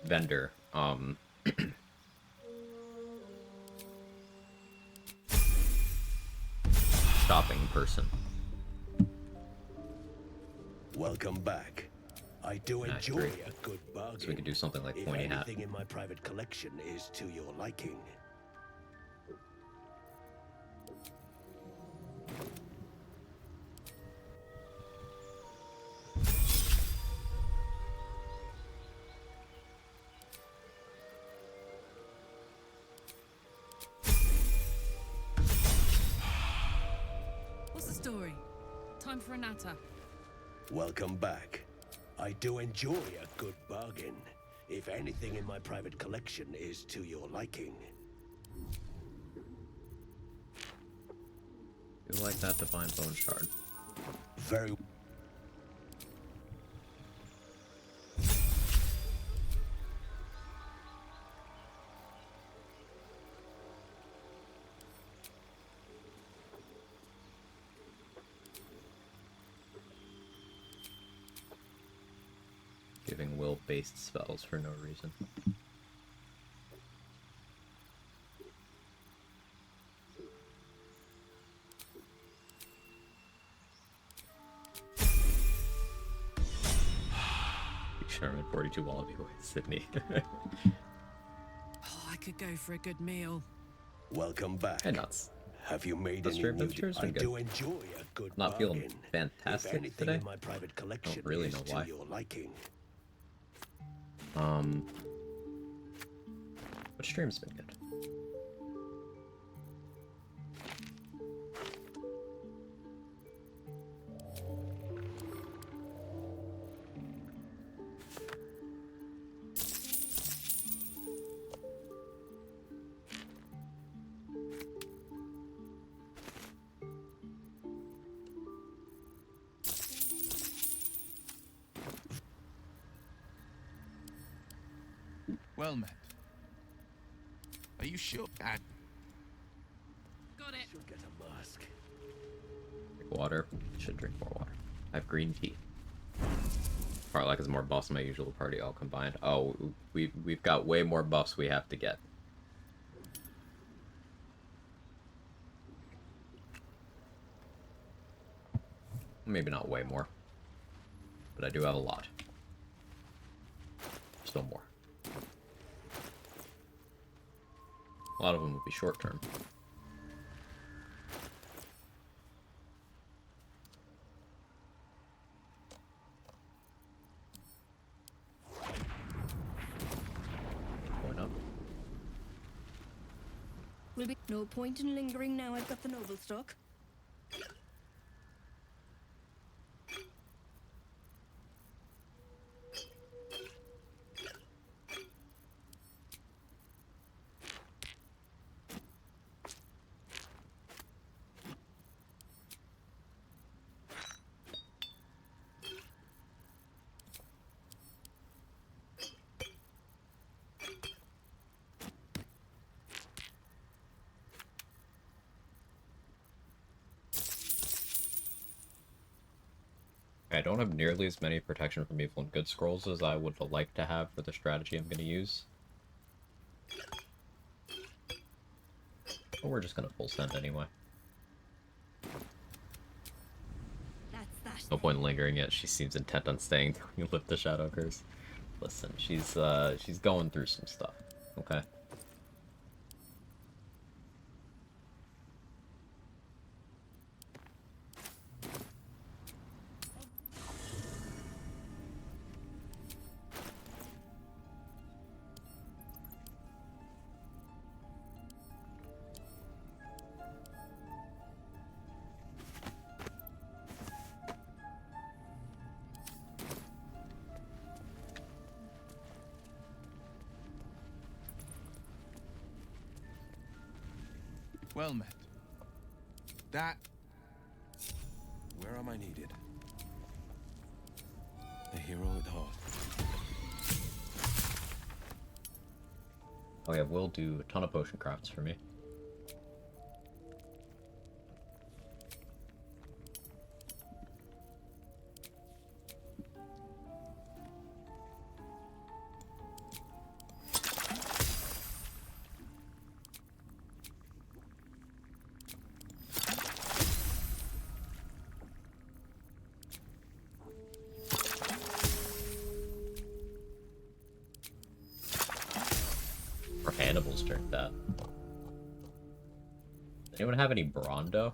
[SPEAKER 1] vendor. Shopping person.
[SPEAKER 15] Welcome back. I do enjoy a good bargain.
[SPEAKER 1] So we could do something like Pointy Hat.
[SPEAKER 15] If anything in my private collection is to your liking.
[SPEAKER 21] What's the story? Time for a natter.
[SPEAKER 15] Welcome back. I do enjoy a good bargain. If anything in my private collection is to your liking.
[SPEAKER 1] You like that divine bone shard?
[SPEAKER 15] Very.
[SPEAKER 1] Giving will-based spells for no reason. Sherman 42 Wallaby Way, Sydney.
[SPEAKER 21] Oh, I could go for a good meal.
[SPEAKER 15] Welcome back.
[SPEAKER 1] Hey, nuts.
[SPEAKER 15] Have you made
[SPEAKER 1] The
[SPEAKER 15] any
[SPEAKER 1] stream
[SPEAKER 15] new?
[SPEAKER 1] adventure's
[SPEAKER 15] I
[SPEAKER 1] been good.
[SPEAKER 15] do enjoy a good
[SPEAKER 1] Not feeling
[SPEAKER 15] bargain.
[SPEAKER 1] fantastic
[SPEAKER 15] If anything
[SPEAKER 1] today.
[SPEAKER 15] in my private collection
[SPEAKER 1] Don't really
[SPEAKER 15] is
[SPEAKER 1] know
[SPEAKER 15] to
[SPEAKER 1] why.
[SPEAKER 15] your liking.
[SPEAKER 1] But stream's been good.
[SPEAKER 4] Well met. Are you sure?
[SPEAKER 21] Got it.
[SPEAKER 15] Should get a mask.
[SPEAKER 1] Drink water. Should drink more water. I have green tea. Farlak is more buffs than my usual party all combined. Oh, we've got way more buffs we have to get. Maybe not way more, but I do have a lot. Still more. A lot of them will be short term. Going up.
[SPEAKER 13] Will be no point in lingering now I've got the noble stock.
[SPEAKER 1] Okay, I don't have nearly as many protection from evil and good scrolls as I would like to have for the strategy I'm going to use. But we're just going to full send anyway. No point in lingering yet. She seems intent on staying till you lift the shadow curse. Listen, she's going through some stuff. Okay.
[SPEAKER 4] Well met. That...
[SPEAKER 7] Where am I needed? A hero at heart.
[SPEAKER 1] Oh yeah, we'll do a ton of potion crafts for me. Or Hannibal's drink that. Anyone have any Brondo?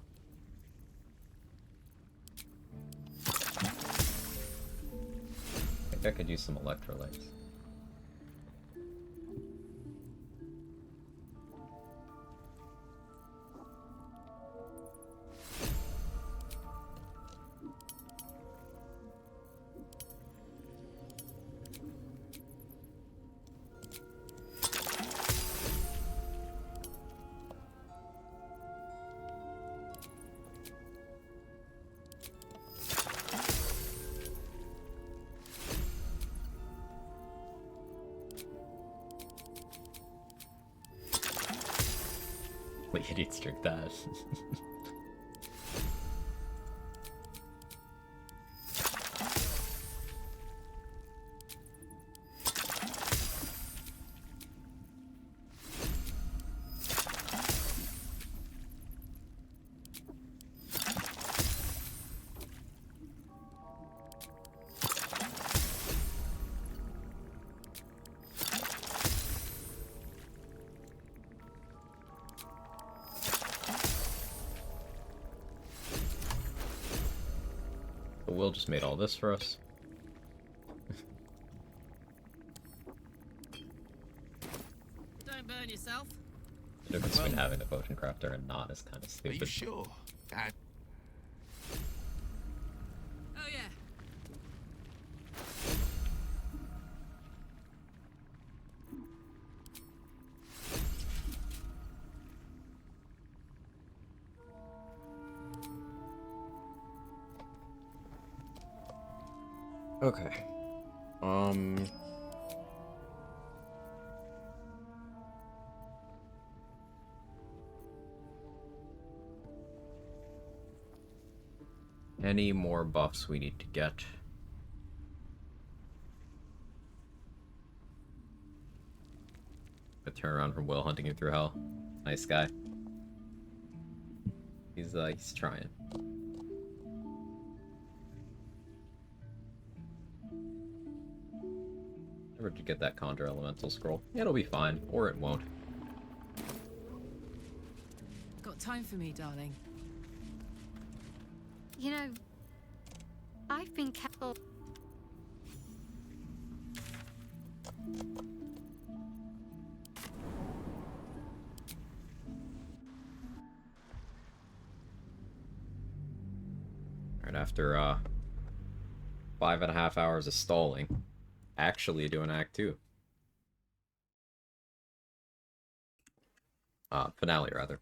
[SPEAKER 1] I think I could use some electrolytes. Wait, idiots drink that. Will just made all this for us.
[SPEAKER 21] Don't burn yourself.
[SPEAKER 1] The difference between having a potion crafter and not is kind of stupid.
[SPEAKER 4] Are you sure?
[SPEAKER 21] Oh yeah.
[SPEAKER 1] Okay. Any more buffs we need to get? A turnaround from Will hunting you through hell. Nice guy. He's trying. Never to get that Conjure Elemental scroll. It'll be fine, or it won't.
[SPEAKER 21] Got time for me, darling?
[SPEAKER 17] You know, I've been careful.
[SPEAKER 1] Alright, after 5.5 hours of stalling, actually doing Act 2. Finale, rather.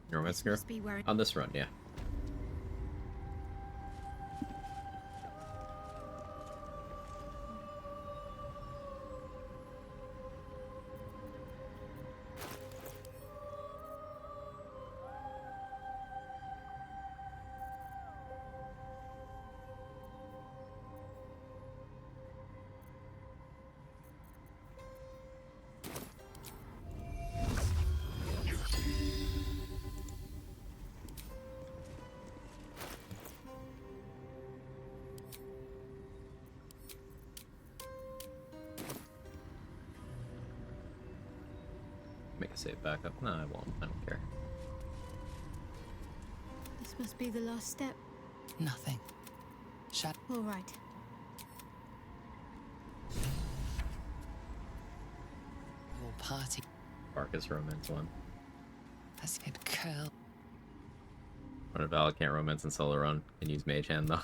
[SPEAKER 1] Romance Girl? On this run, yeah. save backup. No, I won't. I don't care.
[SPEAKER 17] This must be the last step.
[SPEAKER 3] Nothing.
[SPEAKER 17] All right.
[SPEAKER 3] Your party.
[SPEAKER 1] Marcus romance one.
[SPEAKER 3] As it curl.
[SPEAKER 1] What if Val can't romance in solo run? Can use Mage Hand though.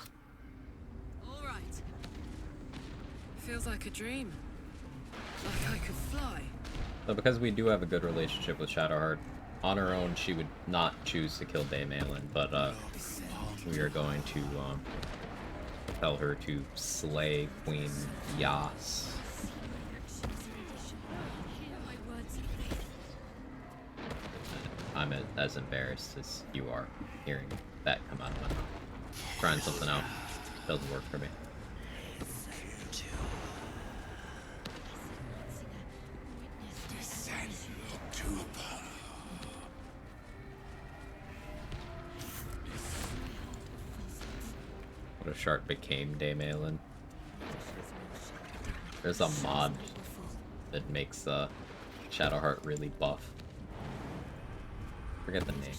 [SPEAKER 21] All right. Feels like a dream. Like I could fly.
[SPEAKER 1] So because we do have a good relationship with Shadowheart, on her own she would not choose to kill Daemalin, but we are going to tell her to slay Queen Yas. I'm as embarrassed as you are hearing that come out of my mouth. Trying something out. Doesn't work for me. What if Shark became Daemalin? There's a mod that makes Shadowheart really buff. Forget the name. They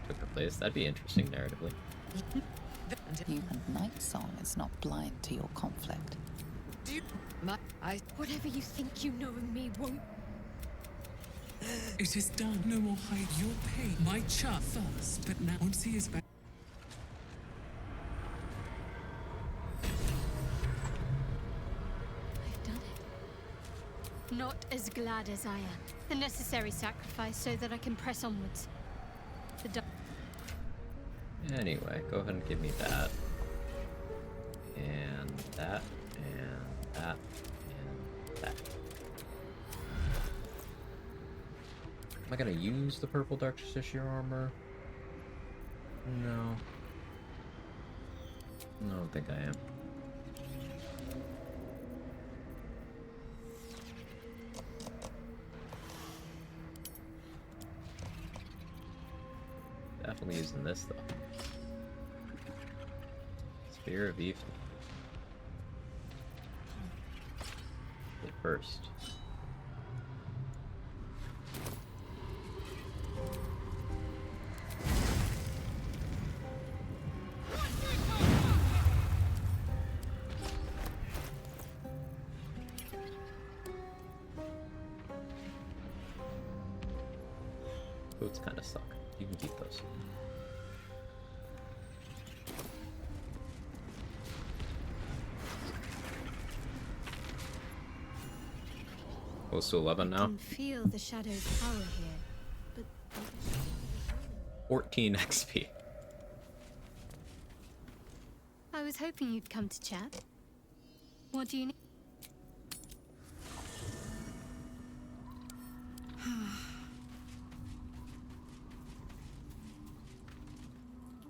[SPEAKER 1] took her place. That'd be interesting narratively.
[SPEAKER 3] Human Night Song is not blind to your conflict.
[SPEAKER 21] Whatever you think you know of me won't. It is done. No more hide your pain. My child first, but now once he is back.
[SPEAKER 17] Not as glad as I am. The necessary sacrifice so that I can press onwards.
[SPEAKER 1] Anyway, go ahead and give me that. And that. And that. And that. Am I gonna use the purple Dark Justiciar armor? No. I don't think I am. Definitely using this though. Spear of Eve. Hit first. Boots kind of suck. You can keep those. Close to 11 now.
[SPEAKER 17] I can feel the shadow's power here, but
[SPEAKER 1] 14 XP.
[SPEAKER 17] I was hoping you'd come to chat. What do you need?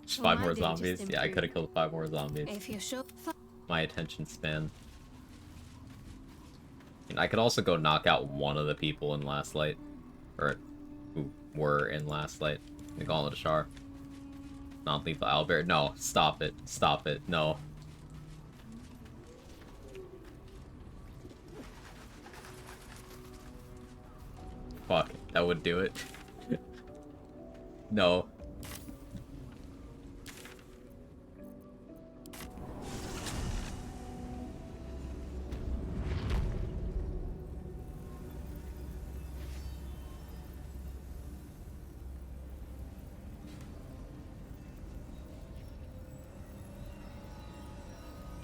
[SPEAKER 1] Just
[SPEAKER 17] Well,
[SPEAKER 1] 5 more
[SPEAKER 17] my day just
[SPEAKER 1] zombies. Yeah, I could have killed 5 more zombies.
[SPEAKER 17] If you're sure.
[SPEAKER 1] My attention span. And I could also go knock out one of the people in Last Light. Or who were in Last Light. And call it a Char. Non-lethal Owlbear. No, stop it. Stop it. No. Fuck. That would do it. No.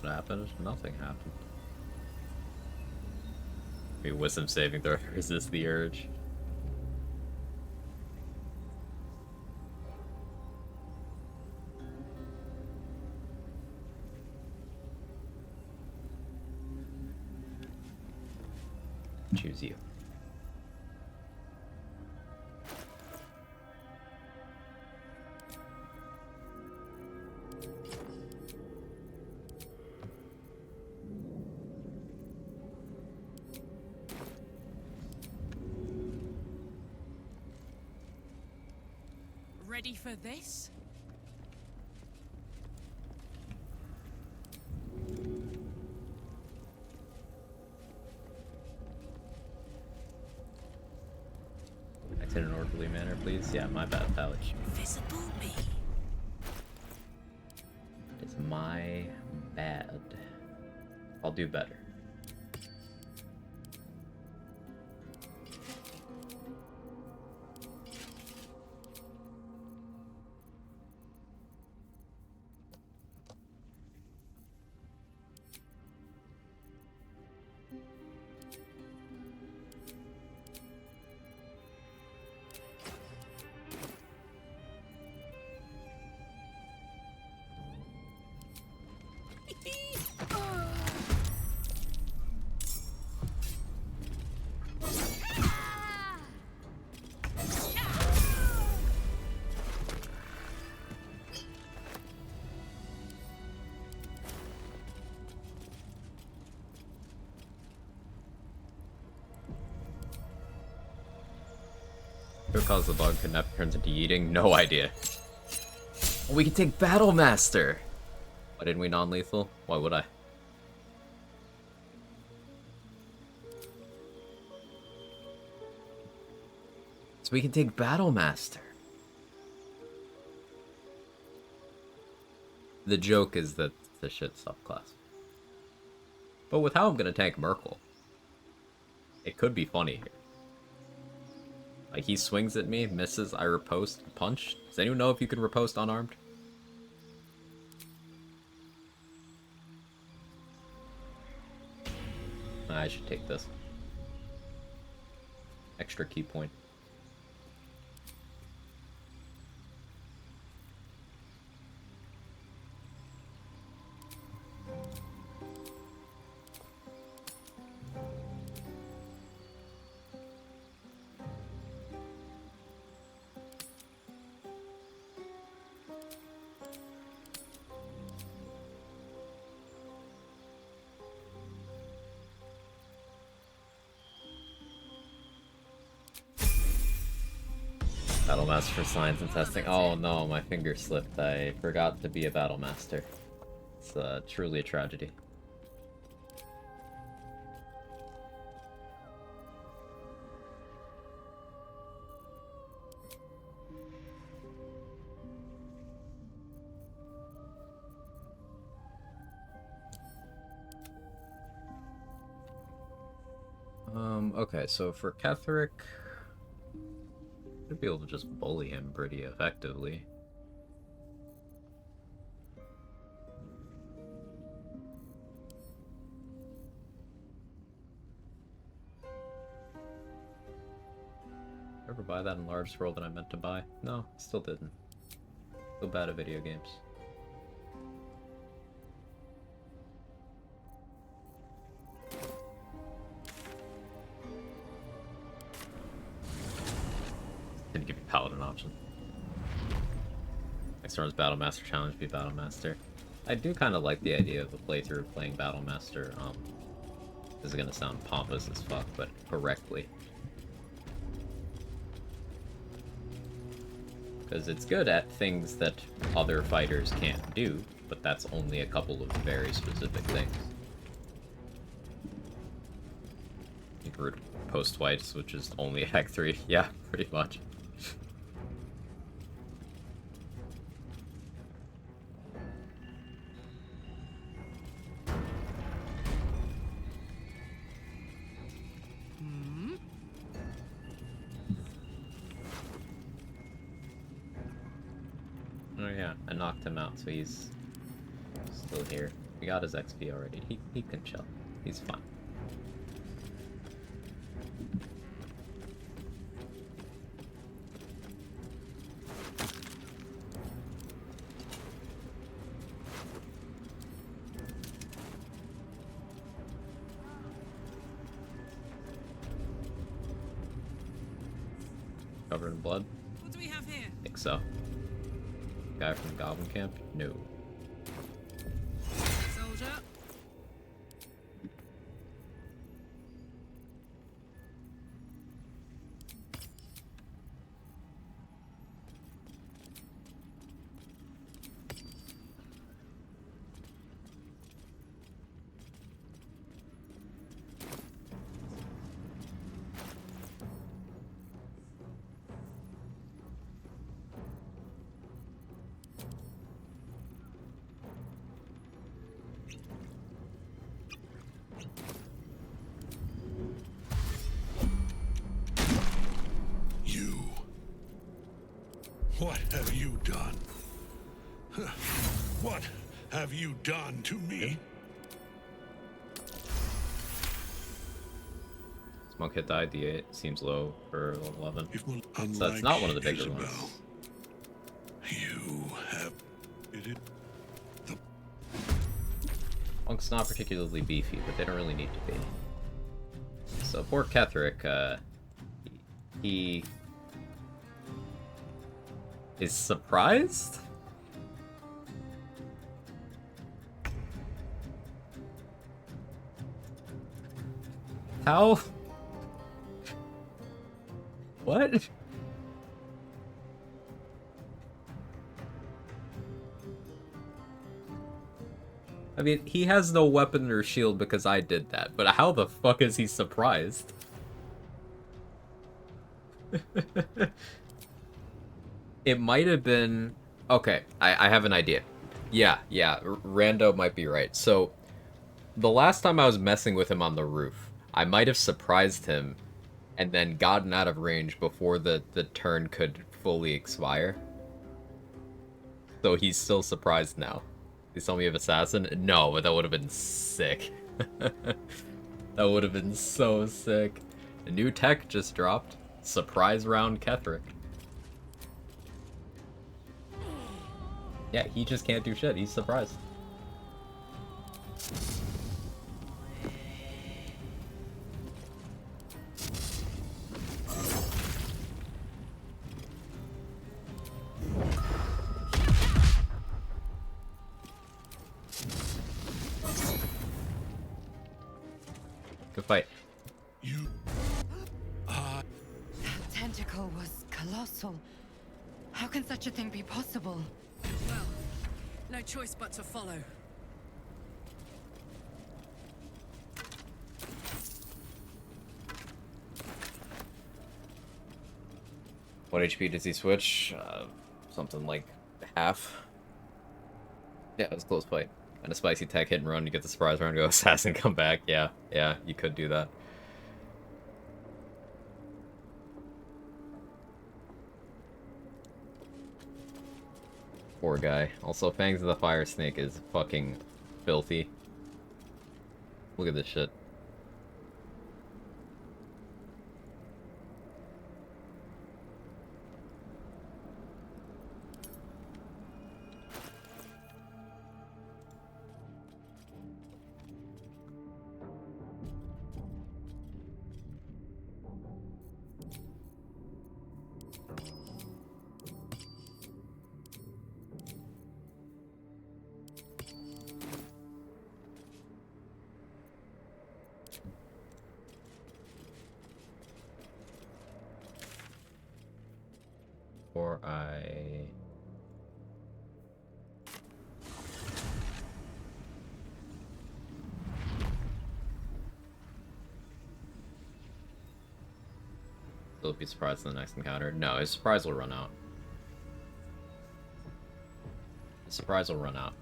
[SPEAKER 1] What happened? Nothing happened. Maybe wisdom saving throw to resist the urge. Choose you.
[SPEAKER 21] Ready for this?
[SPEAKER 1] Act in an orderly manner, please. Yeah, my bad, Pally.
[SPEAKER 10] Invisible me.
[SPEAKER 1] It's my bad. I'll do better. Who caused the bug? Kidnap turns into eating? No idea. Oh, we can take Battle Master! Why didn't we non-lethal? Why would I? So we can take Battle Master. The joke is that the shit subclass. But with how I'm gonna tank Merkel, it could be funny here. Like, he swings at me, misses, I riposte, punch. Does anyone know if you can riposte unarmed? I should take this. Extra key point. Battle Master for science and testing. Oh no, my finger slipped. I forgot to be a Battle Master. It's truly a tragedy. Okay, so for Ketherick, I'd be able to just bully him pretty effectively. Ever buy that enlarged scroll that I meant to buy? No, still didn't. So bad at video games. Didn't give me Paladin option. Next turn is Battle Master Challenge, be Battle Master. I do kind of like the idea of a playthrough playing Battle Master. This is gonna sound pompous as fuck, but correctly. Because it's good at things that other fighters can't do, but that's only a couple of very specific things. You can post twice, which is only Act 3. Yeah, pretty much. Oh yeah, I knocked him out, so he's still here. We got his XP already. He can chill. He's fine. Covered in blood?
[SPEAKER 21] What do we have here?
[SPEAKER 1] Think so. Guy from Goblin Camp? No.
[SPEAKER 21] Soldier.
[SPEAKER 20] What have you done? What have you done to me?
[SPEAKER 1] Monk hit die, D8 seems low for level 11. So that's
[SPEAKER 20] Unlike
[SPEAKER 1] not one of the bigger
[SPEAKER 20] Isabel,
[SPEAKER 1] ones.
[SPEAKER 20] You have it.
[SPEAKER 1] Monk's not particularly beefy, but they don't really need to be. So poor Ketherick, he is surprised? How? What? I mean, he has no weapon or shield because I did that, but how the fuck is he surprised? It might have been... Okay, I have an idea. Yeah, Rando might be right. So, the last time I was messing with him on the roof, I might have surprised him and then gotten out of range before the turn could fully expire. So he's still surprised now. Please tell me you have Assassin? No, but that would have been sick. That would have been so sick. A new tech just dropped. Surprise round Ketherick. Yeah, he just can't do shit. He's surprised. Good fight.
[SPEAKER 14] That tentacle was colossal. How can such a thing be possible?
[SPEAKER 21] Well, no choice but to follow.
[SPEAKER 1] What HP does he switch? Something like half. Yeah, it was a close fight. And a spicy tech hit and run, you get the surprise round, go assassin, come back. Yeah, you could do that. Poor guy. Also, Fangs of the Fire Snake is fucking filthy. Look at this shit. Or I... Will be surprised in the next encounter. No, his surprise will run out. His surprise will run out.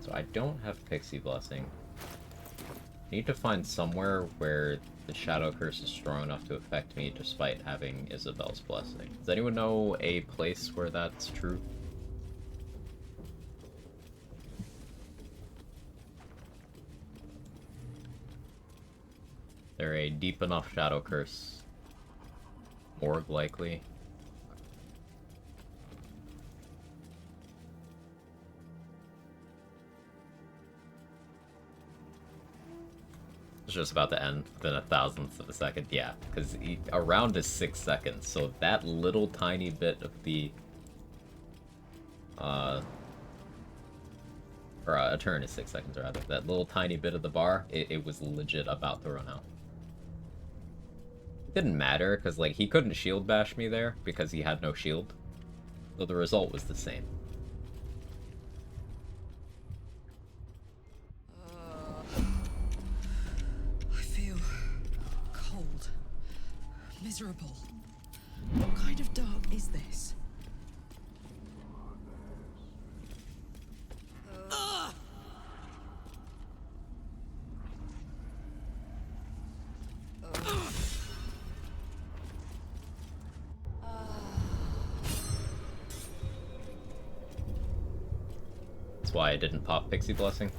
[SPEAKER 1] So I don't have Pixie Blessing. I need to find somewhere where the Shadow Curse is strong enough to affect me despite having Isabel's Blessing. Does anyone know a place where that's true? They're a deep enough Shadow Curse. Morgue, likely. It's just about to end within a thousandth of a second. Yeah, because a round is 6 seconds, so that little tiny bit of the... or a turn is 6 seconds, rather. That little tiny bit of the bar, it was legit about to run out. It didn't matter, because, like, he couldn't shield bash me there, because he had no shield. So the result was the same.
[SPEAKER 14] I feel cold, miserable. What kind of dark is this?
[SPEAKER 1] why I didn't pop Pixie Blessing.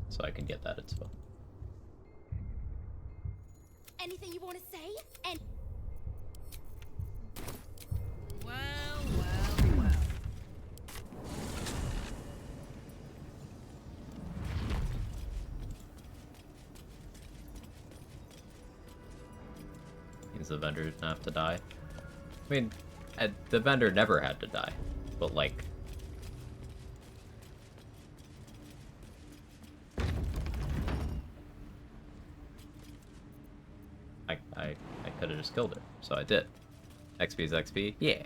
[SPEAKER 1] So I can get that inspo.
[SPEAKER 9] Anything you want to say? And
[SPEAKER 21] Well.
[SPEAKER 1] Means the vendor didn't have to die. I mean, the vendor never had to die, but like... I could have just killed her, so I did. XP is XP? Yeah.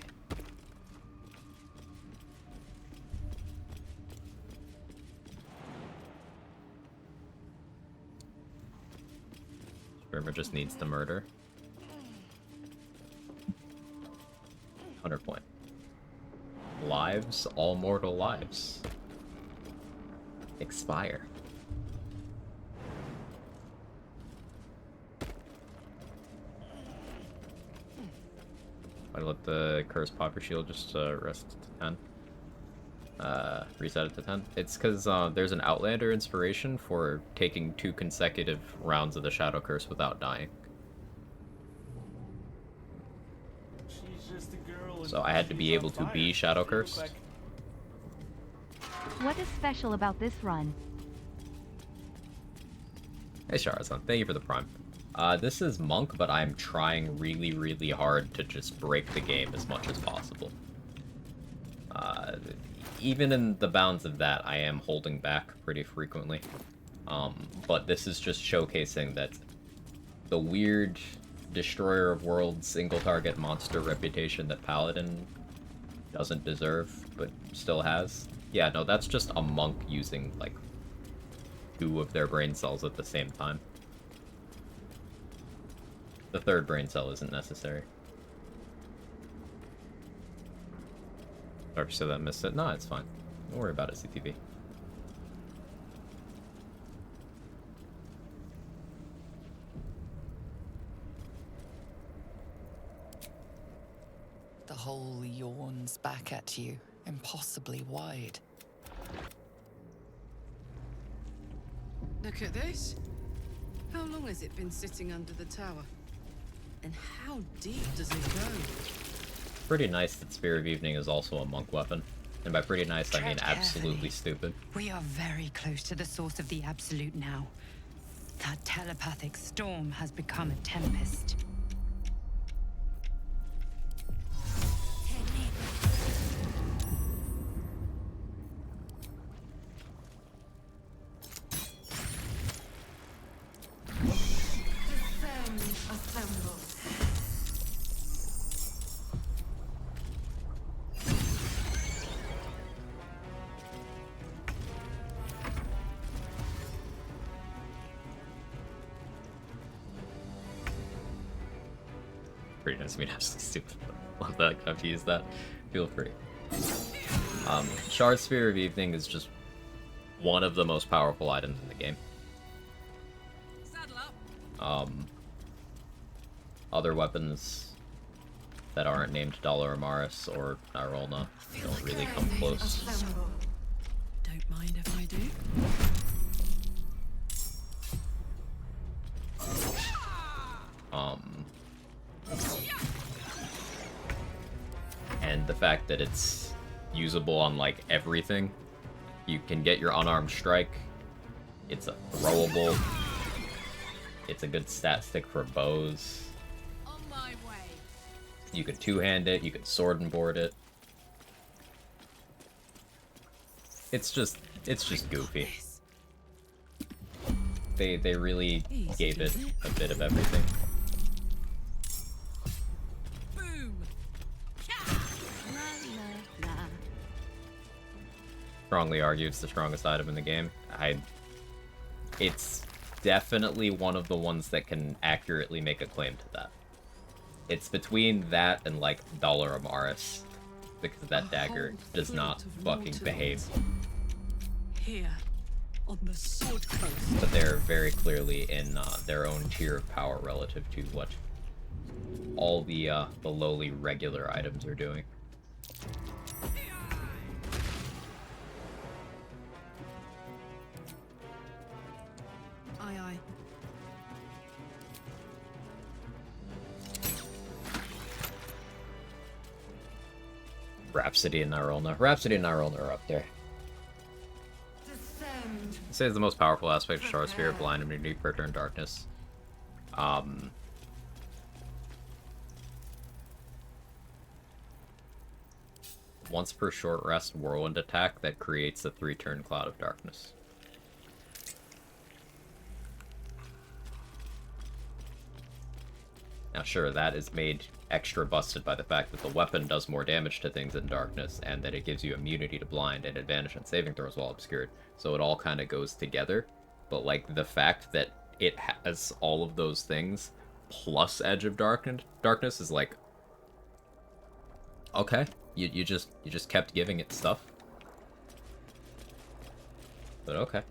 [SPEAKER 1] Rimmer just needs the murder. 100 point. Lives, all mortal lives. Expire. I let the curse popper shield just rest to 10. Reset it to 10. It's because there's an Outlander inspiration for taking 2 consecutive rounds of the Shadow Curse without dying. So I had to be able to be Shadow Cursed.
[SPEAKER 8] What is special about this run?
[SPEAKER 1] Hey Sharazan, thank you for the prime. This is Monk, but I'm trying really, really hard to just break the game as much as possible. Even in the bounds of that, I am holding back pretty frequently. But this is just showcasing that the weird Destroyer of Worlds single target monster reputation that Paladin doesn't deserve, but still has. Yeah, no, that's just a monk using, like, 2 of their brain cells at the same time. The 3rd brain cell isn't necessary. Sorry, so that missed it. No, it's fine. Don't worry about it, CTV.
[SPEAKER 3] The hole yawns back at you, impossibly wide.
[SPEAKER 21] Look at this. How long has it been sitting under the tower? And how deep does it go?
[SPEAKER 1] Pretty nice that Spear of Evening is also a monk weapon. And by pretty nice, I mean absolutely stupid.
[SPEAKER 14] We are very close to the source of the Absolute now. That telepathic storm has become a tempest.
[SPEAKER 1] Pretty nice. I mean, absolutely stupid. Love that. I've used that. Feel free. Shard Sphere of Evening is just one of the most powerful items in the game. Other weapons that aren't named Dollar Amaris or Nirolna don't really come close.
[SPEAKER 21] Don't mind if I do.
[SPEAKER 1] And the fact that it's usable on like everything. You can get your unarmed strike. It's a throwable. It's a good stat stick for bows.
[SPEAKER 21] On my way.
[SPEAKER 1] You could two-hand it, you could sword and board it. It's just goofy. They really gave it a bit of everything. Strongly argue it's the strongest item in the game. It's definitely one of the ones that can accurately make a claim to that. It's between that and like Dollar Amaris, because that dagger does not fucking behave.
[SPEAKER 21] Here, on the Sword Coast.
[SPEAKER 1] But they're very clearly in their own tier of power relative to what all the lowly regular items are doing.
[SPEAKER 18] Aye, aye.
[SPEAKER 1] Rhapsody and Nyrulna. Rhapsody and Nyrulna are up there. I'd say it's the most powerful aspect of Shard Sphere, Blind Immunity, Pricker, and Darkness. Once per short rest whirlwind attack that creates a 3-turn cloud of darkness. Now sure, that is made extra busted by the fact that the weapon does more damage to things in darkness, and that it gives you immunity to blind and advantage on saving throws while obscured. So it all kind of goes together. But like the fact that it has all of those things plus Edge of Darkness is like, okay, you just kept giving it stuff. But okay.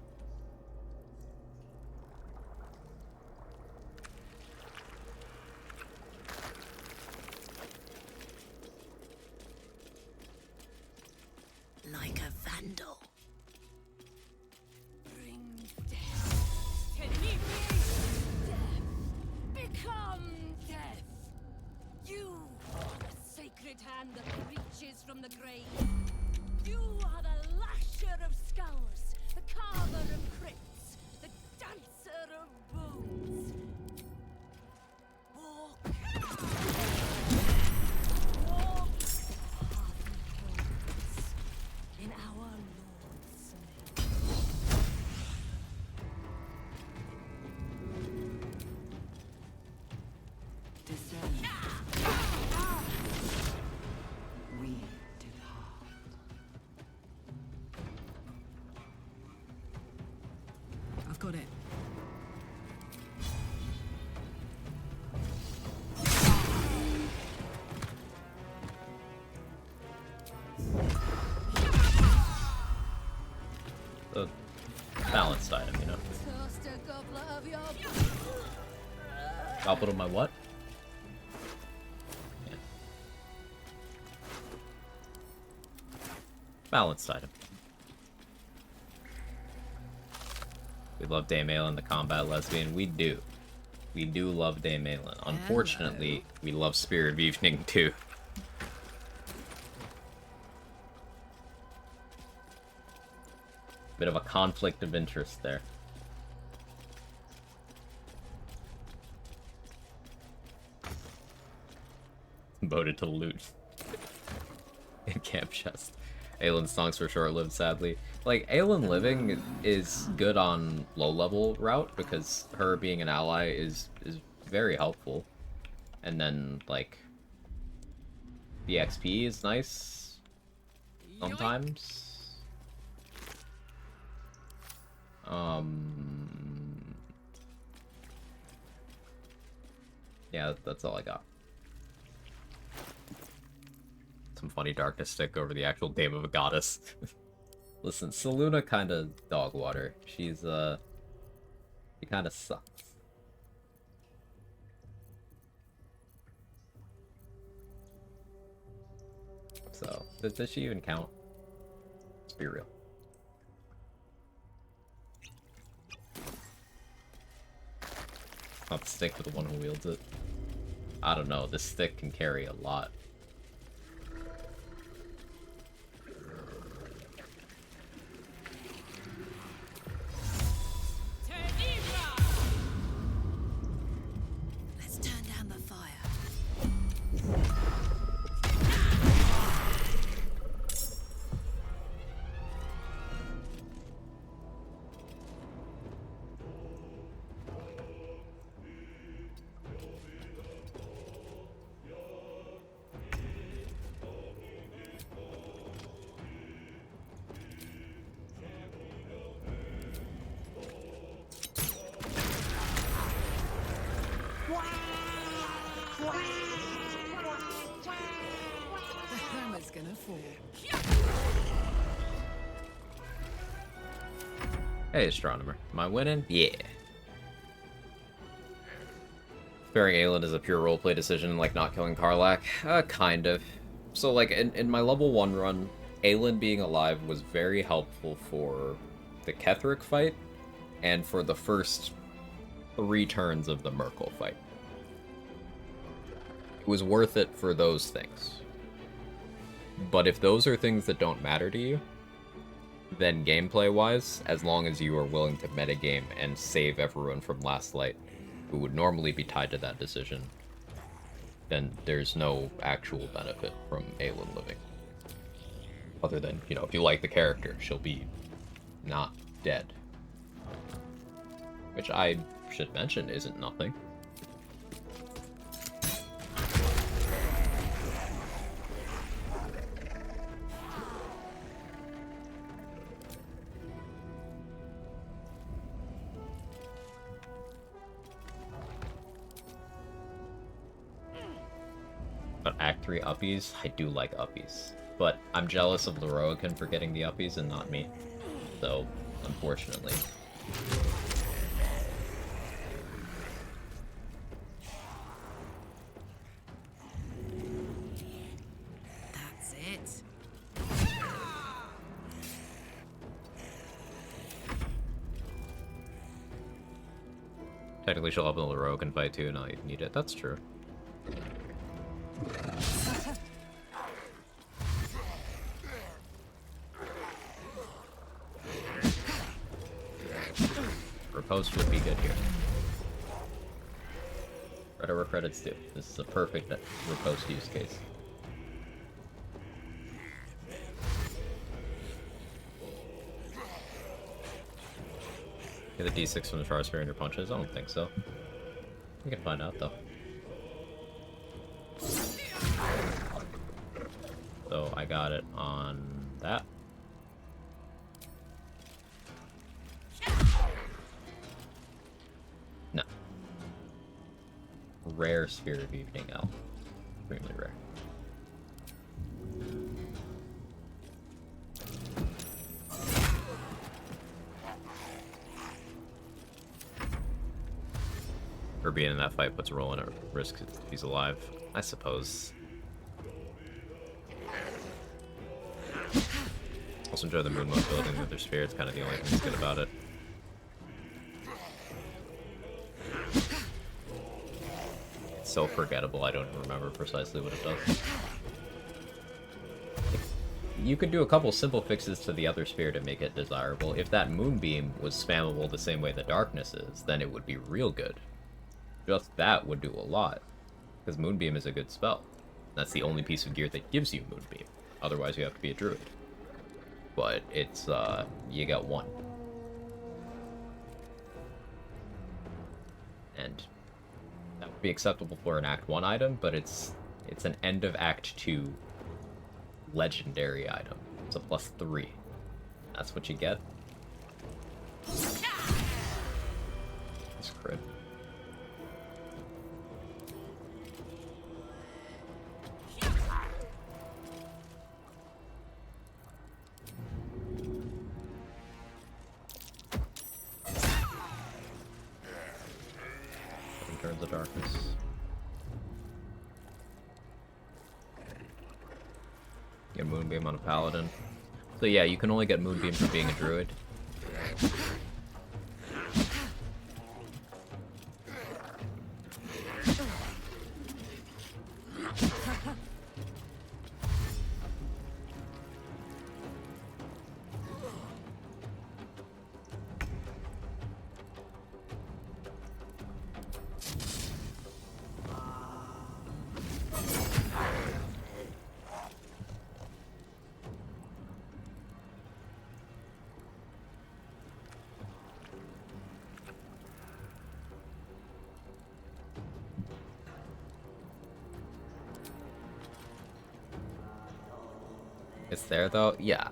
[SPEAKER 10] Like a vandal.
[SPEAKER 11] Bring death. To me, death. Become death. You are the sacred hand that reaches from the grave. You are the lasher of skulls, the carver of crypts, the dancer of bones. Walk. Walk. In our Lord's name.
[SPEAKER 3] Descend. We depart.
[SPEAKER 18] I've got it.
[SPEAKER 1] The balanced item, you know.
[SPEAKER 11] Toast a goblet of your
[SPEAKER 1] Goblet of my what? Yeah. Balanced item. We love Dame Aelin, the combat lesbian. We do. We do love Dame Aelin. Unfortunately, we love Spirit of Evening too. Bit of a conflict of interest there. Voted to loot. In camp chest. Aelin's songs for short-lived, sadly. Like, Aelin living is good on low-level route, because her being an ally is very helpful. And then, like, the XP is nice sometimes. Yeah, that's all I got. Some funny darkness stick over the actual name of a goddess. Listen, Seluna kind of dog water. She's, she kind of sucks. So, does she even count? Let's be real. Not the stick, but the one who wields it. I don't know, this stick can carry a lot.
[SPEAKER 10] Let's turn down the fire.
[SPEAKER 18] The hammer's gonna fall.
[SPEAKER 1] Hey, Astronomer. Am I winning? Yeah. Sparing Aelin is a pure roleplay decision, like not killing Karlach? Kind of. So, like, in my level 1 run, Aelin being alive was very helpful for the Ketheric fight, and for the first 3 turns of the Merkel fight. It was worth it for those things. But if those are things that don't matter to you, then gameplay-wise, as long as you are willing to metagame and save everyone from Last Light, who would normally be tied to that decision, then there's no actual benefit from Aelin living. Other than, you know, if you like the character, she'll be not dead. Which I should mention isn't nothing. But Act 3 uppies, I do like uppies. But I'm jealous of Leroican for getting the uppies and not me. So, unfortunately.
[SPEAKER 14] That's it.
[SPEAKER 1] Technically she'll up in the Leroican fight too, now you need it. That's true. Riposte would be good here. Credit where credit's due. This is a perfect riposte use case. Get the D6 from the Tryhard in your punches? I don't think so. We can find out though. So I got it on that. No. Rare Spirit of Evening Elf. Extremely rare. For being in that fight puts Roland at risk if he's alive, I suppose. Also enjoy the moon mode building with their spirits, kind of the only thing that's good about it. It's so forgettable, I don't even remember precisely what it does. You could do a couple simple fixes to the other spear to make it desirable. If that moonbeam was spammable the same way the darkness is, then it would be real good. Just that would do a lot, because moonbeam is a good spell. That's the only piece of gear that gives you moonbeam. Otherwise you have to be a druid. But it's, you got one. And that would be acceptable for an Act 1 item, but it's an end of Act 2 legendary item. It's a +3. That's what you get. It's crit. Turns of darkness. Get Moonbeam on a paladin. So yeah, you can only get Moonbeam from being a druid. It's there though? Yeah,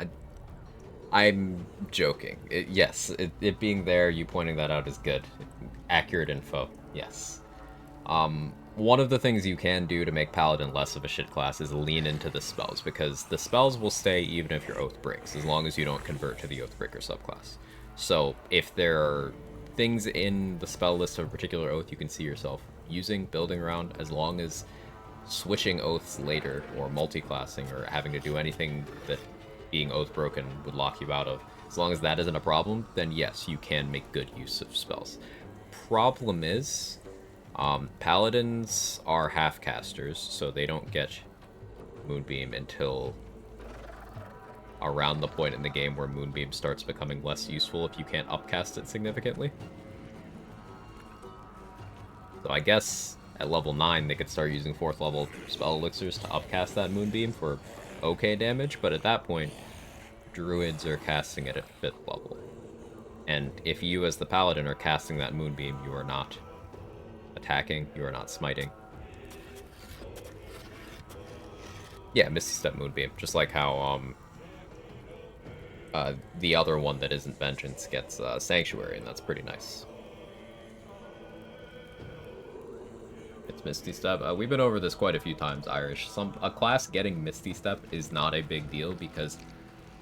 [SPEAKER 1] I'm joking. Yes, it being there, you pointing that out is good. Accurate info, yes. One of the things you can do to make Paladin less of a shit class is lean into the spells, because the spells will stay even if your Oath breaks, as long as you don't convert to the Oathbreaker subclass. So if there are things in the spell list of a particular Oath you can see yourself using, building around, as long as switching oaths later, or multi-classing, or having to do anything that being oath broken would lock you out of, as long as that isn't a problem, then yes, you can make good use of spells. Problem is, paladins are half casters, so they don't get Moonbeam until around the point in the game where Moonbeam starts becoming less useful if you can't upcast it significantly. So I guess at level 9 they could start using 4th level spell elixirs to upcast that Moonbeam for okay damage, but at that point, druids are casting it at 5th level. And if you as the paladin are casting that Moonbeam, you are not attacking, you are not smiting. Yeah, Misty Step Moonbeam, just like how the other one that isn't Vengeance gets Sanctuary, and that's pretty nice. It's Misty Step. We've been over this quite a few times, Irish. A class getting Misty Step is not a big deal because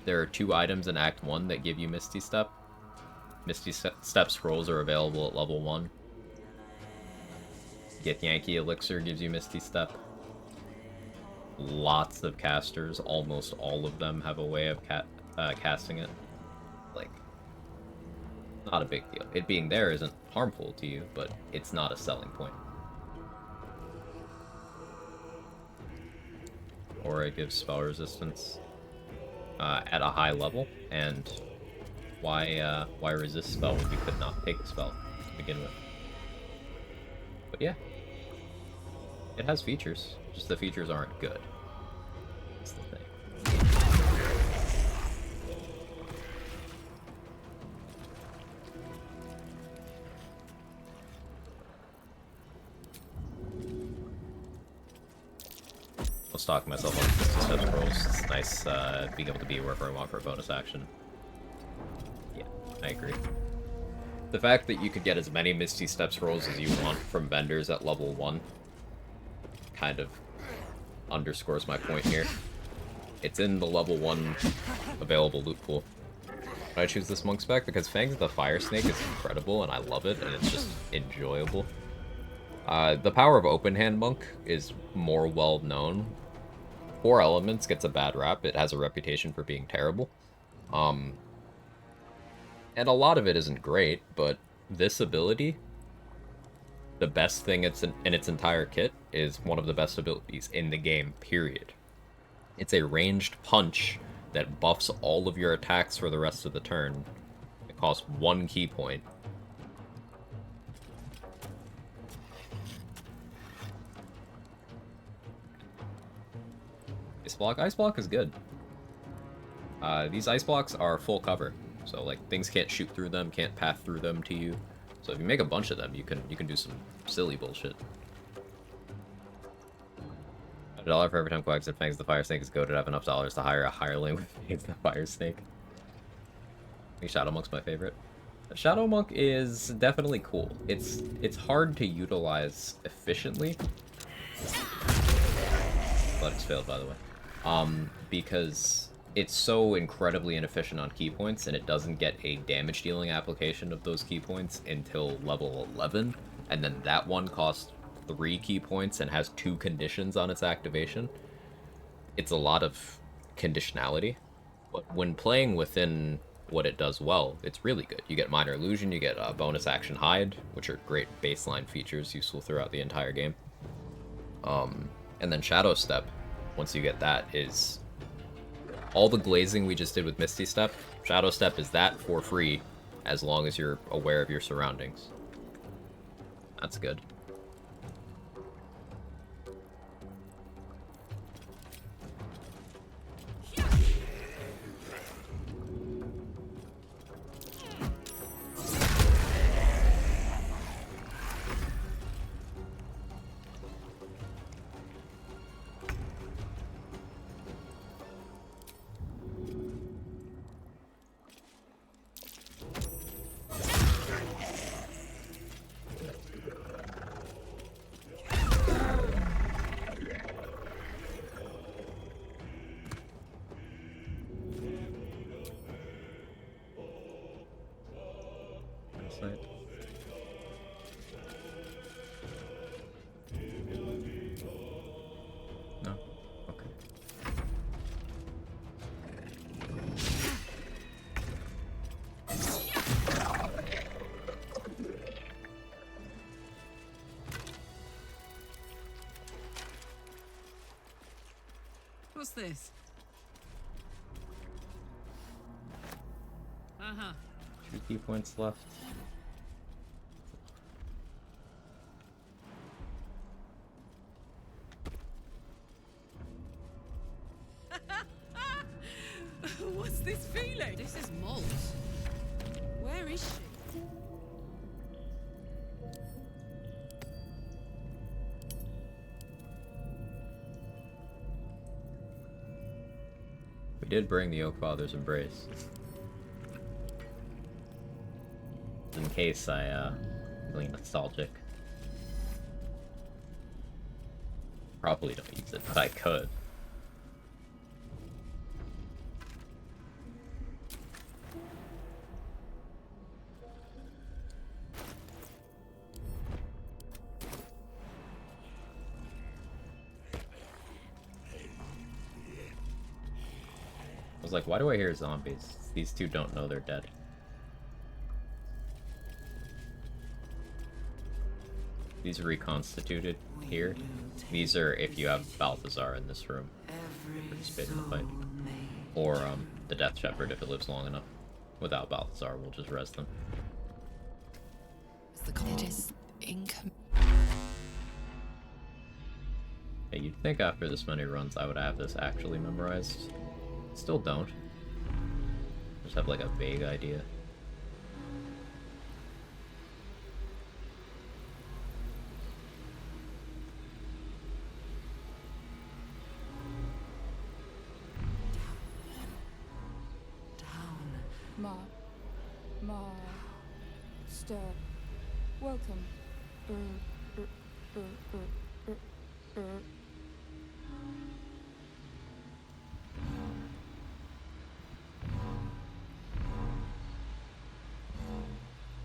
[SPEAKER 1] there are 2 items in Act 1 that give you Misty Step. Misty Step scrolls are available at level 1. Get Yankee Elixir gives you Misty Step. Lots of casters, almost all of them, have a way of casting it. Like, not a big deal. It being there isn't harmful to you, but it's not a selling point. Aura gives spell resistance at a high level, and why resist spell when you could not take the spell to begin with? But yeah, it has features, just the features aren't good. That's the thing. I'll stock myself on 50 steps rolls. It's nice being able to be wherever I want for a bonus action. Yeah, I agree. The fact that you could get as many Misty Steps rolls as you want from vendors at level 1 kind of underscores my point here. It's in the level 1 available loot pool. Why I choose this monk spec? Because Fangs the Fire Snake is incredible and I love it and it's just enjoyable. The power of Open Hand Monk is more well known. 4 Elements gets a bad rap. It has a reputation for being terrible. And a lot of it isn't great, but this ability, the best thing in its entire kit, is one of the best abilities in the game, period. It's a ranged punch that buffs all of your attacks for the rest of the turn. It costs 1 key point. Ice block is good. These ice blocks are full cover, so like things can't shoot through them, can't path through them to you. So if you make a bunch of them, you can do some silly bullshit. $1 for every time Quag and Fangs the Fire Snake is goated to have enough dollars to hire a hireling with Fangs the Fire Snake. I think Shadow Monk's my favorite. Shadow Monk is definitely cool. It's hard to utilize efficiently. Athletics failed, by the way. Because it's so incredibly inefficient on key points, and it doesn't get a damage dealing application of those key points until level 11, and then that one costs 3 key points and has 2 conditions on its activation. It's a lot of conditionality, but when playing within what it does well, it's really good. You get Minor Illusion, you get bonus action hide, which are great baseline features useful throughout the entire game. And then Shadow Step, once you get that, is all the glazing we just did with Misty Step. Shadow Step is that for free, as long as you're aware of your surroundings. That's good.
[SPEAKER 21] this? Uh-huh.
[SPEAKER 1] 2 key points left.
[SPEAKER 21] What's this feeling? This is Molt. Where is she?
[SPEAKER 1] We did bring the Oak Father's Embrace. In case feeling nostalgic. Probably don't use it, but I could. I was like, why do I hear zombies? These two don't know they're dead. These are reconstituted here. These are if you have Balthazar in this room. Participate in the fight. Or the Death Shepherd if it lives long enough. Without Balthazar, we'll just res them.
[SPEAKER 3] It is income.
[SPEAKER 1] Hey, you'd think after this many runs I would have this actually memorized. Still don't. Just have like a vague idea.
[SPEAKER 19] Master, welcome.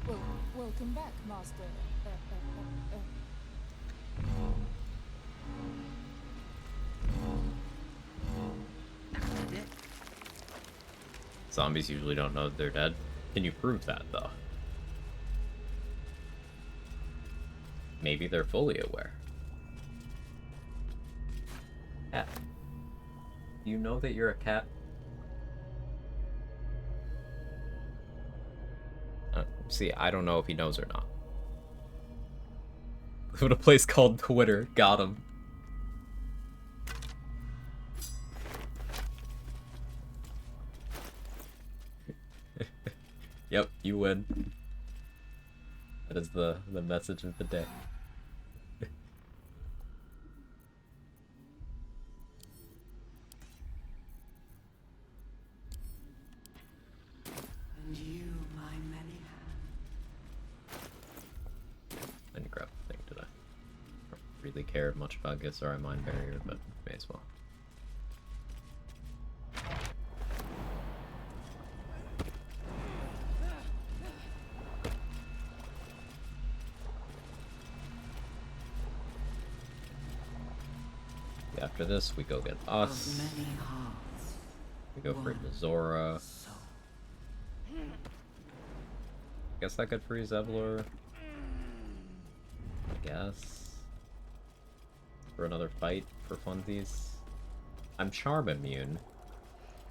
[SPEAKER 19] Well, welcome back, Master.
[SPEAKER 1] Zombies usually don't know they're dead. Can you prove that, though? Maybe they're fully aware. Cat. You know that you're a cat? See, I don't know if he knows or not. Live in a place called Twitter. Got him. Yep, you win. That is the message of the day.
[SPEAKER 22] And you, my many
[SPEAKER 1] I didn't grab the thing, did I? Don't really care much about Githzerai Mind Barrier, but may as well. After this, we go get us. We go for Zora. Guess that could free Zevlor. I guess. For another fight for funsies. I'm charm immune.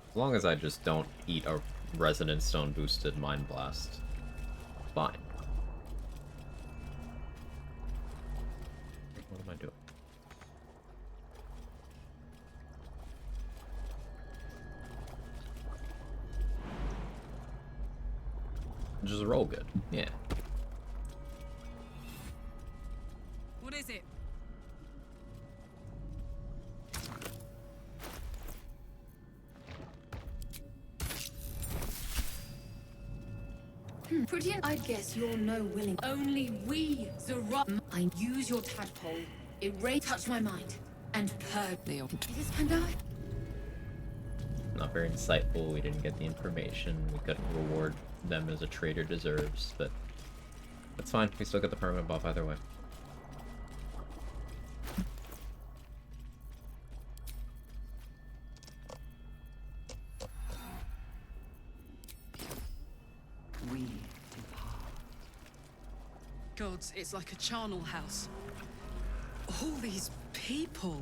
[SPEAKER 1] As long as I just don't eat a Resonant Stone boosted Mind Blast. Fine. What am I doing? Just roll good. Yeah.
[SPEAKER 21] What is it?
[SPEAKER 23] Pretty, I guess you're no willing. Only we, Zara. I use your tadpole. It touched my mind and purred me. This Pandai?
[SPEAKER 1] Not very insightful. We didn't get the information. We couldn't reward them as a trader deserves, but that's fine. We still get the permanent buff either way.
[SPEAKER 22] We depart.
[SPEAKER 21] Gods, it's like a charnel house. All these people.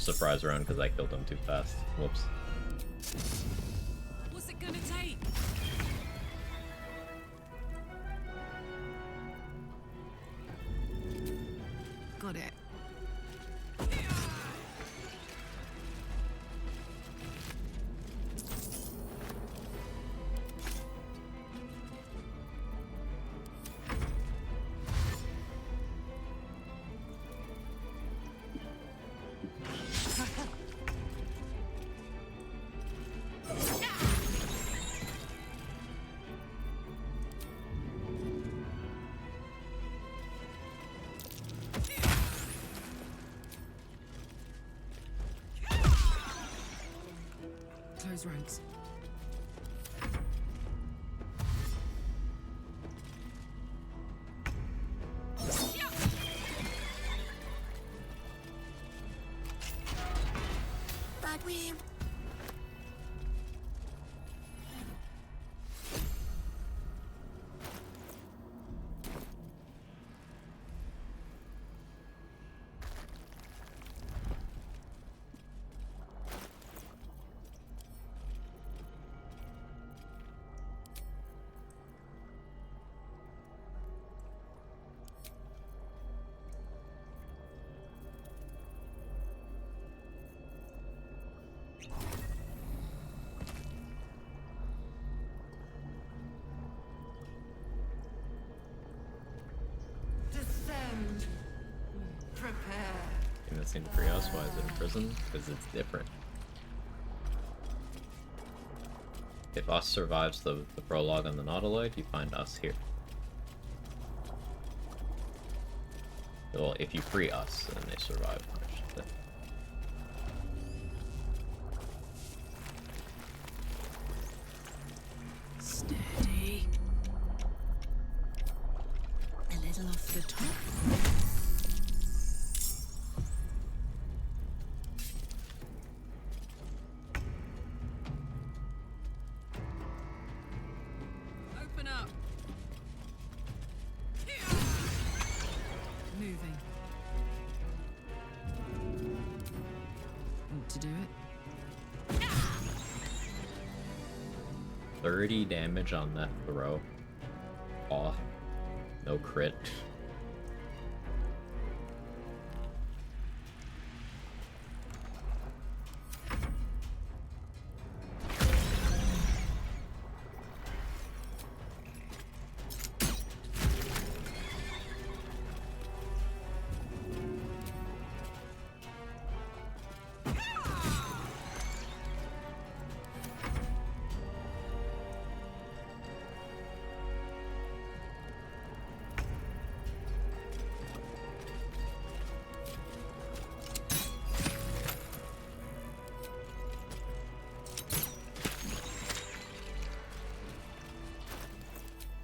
[SPEAKER 1] surprise round because I killed him too fast. Whoops.
[SPEAKER 23] What's it gonna take?
[SPEAKER 18] Got it. Close ranks.
[SPEAKER 9] But we...
[SPEAKER 22] Descend. Prepare.
[SPEAKER 1] And this seemed free us. Why is it in prison? Because it's different. If us survives the prologue on the Nautiloid, you find us here. Well, if you free us, then they survive, I should say.
[SPEAKER 23] Steady. A little off the top.
[SPEAKER 21] Open up.
[SPEAKER 18] Moving. Want to do it?
[SPEAKER 1] 30 damage on that throw. Aw. No crit.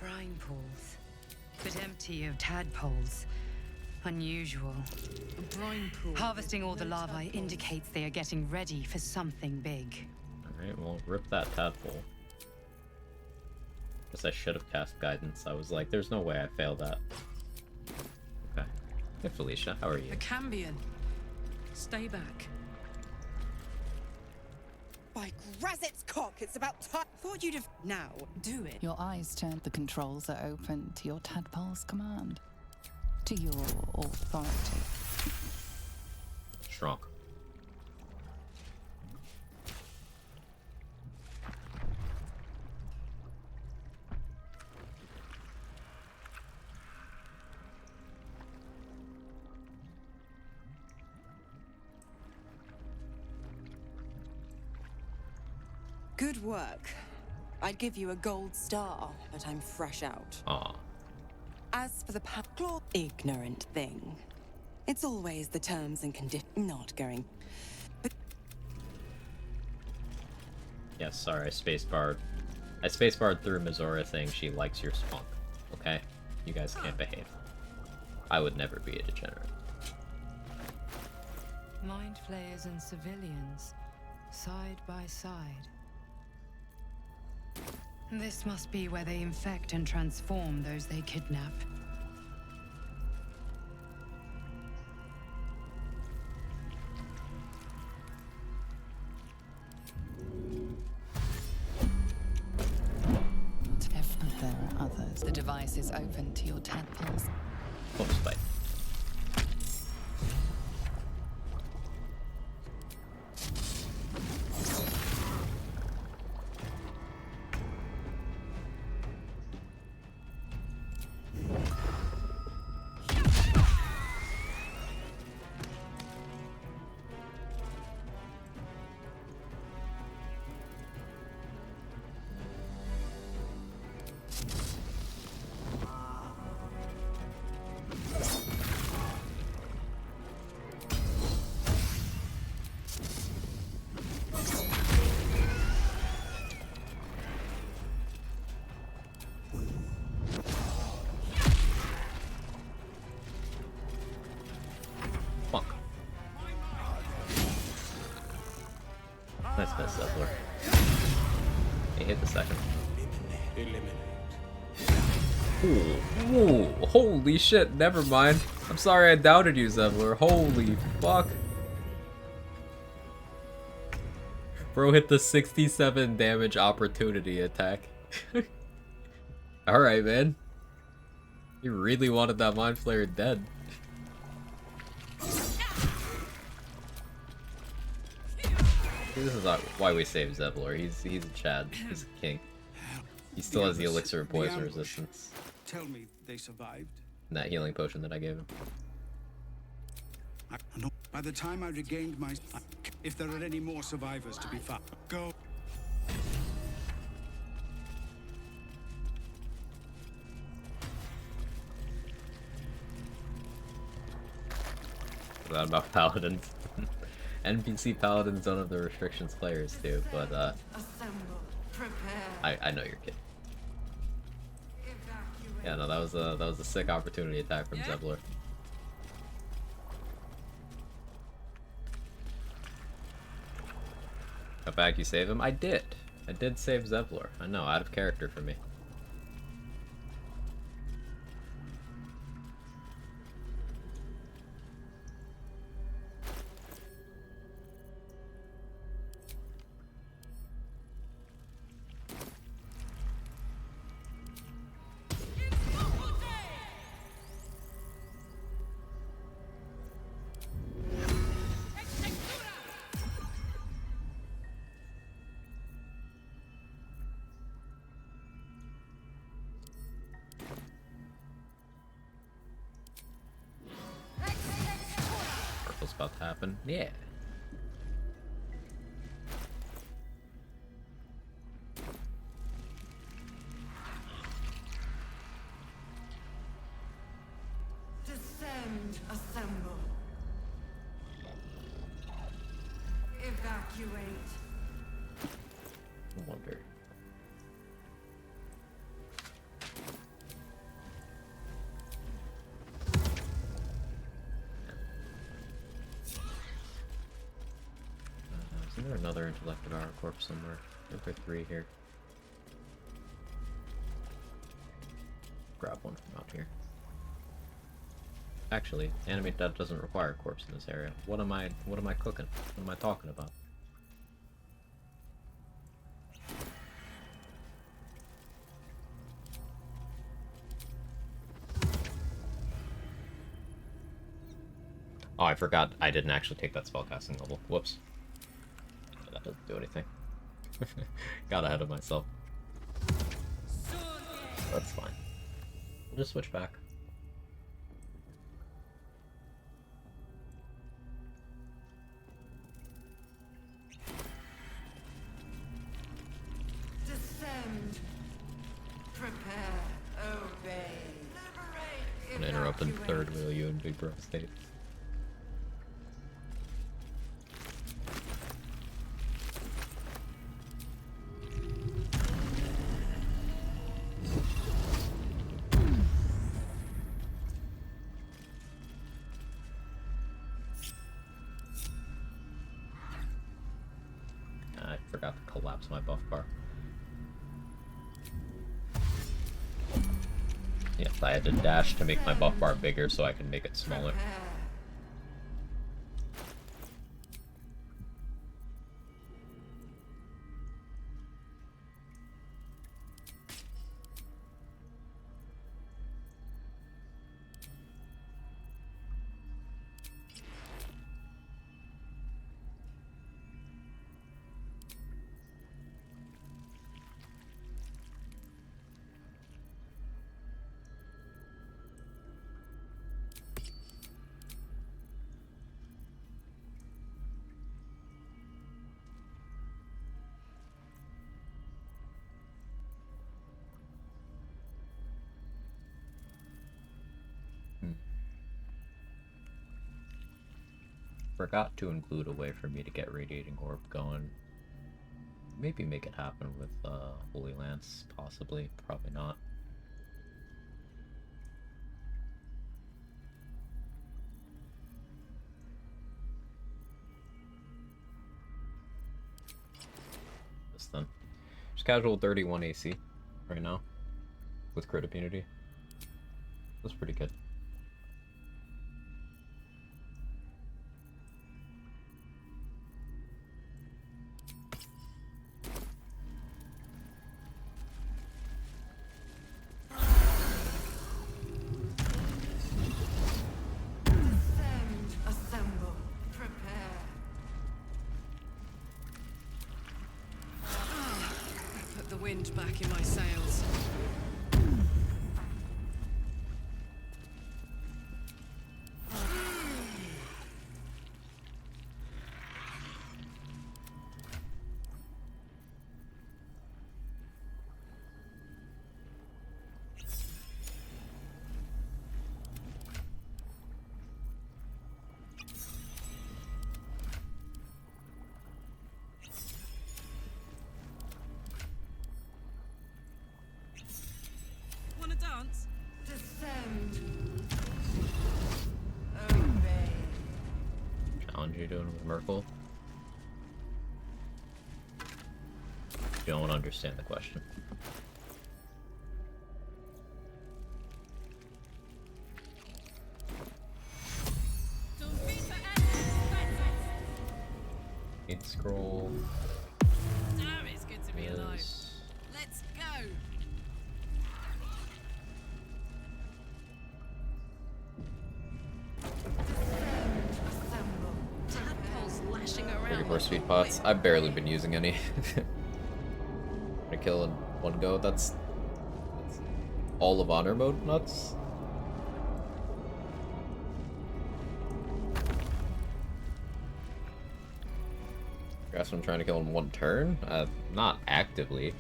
[SPEAKER 5] Brine pools, but empty of tadpoles. Unusual.
[SPEAKER 21] A brine pool.
[SPEAKER 5] Harvesting all the
[SPEAKER 21] No
[SPEAKER 5] larvae
[SPEAKER 21] tadpoles.
[SPEAKER 5] indicates they are getting ready for something big.
[SPEAKER 1] Alright, well, rip that tadpole. Guess I should have cast guidance. I was like, there's no way I failed that. Okay. Hey, Felicia, how are you?
[SPEAKER 21] A Cambion. Stay back.
[SPEAKER 6] By Grazit's cock, it's about time. Thought you'd have. Now, do it.
[SPEAKER 3] Your eyes turn. The controls are open to your tadpole's command. To your authority.
[SPEAKER 1] Shrunk.
[SPEAKER 6] Good work. I'd give you a gold star, but I'm fresh out.
[SPEAKER 1] Aw.
[SPEAKER 6] As for the claw, ignorant thing. It's always the terms and conditions. Not going.
[SPEAKER 1] Yes, sorry, I spacebarred. I spacebarred through Mizora saying she likes your spunk. Okay? You guys can't behave. I would never be a degenerate.
[SPEAKER 5] Mind flayers and civilians, side by side. This must be where they infect and transform those they kidnap.
[SPEAKER 3] The device is open to your tadpoles.
[SPEAKER 1] Bonus bite. Nice miss, Zephyr. He hit the second. Ooh, ooh, holy shit, never mind. I'm sorry I doubted you, Zevler. Holy fuck. Bro hit the 67 damage opportunity attack. Alright, man. You really wanted that Mind Flayer dead. This is not why we save Zevlor. He's a Chad. He's a king. He still has the elixir of poison resistance.
[SPEAKER 7] Tell me they survived.
[SPEAKER 1] And that healing potion that I gave him.
[SPEAKER 7] By the time I regained my... If there are any more survivors to be found, go.
[SPEAKER 1] Forgot about paladins. NPC paladins don't have the restrictions players do, but I know you're kidding. Yeah, no, that was a sick opportunity attack from Zevlor. Got back, you save him? I did save Zevlor. I know, out of character for me. Purple's about to happen. Yeah.
[SPEAKER 22] Descend, assemble. Evacuate.
[SPEAKER 1] I wonder. Is there another Intellect Devour corpse somewhere? I think there are 3 here. Grab one from out here. Actually, Animate Dead doesn't require a corpse in this area. What am I cooking? What am I talking about? Oh, I forgot I didn't actually take that spellcasting level. Whoops. That doesn't do anything. Got ahead of myself. That's fine. We'll just switch back.
[SPEAKER 22] Descend. Prepare. Obey. Liberate.
[SPEAKER 1] An interrupted third wheel you in Big Bro state. I forgot to collapse my buff bar. Yes, I had to dash to make my buff bar bigger so I can make it smaller. forgot to include a way for me to get Radiating Orb going. Maybe make it happen with Holy Lance, possibly, probably not. This then. Just casual 31 AC right now with crit immunity. That's pretty good.
[SPEAKER 22] Descend, assemble, prepare.
[SPEAKER 21] Put the wind back in my sails. Wanna dance?
[SPEAKER 22] Descend. Obey.
[SPEAKER 1] Challenge you doing with Merkel? Don't understand the question. Eight scroll.
[SPEAKER 21] Damn, it's good to be alive.
[SPEAKER 1] Is-
[SPEAKER 21] Let's go. Tadpoles lashing around.
[SPEAKER 1] 34
[SPEAKER 21] like
[SPEAKER 1] speed
[SPEAKER 21] a
[SPEAKER 1] pots.
[SPEAKER 21] whip.
[SPEAKER 1] I've barely been using any. Gonna kill in one go. That's all of honor mode nuts. Guess I'm trying to kill in one turn? Not actively.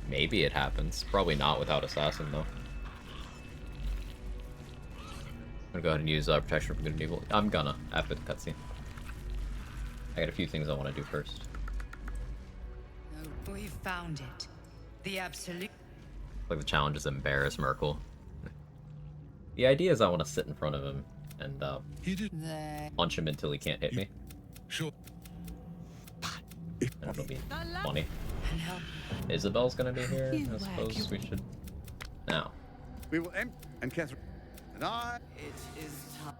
[SPEAKER 1] Maybe it happens. Probably not without assassin though. I'm gonna go ahead and use protection from good and evil. I'm gonna after the cutscene. I got a few things I want to do first.
[SPEAKER 14] Oh, we've found it. The absolute.
[SPEAKER 1] Like the challenge is embarrass Merkel. The idea is I want to sit in front of him and punch him until he can't hit me.
[SPEAKER 20] Sure.
[SPEAKER 1] And it'll be funny. Isabel's gonna be here. I suppose we should. Now.
[SPEAKER 2] We will end, and Catherine and I.
[SPEAKER 22] It is time.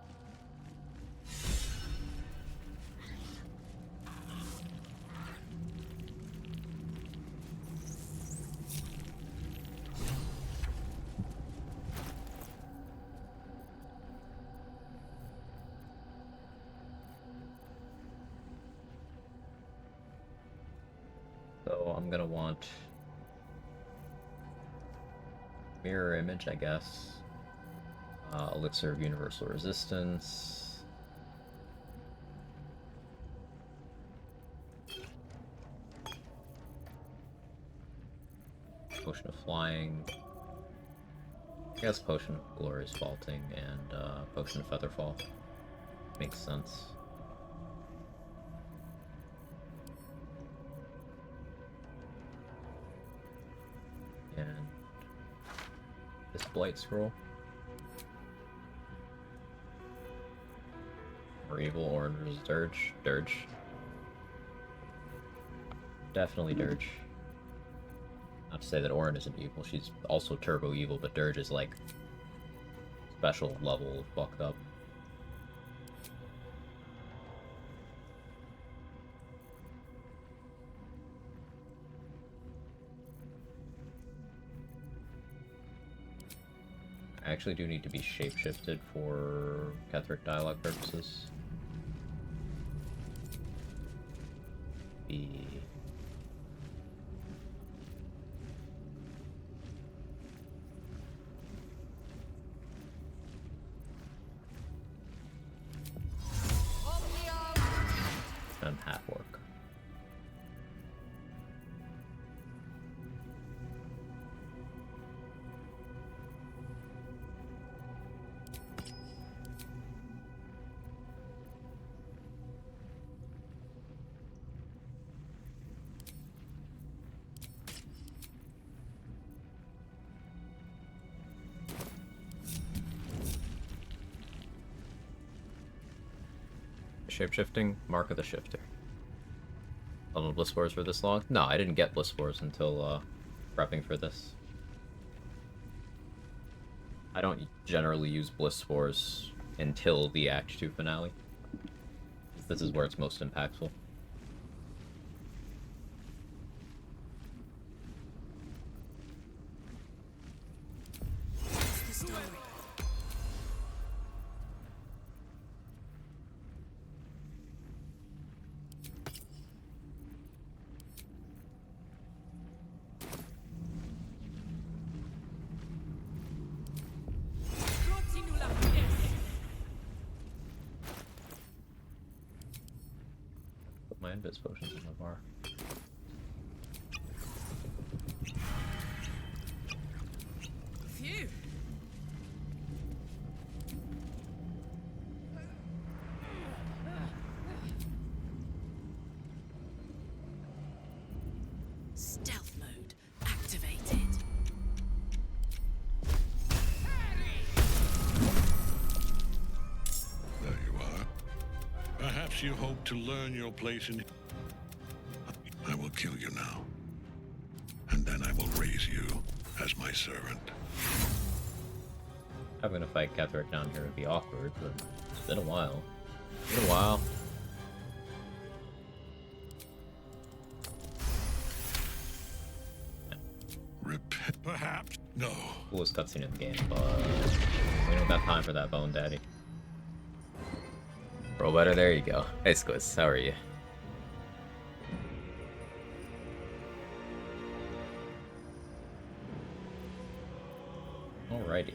[SPEAKER 1] So I'm gonna want mirror image, I guess. Elixir of Universal Resistance. Potion of Flying. I guess Potion of Glorious Vaulting and Potion of Featherfall. Makes sense. And this Blight Scroll. Or Evil Orange versus Dirge. Dirge. Definitely Dirge. Not to say that Orin isn't evil, she's also turbo evil, but Dirge is like special level fucked up. I actually do need to be shapeshifted for Ketheric dialogue purposes. Be and half work. shapeshifting? Mark of the Shifter. Oh, Bliss Spores for this long? No, I didn't get Bliss Spores until prepping for this. I don't generally use Bliss Spores until the Act 2 finale. This is where it's most impactful.
[SPEAKER 10] What's the story?
[SPEAKER 1] Put my invis potions in the bar.
[SPEAKER 21] Phew.
[SPEAKER 10] Stealth mode activated.
[SPEAKER 20] There you are. Perhaps you hope to learn your place in... I will kill you now. And then I will raise you as my servant.
[SPEAKER 1] Having to fight Ketherick down here would be awkward, but it's been a while. It's been a while.
[SPEAKER 20] Perhaps. No.
[SPEAKER 1] Coolest cutscene in the game, but we don't got time for that, Bone Daddy. Bro, better, there you go. Hey, Squiz, how are you? Alrighty.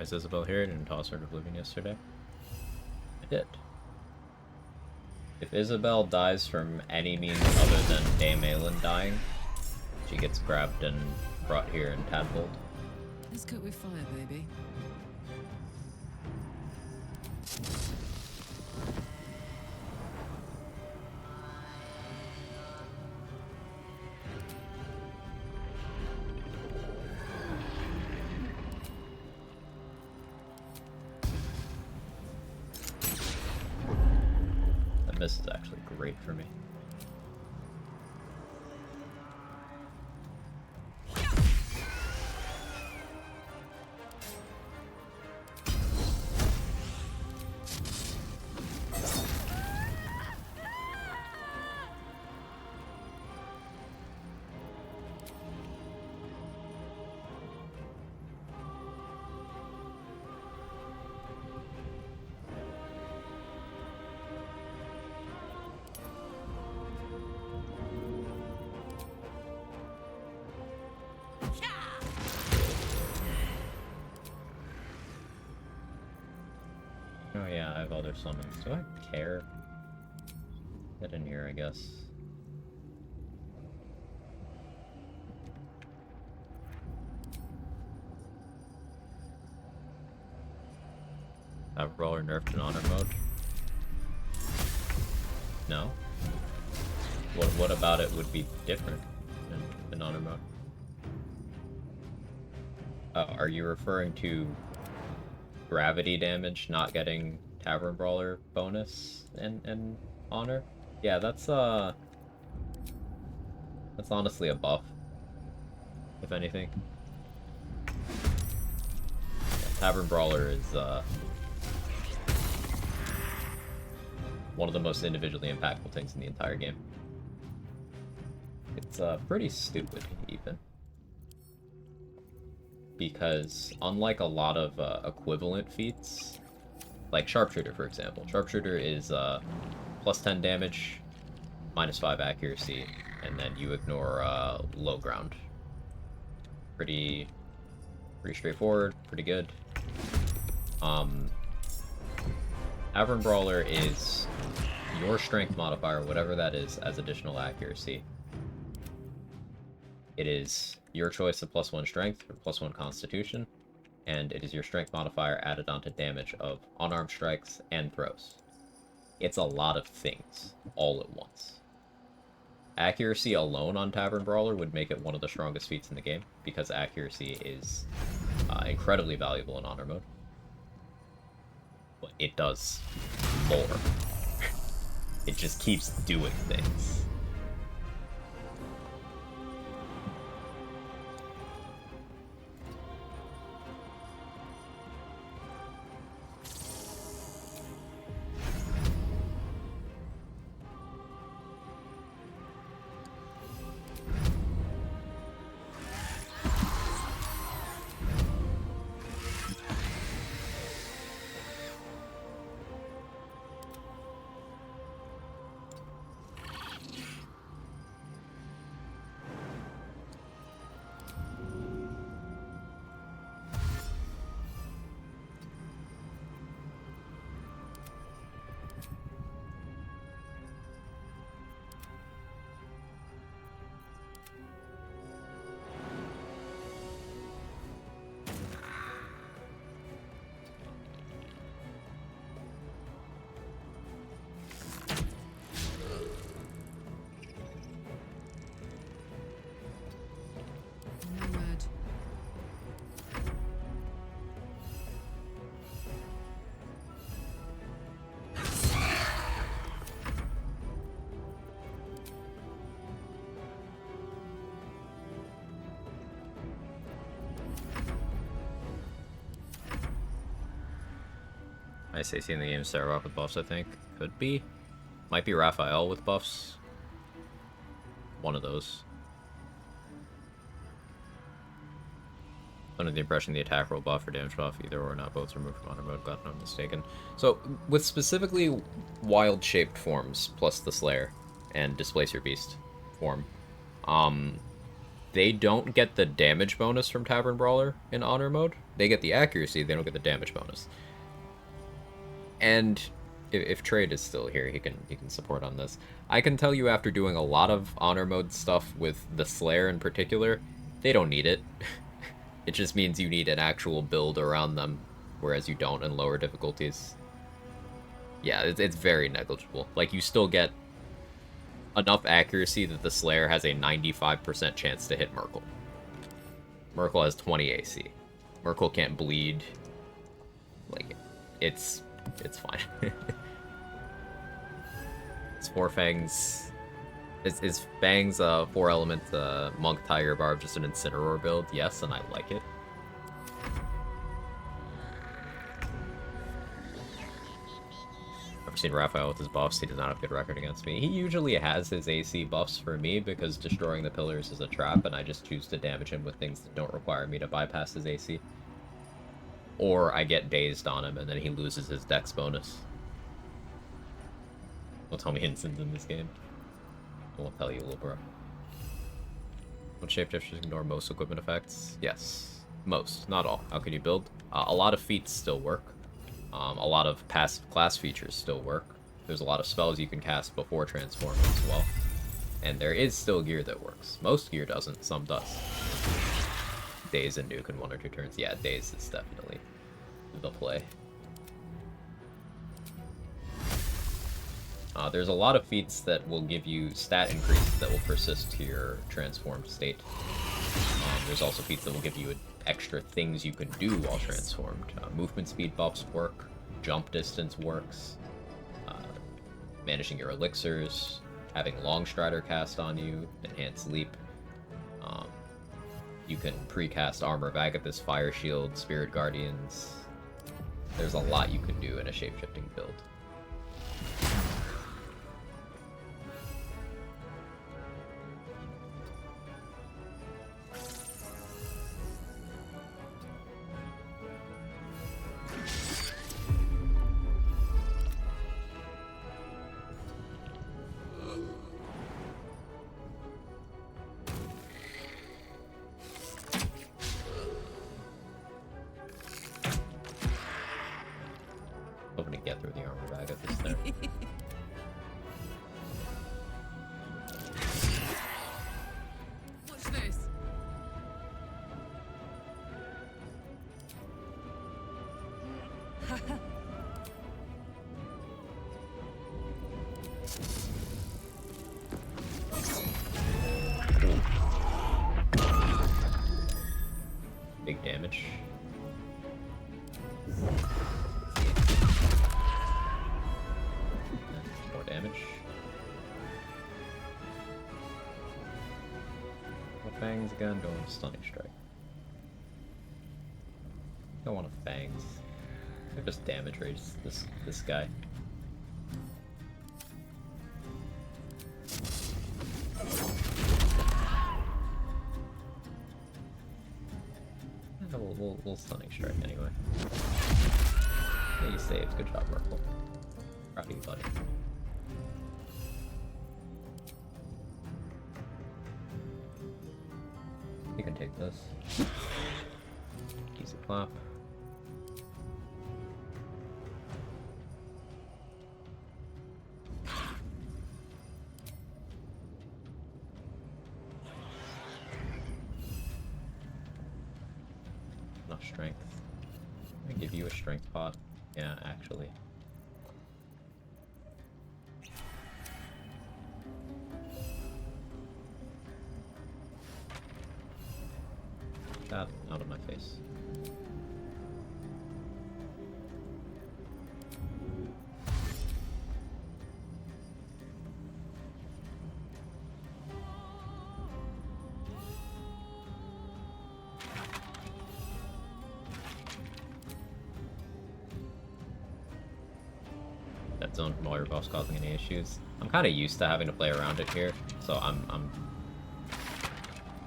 [SPEAKER 1] Is Isabel here? I didn't toss her to oblivion yesterday. I did. If Isabel dies from any means other than Dame Aelin dying, she gets grabbed and brought here and tadpoled.
[SPEAKER 18] Let's cook with fire, baby. This is actually great for me. Oh yeah, I have other summons. Do I care? Get in here, I guess. Have Roller nerfed in honor mode? No? What about it would be different in honor mode? Are you referring to gravity damage not getting Tavern Brawler bonus and honor. Yeah, that's honestly a buff, if anything. Yeah, Tavern Brawler is one of the most individually impactful things in the entire game. It's pretty stupid, even. Because unlike a lot of equivalent feats, like Sharpshooter, for example. Sharpshooter is plus 10 damage, minus 5 accuracy, and then you ignore low ground. Pretty straightforward, pretty good. Tavern Brawler is your strength modifier, whatever that is, as additional accuracy. It is your choice of +1 strength or +1 constitution, and it is your strength modifier added onto damage of unarmed strikes and throws. It's a lot of things all at once. Accuracy alone on Tavern Brawler would make it one of the strongest feats in the game, because accuracy is incredibly valuable in honor mode. But it does more. It just keeps doing things. Nice AC in the game, Sarah with buffs, I think. Could be. Might be Raphael with buffs. One of those. Under the impression the attack roll buff or damage buff, either or not both removed from honor mode, got no mistaken. So, with specifically wild shaped forms, plus the Slayer and Displace Your Beast form, they don't get the damage bonus from Tavern Brawler in honor mode. They get the accuracy, they don't get the damage bonus. And if Trade is still here, he can support on this. I can tell you after doing a lot of honor mode stuff with the Slayer in particular, they don't need it. It just means you need an actual build around them, whereas you don't in lower difficulties. Yeah, it's very negligible. Like, you still get enough accuracy that the Slayer has a 95% chance to hit Merkle. Merkle has 20 AC. Merkle can't bleed. Like, it's fine. It's Four Fangs. Is Fang's 4-element Monk Tiger Barb just an Incineroar build? Yes, and I like it. I've seen Raphael with his buffs. He does not have a good record against me. He usually has his AC buffs for me because destroying the pillars is a trap, and I just choose to damage him with things that don't require me to bypass his AC. Or I get dazed on him, and then he loses his dex bonus. Don't tell me Instin's in this game. I won't tell you, little bro. Will shapeshifters ignore most equipment effects? Yes. Most. Not all. How can you build? A lot of feats still work. A lot of passive class features still work. There's a lot of spells you can cast before transforming as well. And there is still gear that works. Most gear doesn't, some does. Daze and nuke in 1 or 2 turns. Yeah, Daze is definitely the play. There's a lot of feats that will give you stat increases that will persist to your transformed state. There's also feats that will give you extra things you can do while transformed. Movement speed buffs work. jump distance works, managing your elixirs, having Longstrider cast on you, enhanced leap. You can precast Armor of Agathis, Fire Shield, Spirit Guardians. There's a lot you can do in a shapeshifting build. Hoping to get through the Armor of Agathis there.
[SPEAKER 21] Watch this.
[SPEAKER 18] Big damage. More damage. What fangs again? Don't want a stunning strike. Don't want a fangs. I just damage raise this guy. We'll stunning strike anyway. Yeah, you saved. Good job, Merkle. Proud of you, buddy. You can take this. Easy clap. Enough strength. I'm gonna give you a strength pot. Yeah, actually. That out of my face. That zone from all your buffs causing any issues. I'm kind of used to having to play around it here, so I'm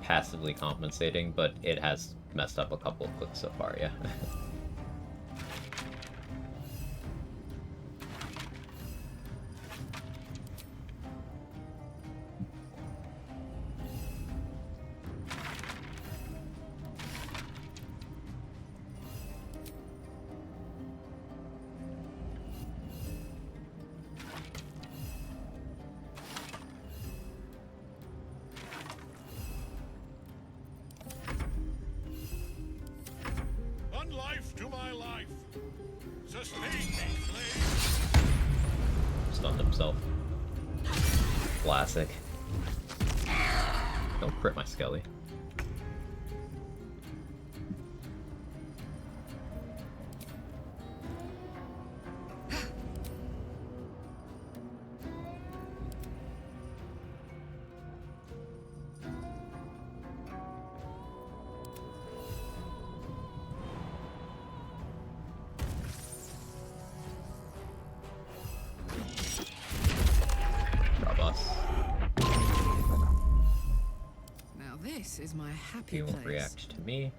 [SPEAKER 18] passively compensating, but it has messed up a couple of clicks so far, yeah.
[SPEAKER 20] Life to my life. Sustain me, slave.
[SPEAKER 18] Stunned himself. Classic. Don't crit my Skelly.
[SPEAKER 21] This is my happy
[SPEAKER 18] He won't
[SPEAKER 21] place.
[SPEAKER 18] react to me.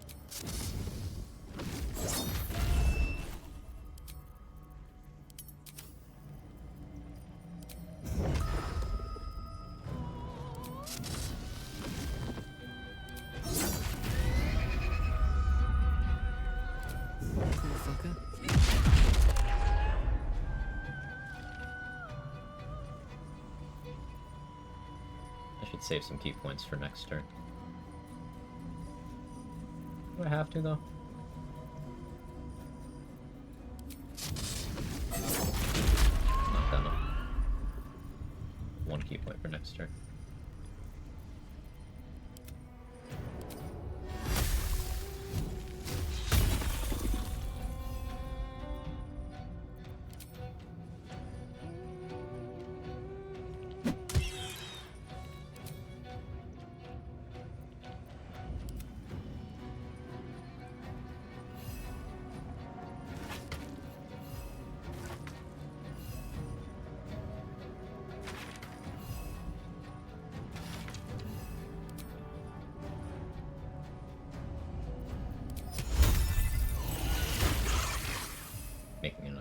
[SPEAKER 21] Fucker.
[SPEAKER 18] I should save some key points for next turn. Do I have to, though? Not gonna. One key point for next turn.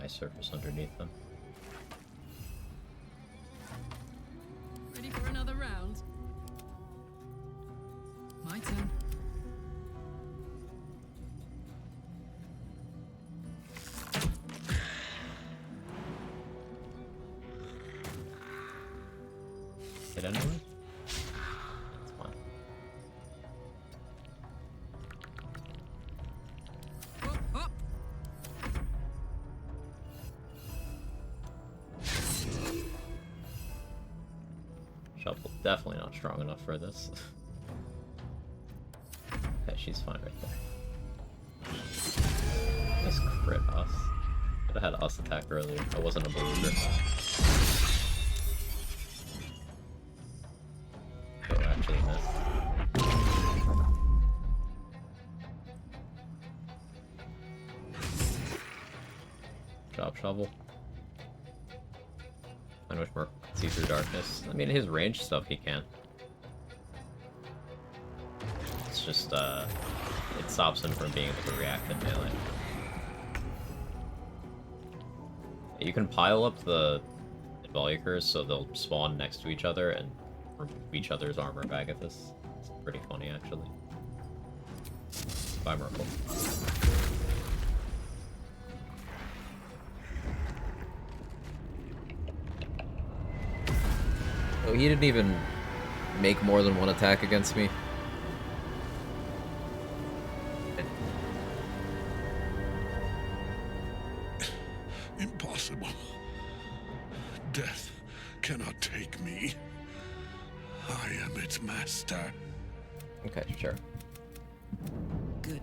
[SPEAKER 18] ice surface underneath them.
[SPEAKER 21] Ready for another round?
[SPEAKER 14] My turn.
[SPEAKER 18] Hit anyone? That's fine. Shovel definitely not strong enough for this. Okay, she's fine right there. Nice crit us. Could have had us attack earlier. I wasn't a believer. Oh, actually missed. Job shovel. I wish Merc could see through darkness. I mean, his range stuff he can. It's just, it stops him from being able to react in melee. You can pile up the Involucres so they'll spawn next to each other and remove each other's armor Bagathus. It's pretty funny, actually. Bye, Merkle. Oh, he didn't even make more than one attack against me.
[SPEAKER 20] Impossible. Death cannot take me. I am its master.
[SPEAKER 18] Okay, sure.
[SPEAKER 14] Good.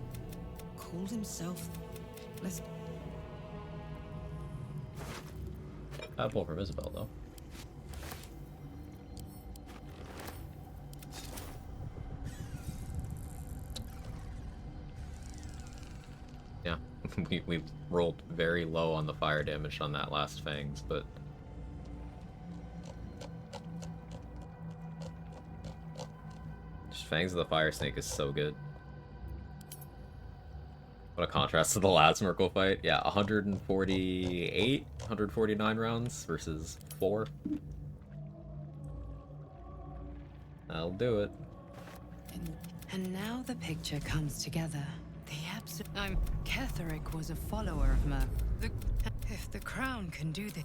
[SPEAKER 14] Called himself. Let's.
[SPEAKER 18] I pull from Isabel, though. Yeah, we rolled very low on the fire damage on that last Fangs, but... Just Fangs of the Fire Snake is so good. What a contrast to the last Merkle fight. Yeah, 148, 149 rounds versus 4. That'll do it.
[SPEAKER 5] And now the picture comes together. I'm Ketheric was a follower of Mer. If the crown can do this.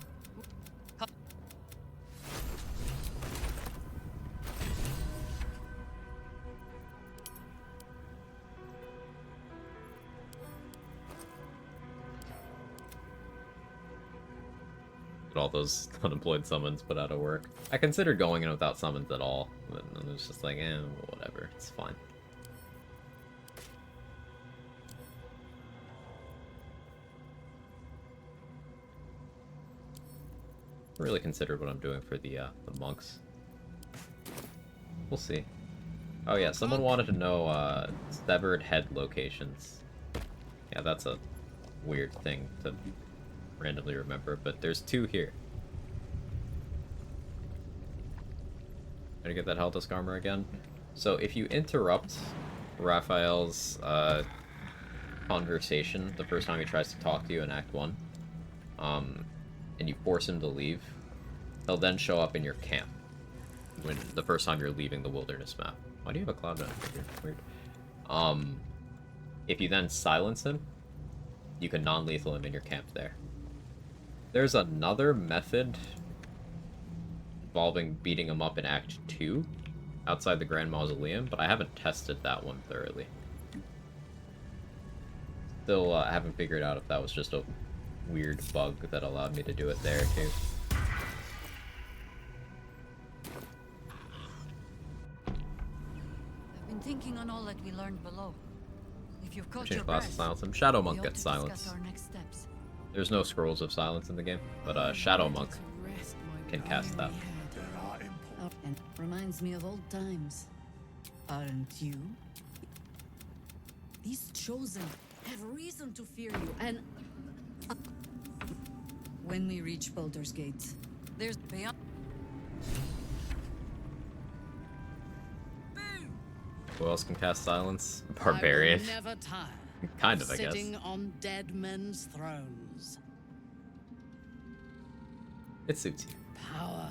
[SPEAKER 18] All those unemployed summons put out of work. I considered going in without summons at all, but it was just like, whatever, it's fine. Really considered what I'm doing for the monks. We'll see. Oh yeah, someone wanted to know severed head locations. Yeah, that's a weird thing to randomly remember, but there's 2 here. Gonna get that Heldisk armor again. So if you interrupt Raphael's conversation the first time he tries to talk to you in Act 1, and you force him to leave, he'll then show up in your camp when the first time you're leaving the wilderness map. Why do you have a Cloud9 figure? Weird. If you then silence him, you can non-lethal him in your camp there. There's another method involving beating him up in Act 2 outside the Grand Mausoleum, but I haven't tested that one thoroughly. Still haven't figured out if that was just a weird bug that allowed me to do it there too.
[SPEAKER 11] I've been thinking on all that we learned below. If you've caught
[SPEAKER 18] Change
[SPEAKER 11] your
[SPEAKER 18] class to
[SPEAKER 11] breath,
[SPEAKER 18] silence him. Shadow Monk
[SPEAKER 11] we ought
[SPEAKER 18] gets
[SPEAKER 11] to discuss
[SPEAKER 18] silence.
[SPEAKER 11] our next steps.
[SPEAKER 18] There's no scrolls of silence in the game, but Shadow Monk can cast that.
[SPEAKER 14] And reminds me of old times. Aren't you? These chosen have reason to fear you, and when we reach Baldur's Gate, there's beyond.
[SPEAKER 18] Who else can cast silence? Barbarian.
[SPEAKER 12] I will never tire
[SPEAKER 18] Kind of, I guess.
[SPEAKER 12] sitting on dead men's thrones.
[SPEAKER 18] It suits you.
[SPEAKER 21] Power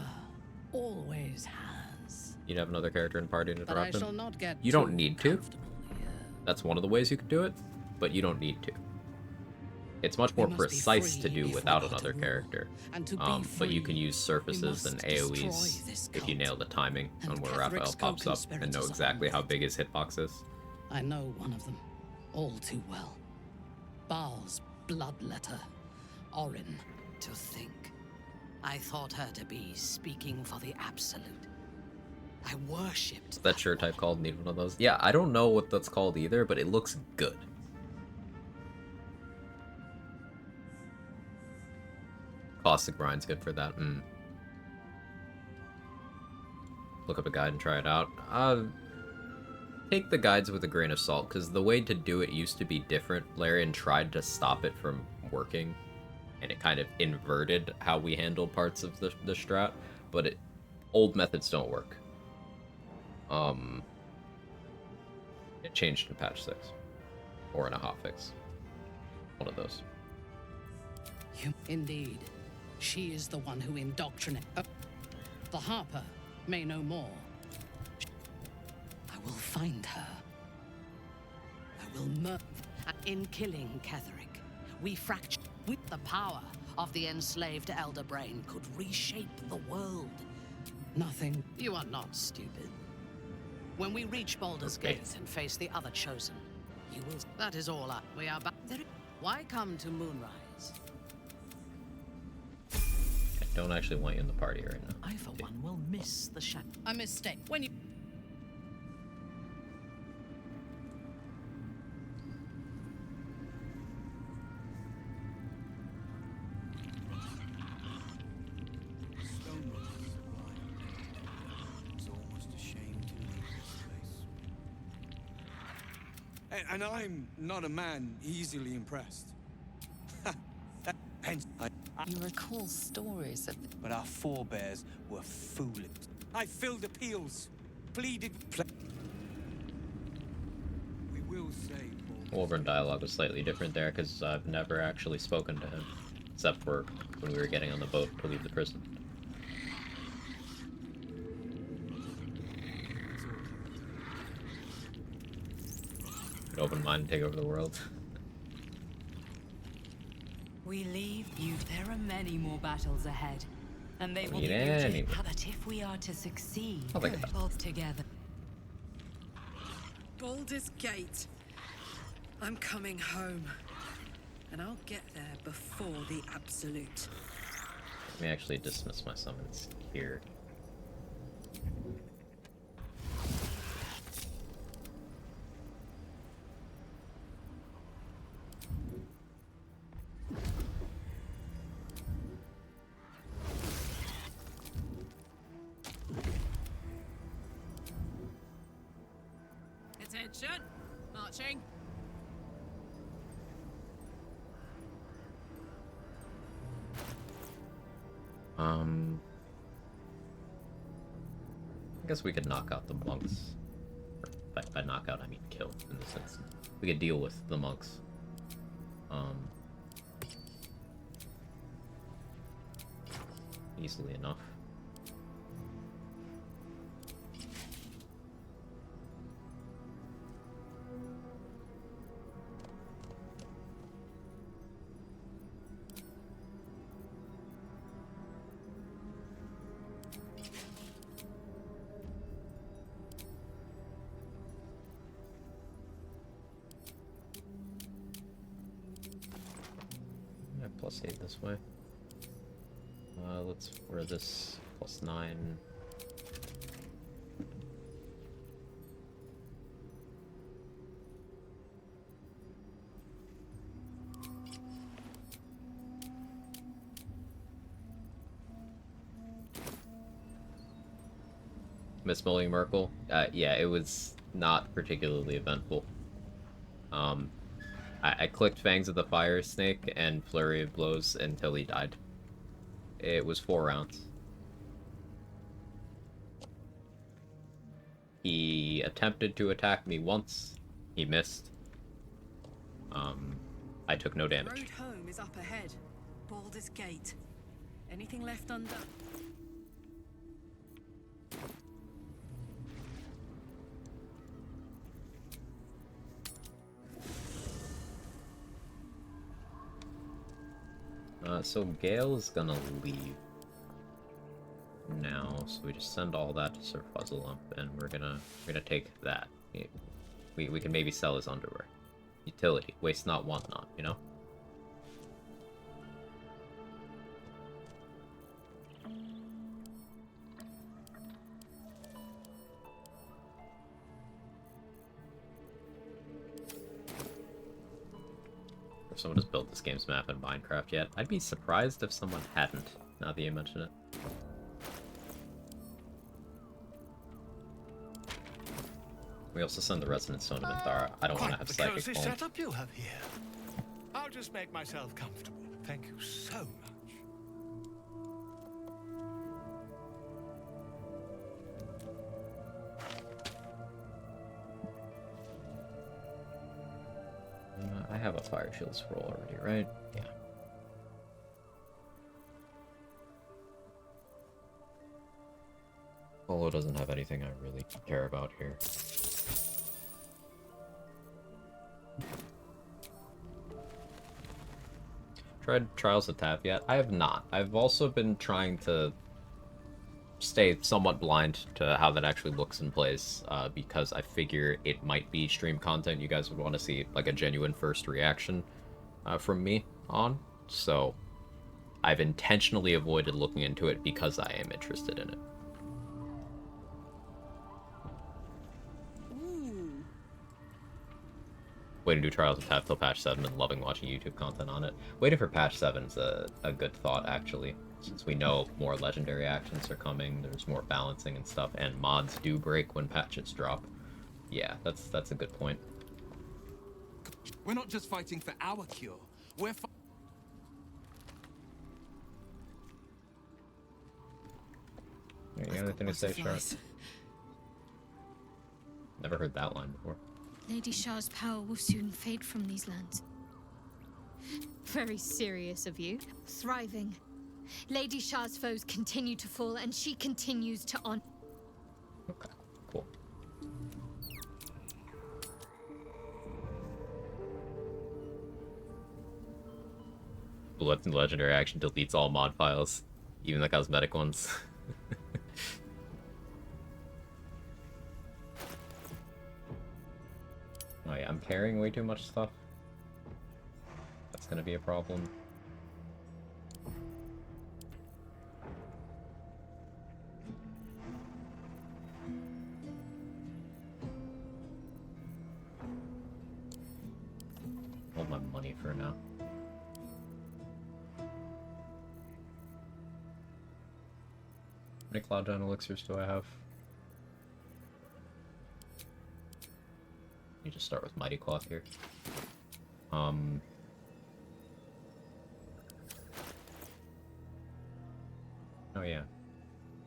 [SPEAKER 21] always has.
[SPEAKER 18] You'd have another character in the party to
[SPEAKER 21] But I
[SPEAKER 18] interrupt
[SPEAKER 21] shall
[SPEAKER 18] him.
[SPEAKER 21] not get
[SPEAKER 18] You don't
[SPEAKER 21] too
[SPEAKER 18] need to. That's one of the ways you could do it, but you don't need to. It's much more
[SPEAKER 21] We must be
[SPEAKER 18] precise to
[SPEAKER 21] free
[SPEAKER 18] do
[SPEAKER 21] if
[SPEAKER 18] without
[SPEAKER 21] we are to
[SPEAKER 18] another
[SPEAKER 21] rule.
[SPEAKER 18] character.
[SPEAKER 21] And to be
[SPEAKER 18] But you
[SPEAKER 21] free,
[SPEAKER 18] can use surfaces and
[SPEAKER 21] must destroy
[SPEAKER 18] AoEs
[SPEAKER 21] this
[SPEAKER 18] if you
[SPEAKER 21] cult.
[SPEAKER 18] nail the timing on
[SPEAKER 21] And
[SPEAKER 18] where
[SPEAKER 21] Ketheric's
[SPEAKER 18] Raphael pops up and know
[SPEAKER 21] co-conspirators
[SPEAKER 18] exactly
[SPEAKER 21] are
[SPEAKER 18] how big his hitbox is.
[SPEAKER 21] I know one of them all too well. Baal's bloodletter, Orin. To think, I thought her to be speaking for the Absolute. I worshipped.
[SPEAKER 18] Is that sure type called? Need one of those? Yeah, I don't know what that's called either, but it looks good. Caustic Brine's good for that. Look up a guide and try it out. Take the guides with a grain of salt, because the way to do it used to be different. Larian tried to stop it from working, and it kind of inverted how we handled parts of the strat, but old methods don't work. It changed in patch 6. Or in a hotfix. One of those.
[SPEAKER 21] Indeed, she is the one who indoctrinated. The Harper may know more. I will find her. I will murder. In killing Ketheric, we fracture. With the power of the enslaved Elder Brain could reshape the world. Nothing. You are not stupid. When we reach Baldur's Gate and face the other chosen, you will. That is all. We are back. Why come to Moonrise?
[SPEAKER 18] I don't actually want you in the party right now.
[SPEAKER 21] I, for one, will miss the shadow. A mistake. When you.
[SPEAKER 12] And I'm not a man easily impressed. Hence,
[SPEAKER 3] You recall stories of
[SPEAKER 12] but our forebears were foolish. I filled appeals, pleaded. We will say.
[SPEAKER 18] Wolverine dialogue was slightly different there, because I've never actually spoken to him, except for when we were getting on the boat to leave the prison. Could open mind and take over the world.
[SPEAKER 5] We leave you. There are many more battles ahead, and they will be
[SPEAKER 18] Anyway.
[SPEAKER 5] beautiful. But if we are to succeed,
[SPEAKER 18] I'll think about it.
[SPEAKER 5] both together.
[SPEAKER 21] Baldur's Gate. I'm coming home. And I'll get there before the Absolute.
[SPEAKER 18] Let me actually dismiss my summons here.
[SPEAKER 21] Attention! Marching!
[SPEAKER 18] I guess we could knock out the monks. Or by knock out, I mean kill, in this sense. We could deal with the monks. Easily enough. Yeah, +8 this way. Let's wear this +9. Miss Molly Merkel? Yeah, it was not particularly eventful. I clicked Fangs of the Fire Snake and Flurry of Blows until he died. It was 4 rounds. He attempted to attack me once. He missed. I took no damage.
[SPEAKER 21] Road home is up ahead. Baldur's Gate. Anything left undone?
[SPEAKER 18] So Gale is gonna leave now, so we just send all that to Sir Fuzzlump, and we're gonna take that. We can maybe sell his underwear. Utility, waste not, want not, you know? If someone has built this game's map in Minecraft yet, I'd be surprised if someone hadn't, now that you mention it. We also send the Resonant Stone to Minthara. I don't want to have Psychic
[SPEAKER 13] Cozy
[SPEAKER 18] Bomb.
[SPEAKER 13] setup you have here. I'll just make myself comfortable. Thank you so much.
[SPEAKER 18] I have a Fire Shield scroll already, right? Yeah. Polo doesn't have anything I really care about here. Tried Trials of Tav yet? I have not. I've also been trying to stay somewhat blind to how that actually looks and plays, because I figure it might be stream content you guys would want to see, like a genuine first reaction from me on. So I've intentionally avoided looking into it because I am interested in it. Waiting to do Trials of Tav till patch 7 and loving watching YouTube content on it. Waiting for patch 7 is a good thought, actually. Since we know more legendary actions are coming, there's more balancing and stuff, and mods do break when patches drop. Yeah, that's a good point.
[SPEAKER 4] We're not just fighting for our cure. We're
[SPEAKER 18] You got anything to say, Sharp? Never heard that line before.
[SPEAKER 17] Lady Shah's power will soon fade from these lands. Very serious of you. Thriving. Lady Shah's foes continue to fall, and she continues to on.
[SPEAKER 18] Okay, cool. Legendary action deletes all mod files, even the cosmetic ones. Oh yeah, I'm carrying way too much stuff. That's gonna be a problem. Hold my money for now. How many Cloud Down elixirs do I have? You just start with Mighty Cloth here. Oh yeah.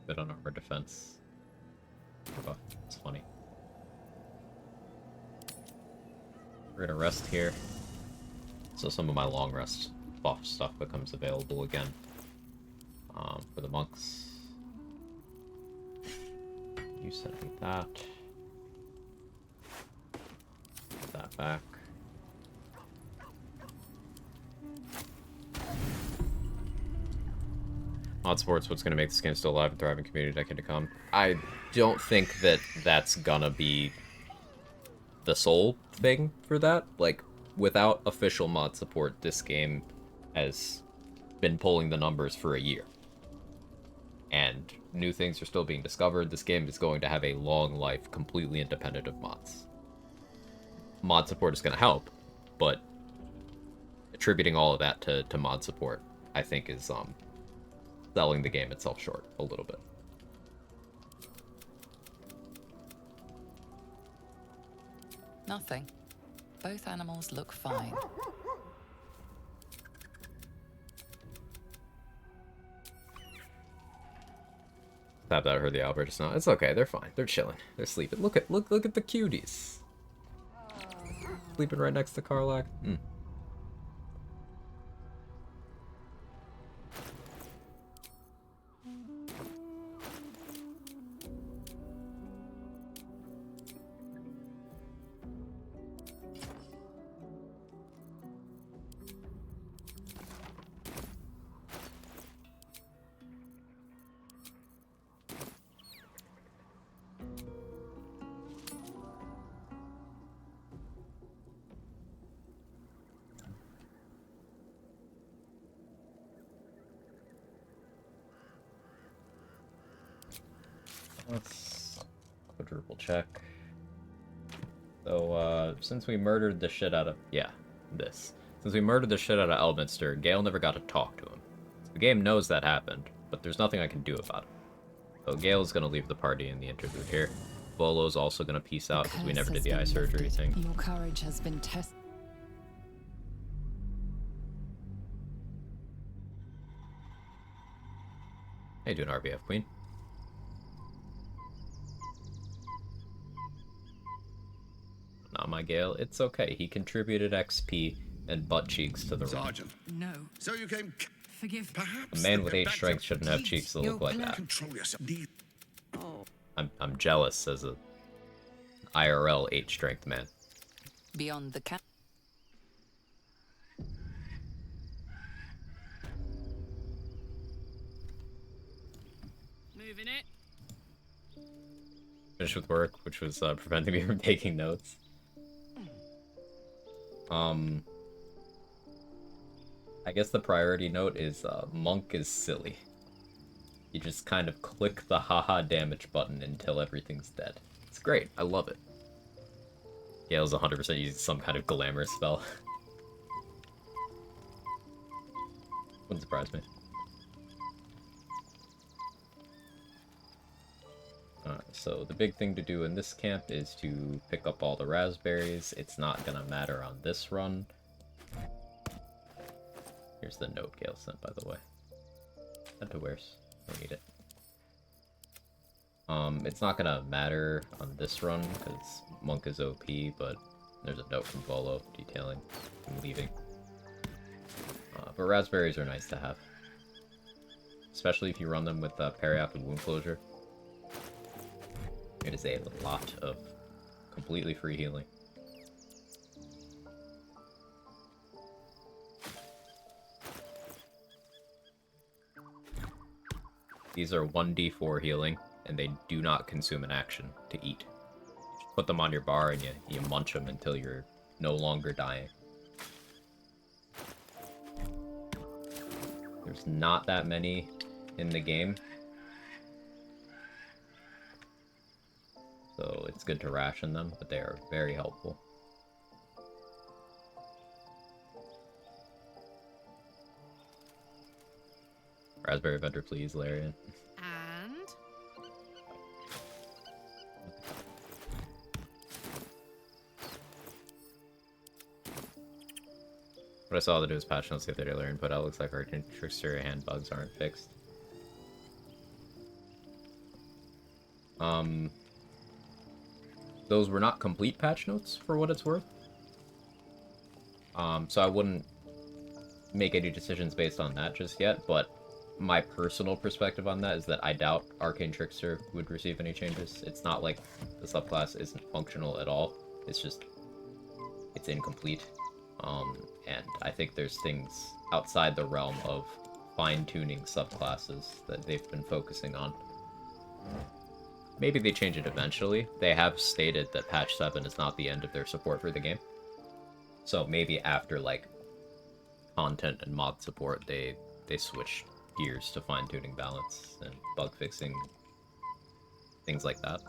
[SPEAKER 18] Bit on armor defense. Oh, it's funny. We're gonna rest here. So some of my long rest buff stuff becomes available again. For the monks. You send me that. That back. Mod sports, what's going to make this game still alive and thriving community decade to come? I don't think that that's gonna be the sole thing for that. Like, without official mod support, this game has been pulling the numbers for a year. And new things are still being discovered. This game is going to have a long life completely independent of mods. Mod support is going to help, but attributing all of that to mod support, I think, is selling the game itself short a little bit.
[SPEAKER 3] Nothing. Both animals look fine.
[SPEAKER 18] Thought that I heard the Albert just now. It's okay, they're fine. They're chilling. They're sleeping. Look at the cuties. Sleeping right next to Karlak. Let's quadruple check. So, since we murdered the shit out of... Yeah, this. Since we murdered the shit out of Elminster, Gale never got to talk to him. The game knows that happened, but there's nothing I can do about it. So Gale's gonna leave the party in the interlude here. Bolo's also gonna peace out because we never did the eye surgery thing.
[SPEAKER 3] Your courage has been tested.
[SPEAKER 18] How you doing, RBF Queen? Not my Gale. It's okay. He contributed XP and butt cheeks to the run.
[SPEAKER 2] Sergeant.
[SPEAKER 22] No.
[SPEAKER 2] So you came.
[SPEAKER 22] Forgive.
[SPEAKER 2] Perhaps
[SPEAKER 18] A man with 8 strength shouldn't have cheeks that look like that.
[SPEAKER 2] Control yourself.
[SPEAKER 22] Oh.
[SPEAKER 18] I'm jealous as a IRL 8 strength man.
[SPEAKER 3] Beyond the cap.
[SPEAKER 22] Moving it.
[SPEAKER 18] Finished with work, which was preventing me from taking notes. I guess the priority note is Monk is silly. You just kind of click the haha damage button until everything's dead. It's great. I love it. Gale's 100% using some kind of glamour spell. Wouldn't surprise me. So the big thing to do in this camp is to pick up all the raspberries. It's not gonna matter on this run. Here's the note Gale sent, by the way. Head to where's? Don't need it. It's not gonna matter on this run because Monk is OP, but there's a note from Volo detailing him leaving. But raspberries are nice to have, especially if you run them with perioptic wound closure. It is a lot of completely free healing. These are 1d4 healing, and they do not consume an action to eat. You just put them on your bar and you munch them until you're no longer dying. There's not that many in the game, so it's good to ration them, but they are very helpful. Raspberry vendor, please, Larian.
[SPEAKER 22] And
[SPEAKER 18] What I saw the newest patch notes the other day, Larian put out, looks like our Trickster hand bugs aren't fixed. Those were not complete patch notes, for what it's worth. So I wouldn't make any decisions based on that just yet, but my personal perspective on that is that I doubt Arcane Trickster would receive any changes. It's not like the subclass isn't functional at all. It's just, it's incomplete. And I think there's things outside the realm of fine-tuning subclasses that they've been focusing on. Maybe they change it eventually. They have stated that patch 7 is not the end of their support for the game. So maybe after, like, content and mod support, they switch gears to fine-tuning balance and bug fixing, things like that.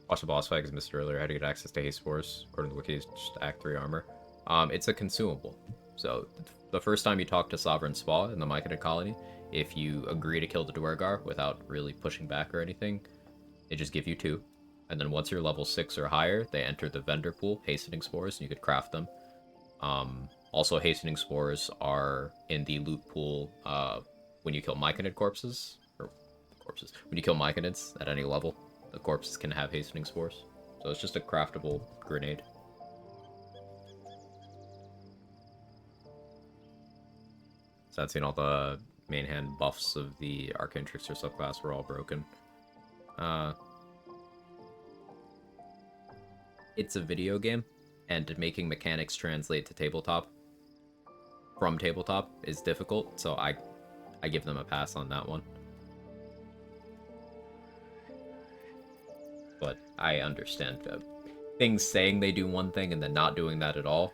[SPEAKER 18] Watch the boss fight, as missed earlier. How to get access to haste spores, according to the wiki, is just Act 3 armor. It's a consumable. So the first time you talk to Sovereign Spa in the Myconid colony, if you agree to kill the Dwergar without really pushing back or anything, they just give you 2. And then once you're level 6 or higher, they enter the vendor pool, hastening spores, and you could craft them. Also, hastening spores are in the loot pool when you kill Myconid corpses. When you kill Myconids at any level, the corpses can have hastening spores. So it's just a craftable grenade. So I've seen all the main hand buffs of the Arcane Trickster subclass were all broken. It's a video game, and making mechanics translate to tabletop from tabletop is difficult, so I give them a pass on that one. But I understand things saying they do one thing and then not doing that at all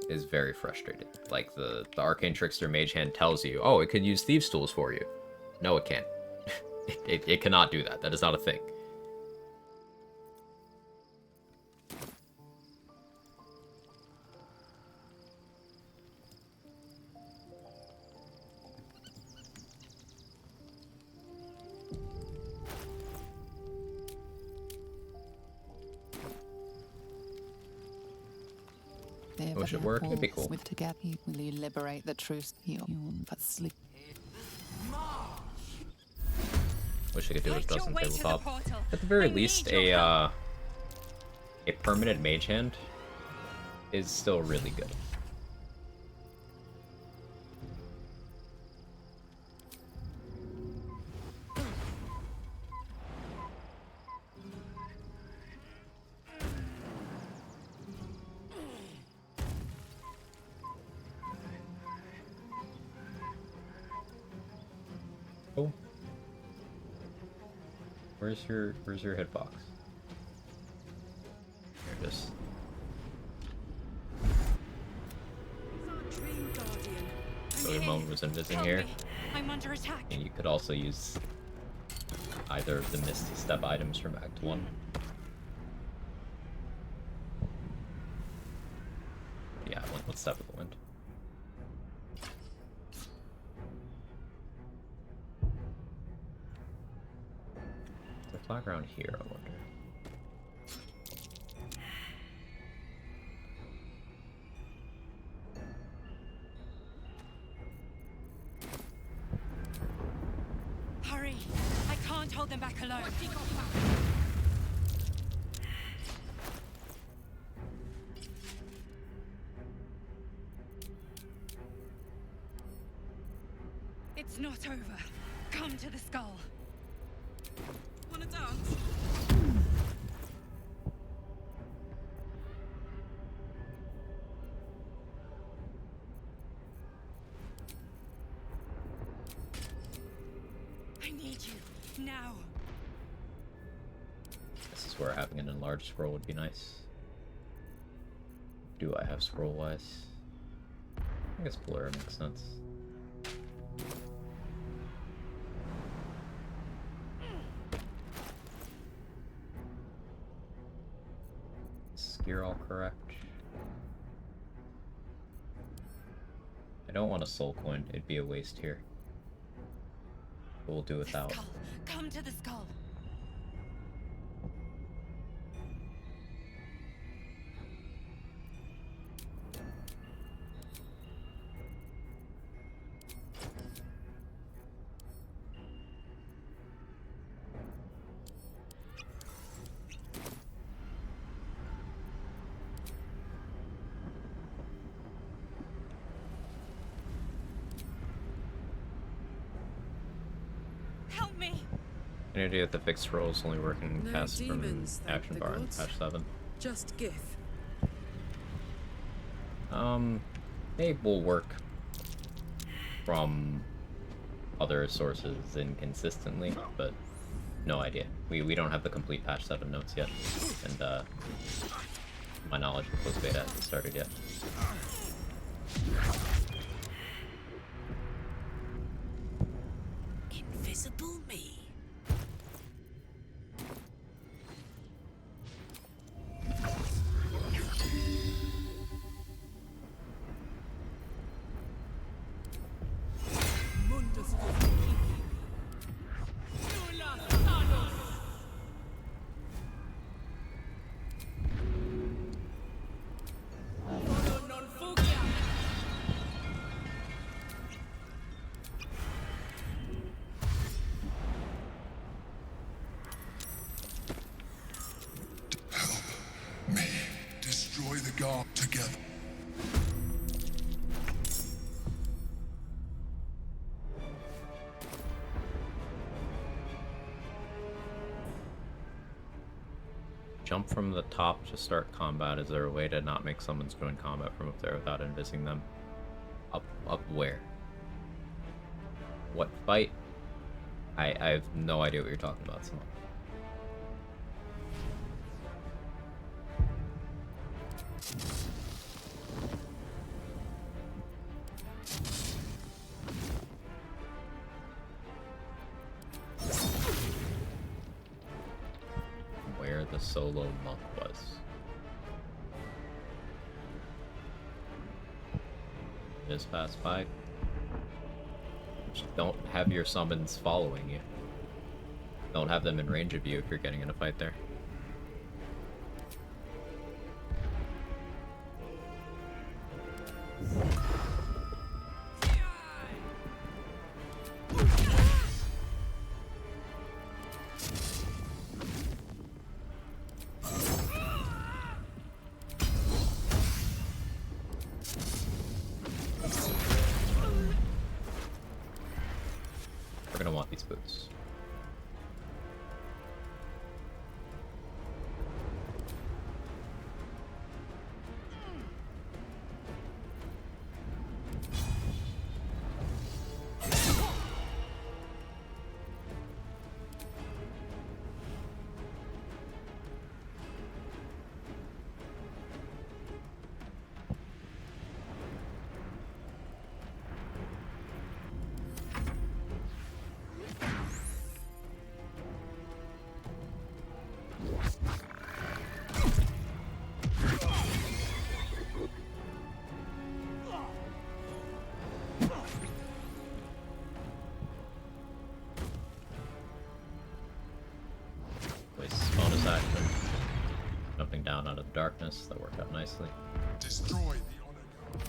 [SPEAKER 18] is very frustrating. Like the Arcane Trickster Mage Hand tells you, oh, it can use Thieves' Tools for you. No, it can't. It cannot do that. That is not a thing. I wish it worked. It'd be cool.
[SPEAKER 3] With together, will you liberate the truth? You but sleep.
[SPEAKER 18] Wish I could do it with Dustin Tabletop. At the very least, a permanent mage hand is still really good. Oh. Where's your hitbox? Here it is. So your moment was invising here.
[SPEAKER 10] I'm under attack.
[SPEAKER 18] And you could also use either of the Misty Step items from Act 1. Yeah, let's Step of the Wind. Is there flag around here, I wonder?
[SPEAKER 10] Hurry! I can't hold them back alone. It's not over. Come to the skull. Wanna dance? I need you now.
[SPEAKER 18] This is where having an enlarged scroll would be nice. Do I have scroll-wise? I guess blur makes sense. Gear all correct. I don't want a soul coin, it'd be a waste here. We'll do without.
[SPEAKER 10] Come to the skull.
[SPEAKER 18] Any idea that the fixed scroll is only working
[SPEAKER 8] No
[SPEAKER 18] past from
[SPEAKER 8] demons, thank
[SPEAKER 18] action
[SPEAKER 8] the
[SPEAKER 18] bar in
[SPEAKER 8] gods.
[SPEAKER 18] patch 7?
[SPEAKER 8] Just GIF.
[SPEAKER 18] They will work from other sources inconsistently, but no idea. We don't have the complete patch 7 notes yet, and my knowledge of closed beta hasn't started yet.
[SPEAKER 21] Invisible me.
[SPEAKER 20] Destroy the guard together.
[SPEAKER 18] Jump from the top to start combat. Is there a way to not make summons join combat from up there without invising them? Up where? What fight? I have no idea what you're talking about, Simone. where the solo monk was. Just pass by. Just don't have your summons following you. Don't have them in range of you if you're getting in a fight there. We're gonna want these boots. Bonus action. Jumping down out of the darkness, that worked out nicely.
[SPEAKER 20] Destroy the honor guard.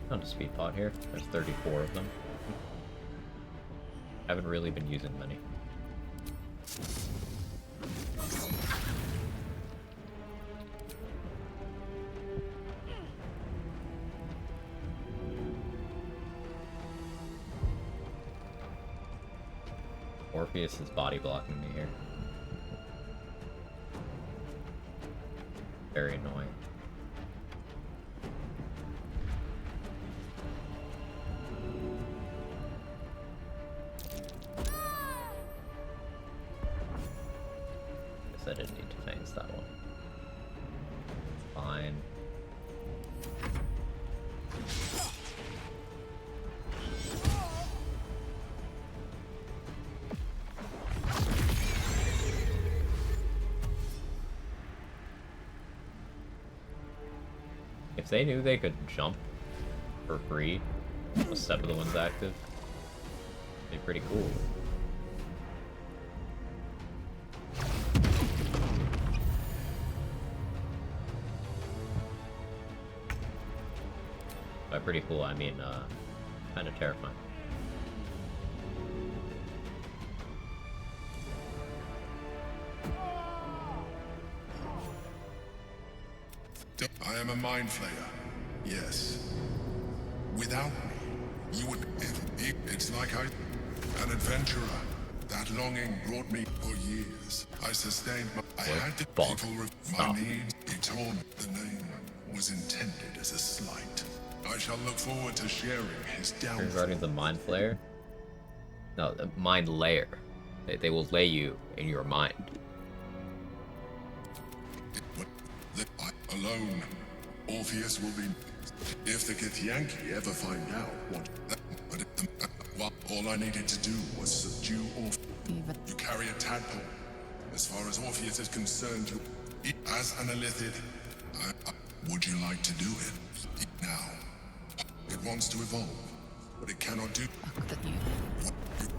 [SPEAKER 18] Found a speed pot here. There's 34 of them. Haven't really been using many. Orpheus is body blocking me here. Very annoying. Guess I didn't need to phase that one. Fine. If they knew they could jump for free, a step of the one's active, it'd be pretty cool. By pretty cool, I mean, kind of terrifying.
[SPEAKER 20] I am a mind flayer. Yes. Without me, you would. It's like an adventurer. That longing brought me for years. I sustained my. I had to. People my needs. He told me the name was intended as a slight. I shall look forward to sharing his downfall.
[SPEAKER 18] Regarding the mind flayer? No, the mind layer. They will lay you in your mind.
[SPEAKER 20] Alone, Orpheus will be. If the Githyanki ever find out what. But all I needed to do was subdue Orpheus. You carry a tadpole. As far as Orpheus is concerned, you. As an Illithid, would you like to do it? Now. It wants to evolve, but it cannot do.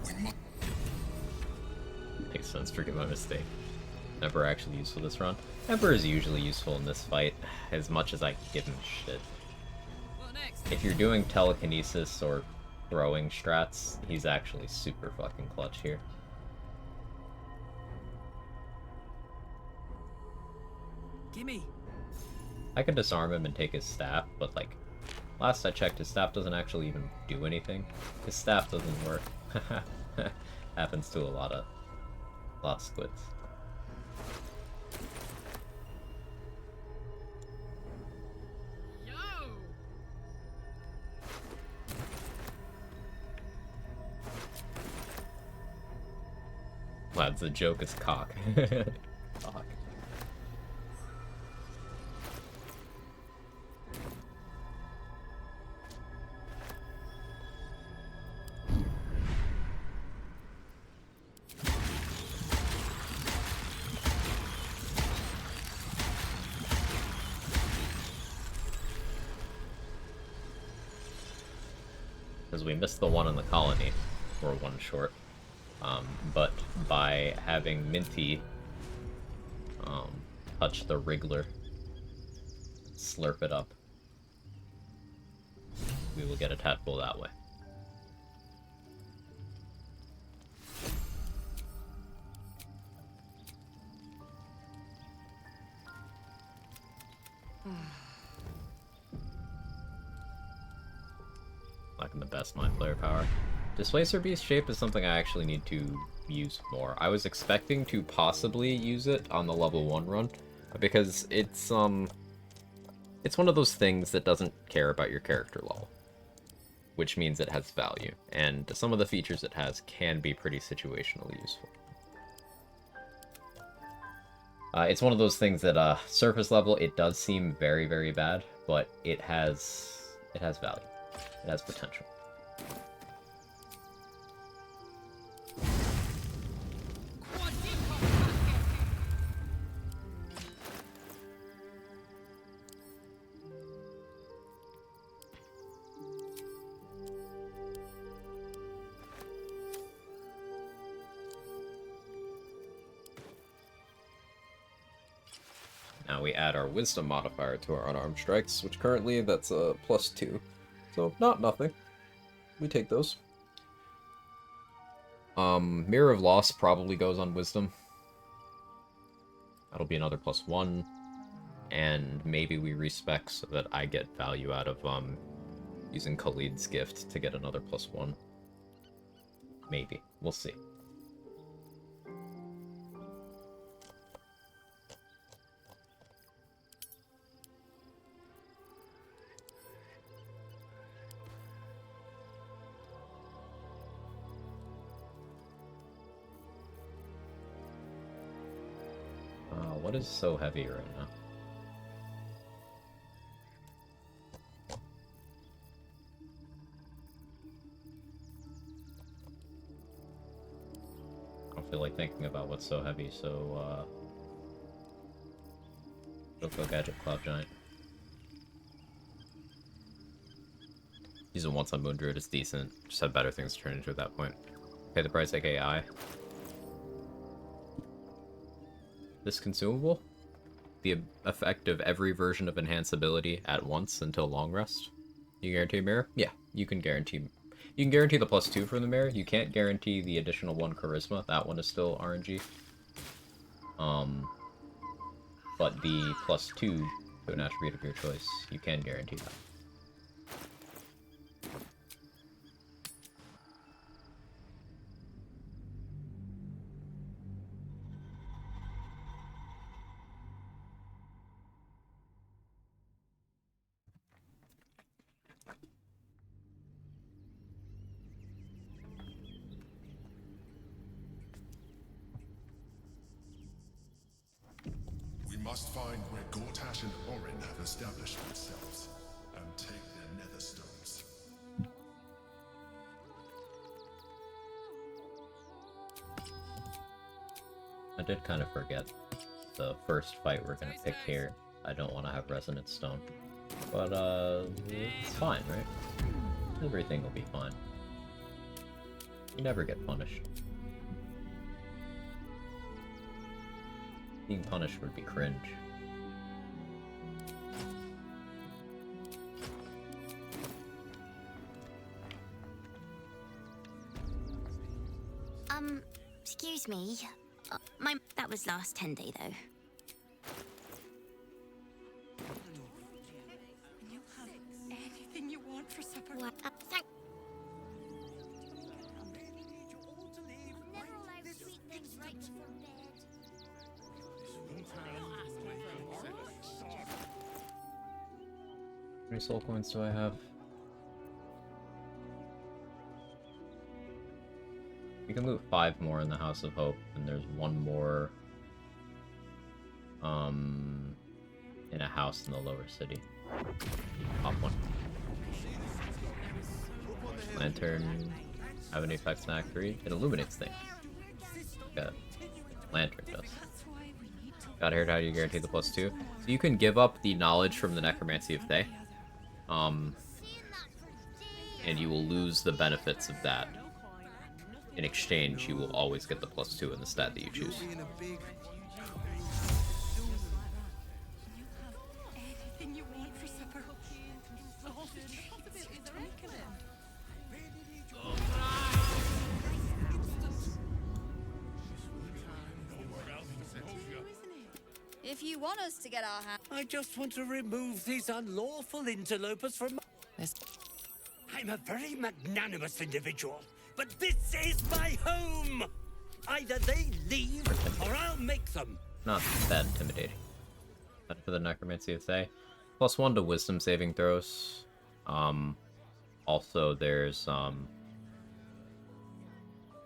[SPEAKER 20] We must.
[SPEAKER 18] Makes sense, forgive my mistake. Never actually useful this run. Emperor is usually useful in this fight, as much as I give him shit. If you're doing telekinesis or throwing strats, he's actually super fucking clutch here.
[SPEAKER 8] Gimme.
[SPEAKER 18] I can disarm him and take his staff, but like, Last I checked, his staff doesn't actually even do anything. His staff doesn't work. Happens to a lot of squids. Lads, the joke is cock. Cock. Because we missed the one in the colony. We're one short. But by having Minty touch the Wriggler, slurp it up, we will get a tadpole that way. Lacking the best mind player power. Displacer Beast shape is something I actually need to use more. I was expecting to possibly use it on the level 1 run, because it's one of those things that doesn't care about your character level, which means it has value, and some of the features it has can be pretty situationally useful. It's one of those things that surface level, it does seem very, very bad, but it has value. It has potential. Now we add our wisdom modifier to our unarmed strikes, which currently that's a +2. So not nothing. We take those. Mirror of Loss probably goes on wisdom. That'll be another +1. And maybe we respec so that I get value out of using Khalid's gift to get another +1. Maybe. We'll see. What is so heavy right now? I don't feel like thinking about what's so heavy, so go Gadget Cloud Giant. Using once on Moon Druid is decent. Just had better things to turn into at that point. Pay the price like AI. This consumable? The effect of every version of enhance ability at once until long rest. You guarantee a mirror? Yeah, you can guarantee the +2 from the mirror. You can't guarantee the additional 1 charisma. That one is still RNG. But the +2 to an attribute of your choice, you can guarantee that.
[SPEAKER 20] We must find where Gortash and Orin have established themselves, and take their nether stones.
[SPEAKER 18] I did kind of forget the first fight we're gonna pick here. I don't want to have Resonance Stone. But, it's fine, right? Everything will be fine. You never get punished. Being punished would be cringe.
[SPEAKER 9] Excuse me. That was last 10 day, though.
[SPEAKER 18] many soul coins do I have? You can loot 5 more in the House of Hope, and there's 1 more in a house in the lower city. Pop 1. Lantern, have an effect in Act 3. It illuminates things. Got lantern does. Got here, how do you guarantee the +2? So you can give up the knowledge from the Necromancy of Thay. And you will lose the benefits of that. In exchange, you will always get the +2 in the stat that you choose.
[SPEAKER 11] If you want us to get our hands...
[SPEAKER 12] I just want to remove these unlawful interlopers from I'm a very magnanimous individual, but this is my home! Either they leave, or I'll make them!
[SPEAKER 18] Not that intimidating. But for the Necromancy of Thay. +1 to Wisdom saving throws. Also, there's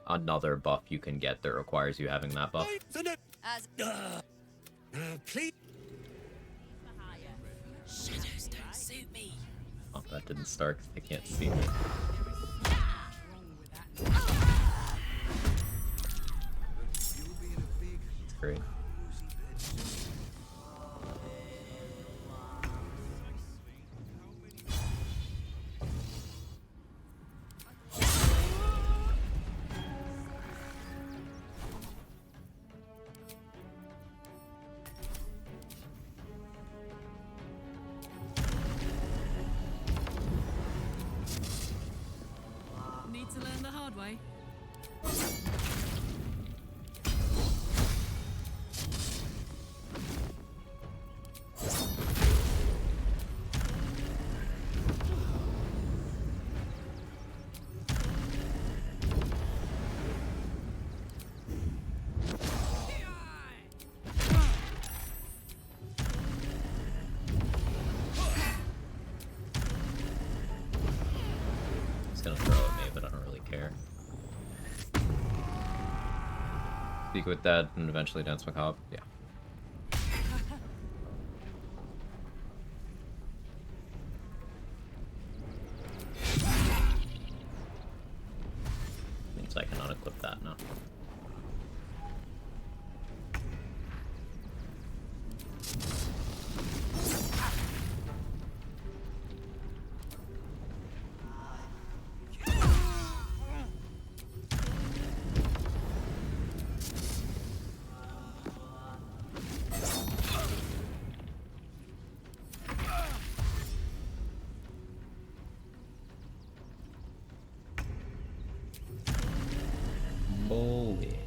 [SPEAKER 18] another buff you can get that requires you having that buff.
[SPEAKER 12] Please.
[SPEAKER 10] Shadows don't suit me.
[SPEAKER 18] Oh, that didn't start because they can't see me. It's great.
[SPEAKER 5] Need to learn the hard way.
[SPEAKER 18] He's gonna throw at me, but I don't really care. Speak with that and eventually Dance Macabre. Yeah. Means I can unequip that now. Holy.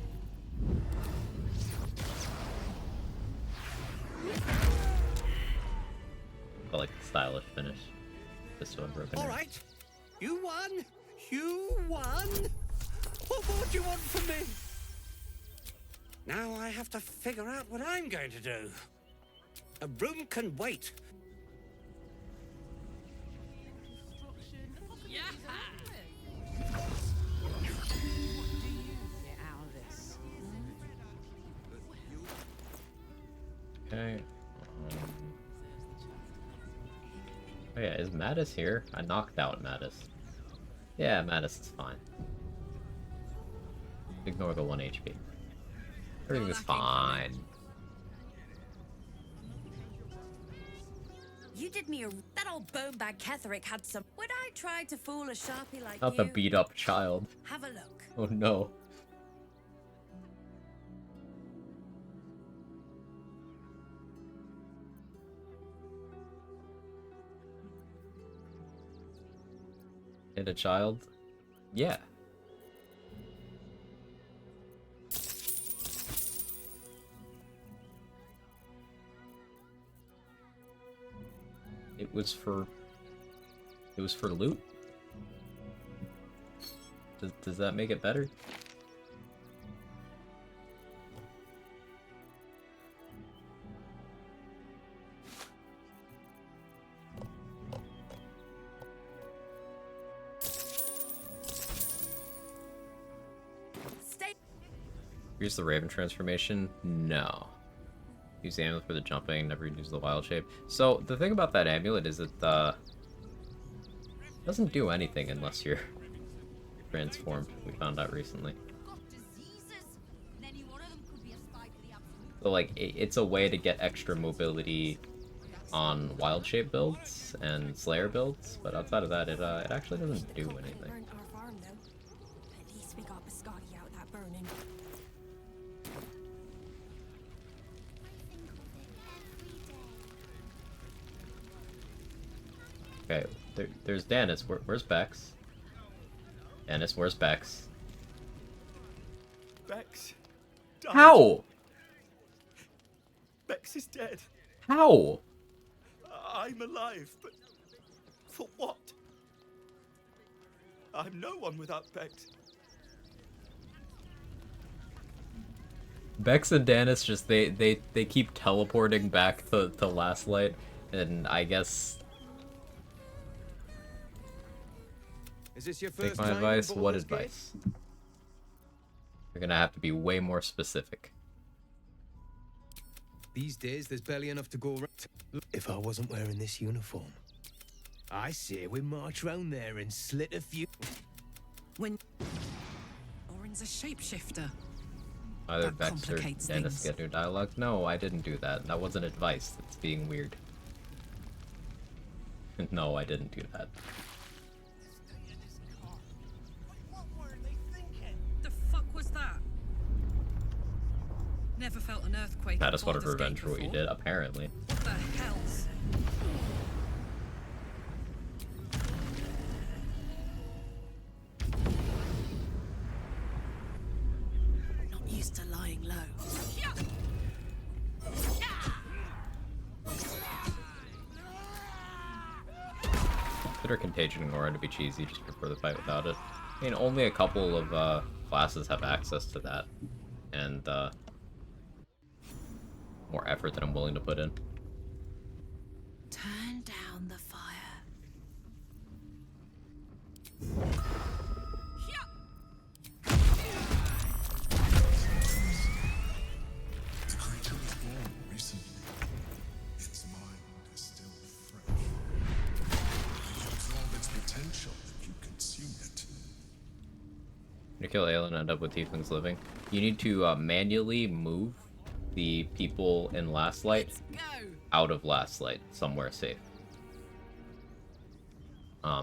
[SPEAKER 18] I like the stylish finish. This one broken.
[SPEAKER 12] All right, you won. You won. What more do you want from me? Now I have to figure out what I'm going to do. A room can wait.
[SPEAKER 18] Okay. Oh yeah, is Mattis here? I knocked out Mattis. Yeah, Mattis is fine. Ignore the 1 HP. Everything is fine.
[SPEAKER 10] You did me a... That old bonebag Ketherick had some... Would I try to fool a sharpie like
[SPEAKER 18] Not
[SPEAKER 10] you?
[SPEAKER 18] the beat up child.
[SPEAKER 10] Have a look.
[SPEAKER 18] Oh no. Hit a child? Yeah. It was for loot? Does that make it better? Use the Raven transformation? No. Use the amulet for the jumping, never use the wild shape. So, the thing about that amulet is it doesn't do anything unless you're transformed, we found out recently. So, like, it's a way to get extra mobility on wild shape builds and Slayer builds, but outside of that, it actually doesn't do anything.
[SPEAKER 10] At least we got biscotti out that burning.
[SPEAKER 18] Okay, there's Danis. Where's Bex? Danis, where's Bex?
[SPEAKER 13] Bex.
[SPEAKER 18] How?
[SPEAKER 13] Bex is dead.
[SPEAKER 18] How?
[SPEAKER 13] I'm alive, but for what? I'm no one without Bex.
[SPEAKER 18] Bex and Danis just they keep teleporting back to Last Light, and I guess.
[SPEAKER 7] Is this your
[SPEAKER 18] Take
[SPEAKER 7] first
[SPEAKER 18] my
[SPEAKER 7] time
[SPEAKER 18] advice.
[SPEAKER 7] in
[SPEAKER 18] What
[SPEAKER 7] Baldur's Gate?
[SPEAKER 18] advice? You're gonna have to be way more specific.
[SPEAKER 7] These days, there's barely enough to go around. If I wasn't wearing this uniform, I say we march round there and slit a few.
[SPEAKER 21] When Orin's a shapeshifter.
[SPEAKER 18] Either
[SPEAKER 21] That
[SPEAKER 18] Bex or
[SPEAKER 21] complicates
[SPEAKER 18] Danis
[SPEAKER 21] things.
[SPEAKER 18] get new dialogue. No, I didn't do that. That wasn't advice. That's being weird. No, I didn't do that.
[SPEAKER 14] The fuck was that? Never felt an earthquake.
[SPEAKER 18] That
[SPEAKER 14] at
[SPEAKER 18] is what of
[SPEAKER 14] Baldur's Gate
[SPEAKER 18] revenge for what you
[SPEAKER 14] before.
[SPEAKER 18] did, apparently.
[SPEAKER 14] What the hell's?
[SPEAKER 21] Not used to lying low.
[SPEAKER 18] Consider Contagion and Aura to be cheesy, just prefer the fight without it. I mean, only a couple of classes have access to that, and more effort than I'm willing to put in.
[SPEAKER 21] Turn down the fire.
[SPEAKER 20] The creature was born recently. Its mind is still fresh. When you absorb its potential, you consume it.
[SPEAKER 18] You kill Aelin and end up with Tieflings living. You need to manually move the people in Last Light out of Last Light, somewhere safe.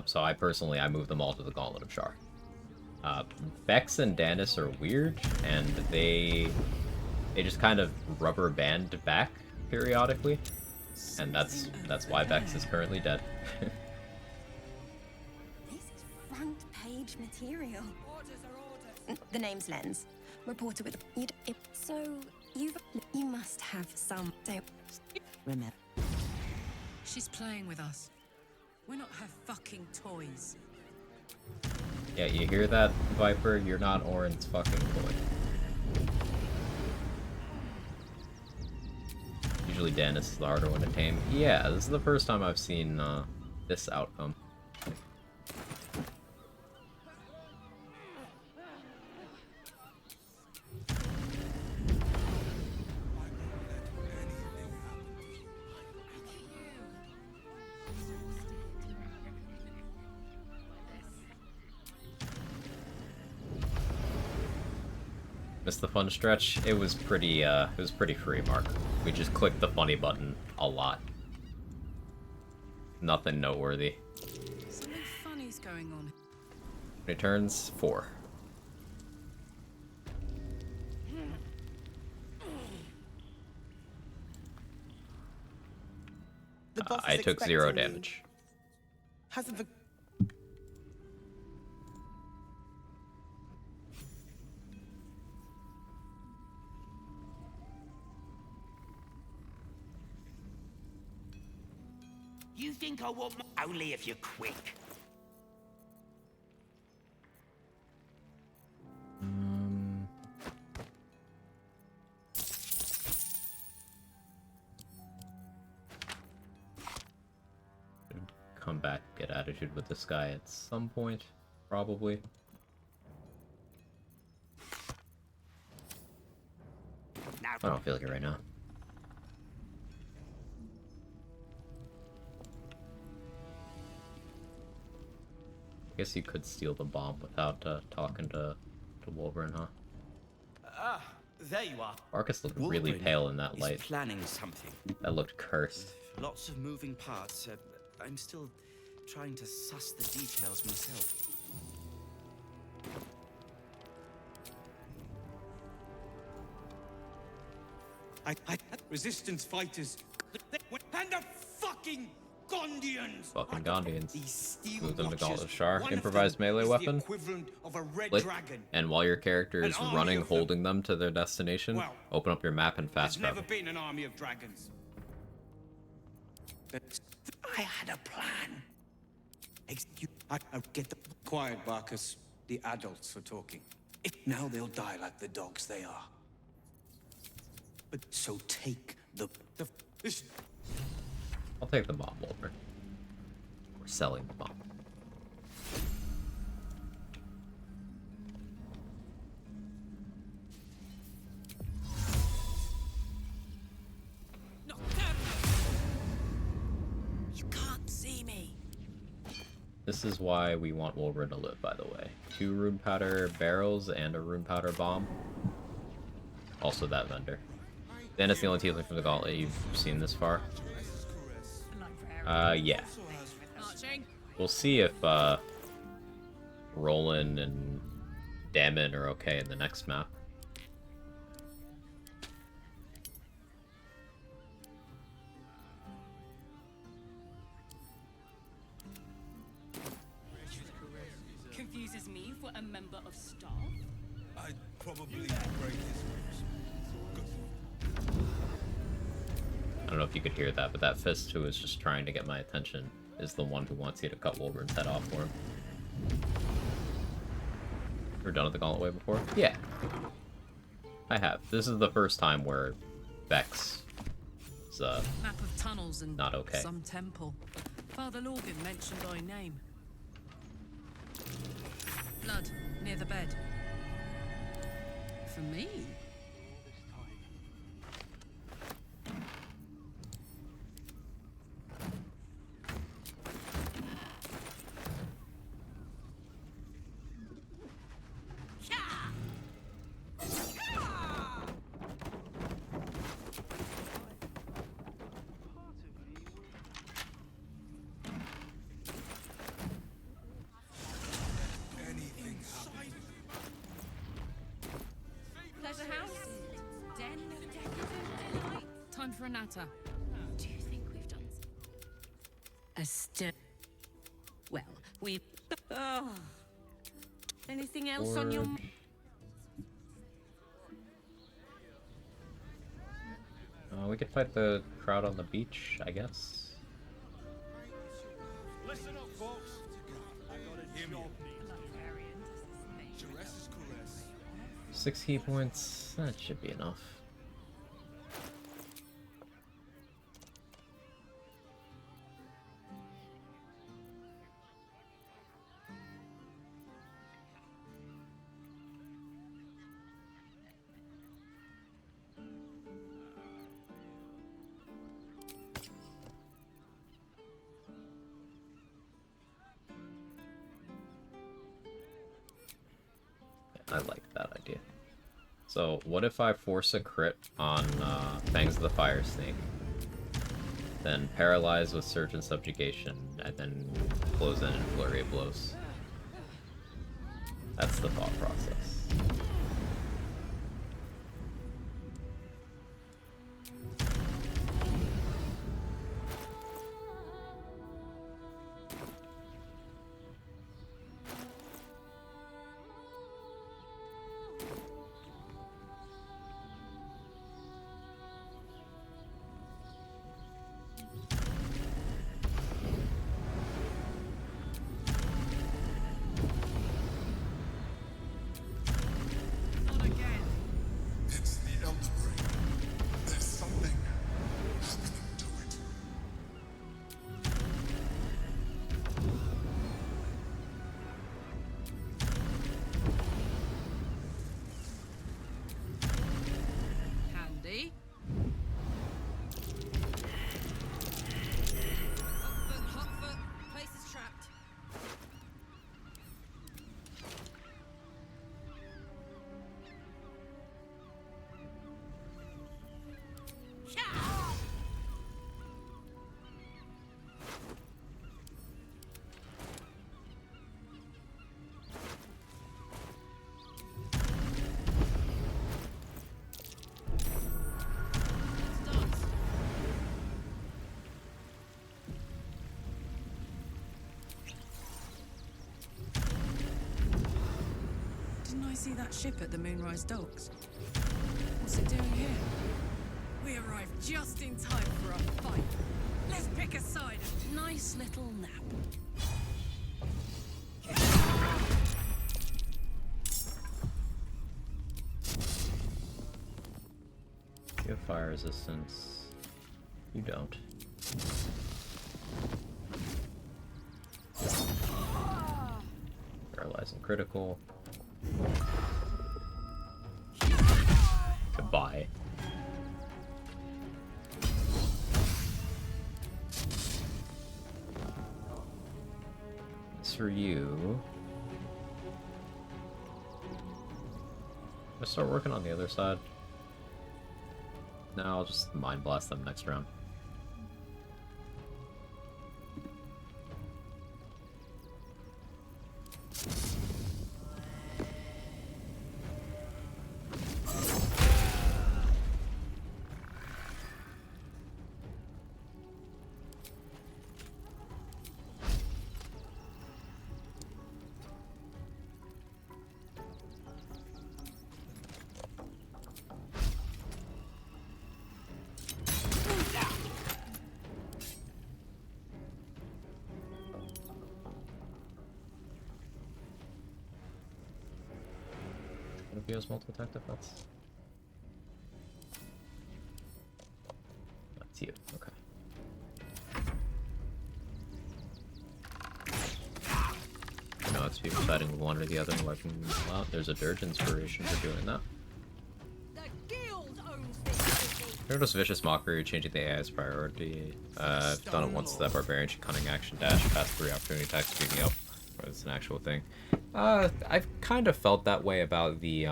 [SPEAKER 18] So I move them all to the Gauntlet of Shar. Vex and Danis are weird, and they just kind of rubber band back periodically, and that's why Vex is currently dead.
[SPEAKER 10] This is front page material. The name's Lens. Reporter with you must have some. Don't remember.
[SPEAKER 14] She's playing with us. We're not her fucking toys.
[SPEAKER 18] Yeah, you hear that, Viper? You're not Orin's fucking boy. Usually Danis is the harder one to tame. Yeah, this is the first time I've seen this outcome. Missed the fun stretch. It was pretty free, Mark. We just clicked the funny button a lot. Nothing noteworthy.
[SPEAKER 14] Something funny's going on.
[SPEAKER 18] Returns 4.
[SPEAKER 7] The boss
[SPEAKER 18] I
[SPEAKER 7] is
[SPEAKER 18] took 0
[SPEAKER 7] expecting me.
[SPEAKER 18] damage.
[SPEAKER 7] Hasn't the...
[SPEAKER 12] You think I want only if you're quick.
[SPEAKER 18] Come back, get attitude with this guy at some point, probably. I don't feel like it right now. I guess you could steal the bomb without talking to Wolverine, huh?
[SPEAKER 12] Ah, there you are.
[SPEAKER 18] Marcus looked really
[SPEAKER 12] Wolverine
[SPEAKER 18] pale in that
[SPEAKER 12] is
[SPEAKER 18] light.
[SPEAKER 12] planning something.
[SPEAKER 18] That looked cursed.
[SPEAKER 12] Lots of moving parts. I'm still trying to suss the details myself.
[SPEAKER 7] Resistance fighters and the fucking Gondians.
[SPEAKER 18] Fucking Gondians.
[SPEAKER 7] These steel
[SPEAKER 18] Move them to
[SPEAKER 7] watchers,
[SPEAKER 18] Gauntlet Shar.
[SPEAKER 7] one of
[SPEAKER 18] Improvised
[SPEAKER 7] them
[SPEAKER 18] melee
[SPEAKER 7] is the
[SPEAKER 18] weapon.
[SPEAKER 7] equivalent of a red
[SPEAKER 18] Click.
[SPEAKER 7] dragon.
[SPEAKER 18] And while your character
[SPEAKER 7] An
[SPEAKER 18] is
[SPEAKER 7] army
[SPEAKER 18] running,
[SPEAKER 7] of them.
[SPEAKER 18] holding them to their destination,
[SPEAKER 7] Well,
[SPEAKER 18] open up your map and fast
[SPEAKER 7] There's
[SPEAKER 18] travel.
[SPEAKER 7] never been an army of dragons. I had a plan. I get the quiet, Marcus. The adults are talking. Now they'll die like the dogs they are. But so take the
[SPEAKER 18] I'll take the bomb, Wolverine. We're selling the bomb.
[SPEAKER 10] You can't see me.
[SPEAKER 18] This is why we want Wolverine to live, by the way. 2 rune powder barrels and a rune powder bomb. Also that vendor. Then it's the only tiefling from the gauntlet you've seen this far. Yeah. We'll see if, Roland and Damon are okay in the next map.
[SPEAKER 11] Confuses me for a member of staff.
[SPEAKER 7] I'd probably break his
[SPEAKER 18] I don't know if you could hear that, but that fist who is just trying to get my attention is the one who wants you to cut Wolverine's head off for him. Ever done it the Gauntlet way before? Yeah. I have. This is the first time where Vex is,
[SPEAKER 8] Map of tunnels and
[SPEAKER 18] not okay.
[SPEAKER 8] some temple. Father Lorgan mentioned thy name. Blood near the bed. For me?
[SPEAKER 11] Pleasure house? Den of decadent delight?
[SPEAKER 8] Time for a natter.
[SPEAKER 11] Do you think we've done
[SPEAKER 10] Well, we. Oh. Anything else on your?
[SPEAKER 18] We could fight the crowd on the beach, I guess.
[SPEAKER 13] Listen up, folks. I got a job.
[SPEAKER 18] 6 key points, that should be enough. I like that idea. So, what if I force a crit on Fangs of the Fire Snake? Then paralyze with Surge and Subjugation, and then close in and Flurry of Blows. That's the thought process.
[SPEAKER 8] I see that ship at the Moonrise Docks? What's it doing here? We arrived just in time for a fight. Let's pick a side.
[SPEAKER 10] Nice little nap.
[SPEAKER 18] You have fire resistance. You don't. Paralyzing critical. Goodbye. As for you, let's start working on the other side. No, I'll just mind blast them next round. What if he has multiple attack defense? That's you, okay. No, it's people deciding with one or the other and wiping them out. There's a Dirge inspiration for doing that. Notice Vicious Mockery, changing the AI's priority. I've done it once, that Barbarian should Cunning Action Dash past 3 opportunity attacks to beat me up. Or it's an actual thing. I've kind of felt that way about the,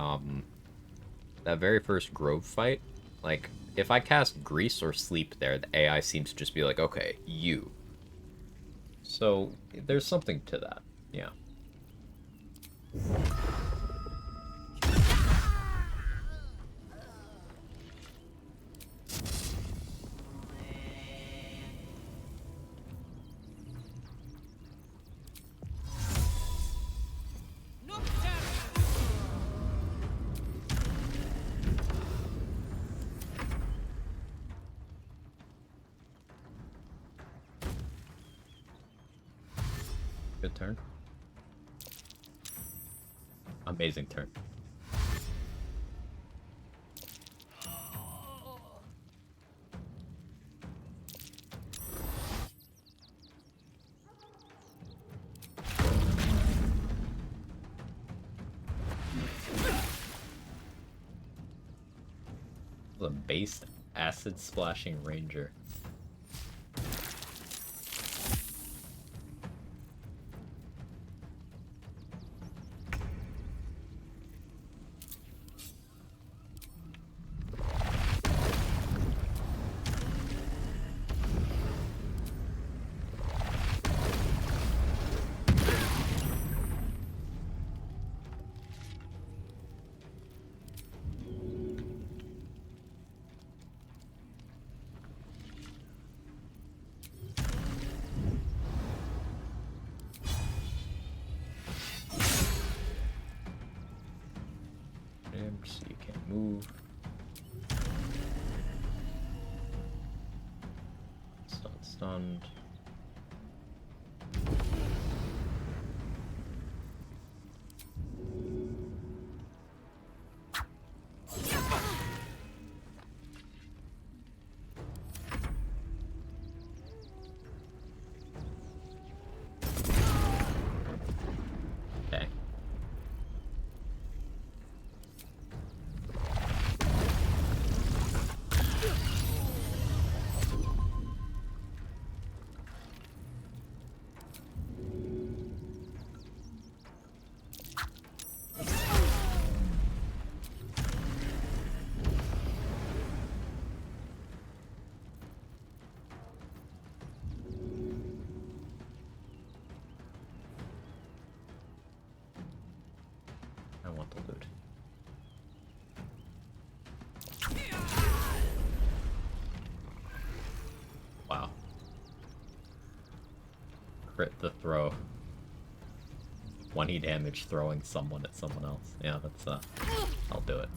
[SPEAKER 18] that very first Grove fight. Like, if I cast Grease or Sleep there, the AI seems to just be like, okay, you. So, there's something to that, yeah. Good turn. Amazing turn. The based acid splashing ranger. So you can't move. It's not stunned. Okay. I want the loot. Wow. Crit the throw. 20 damage throwing someone at someone else. Yeah, that's, I'll do it.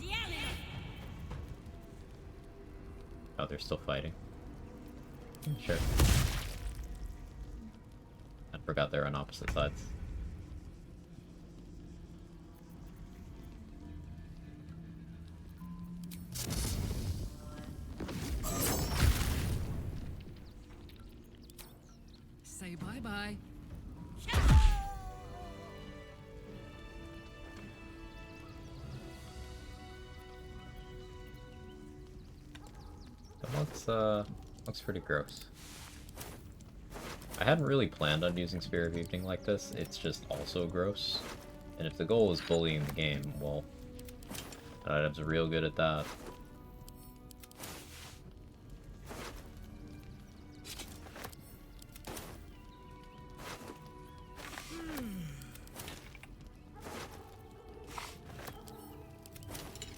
[SPEAKER 18] Oh, they're still fighting. Sure. I forgot they're on opposite sides.
[SPEAKER 8] Say bye-bye.
[SPEAKER 18] That looks pretty gross. I hadn't really planned on using Spear of Evening like this, it's just also gross. And if the goal is bullying the game, well, that item's real good at that.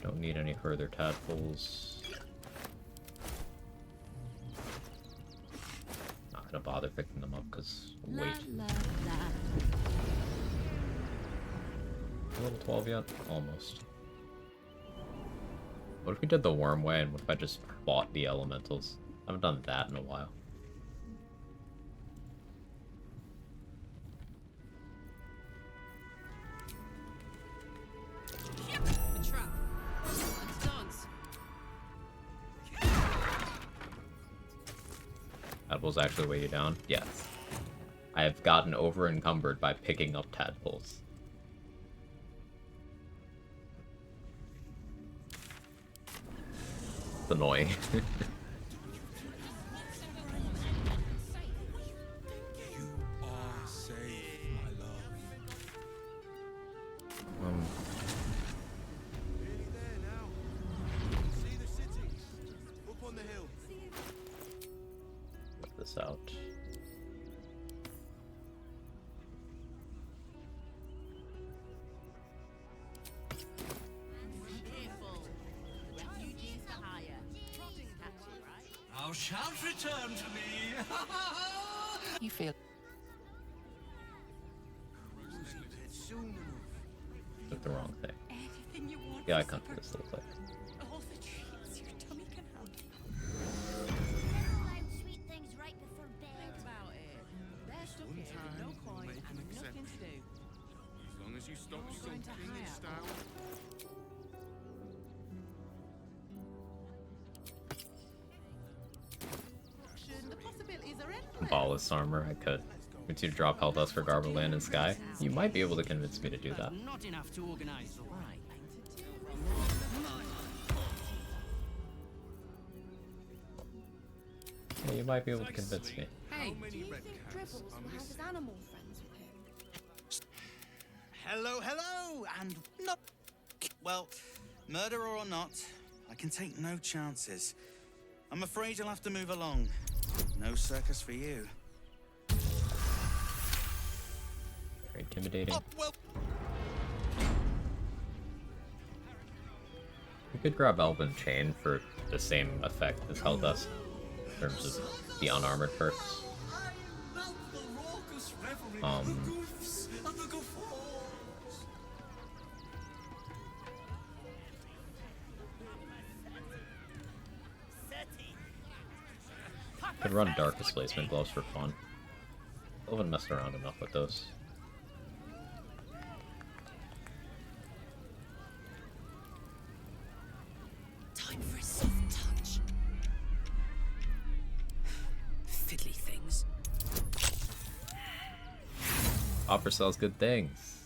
[SPEAKER 18] Don't need any further tadpoles. Not gonna bother picking them up because weight. Level 12 yet? Almost. What if we did the worm way and what if I just bought the elementals? I haven't done that in a while. Tadpoles actually weigh you down? Yes. I have gotten over encumbered by picking up tadpoles. It's annoying. Put this out.
[SPEAKER 12] Thou shalt return to me.
[SPEAKER 3] You feel
[SPEAKER 18] Took the wrong thing. Yeah, I can't do this looks like.
[SPEAKER 11] All the treats your tummy can handle.
[SPEAKER 9] Sweet things right before bed.
[SPEAKER 11] Think about it. They're stuck here with no coin and nothing to do.
[SPEAKER 2] As long as you stop
[SPEAKER 11] You're going to
[SPEAKER 2] sulking and
[SPEAKER 11] hire.
[SPEAKER 2] stout.
[SPEAKER 11] The possibilities are endless.
[SPEAKER 18] Ballast armor, I could. Would you drop health dust for Garble Land and Sky? You might be able to convince me to do that.
[SPEAKER 7] Not enough to organize the right.
[SPEAKER 18] Yeah, you might be able to convince me.
[SPEAKER 8] Hey,
[SPEAKER 11] Do you think Dribbles will have his animal friends with him?
[SPEAKER 7] Hello, hello, and not. Well, murderer or not, I can take no chances. I'm afraid you'll have to move along. No circus for you.
[SPEAKER 18] Very intimidating. We could grab Elven Chain for the same effect as Helldust in terms of the unarmored perks. Could run Dark Displacement Gloves for fun. I haven't messed around enough with those.
[SPEAKER 11] Time for a soft touch.
[SPEAKER 7] Fiddly things.
[SPEAKER 18] Opera sells good things.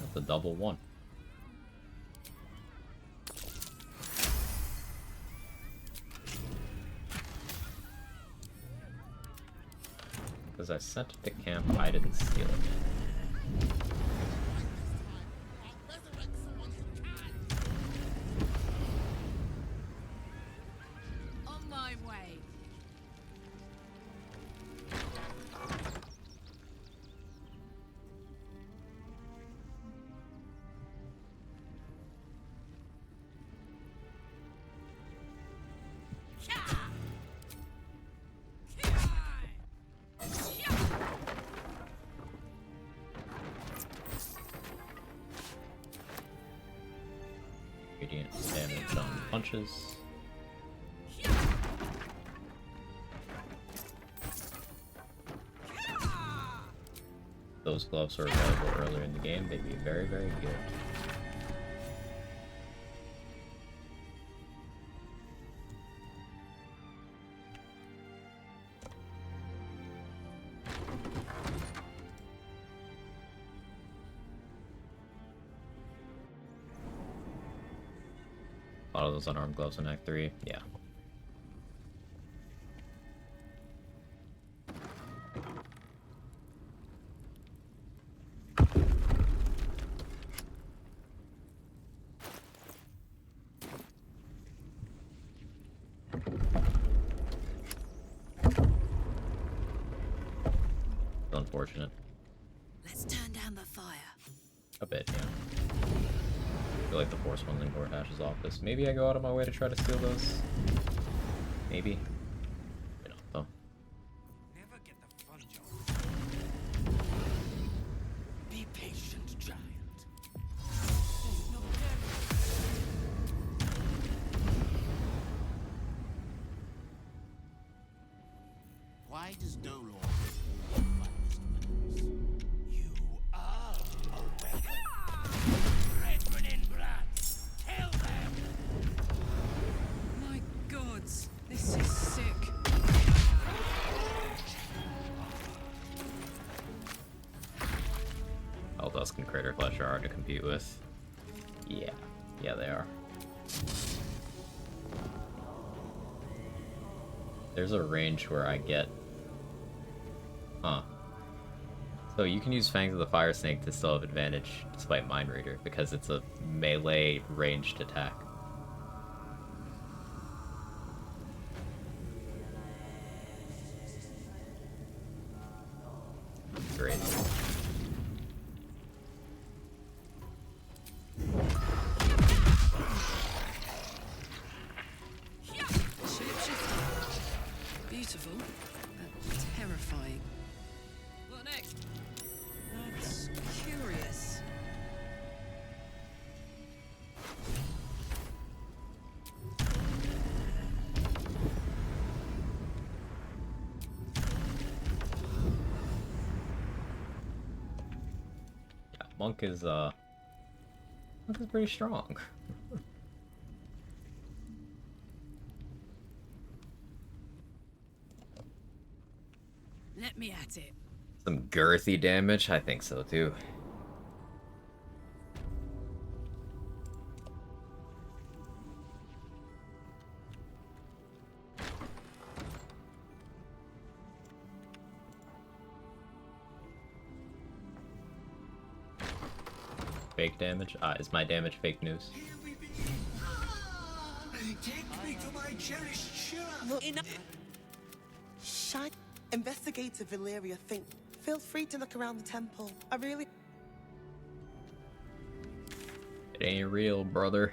[SPEAKER 18] That's a double one. Because I sent it to camp, I didn't steal it.
[SPEAKER 8] on my way.
[SPEAKER 18] radiant damage on punches. Those gloves were available earlier in the game, they'd be very, very good. A lot of those unarmed gloves in Act 3, yeah. Unfortunate.
[SPEAKER 10] Let's turn down the fire.
[SPEAKER 18] A bit, yeah. I feel like the Force One Lord Hash's office. Maybe I go out of my way to try to steal those. Maybe. You know, though.
[SPEAKER 12] Never get the fun job. Be patient, giant. There's no
[SPEAKER 13] Why does Dolor?
[SPEAKER 8] My gods, this is sick.
[SPEAKER 18] Eldusk and Crater Flesh are hard to compete with. Yeah. Yeah, they are. There's a range where I get... Huh. So you can use Fangs of the Fire Snake to still have advantage despite Mind Reader, because it's a melee ranged attack. Great.
[SPEAKER 8] Beautiful, but terrifying. What next? That's curious.
[SPEAKER 18] Yeah, Monk is pretty strong.
[SPEAKER 8] Let me at it.
[SPEAKER 18] Some girthy damage? I think so too. Fake damage? Is my damage fake news?
[SPEAKER 12] Take me to my cherished Shira.
[SPEAKER 15] Shine. Investigator Valeria think. Feel free to look around the temple. I really...
[SPEAKER 18] It ain't real, brother.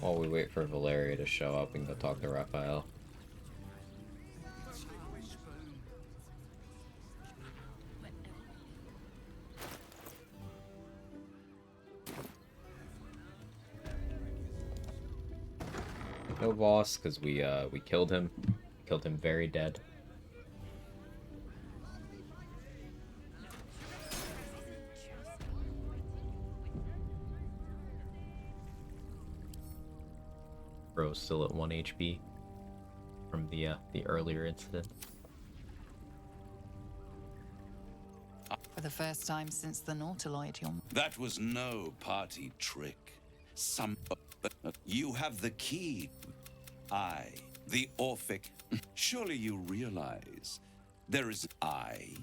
[SPEAKER 18] While we wait for Valeria to show up, we can go talk to Raphael. No boss, because we killed him. Killed him very dead. Bro's still at 1 HP from the earlier incident.
[SPEAKER 3] For the first time since the Nautiloid, you're...
[SPEAKER 16] That was no party trick. You have the key. I, the Orphic. Surely you realize there is... I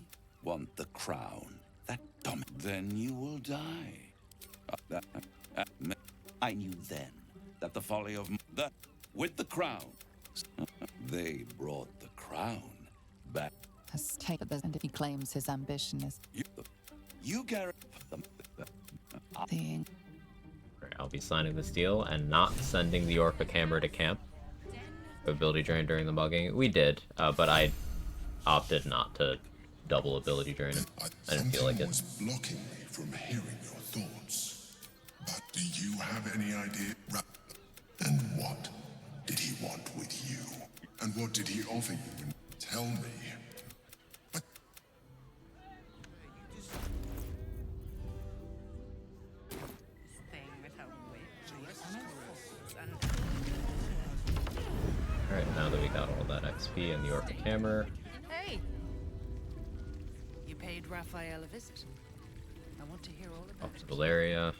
[SPEAKER 16] want the crown. That dumb... Then you will die. I knew then that the folly of with the crown. They brought the crown back.
[SPEAKER 3] And he claims his ambition is...
[SPEAKER 16] You Garrett...
[SPEAKER 3] The...
[SPEAKER 18] I'll be signing this deal and not sending the Orphic Hammer to camp. Ability drain during the mugging. We did, but I opted not to double ability drain him. I didn't feel like it.
[SPEAKER 20] Was blocking me from hearing your thoughts. But do you have any idea? And what did he want with you? And what did he offer you? Tell me.
[SPEAKER 18] Alright, now that we got all that XP and the Orphic Hammer.
[SPEAKER 22] Hey! You paid Raphael a visit. I want to hear all about
[SPEAKER 18] Up to Valeria.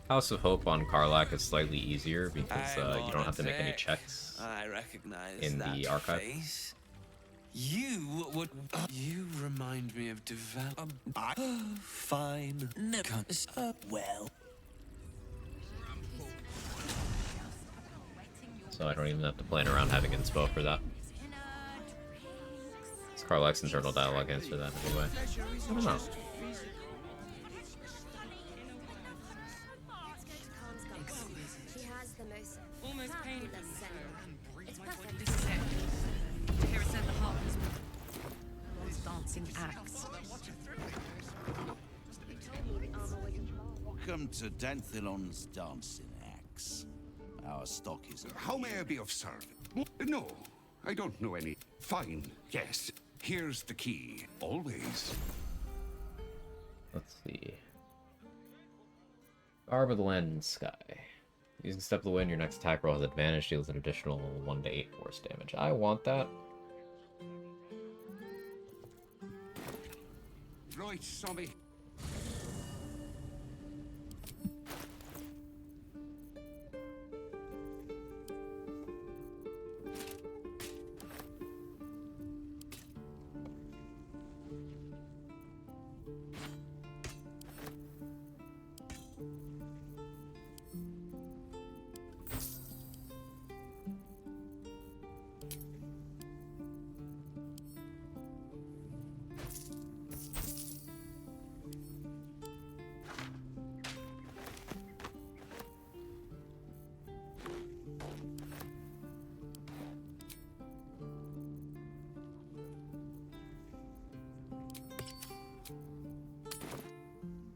[SPEAKER 18] House of Hope on Karlak is slightly easier because you don't have to make any checks
[SPEAKER 7] I recognize
[SPEAKER 18] in
[SPEAKER 7] that
[SPEAKER 18] the archive.
[SPEAKER 7] face. You would. You remind me of develop. Fine. No. Well.
[SPEAKER 18] So I don't even have to plan around having inspo for that. It's Karlak's internal dialogue answer that anyway. I don't know.
[SPEAKER 9] She has the most
[SPEAKER 8] Almost painful.
[SPEAKER 9] It's perfect.
[SPEAKER 8] This is it. Here it said the heart was
[SPEAKER 5] Those dancing acts.
[SPEAKER 16] Welcome to Danthilon's dancing axe. Our stock is...
[SPEAKER 13] How may I be of service? No, I don't know any. Fine, yes. Here's the key. Always.
[SPEAKER 18] Let's see. Garb of the Land and Sky. Using Step of the Wind, your next attack roll has advantage, deals an additional 1 to 8 force damage. I want that.
[SPEAKER 13] Right, Sommy.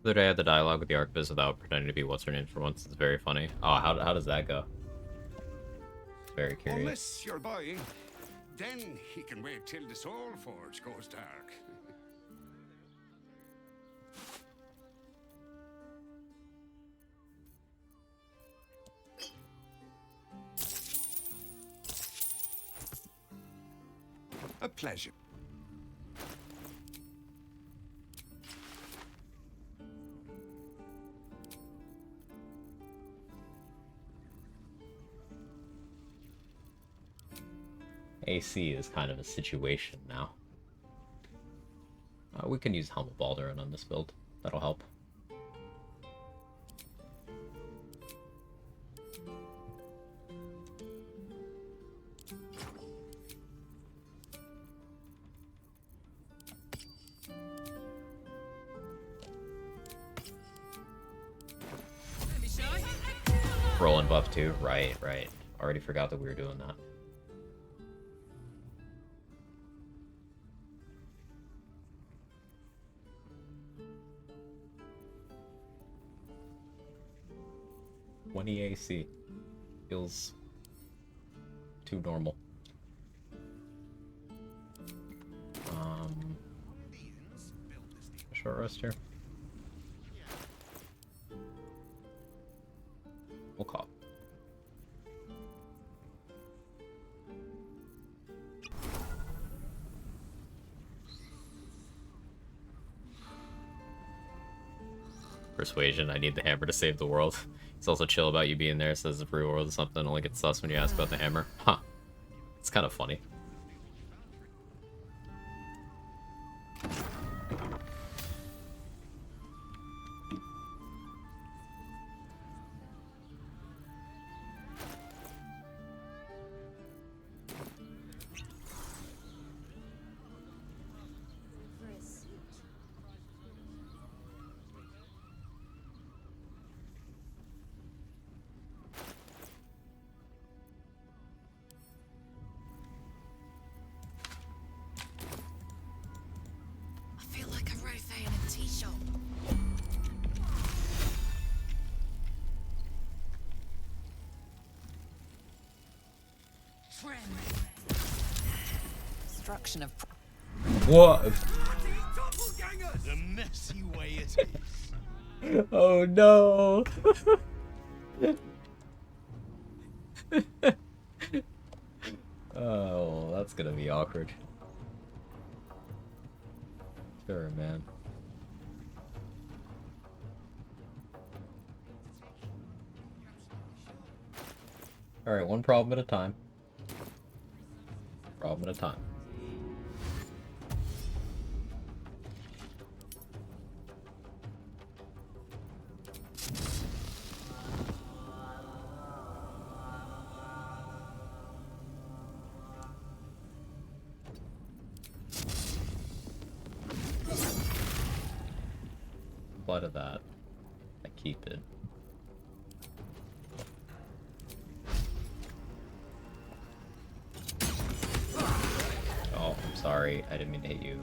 [SPEAKER 18] The other day I had the dialogue with the Archviz without pretending to be what's her name for once. It's very funny. Oh, how does that go? Very curious.
[SPEAKER 13] Unless you're buying, then he can wait till the Soul Forge goes dark. A pleasure.
[SPEAKER 18] AC is kind of a situation now. We can use Helm of Baldurin on this build. That'll help. Roll and buff too? Right. Already forgot that we were doing that. AC feels too normal. Short rest here. We'll call. Persuasion, I need the hammer to save the world. He's also chill about you being there, says the free world or something, only gets sus when you ask about the hammer. Huh. It's kind of funny.
[SPEAKER 3] Destruction of.
[SPEAKER 18] What?
[SPEAKER 2] The messy way it is.
[SPEAKER 18] Oh no! Oh, that's gonna be awkward. Sure, man. Alright, one problem at a time. Problem at a time. Blood of that. I keep it. Oh, I'm sorry. I didn't mean to hit you.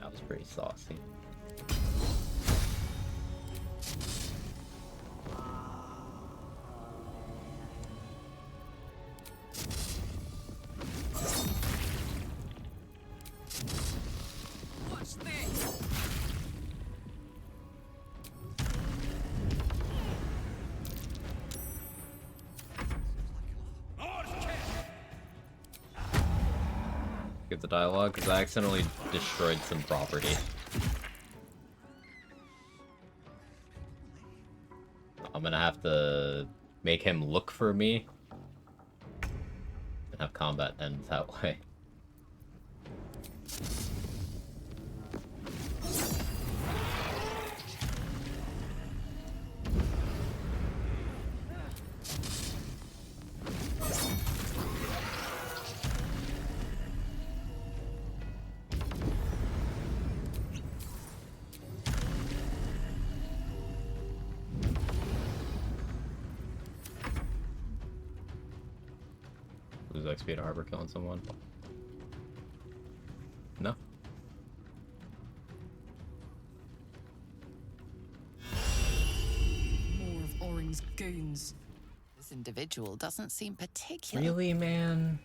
[SPEAKER 18] That was pretty saucy.
[SPEAKER 8] Watch this.
[SPEAKER 18] Give the dialogue, because I accidentally destroyed some property. I'm gonna have to make him look for me and have combat end that way. Lose XP to harbor killing someone. No?
[SPEAKER 8] More of Oring's goons.
[SPEAKER 3] This individual doesn't seem particular.
[SPEAKER 18] Really, man?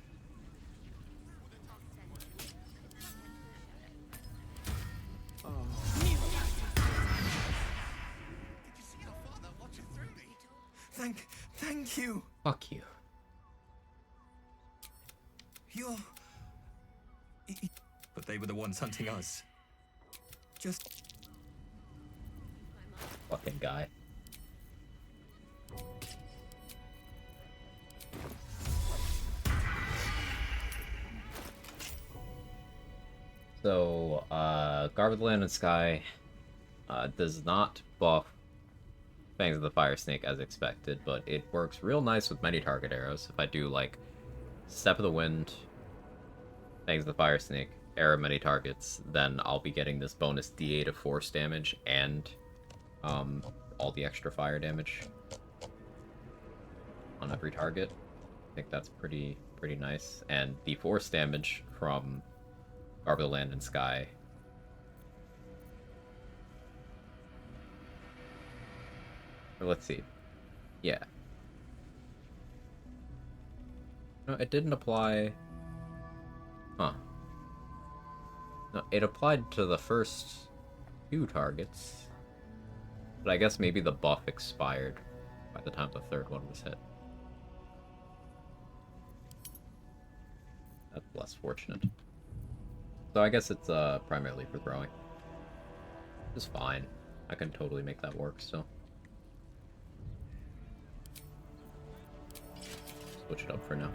[SPEAKER 4] Thank you.
[SPEAKER 18] Fuck you.
[SPEAKER 4] You're... But they were the ones hunting us. Just...
[SPEAKER 18] Fucking guy. So, Guard of the Land and Sky does not buff Fangs of the Fire Snake as expected, but it works real nice with many target arrows. If I do, like, Step of the Wind, Fangs of the Fire Snake, arrow many targets, then I'll be getting this bonus D8 of force damage and all the extra fire damage on every target. I think that's pretty nice. And the force damage from Guard of the Land and Sky. Or let's see. Yeah. No, it didn't apply. Huh. No, it applied to the first 2 targets. But I guess maybe the buff expired by the time the third one was hit. That's less fortunate. So I guess it's primarily for throwing. It's fine. I can totally make that work still. Switch it up for now.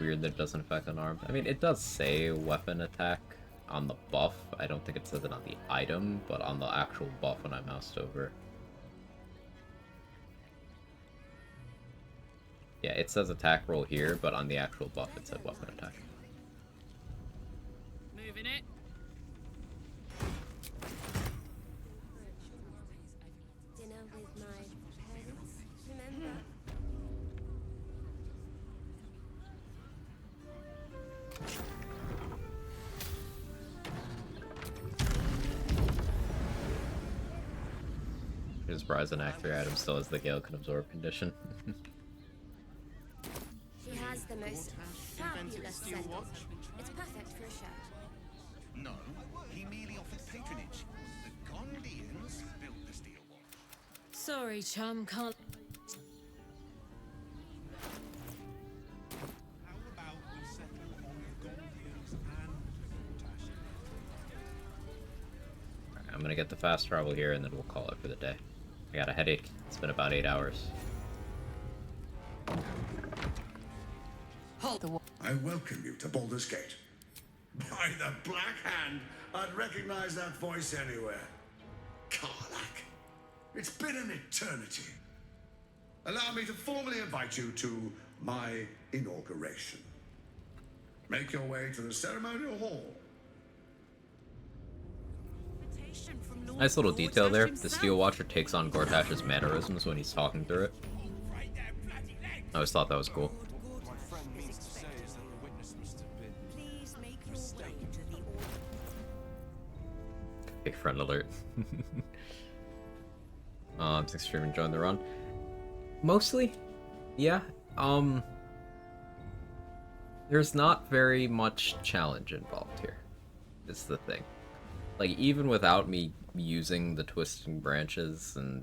[SPEAKER 18] Weird that it doesn't affect unarmed. I mean, it does say weapon attack on the buff. I don't think it says it on the item, but on the actual buff when I moused over. Yeah, it says attack roll here, but on the actual buff it said weapon attack.
[SPEAKER 8] Moving it.
[SPEAKER 9] Dinner with my parents, remember?
[SPEAKER 18] His prize and Act 3 item still has the Gale can absorb condition.
[SPEAKER 9] She has the most fabulous scent. It's perfect for a shirt.
[SPEAKER 2] No, he merely offered patronage. The Gondians built the steel watch.
[SPEAKER 8] Sorry, chum, can't.
[SPEAKER 2] How about we settle on the Gondians and Tasha?
[SPEAKER 18] I'm gonna get the fast travel here and then we'll call it for the day. I got a headache. It's been about 8 hours.
[SPEAKER 20] I welcome you to Baldur's Gate. By the Black Hand, I'd recognize that voice anywhere. Karlach. It's been an eternity. Allow me to formally invite you to my inauguration. Make your way to the ceremonial hall.
[SPEAKER 18] Nice little detail there. The Steel Watcher takes on Gortash's mannerisms when he's talking through it. I always thought that was cool. Big friend alert. Thanks for enjoying the run. Mostly, yeah. There's not very much challenge involved here. Is the thing. Like, even without me using the twisting branches and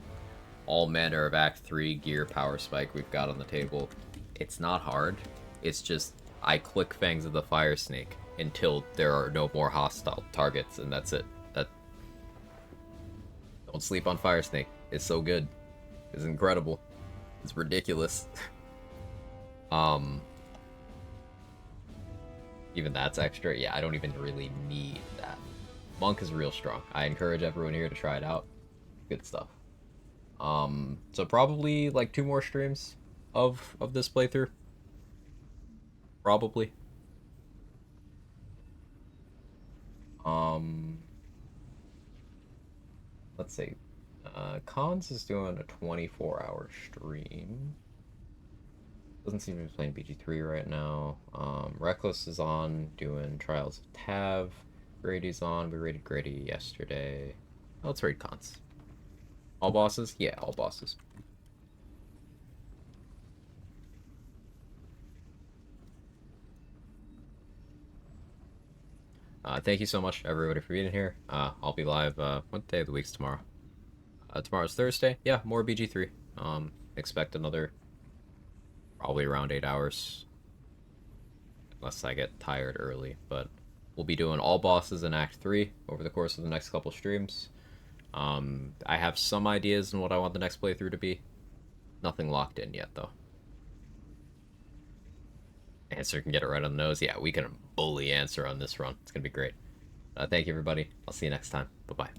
[SPEAKER 18] all manner of Act 3 gear power spike we've got on the table, it's not hard. It's just I click Fangs of the Fire Snake until there are no more hostile targets, and that's it. Don't sleep on Fire Snake. It's so good. It's incredible. It's ridiculous. Even that's extra. Yeah, I don't even really need that. Monk is real strong. I encourage everyone here to try it out. Good stuff. So probably like 2 more streams of this playthrough. Probably. Let's see. Cons is doing a 24-hour stream. Doesn't seem to be playing BG3 right now. Reckless is on doing Trials of Tav. Grady's on. We rated Grady yesterday. Oh, let's rate Cons. All bosses? Yeah, all bosses. Thank you so much, everybody, for being here. I'll be live, what day of the week's tomorrow? Tomorrow's Thursday. Yeah, more BG3. Expect another, probably around 8 hours. Unless I get tired early, but we'll be doing all bosses in Act 3 over the course of the next couple streams. I have some ideas on what I want the next playthrough to be. Nothing locked in yet, though. Answer can get it right on the nose. Yeah, we can bully Answer on this run. It's going to be great. Thank you, everybody. I'll see you next time. Bye-bye.